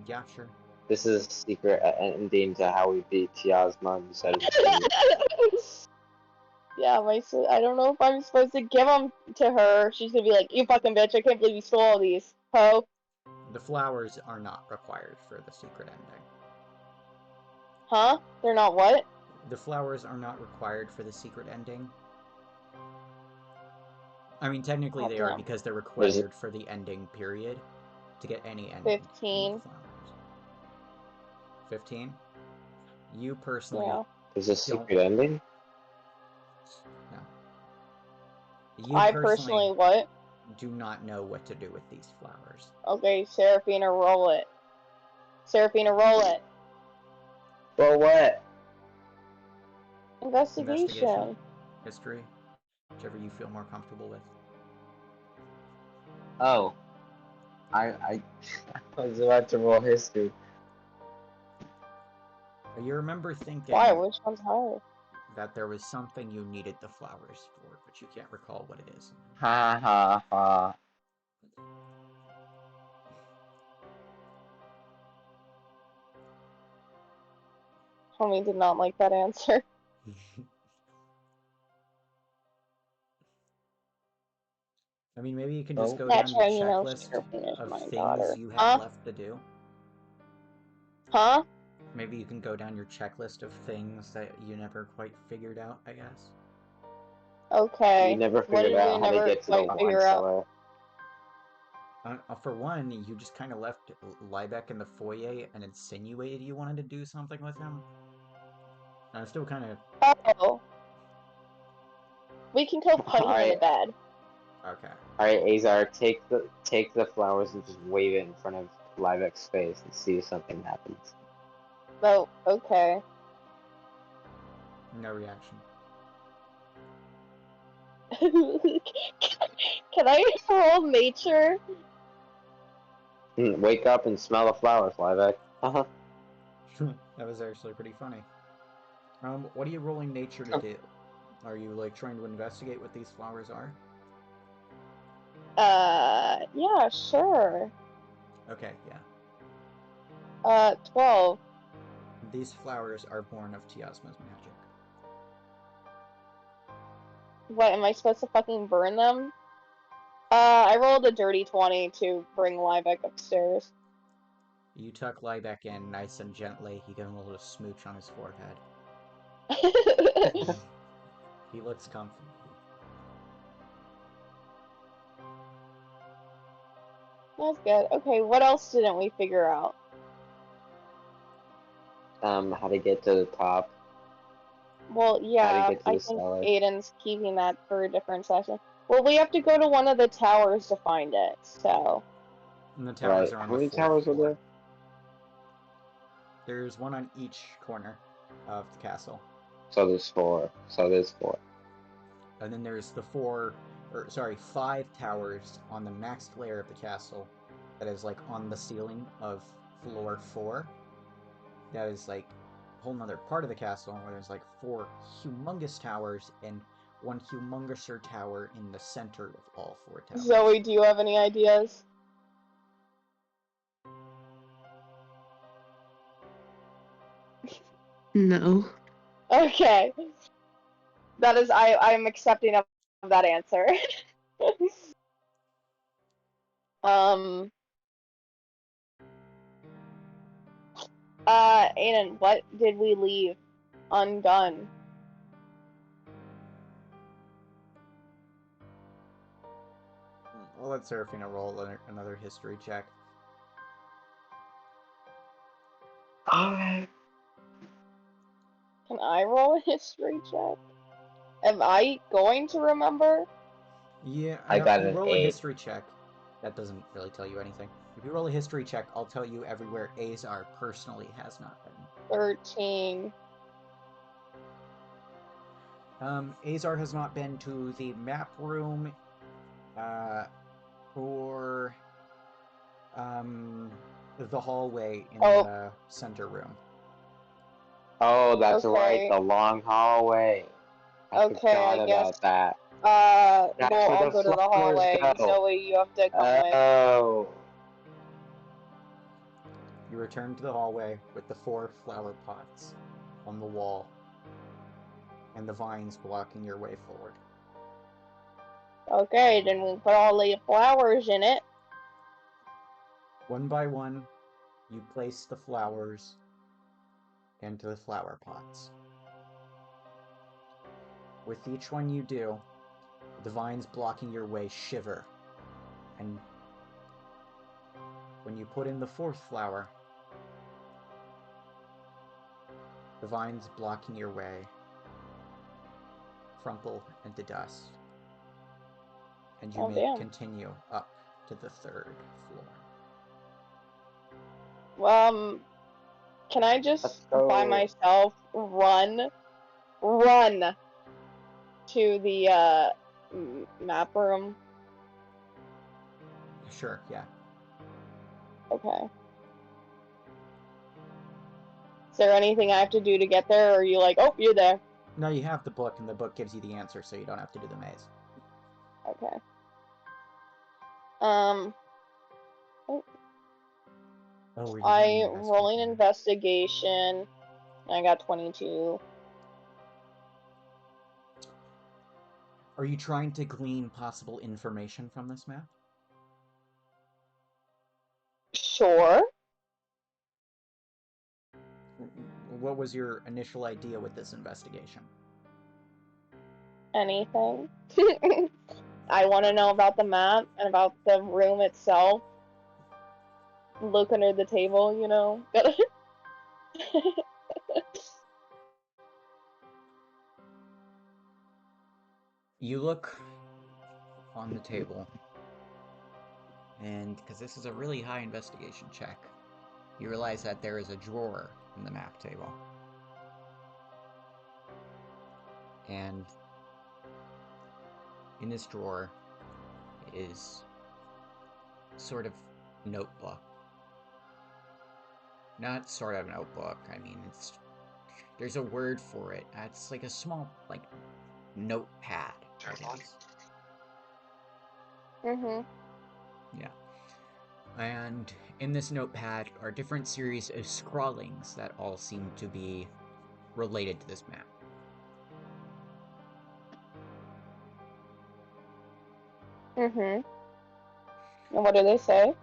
Yeah, sure. This is a secret ending to how we beat Tiosma and decided to do it. Yeah, I don't know if I'm supposed to give them to her. She's gonna be like, "You fucking bitch! I can't believe you stole all these, ho." The flowers are not required for the secret ending. Huh? They're not what? The flowers are not required for the secret ending. I mean, technically they are because they're required for the ending period to get any ending. 15. 15? You personally... Yeah. There's a secret ending? No. You I personally what? do not know what to do with these flowers. Okay, Seraphina, roll it. Seraphina, roll it. Roll what? Investigation. History. Whichever you feel more comfortable with. Oh. I was about to roll history. You remember thinking... Why? Which one's hard? That there was something you needed the flowers for, but you can't recall what it is. Ha ha ha. Homie did not like that answer. I mean, maybe you can just go down your checklist of things you have left to do. Huh? Maybe you can go down your checklist of things that you never quite figured out, I guess. Okay. You never figured out how to get to the wine cellar. For one, you just kind of left Liebeck in the foyer and insinuated you wanted to do something with him. And I'm still kind of... Oh. We can go put him in the bed. Okay. Alright, Azar, take the flowers and just wave it in front of Liebeck's face and see if something happens. Oh, okay. No reaction. Can I roll nature? Wake up and smell the flowers, Liebeck. That was actually pretty funny. What are you rolling nature to do? Are you, like, trying to investigate what these flowers are? Yeah, sure. Okay, yeah. 12. These flowers are born of Tiosma's magic. What, am I supposed to fucking burn them? I rolled a dirty 20 to bring Liebeck upstairs. You tuck Liebeck in nice and gently. You give him a little smooch on his forehead. He looks comfy. That's good. Okay, what else didn't we figure out? how to get to the top. Well, yeah, get to I the think cellar. Aiden's keeping that for a different session. Well, we have to go to one of the towers to find it, so. And the towers Right. are on How the many 4th towers are floor. there? There's one on each corner of the castle. So there's 4. And then there's the 5 towers on the next layer of the castle that is like on the ceiling of floor 4. That is like a whole nother part of the castle where there's like 4 humongous towers and one humongouser tower in the center of all 4 towers. Zoe, do you have any ideas? No. Okay. That is, I'm accepting of that answer. Aiden, what did we leave undone? I'll let Seraphina roll another history check. Alright. Can I roll a history check? Am I going to remember? Yeah, I got if you an roll a 8. history check, that doesn't really tell you anything. If you roll a history check, I'll tell you everywhere Azar personally has not been. 13. Azar has not been to the map room, or the hallway in the center room. Oh, that's right, Okay. the long hallway. I forgot about that. Well, That's where I'll the go to the flowers hallway. go. Zoe, you have to come with. Oh. You return to the hallway with the 4 flower pots on the wall and the vines blocking your way forward. Okay, then we'll put all the flowers in it. One by one, you place the flowers into the flower pots. With each one you do, the vines blocking your way shiver, and when you put in the 4th flower, the vines blocking your way crumple into dust, and you may continue up to the 3rd floor. Can I just by myself run to the map room? Sure, yeah. Okay. Is there anything I have to do to get there, or are you like, oh, you're there? No, you have the book, and the book gives you the answer, so you don't have to do the maze. Okay. I rolling investigation. I got 22. Are you trying to glean possible information from this map? Sure. What was your initial idea with this investigation? Anything. I want to know about the map and about the room itself. Look under the table, you know. You look on the table, and because this is a really high investigation check, you realize that there is a drawer in the map table. And in this drawer is sort of notebook. Not sort of notebook, I mean, there's a word for it. It's like a small, like, notepad. Mm-hmm. Yeah. And in this notepad are different series of scrawlings that all seem to be related to this map. Mm-hmm. And what do they say?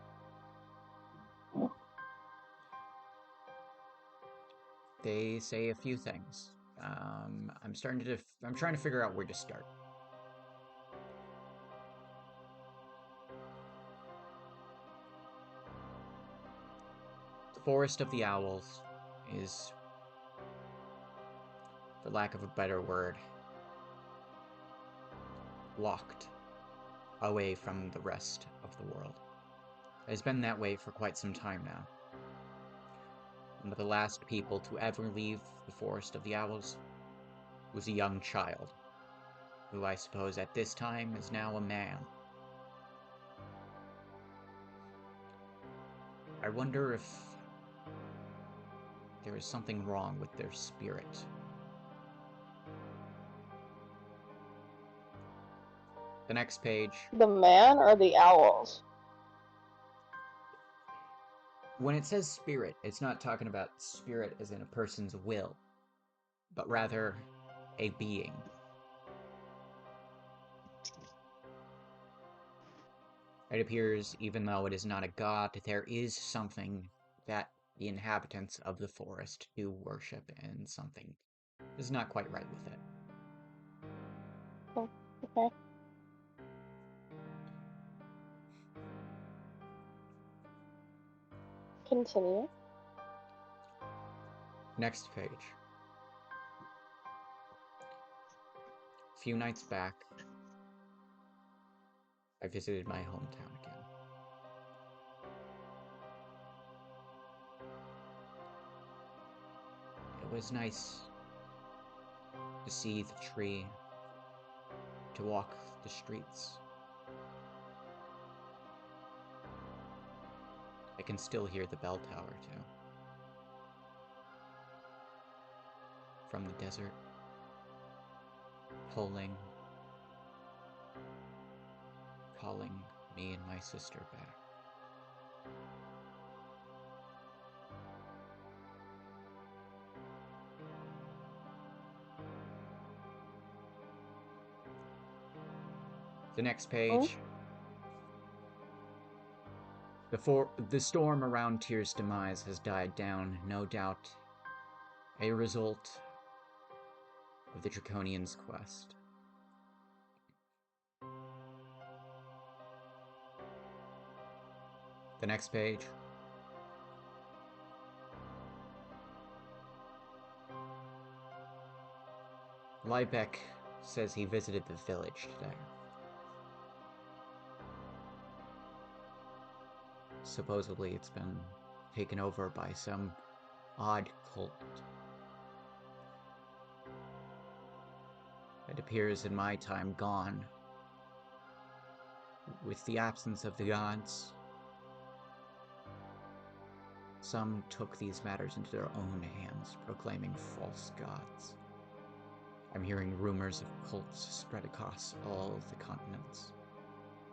They say a few things. I'm trying to figure out where to start. The Forest of the Owls is for lack of a better word, locked away from the rest of the world. It has been that way for quite some time now. One of the last people to ever leave the Forest of the Owls was a young child, who I suppose at this time is now a man. I wonder if there is something wrong with their spirit. The next page. The man or the owls? When it says spirit, it's not talking about spirit as in a person's will, but rather a being. It appears, even though it is not a god, there is something that the inhabitants of the forest do worship, and something is not quite right with it. Oh, okay. Continue. Next page. A few nights back, I visited my hometown again. It was nice to see the tree, to walk the streets. I can still hear the bell tower, too. From the desert, tolling, calling me and my sister back. The next page. The storm around Tyr's demise has died down, no doubt a result of the Draconian's quest. The next page. Liebeck says he visited the village today. Supposedly it's been taken over by some odd cult. It appears in my time gone. With the absence of the gods, some took these matters into their own hands, proclaiming false gods. I'm hearing rumors of cults spread across all of the continents.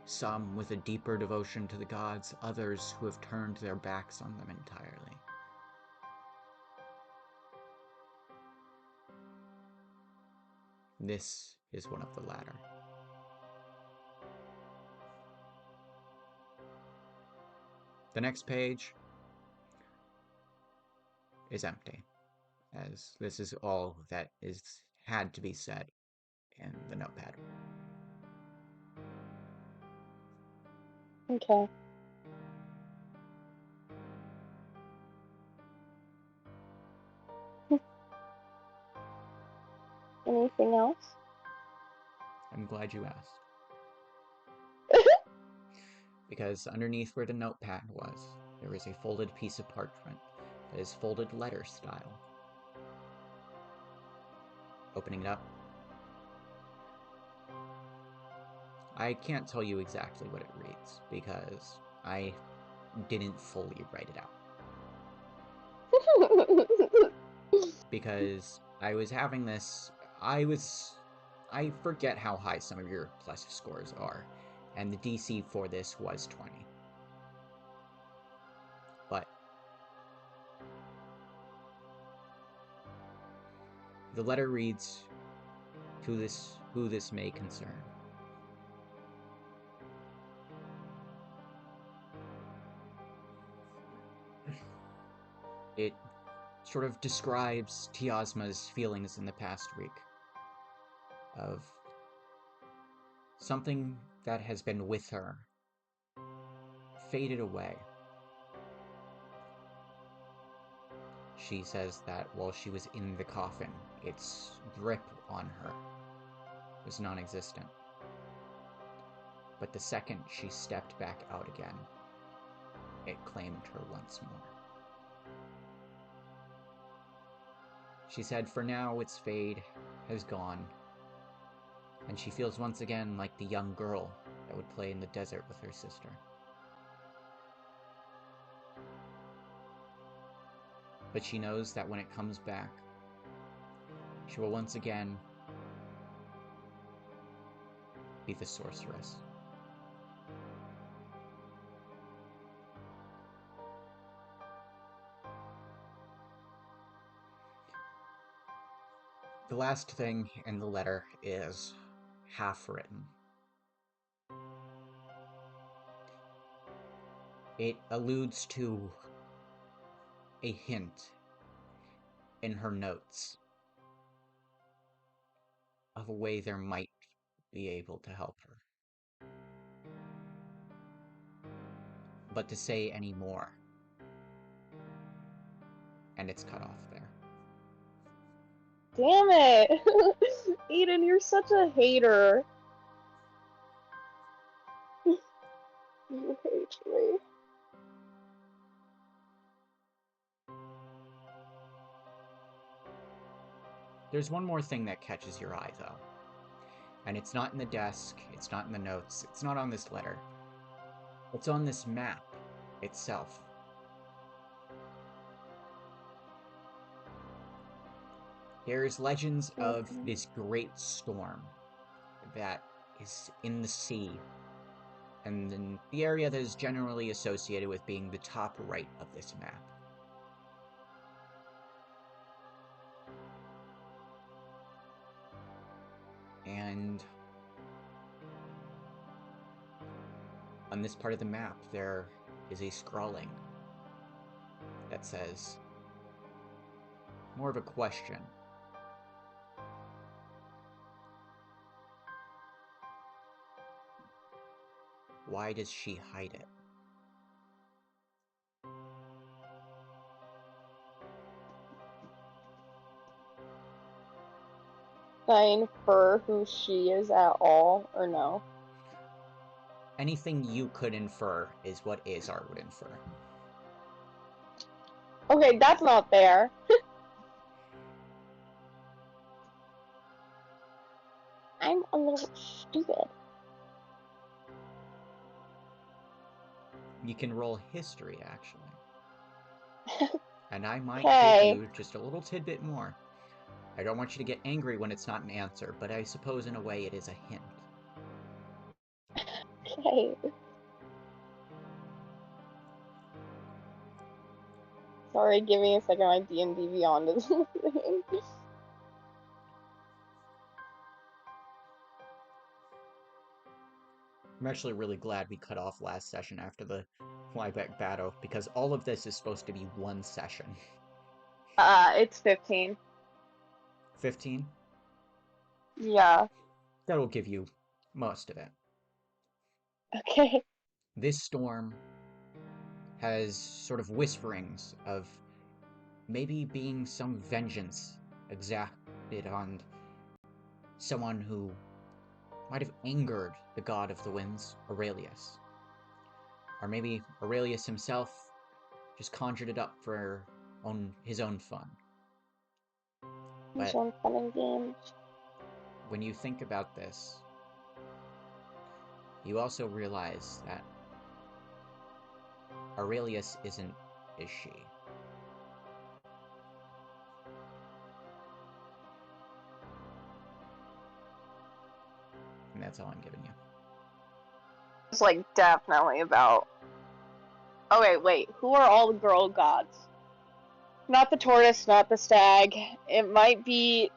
Some with a deeper devotion to the gods, others who have turned their backs on them entirely. This is one of the latter. The next page is empty, as this is all that had to be said in the notepad. Okay. Anything else? I'm glad you asked. Because underneath where the notepad was, there is a folded piece of parchment that is folded letter style. Opening it up, I can't tell you exactly what it reads, because I didn't fully write it out. Because I was having this, I forget how high some of your plus scores are, and the DC for this was 20. But the letter reads, who this may concern. It sort of describes Tiosma's feelings in the past week of something that has been with her faded away. She says that while she was in the coffin, its grip on her was non-existent. But the second she stepped back out again, it claimed her once more. She said for now its fade has gone, and she feels once again like the young girl that would play in the desert with her sister. But she knows that when it comes back, she will once again be the sorceress. The last thing in the letter is half-written. It alludes to a hint in her notes of a way there might be able to help her. But to say any more, and it's cut off there. Damn it! Aiden, you're such a hater. You hate me. There's one more thing that catches your eye, though. And it's not in the desk, it's not in the notes, it's not on this letter. It's on this map itself. There's legends of this great storm that is in the sea, and in the area that is generally associated with being the top right of this map. And on this part of the map, there is a scrawling that says, more of a question. Why does she hide it? Can I infer who she is at all, or no? Anything you could infer is what Azar would infer. Okay, that's not fair. I'm a little stupid. You can roll history, actually. And I might Okay. give you just a little tidbit more. I don't want you to get angry when it's not an answer, but I suppose in a way it is a hint. Okay. Sorry, give me a second. My D&D Beyond is listening. I'm actually really glad we cut off last session after the flyback battle, because all of this is supposed to be one session. It's 15. 15? Yeah. That'll give you most of it. Okay. This storm has sort of whisperings of maybe being some vengeance exacted on someone who might have angered the god of the winds, Aurelius. Or maybe Aurelius himself just conjured it up for his own fun. His But own fun and games. when you think about this, you also realize that Aurelius isn't, is she? And that's all I'm giving you. It's like definitely about. Okay, wait. Who are all the girl gods? Not the tortoise, not the stag. It might be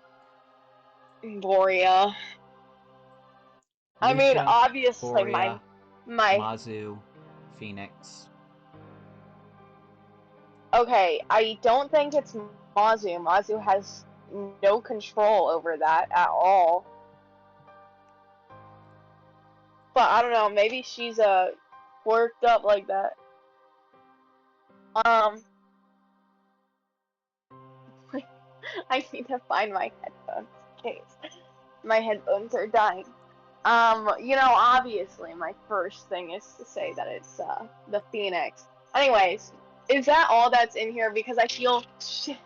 Borea. I mean, Lucia, obviously Borea, my. Mazu, Phoenix. Okay, I don't think it's Mazu. Mazu has no control over that at all. But I don't know, maybe she's worked up like that. I need to find my headphones in case my headphones are dying. Obviously my first thing is to say that it's the Phoenix. Anyways, is that all that's in here? Because I feel shit.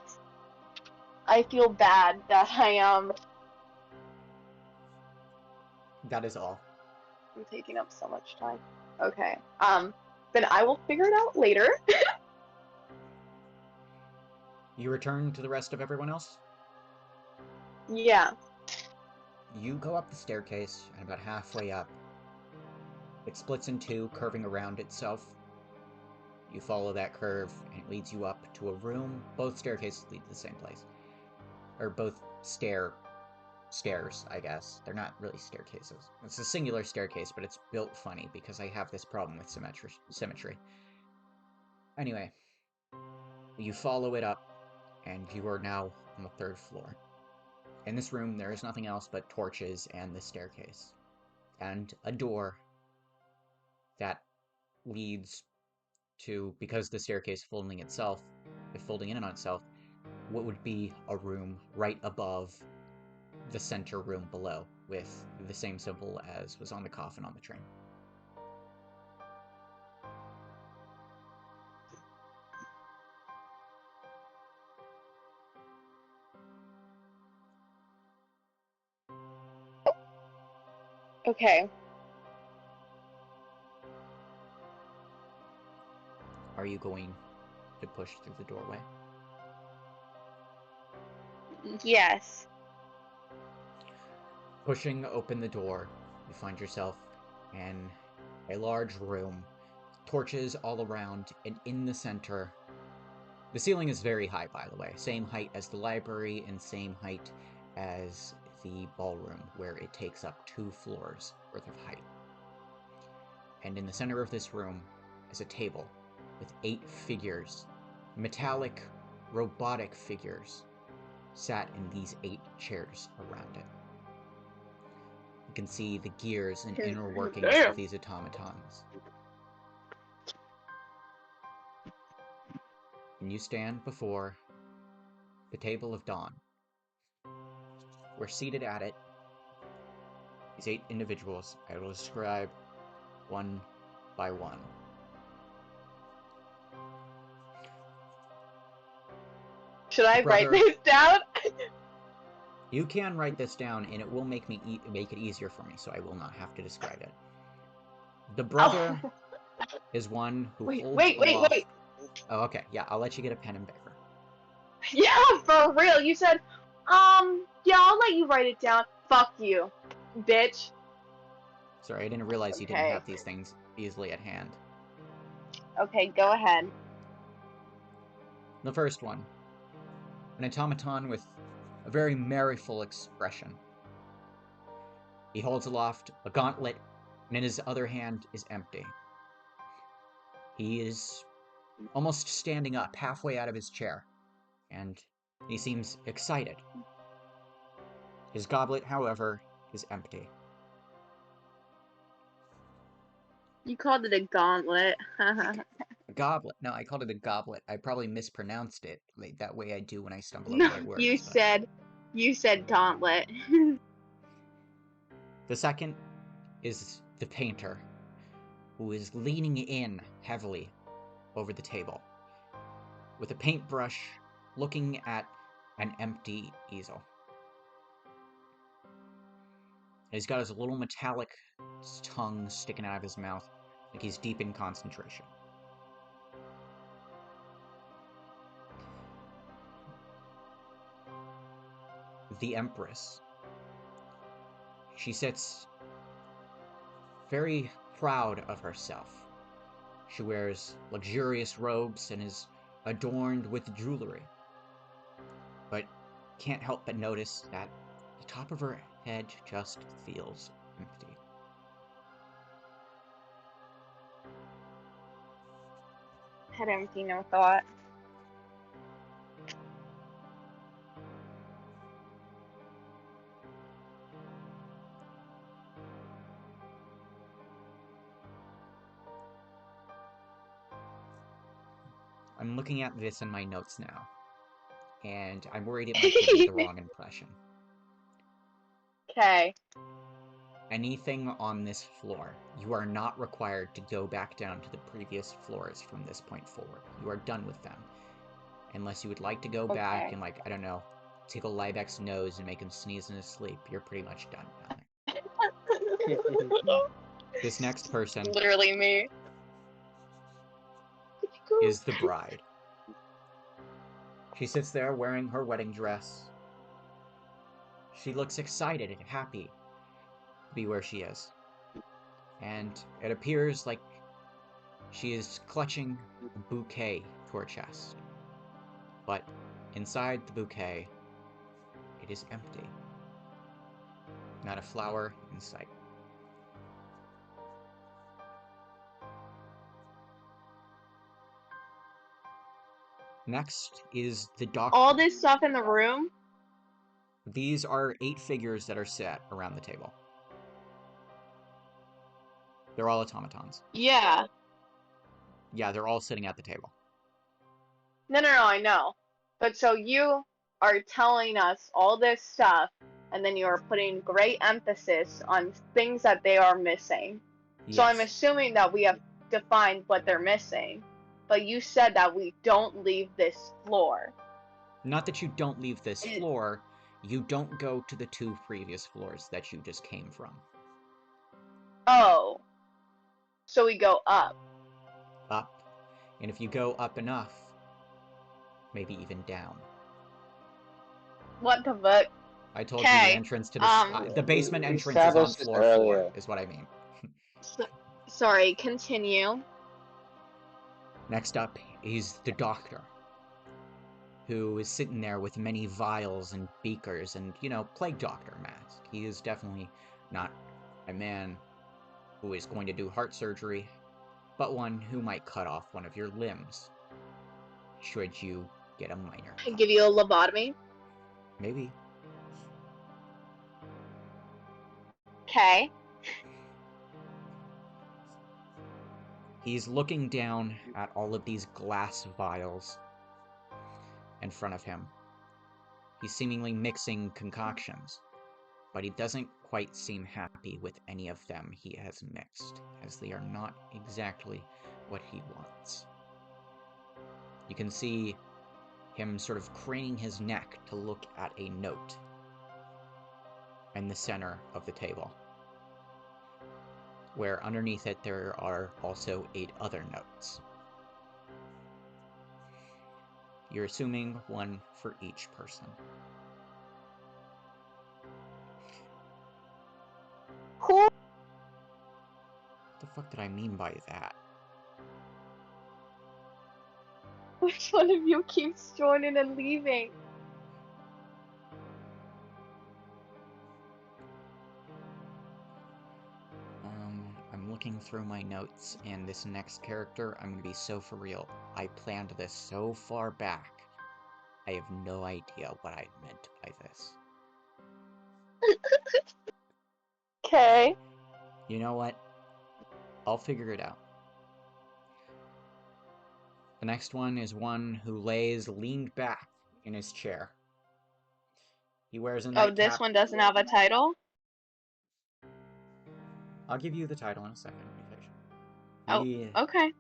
I feel bad that That is all. I'm taking up so much time. Okay. Then I will figure it out later. You return to the rest of everyone else? Yeah. You go up the staircase, and about halfway up, it splits in two, curving around itself. You follow that curve, and it leads you up to a room. Both staircases lead to the same place. Or both stairs, I guess. They're not really staircases. It's a singular staircase, but it's built funny because I have this problem with symmetry. Anyway, you follow it up, and you are now on the third floor. In this room, there is nothing else but torches and the staircase. And a door that leads to, because the staircase folding in on itself, what would be a room right above the center room below, with the same symbol as was on the coffin on the train. Okay. Are you going to push through the doorway? Yes. Pushing open the door, you find yourself in a large room, torches all around, and in the center, the ceiling is very high, by the way, same height as the library and same height as the ballroom, where it takes up 2 floors worth of height. And in the center of this room is a table with 8 figures, metallic, robotic figures, sat in these 8 chairs around it. You can see the gears and inner workings of these automatons. And you stand before the Table of Dawn. We're seated at it, these 8 individuals. I will describe one by one. Should I write this down? You can write this down, and it will make it easier for me, so I will not have to describe it. The brother is one who holds aloft... Wait. Oh, okay. Yeah, I'll let you get a pen and paper. Yeah, for real. You said, yeah, I'll let you write it down. Fuck you, bitch. Sorry, I didn't realize you didn't have these things easily at hand. Okay, go ahead. The first one. An automaton with a very merriful expression. He holds aloft a gauntlet, and in his other hand is empty. He is almost standing up, halfway out of his chair, and he seems excited. His goblet, however, is empty. You called it a gauntlet. A goblet? No, I called it a goblet. I probably mispronounced it. Like, that way I do when I stumble over my words. You said gauntlet. The second is the painter, who is leaning in heavily over the table, with a paintbrush, looking at an empty easel. He's got his little metallic tongue sticking out of his mouth, like he's deep in concentration. The Empress. She sits very proud of herself. She wears luxurious robes and is adorned with jewelry, but can't help but notice that the top of her head just feels empty. Head empty, no thought. I'm looking at this in my notes now, and I'm worried it might give you the wrong impression. Okay. Anything on this floor, you are not required to go back down to the previous floors from this point forward. You are done with them. Unless you would like to go back and, like, I don't know, tickle Liebeck's nose and make him sneeze in his sleep, you're pretty much done down there. This next person Literally me. is the bride. She sits there wearing her wedding dress. She looks excited and happy to be where she is. And it appears like she is clutching a bouquet to her chest. But inside the bouquet, it is empty. Not a flower in sight. Next is the doctor. All this stuff in the room? These are 8 figures that are set around the table. They're all automatons. Yeah. Yeah, they're all sitting at the table. No, I know. But so you are telling us all this stuff, and then you are putting great emphasis on things that they are missing. Yes. So I'm assuming that we have defined what they're missing. But you said that we don't leave this floor. Not that you don't leave this floor, you don't go to the 2 previous floors that you just came from. Oh. So we go up. Up. And if you go up enough, maybe even down. What the fuck? I told you the entrance to the basement entrance is on floor 4, is what I mean. Sorry, continue. Next up is the doctor, who is sitting there with many vials and beakers and, you know, plague doctor mask. He is definitely not a man who is going to do heart surgery, but one who might cut off one of your limbs, should you get a minor cut. Give you a lobotomy? Maybe. Okay. He's looking down at all of these glass vials in front of him. He's seemingly mixing concoctions, but he doesn't quite seem happy with any of them he has mixed, as they are not exactly what he wants. You can see him sort of craning his neck to look at a note in the center of the table, where underneath it there are also 8 other notes. You're assuming one for each person. Who? What the fuck did I mean by that? Which one of you keeps joining and leaving? I'm looking through my notes, and this next character, I'm gonna be so for real. I planned this so far back. I have no idea what I meant by this. Okay. You know what? I'll figure it out. The next one is one who lays leaned back in his chair. He wears a nightcap. Oh, this one doesn't have a title? I'll give you the title in a second. Okay.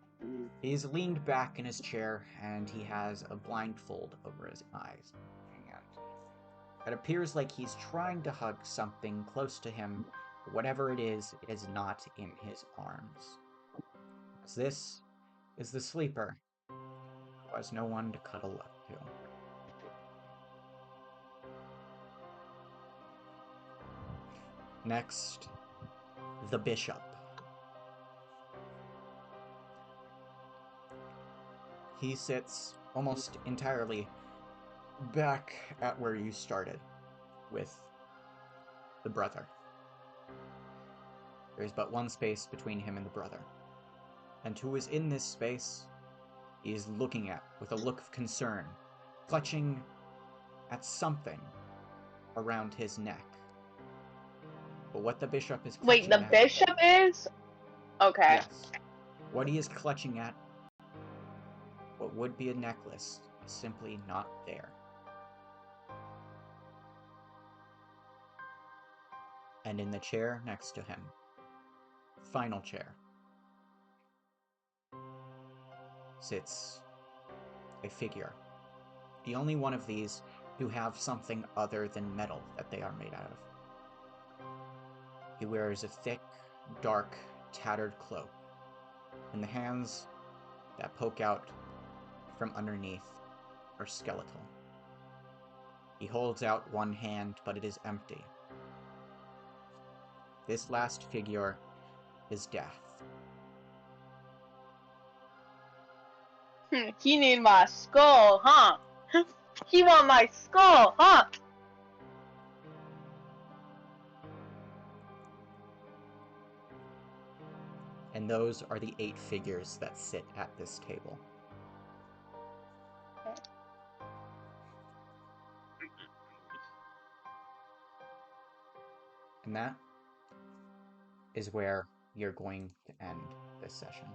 He's leaned back in his chair, and he has a blindfold over his eyes. And it appears like he's trying to hug something close to him. Whatever it is not in his arms. As this is the sleeper, who has no one to cuddle up to. Next, the bishop. He sits almost entirely back at where you started, with the brother. There's but one space between him and the brother. And who is in this space, he is looking at with a look of concern, clutching at something around his neck. But what the bishop is clutching at... Wait, the bishop is? Okay. Yes. What he is clutching at, what would be a necklace, is simply not there. And in the chair next to him, final chair, sits a figure. The only one of these who have something other than metal that they are made out of. He wears a thick, dark, tattered cloak, and the hands that poke out from underneath are skeletal. He holds out one hand, but it is empty. This last figure is Death. He need my skull, huh? He want my skull, huh? And those are the 8 figures that sit at this table. And that is where you're going to end this session.